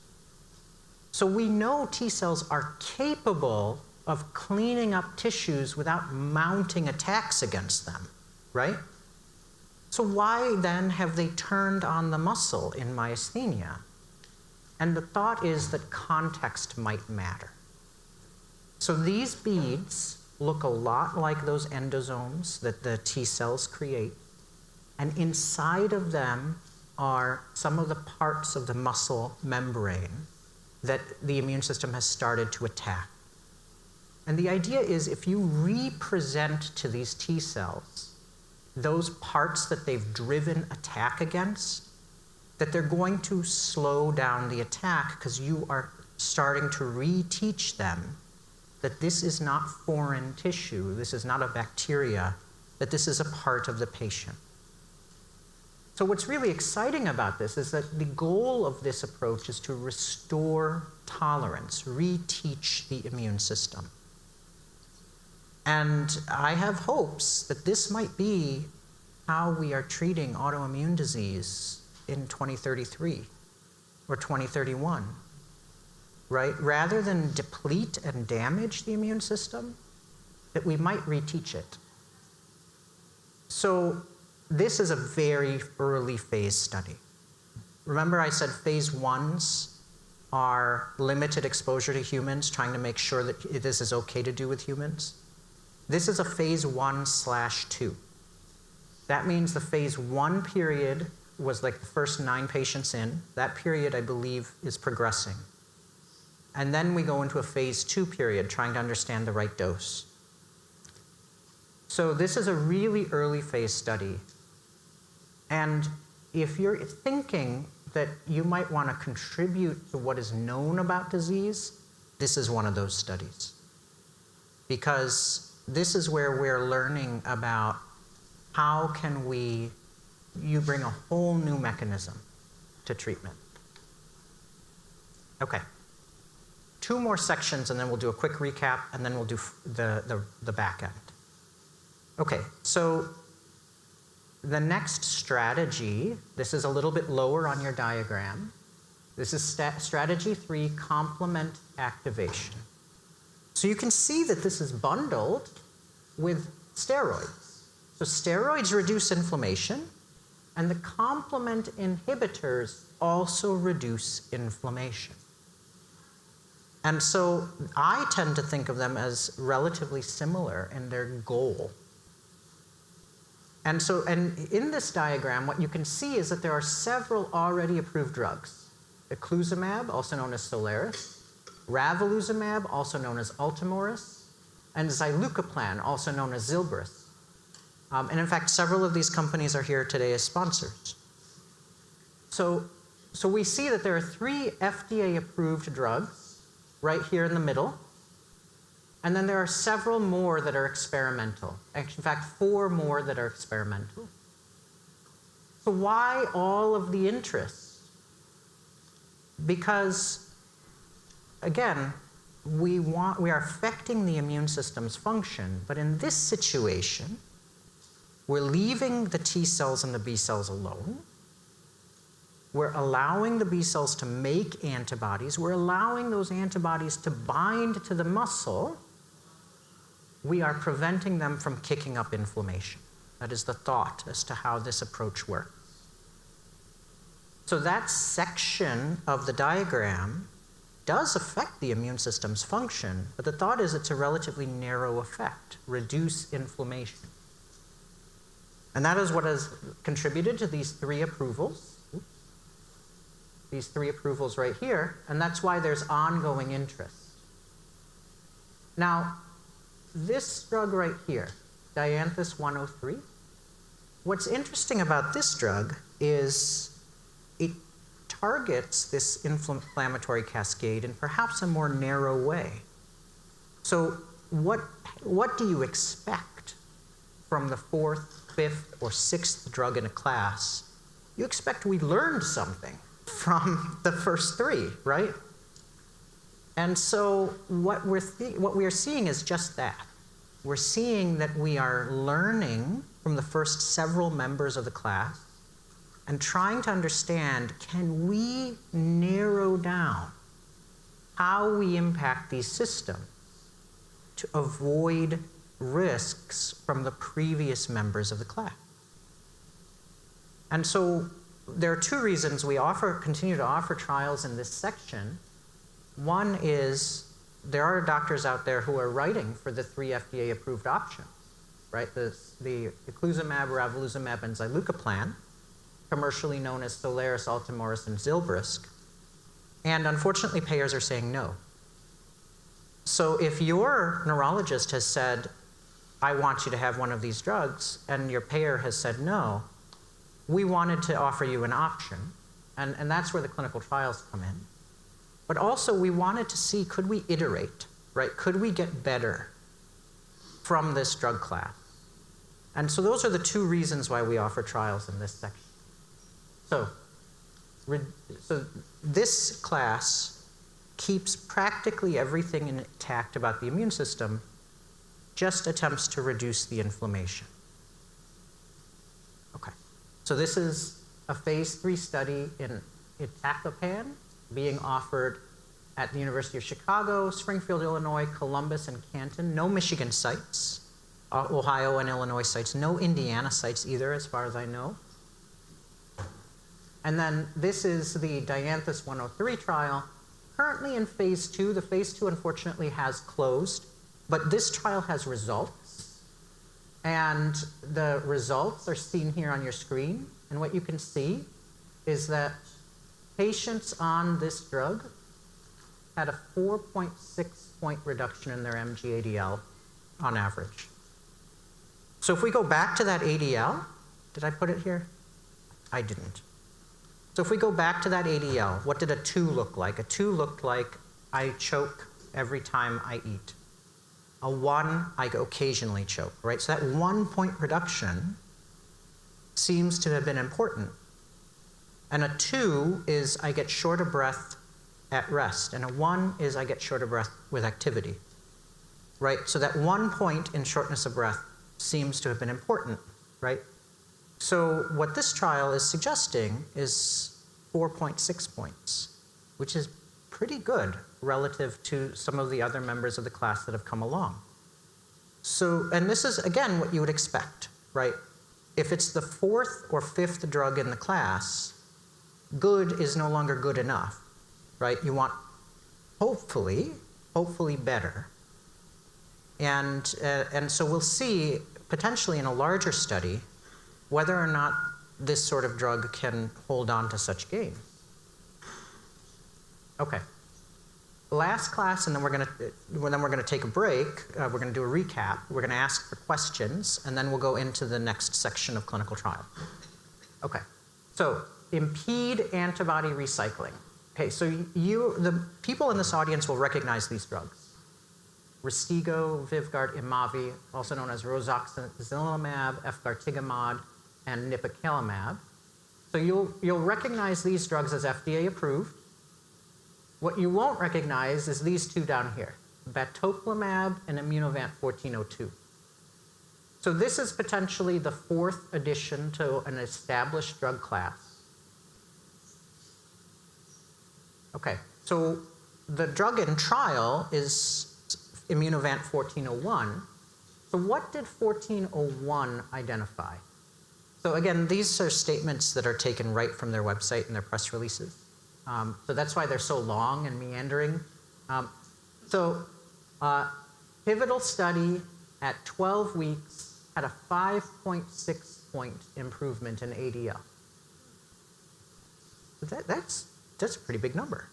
So we know T cells are capable of cleaning up tissues without mounting attacks against them, right? So why then have they turned on the muscle in myasthenia? And the thought is that context might matter. So these beads look a lot like those endosomes that the T cells create. And inside of them are some of the parts of the muscle membrane that the immune system has started to attack. And the idea is if you represent to these T cells those parts that they've driven attack against, that they're going to slow down the attack because you are starting to reteach them that this is not foreign tissue, this is not a bacteria, that this is a part of the patient. So what's really exciting about this is that the goal of this approach is to restore tolerance, reteach the immune system. And I have hopes that this might be how we are treating autoimmune disease in 2033 or 2031. Right? Rather than deplete and damage the immune system, that we might reteach it. So this is a very early phase study. Remember I said phase 1s are limited exposure to humans, trying to make sure that this is okay to do with humans. This is a phase 1/2. That means the phase 1 period was like the first 9 patients in. That period, I believe, is progressing. And then we go into a phase 2 period, trying to understand the right dose. So this is a really early phase study. And if you're thinking that you might want to contribute to what is known about disease, this is one of those studies. Because this is where we're learning about how can you bring a whole new mechanism to treatment. Okay. 2 more sections, and then we'll do a quick recap, and then we'll do the back end. Okay, so the next strategy, this is a little bit lower on your diagram. This is strategy 3, complement activation. So you can see that this is bundled with steroids. So steroids reduce inflammation, and the complement inhibitors also reduce inflammation. And so I tend to think of them as relatively similar in their goal. And in this diagram, what you can see is that there are several already approved drugs. eculizumab, also known as Soliris, ravulizumab, also known as Ultomiris, and zilucoplan, also known as Zilbrys. And in fact, several of these companies are here today as sponsors. So we see that there are 3 FDA-approved drugs right here in the middle, and then there are several more that are experimental. In fact, 4 more that are experimental. So why all of the interest? Because, again, we are affecting the immune system's function, but in this situation, we're leaving the T cells and the B cells alone. We're allowing the B cells to make antibodies. We're allowing those antibodies to bind to the muscle. We are preventing them from kicking up inflammation. That is the thought as to how this approach works. So that section of the diagram does affect the immune system's function, but the thought is it's a relatively narrow effect, reduce inflammation. And that is what has contributed to these 3 approvals. These 3 approvals right here, and that's why there's ongoing interest. Now, this drug right here, Dianthus 103, what's interesting about this drug is it targets this inflammatory cascade in perhaps a more narrow way. So what do you expect from the 4th, 5th, or 6th drug in a class? You expect we learned something from the first 3, right? And so what we are seeing is just that. We're seeing that we are learning from the first several members of the class and trying to understand, can we narrow down how we impact these systems to avoid risks from the previous members of the class? And so there are 2 reasons we continue to offer trials in this section. One is there are doctors out there who are writing for the 3 FDA-approved options, right? The eculizumab, ravulizumab, and zilucoplan, commercially known as Soliris, Ultomiris, and Zilbrys. And unfortunately, payers are saying no. So if your neurologist has said, I want you to have one of these drugs, and your payer has said no, we wanted to offer you an option. And that's where the clinical trials come in. But also, we wanted to see, could we iterate, right? Could we get better from this drug class? And so those are the 2 reasons why we offer trials in this section. So this class keeps practically everything intact about the immune system, just attempts to reduce the inflammation. Okay, so this is a phase 3 study in iptacopan being offered at the University of Chicago, Springfield, Illinois, Columbus, and Canton. No Michigan sites, Ohio and Illinois sites, no Indiana sites either, as far as I know. And then this is the Dianthus 103 trial, currently in phase 2. The phase 2, unfortunately, has closed, but this trial has results. And the results are seen here on your screen. And what you can see is that patients on this drug had a 4.6-point reduction in their MG-ADL on average. So if we go back to that ADL, did I put it here? I didn't. So if we go back to that ADL, what did a 2 look like? A 2 looked like I choke every time I eat. A 1, I occasionally choke, right? So that 1-point reduction seems to have been important. And a 2 is I get short of breath at rest. And a 1 is I get short of breath with activity, right? So that 1 point in shortness of breath seems to have been important, right? So what this trial is suggesting is 4.6 points, which is pretty good relative to some of the other members of the class that have come along. So, and this is, again, what you would expect, right? If it's the 4th or 5th drug in the class, good is no longer good enough, right? You want hopefully better. And so we'll see potentially in a larger study whether or not this sort of drug can hold on to such gain. Okay. Last class, and then we're gonna take a break. We're gonna do a recap. We're gonna ask for questions, and then we'll go into the next section of clinical trial. Okay. So impede antibody recycling. Okay. So the people in this audience will recognize these drugs: Rystiggo, Vyvgart, Imavi, also known as roxazilimab, efgartigimod, and nipocalimab. So you'll recognize these drugs as FDA approved. What you won't recognize is these two down here, batoclimab and Immunovant 1402. So this is potentially the fourth addition to an established drug class. Okay, so the drug in trial is Immunovant 1401. So what did 1401 identify? So again, these are statements that are taken right from their website and their press releases. So that's why they're so long and meandering. Pivotal study at 12 weeks had a 5.6 point improvement in ADL. That's a pretty big number,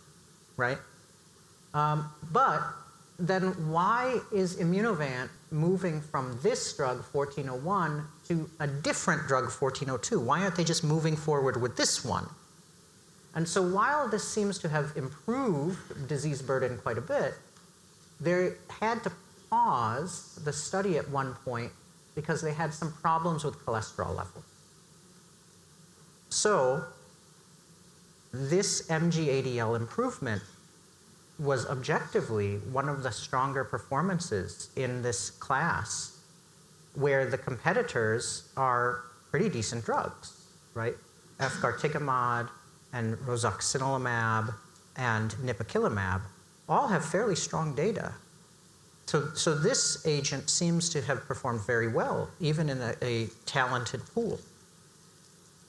right? But then why is Immunovant moving from this drug 1401 to a different drug 1402? Why aren't they just moving forward with this one? And so while this seems to have improved disease burden quite a bit, they had to pause the study at one point because they had some problems with cholesterol levels. So this MG-ADL improvement was objectively one of the stronger performances in this class, where the competitors are pretty decent drugs, right? Efgartigimod and roxazilimab and nipocalimab all have fairly strong data. So this agent seems to have performed very well, even in a talented pool.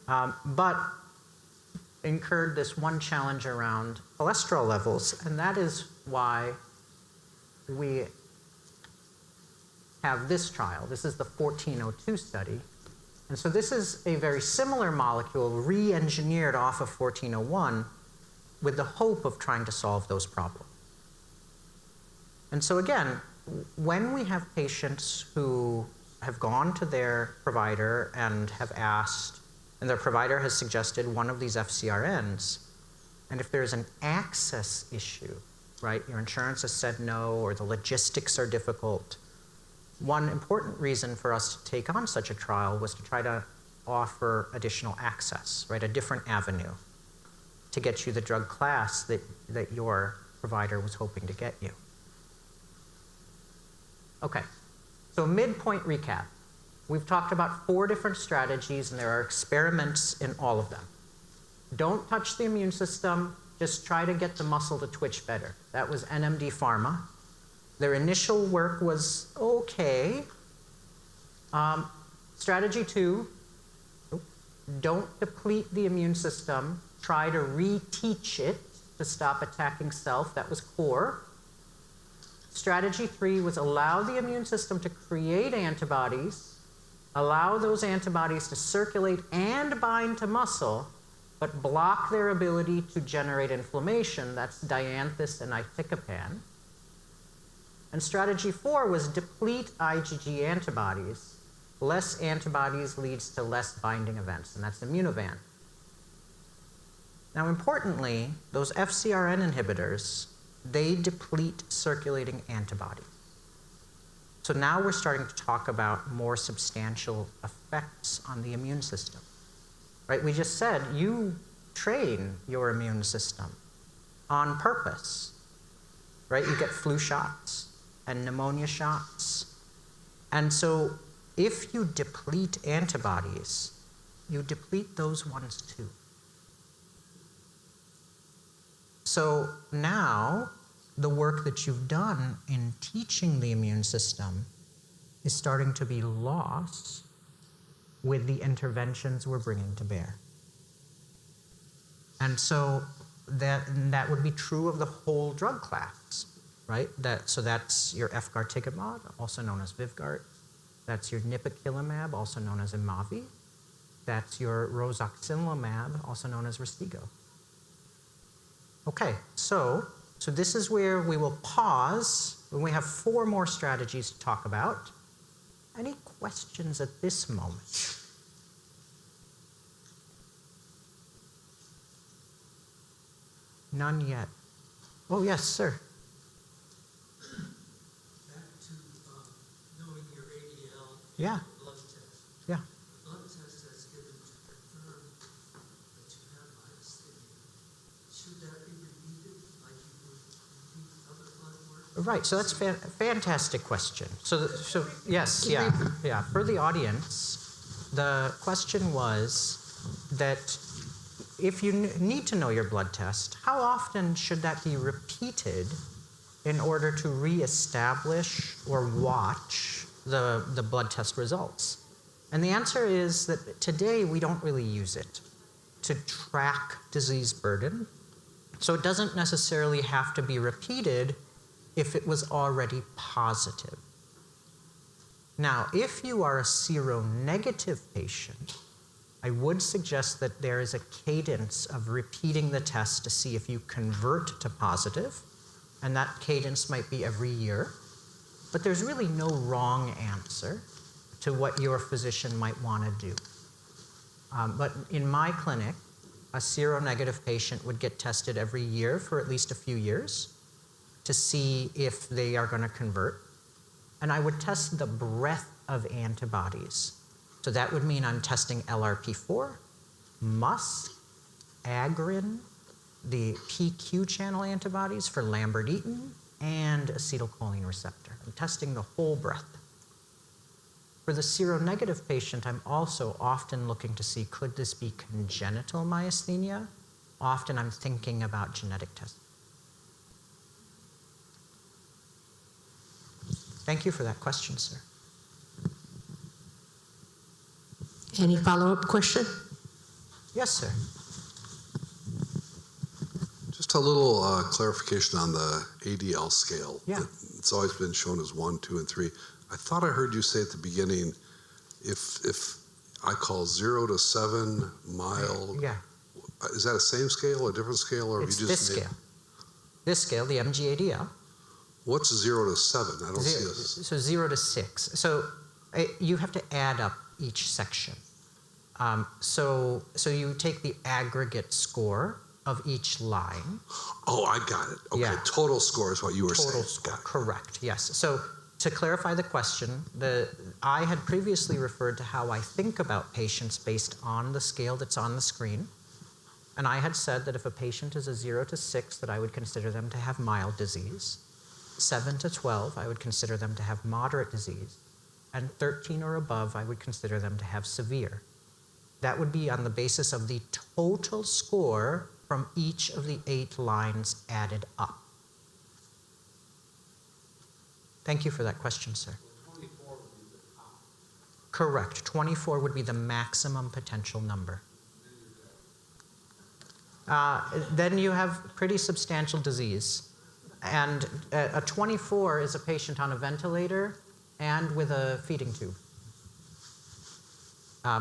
But incurred this one challenge around cholesterol levels, and that is why we have this trial. This is the 1402 study. And so this is a very similar molecule re-engineered off of 1401 with the hope of trying to solve those problems. And so again, when we have patients who have gone to their provider and have asked, and their provider has suggested one of these FcRNs, and if there's an access issue, right, your insurance has said no, or the logistics are difficult, one important reason for us to take on such a trial was to try to offer additional access, right, a different avenue to get you the drug class that your provider was hoping to get you. Okay, so midpoint recap. We've talked about 4 different strategies, and there are experiments in all of them. Don't touch the immune system, just try to get the muscle to twitch better. That was NMD Pharma. Their initial work was okay. Strategy 2, don't deplete the immune system, try to reteach it to stop attacking self. That was core. Strategy 3 was allow the immune system to create antibodies, allow those antibodies to circulate and bind to muscle, but block their ability to generate inflammation. That's dianthus and iptacopan. And strategy 4 was deplete IgG antibodies. Less antibodies leads to less binding events, and that's Immunovant. Now, importantly, those FcRn inhibitors, they deplete circulating antibodies. So now we're starting to talk about more substantial effects on the immune system, right? We just said you train your immune system on purpose, right? You get flu shots and pneumonia shots. And so if you deplete antibodies, you deplete those ones too. So now the work that you've done in teaching the immune system is starting to be lost with the interventions we're bringing to bear. And so that would be true of the whole drug class, right? So that's your efgartigimod, also known as Vyvgart. That's your nipocalimab, also known as Imavi. That's your roxazilimab, also known as Rystiggo. Okay, so this is where we will pause. We have 4 more strategies to talk about. Any questions at this moment? None yet. Oh, yes, sir. Back to knowing your ADL Yeah. blood test. Yeah. The blood test that's given to confirm that you have myasthenia. Should that be repeated like you would repeat other blood work? Right, so that's a fantastic question. So yes, yeah. For the audience, the question was that if you need to know your blood test, how often should that be repeated in order to reestablish or watch the blood test results? And the answer is that today we don't really use it to track disease burden. So it doesn't necessarily have to be repeated if it was already positive. Now, if you are a seronegative patient, I would suggest that there is a cadence of repeating the test to see if you convert to positive, and that cadence might be every year. But there's really no wrong answer to what your physician might want to do. But in my clinic, a seronegative patient would get tested every year for at least a few years to see if they are going to convert. And I would test the breadth of antibodies. So that would mean I'm testing LRP4, MuSK, Agrin, the PQ channel antibodies for Lambert-Eaton, and acetylcholine receptor. I'm testing the whole breadth. For the seronegative patient, I'm also often looking to see, could this be congenital myasthenia? Often I'm thinking about genetic testing. Thank you for that question, sir. Any follow-up question? Yes, sir. Just a little clarification on the ADL scale. Yeah. It's always been shown as 1, 2, and 3. I thought I heard you say at the beginning, if I call 0 to 7 mild, yeah. Is that a same scale, a different scale, or It's have you just this scale. This scale, the MG-ADL. What's 0 to 7? I don't see this. So 0 to 6. So you have to add up each section. So you take the aggregate score of each line. Oh, I got it. Okay, Yeah. total score is what you were saying. Total score, correct, yes. So to clarify the question, I had previously referred to how I think about patients based on the scale that's on the screen. And I had said that if a patient is a 0 to 6, that I would consider them to have mild disease. 7 to 12, I would consider them to have moderate disease. And 13 or above, I would consider them to have severe. That would be on the basis of the total score from each of the 8 lines added up. Thank you for that question, sir. 24 would be the top. Correct. 24 would be the maximum potential number. Then you have pretty substantial disease. And a 24 is a patient on a ventilator and with a feeding tube.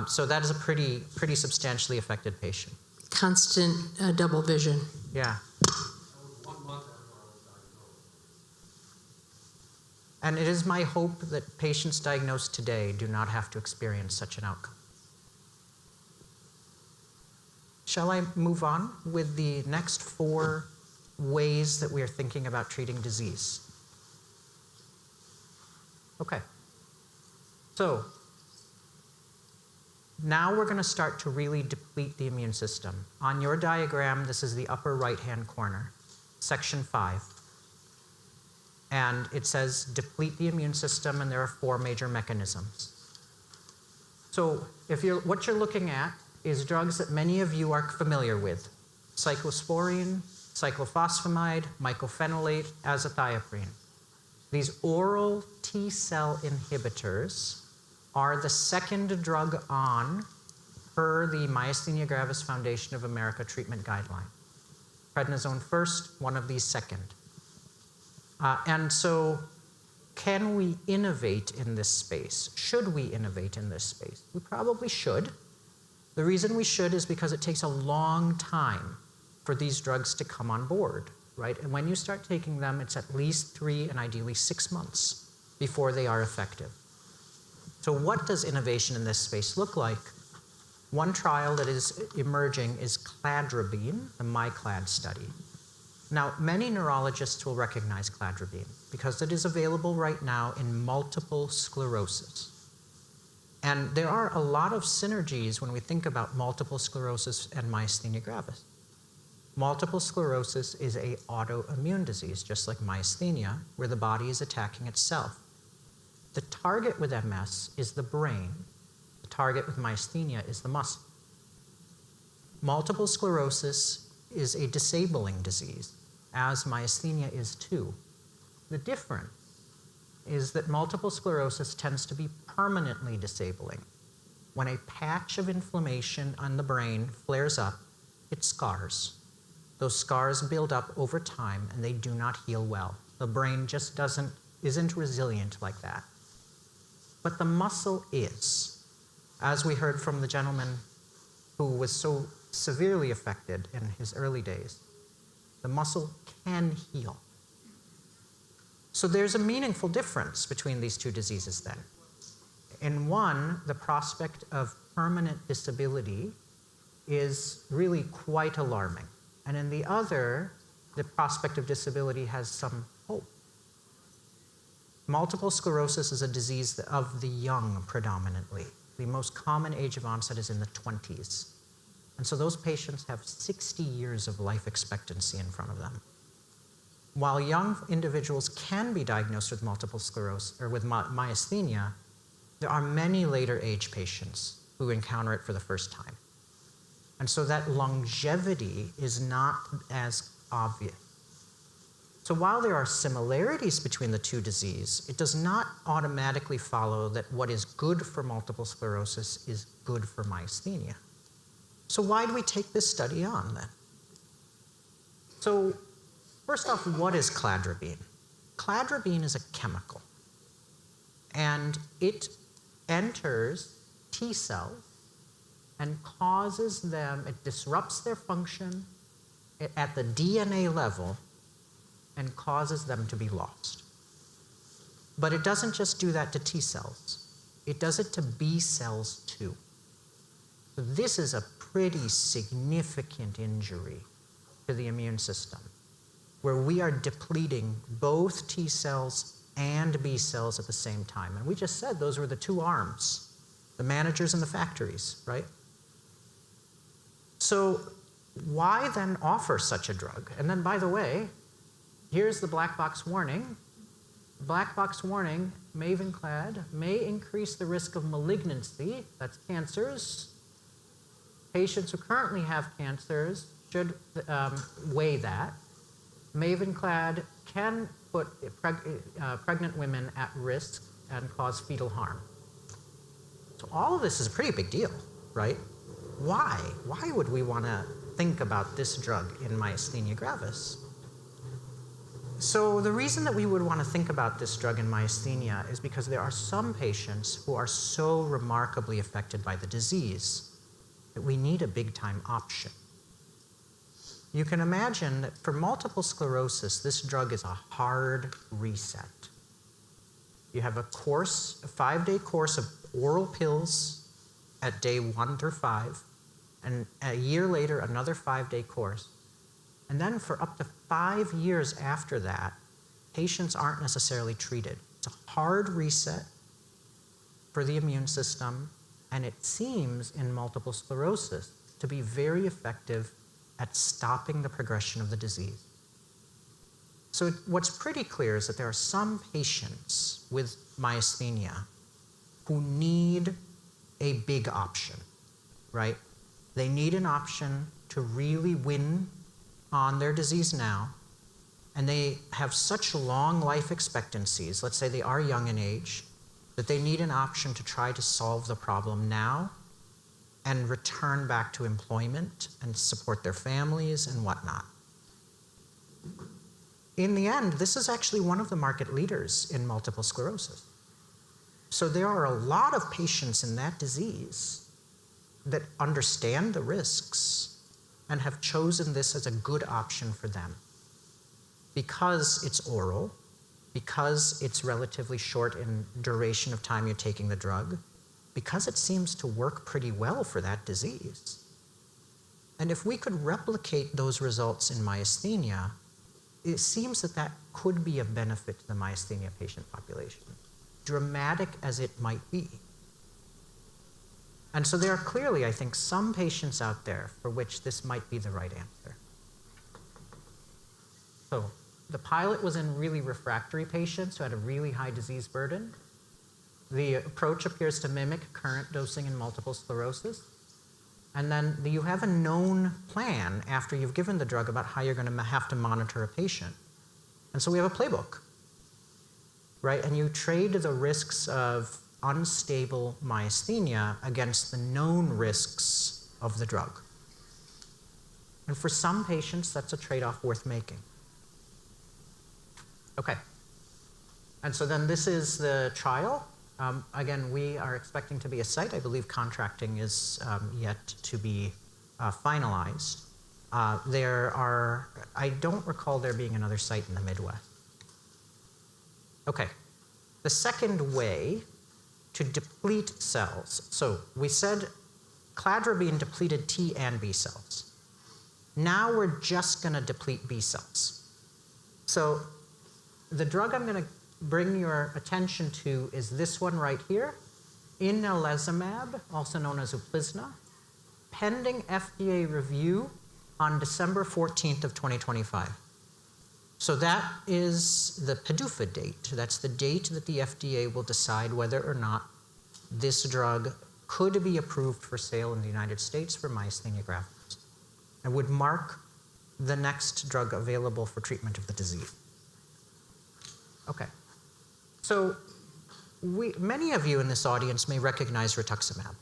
So that is a pretty substantially affected patient. Constant double vision. Yeah. And it is my hope that patients diagnosed today do not have to experience such an outcome. Shall I move on with the next 4 ways that we are thinking about treating disease? Okay. So now we're going to start to really deplete the immune system. On your diagram, this is the upper right-hand corner, section 5. And it says deplete the immune system, and there are 4 major mechanisms. So what you're looking at is drugs that many of you are familiar with: cyclosporine, cyclophosphamide, mycophenolate, azathioprine. These oral T-cell inhibitors are the second drug on per the Myasthenia Gravis Foundation of America treatment guideline. Prednisone first, one of these second. And so can we innovate in this space? Should we innovate in this space? We probably should. The reason we should is because it takes a long time for these drugs to come on board, right? And when you start taking them, it's at least 3 and ideally 6 months before they are effective. So what does innovation in this space look like? One trial that is emerging is cladribine, the MyClad study. Now, many neurologists will recognize cladribine because it is available right now in multiple sclerosis. And there are a lot of synergies when we think about multiple sclerosis and myasthenia gravis. Multiple sclerosis is an autoimmune disease, just like myasthenia, where the body is attacking itself. The target with MS is the brain. The target with myasthenia is the muscle. Multiple sclerosis is a disabling disease, as myasthenia is too. The difference is that multiple sclerosis tends to be permanently disabling. When a patch of inflammation on the brain flares up, it scars. Those scars build up over time and they do not heal well. The brain just isn't resilient like that. But the muscle is. As we heard from the gentleman who was so severely affected in his early days, the muscle can heal. So there's a meaningful difference between these two diseases then. In one, the prospect of permanent disability is really quite alarming. And in the other, the prospect of disability has some hope. Multiple sclerosis is a disease of the young predominantly. The most common age of onset is in the 20s. And so those patients have 60 years of life expectancy in front of them. While young individuals can be diagnosed with multiple sclerosis or with myasthenia, there are many later age patients who encounter it for the first time. And so that longevity is not as obvious. So while there are similarities between the two diseases, it does not automatically follow that what is good for multiple sclerosis is good for myasthenia. So why do we take this study on then? So first off, what is cladribine? Cladribine is a chemical, and it enters T cells and causes them, it disrupts their function at the DNA level and causes them to be lost. But it doesn't just do that to T cells, it does it to B cells too. So this is a pretty significant injury to the immune system, where we are depleting both T cells and B cells at the same time. And we just said those were the two arms, the managers and the factories, right? So why then offer such a drug? And then, by the way, here's the black box warning. Black box warning, Mavenclad may increase the risk of malignancy, that's cancers. Patients who currently have cancers should weigh that. Mavenclad can put pregnant women at risk and cause fetal harm. So all of this is a pretty big deal, right? Why? Why would we want to think about this drug in myasthenia gravis? So the reason that we would want to think about this drug in myasthenia is because there are some patients who are so remarkably affected by the disease that we need a big-time option. You can imagine that for multiple sclerosis, this drug is a hard reset. You have a course, a 5-day course of oral pills at day 1 through 5, and a year later, another 5-day course. And then for up to 5 years after that, patients aren't necessarily treated. It's a hard reset for the immune system, and it seems in multiple sclerosis to be very effective at stopping the progression of the disease. So what's pretty clear is that there are some patients with myasthenia who need a big option, right? They need an option to really win on their disease now, and they have such long life expectancies, let's say they are young in age, that they need an option to try to solve the problem now and return back to employment and support their families and whatnot. In the end, this is actually one of the market leaders in multiple sclerosis. So there are a lot of patients in that disease that understand the risks and have chosen this as a good option for them. Because it's oral, because it's relatively short in duration of time you're taking the drug, because it seems to work pretty well for that disease. And if we could replicate those results in myasthenia, it seems that that could be of benefit to the myasthenia patient population, dramatic as it might be. And so there are clearly, I think, some patients out there for which this might be the right answer. So the pilot was in really refractory patients who had a really high disease burden. The approach appears to mimic current dosing in multiple sclerosis. And then you have a known plan after you've given the drug about how you're going to have to monitor a patient. And so we have a playbook, right? And you trade the risks of unstable myasthenia against the known risks of the drug. And for some patients, that's a trade-off worth making. Okay. And so then this is the trial. Again, we are expecting to be a site. I believe contracting is yet to be finalized. I don't recall there being another site in the Midwest. Okay. The second way to deplete cells. So we said cladribine depleted T and B cells. Now we're just going to deplete B cells. So the drug I'm going to bring your attention to is this one right here, inelezumab, also known as Uplizna, pending FDA review on December 14th of 2025. So that is the PDUFA date. That's the date that the FDA will decide whether or not this drug could be approved for sale in the United States for myasthenia gravis, and would mark the next drug available for treatment of the disease. Okay. So many of you in this audience may recognize rituximab.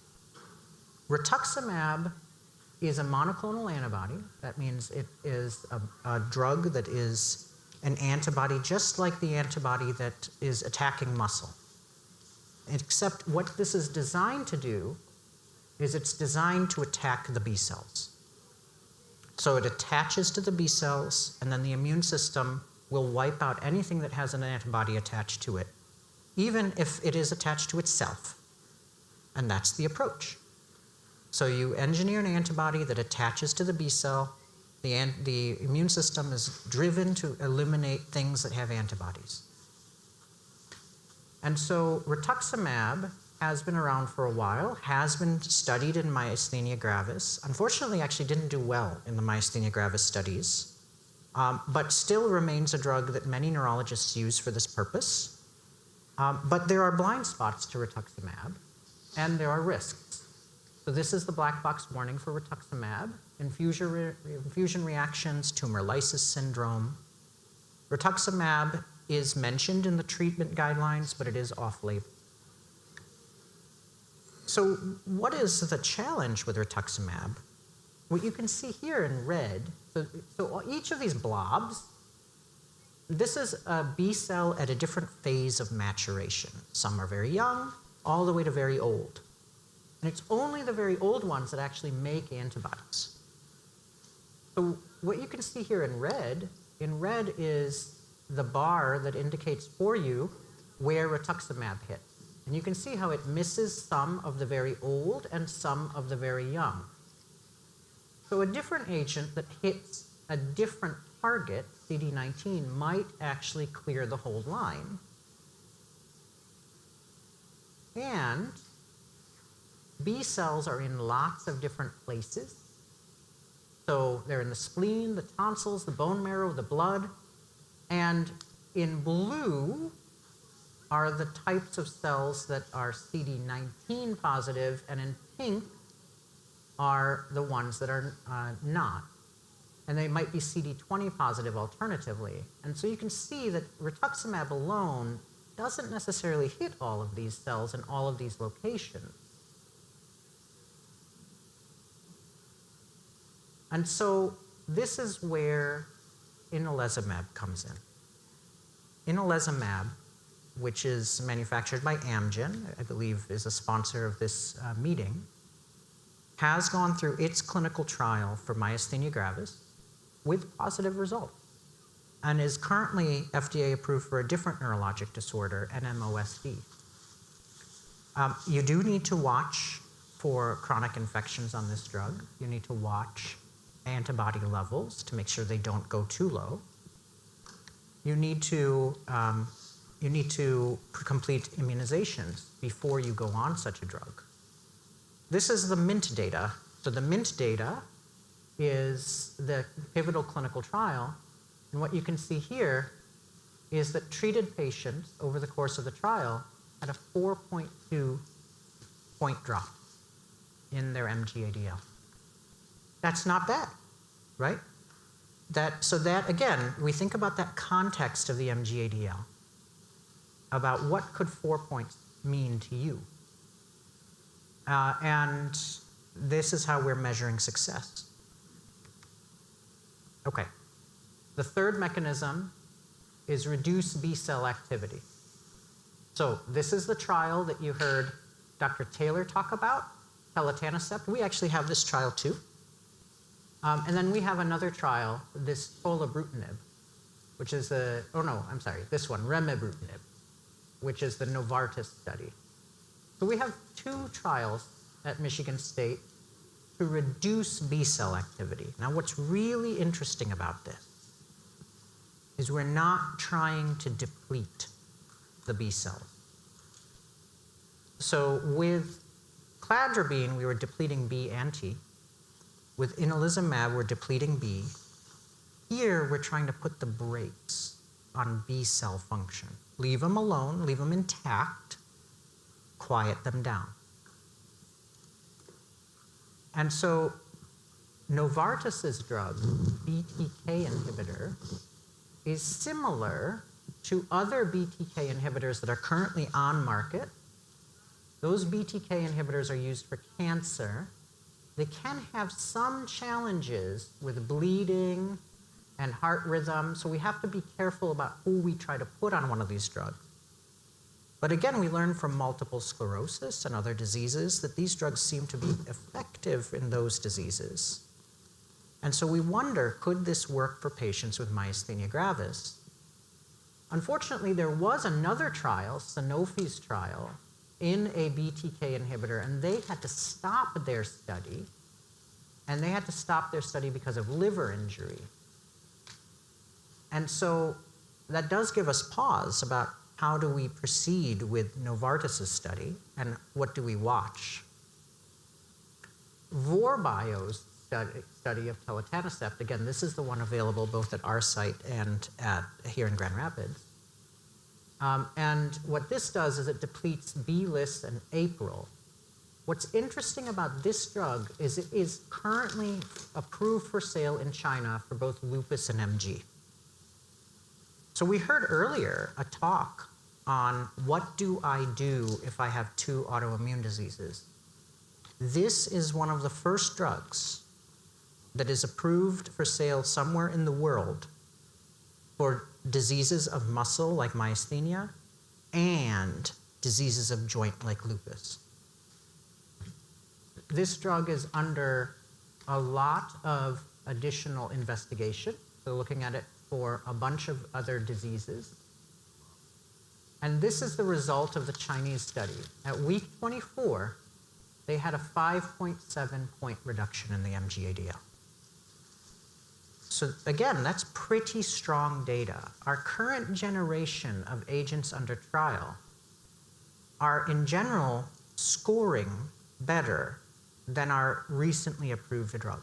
Rituximab is a monoclonal antibody. That means it is a drug that is an antibody just like the antibody that is attacking muscle. Except what this is designed to do is it's designed to attack the B cells. So it attaches to the B cells, and then the immune system will wipe out anything that has an antibody attached to it, even if it is attached to itself. And that's the approach. So you engineer an antibody that attaches to the B cell. The immune system is driven to eliminate things that have antibodies. And so rituximab has been around for a while, has been studied in myasthenia gravis. Unfortunately, actually didn't do well in the myasthenia gravis studies. But still remains a drug that many neurologists use for this purpose. But there are blind spots to rituximab, and there are risks. So this is the black box warning for rituximab: infusion reactions, tumor lysis syndrome. Rituximab is mentioned in the treatment guidelines, but it is off-label. So what is the challenge with rituximab? What you can see here in red, so each of these blobs, this is a B cell at a different phase of maturation. Some are very young, all the way to very old. And it's only the very old ones that actually make antibodies. So what you can see here in red is the bar that indicates for you where rituximab hits. And you can see how it misses some of the very old and some of the very young. So a different agent that hits a different target, CD19, might actually clear the whole line. And B cells are in lots of different places. So they're in the spleen, the tonsils, the bone marrow, the blood. And in blue are the types of cells that are CD19 positive, and in pink are the ones that are not. And they might be CD20 positive alternatively. And so you can see that rituximab alone doesn't necessarily hit all of these cells in all of these locations. And so this is where inelezumab comes in. Inelezumab, which is manufactured by Amgen, I believe is a sponsor of this meeting, has gone through its clinical trial for myasthenia gravis with positive results and is currently FDA approved for a different neurologic disorder, NMOSD. You do need to watch for chronic infections on this drug. You need to watch antibody levels to make sure they don't go too low. You need to complete immunizations before you go on such a drug. This is the MINT data. So the MINT data is the pivotal clinical trial. And what you can see here is that treated patients over the course of the trial had a 4.2 point drop in their MG-ADL. That's not bad, right? So that, again, we think about that context of the MG-ADL, about what could 4 points mean to you. And this is how we're measuring success. Okay. The third mechanism is reduced B-cell activity. So this is the trial that you heard Dr. Taylor talk about, teletanercept. We actually have this trial too. And then we have another trial, this tolabrutinib, which is this one, remibrutinib, which is the Novartis study. So we have 2 trials at Michigan State to reduce B-cell activity. Now what's really interesting about this is we're not trying to deplete the B cells. So with cladribine, we were depleting B and T. With inalizumab, we're depleting B. Here, we're trying to put the brakes on B cell function. Leave them alone, leave them intact, quiet them down. And so Novartis's drug, BTK inhibitor, is similar to other BTK inhibitors that are currently on market. Those BTK inhibitors are used for cancer. They can have some challenges with bleeding and heart rhythm, so we have to be careful about who we try to put on one of these drugs. But again, we learn from multiple sclerosis and other diseases that these drugs seem to be effective in those diseases. And so we wonder, could this work for patients with myasthenia gravis? Unfortunately, there was another trial, Sanofi's trial, in a BTK inhibitor, and they had to stop their study. And they had to stop their study because of liver injury. And so that does give us pause about how do we proceed with Novartis's study and what do we watch? Vorbio's study of teletanercept, again, this is the one available both at our site and here in Grand Rapids. And what this does is it depletes B-list and APRIL. What's interesting about this drug is it is currently approved for sale in China for both lupus and MG. So we heard earlier a talk on what do I do if I have 2 autoimmune diseases. This is one of the first drugs that is approved for sale somewhere in the world for diseases of muscle like myasthenia and diseases of joint like lupus. This drug is under a lot of additional investigation. So looking at it for a bunch of other diseases. And this is the result of the Chinese study. At week 24, they had a 5.7 point reduction in the MG-ADL. So again, that's pretty strong data. Our current generation of agents under trial are in general scoring better than our recently approved drug,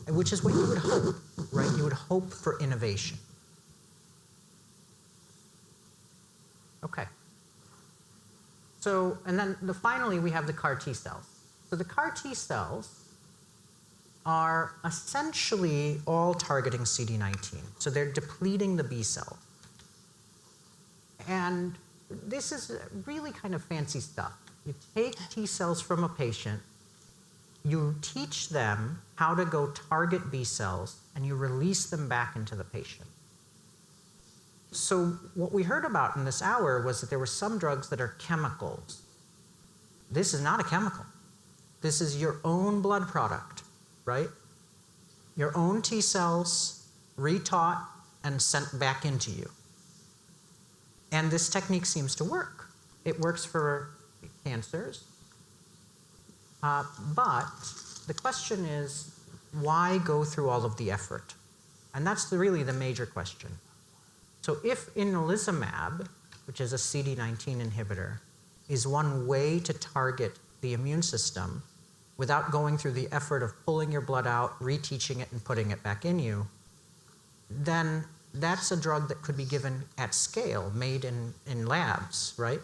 which is what you would hope, right? You would hope for innovation. Okay. So, and then finally we have the CAR T cells. So the CAR T cells are essentially all targeting CD19. So they're depleting the B cell. And this is really kind of fancy stuff. You take T cells from a patient, you teach them how to go target B cells, and you release them back into the patient. So what we heard about in this hour was that there were some drugs that are chemicals. This is not a chemical. This is your own blood product, right? Your own T cells retaught and sent back into you. And this technique seems to work. It works for cancers. But the question is, why go through all of the effort? And that's really the major question. So if inalizumab, which is a CD19 inhibitor, is one way to target the immune system without going through the effort of pulling your blood out, reteaching it, and putting it back in you, then that's a drug that could be given at scale, made in labs, right?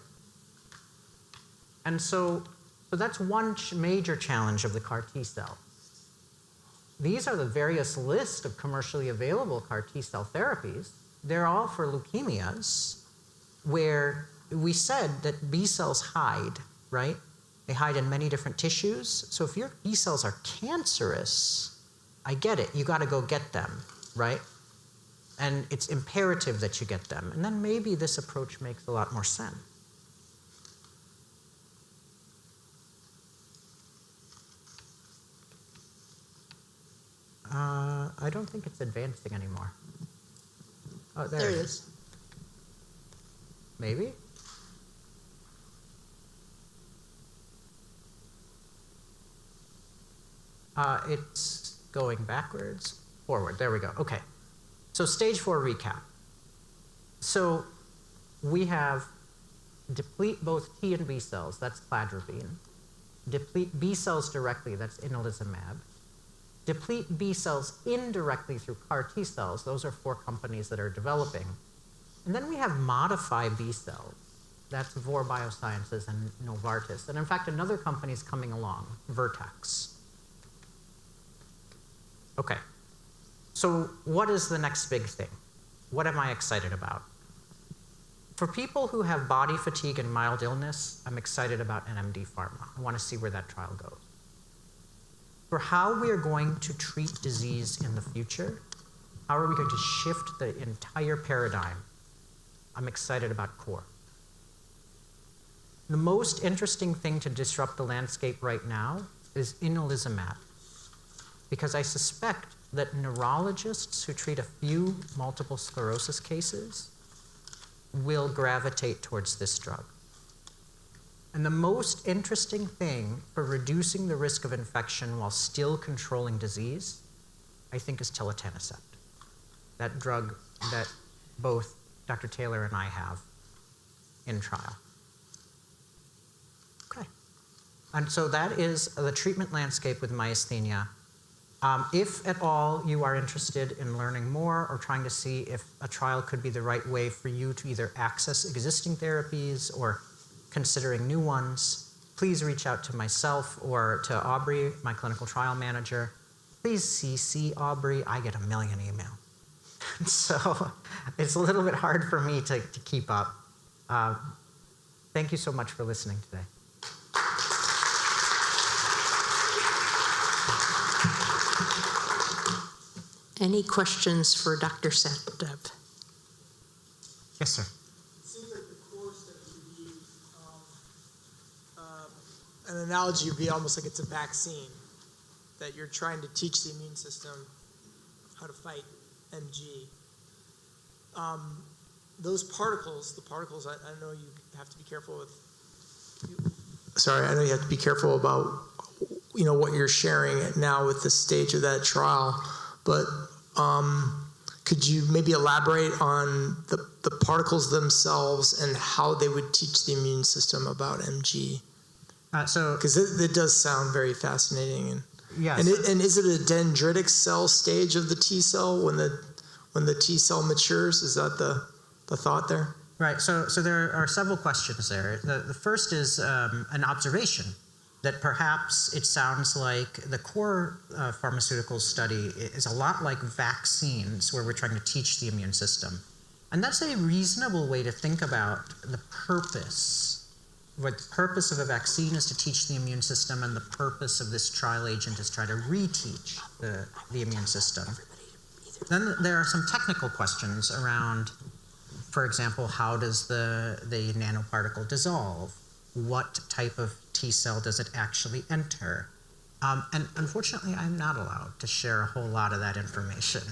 And so that's one major challenge of the CAR T cell. These are the various list of commercially available CAR T cell therapies. They're all for leukemias, where we said that B cells hide, right? They hide in many different tissues. So if your B cells are cancerous, I get it, you gotta go get them, right? And it's imperative that you get them. And then maybe this approach makes a lot more sense. I don't think it's advancing anymore. Oh, there it is. Maybe? It's going backwards, forward. There we go. Okay. So stage 4 recap. So we have deplete both T and B cells, that's cladribine. Deplete B cells directly, that's inalizumab. Deplete B cells indirectly through CAR T cells. Those are 4 companies that are developing. And then we have modify B cells. That's Vor Biosciences and Novartis. And in fact, another company is coming along, Vertex. Okay. So what is the next big thing? What am I excited about? For people who have body fatigue and mild illness, I'm excited about NMD Pharma. I want to see where that trial goes. For how we are going to treat disease in the future, how are we going to shift the entire paradigm, I'm excited about CORE. The most interesting thing to disrupt the landscape right now is inalizumab, because I suspect that neurologists who treat a few multiple sclerosis cases will gravitate towards this drug. And the most interesting thing for reducing the risk of infection while still controlling disease, I think, is telitanicep, that drug that both Dr. Taylor and I have in trial. Okay. And so that is the treatment landscape with myasthenia. If at all you are interested in learning more or trying to see if a trial could be the right way for you to either access existing therapies or considering new ones, please reach out to myself or to Aubrey, my clinical trial manager. Please CC Aubrey. I get a million emails. So it's a little bit hard for me to keep up. Thank you so much for listening today. Any questions for Dr. Sachdev? Yes, sir. It seems like the course that you use, an analogy would be almost like it's a vaccine, that you're trying to teach the immune system how to fight MG. Those particles, I know you have to be careful with. Sorry, I know you have to be careful about, what you're sharing now with the stage of that trial. But could you maybe elaborate on the particles themselves and how they would teach the immune system about MG? Because it does sound very fascinating. And, yeah, and is it a dendritic cell stage of the T cell when the T cell matures? Is that the thought there? Right. So there are several questions there. The first is an observation that perhaps it sounds like the core pharmaceutical study is a lot like vaccines, where we're trying to teach the immune system. And that's a reasonable way to think about the purpose. What the purpose of a vaccine is to teach the immune system, and the purpose of this trial agent is try to reteach the immune system. Then there are some technical questions around, for example, how does the nanoparticle dissolve? What type of T cell does it actually enter? And unfortunately, I'm not allowed to share a whole lot of that information.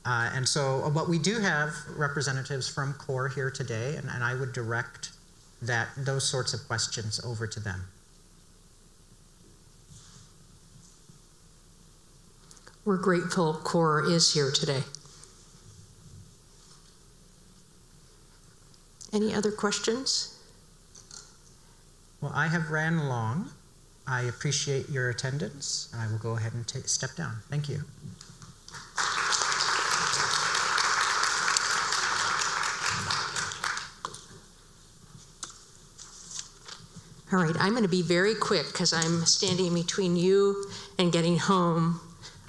And so, but we do have representatives from CORE here today, and I would direct those sorts of questions over to them. We're grateful CORE is here today. Any other questions? Well, I have ran long. I appreciate your attendance, and I will go ahead and step down. Thank you. All right, I'm going to be very quick because I'm standing between you and getting home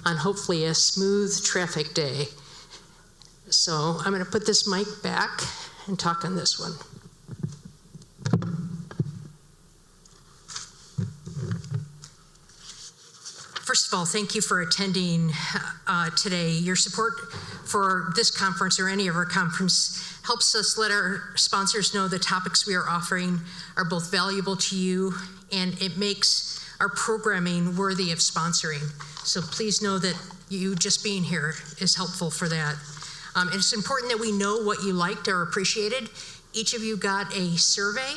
on hopefully a smooth traffic day. So I'm going to put this mic back and talk on this one. First of all, thank you for attending today. Your support for this conference or any of our conference helps us let our sponsors know the topics we are offering are both valuable to you, and it makes our programming worthy of sponsoring. So please know that you just being here is helpful for that. It's important that we know what you liked or appreciated. Each of you got a survey.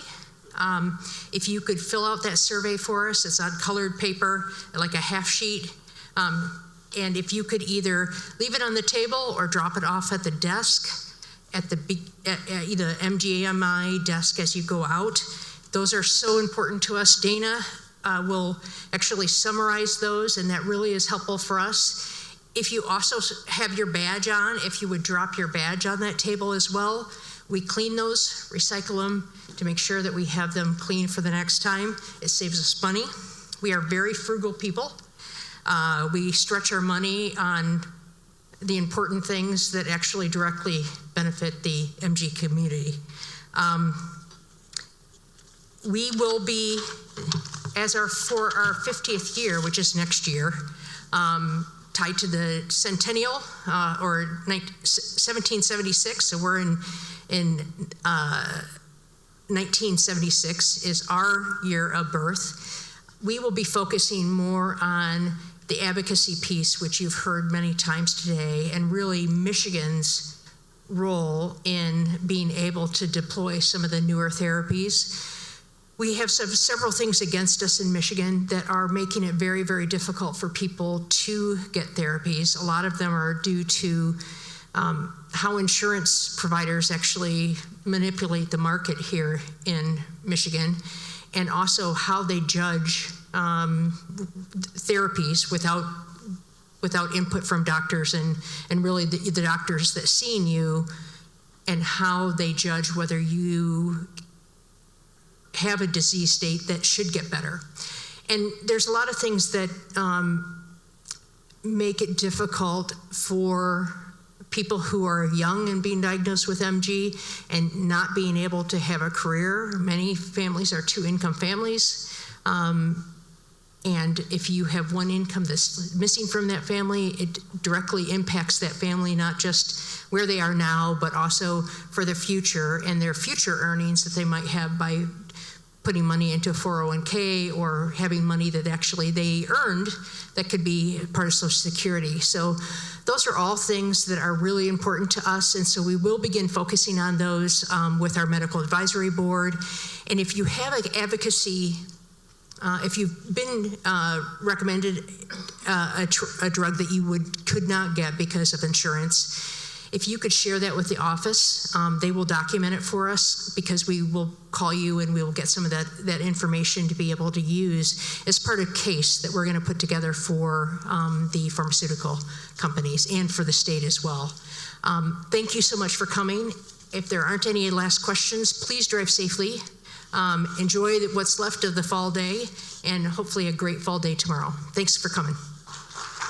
If you could fill out that survey for us, it's on colored paper, like a half sheet. And if you could either leave it on the table or drop it off at the desk, at either MGMI desk as you go out. Those are so important to us. Dana will actually summarize those, and that really is helpful for us. If you also have your badge on, if you would drop your badge on that table as well. We clean those, recycle them to make sure that we have them clean for the next time. It saves us money. We are very frugal people. We stretch our money on the important things that actually directly benefit the MG community. We will be, for our 50th year, which is next year, tied to the centennial, or 1776, so we're in 1976 is our year of birth. We will be focusing more on the advocacy piece, which you've heard many times today, and really Michigan's role in being able to deploy some of the newer therapies. We have several things against us in Michigan that are making it very, very difficult for people to get therapies. A lot of them are due to how insurance providers actually manipulate the market here in Michigan, and also how they judge therapies without input from doctors and really the doctors that seen you, and how they judge whether you have a disease state that should get better. And there's a lot of things that make it difficult for people who are young and being diagnosed with MG and not being able to have a career. Many families are two-income families. And if you have one income that's missing from that family, it directly impacts that family, not just where they are now, but also for the future and their future earnings that they might have by putting money into a 401k or having money that actually they earned that could be part of Social Security. So those are all things that are really important to us, and so we will begin focusing on those with our medical advisory board. And if you have an advocacy, if you've been recommended a drug that you could not get because of insurance, if you could share that with the office, they will document it for us, because we will call you and we will get some of that information to be able to use as part of a case that we're going to put together for the pharmaceutical companies and for the state as well. Thank you so much for coming. If there aren't any last questions, please drive safely. Enjoy what's left of the fall day, and hopefully a great fall day tomorrow. Thanks for coming.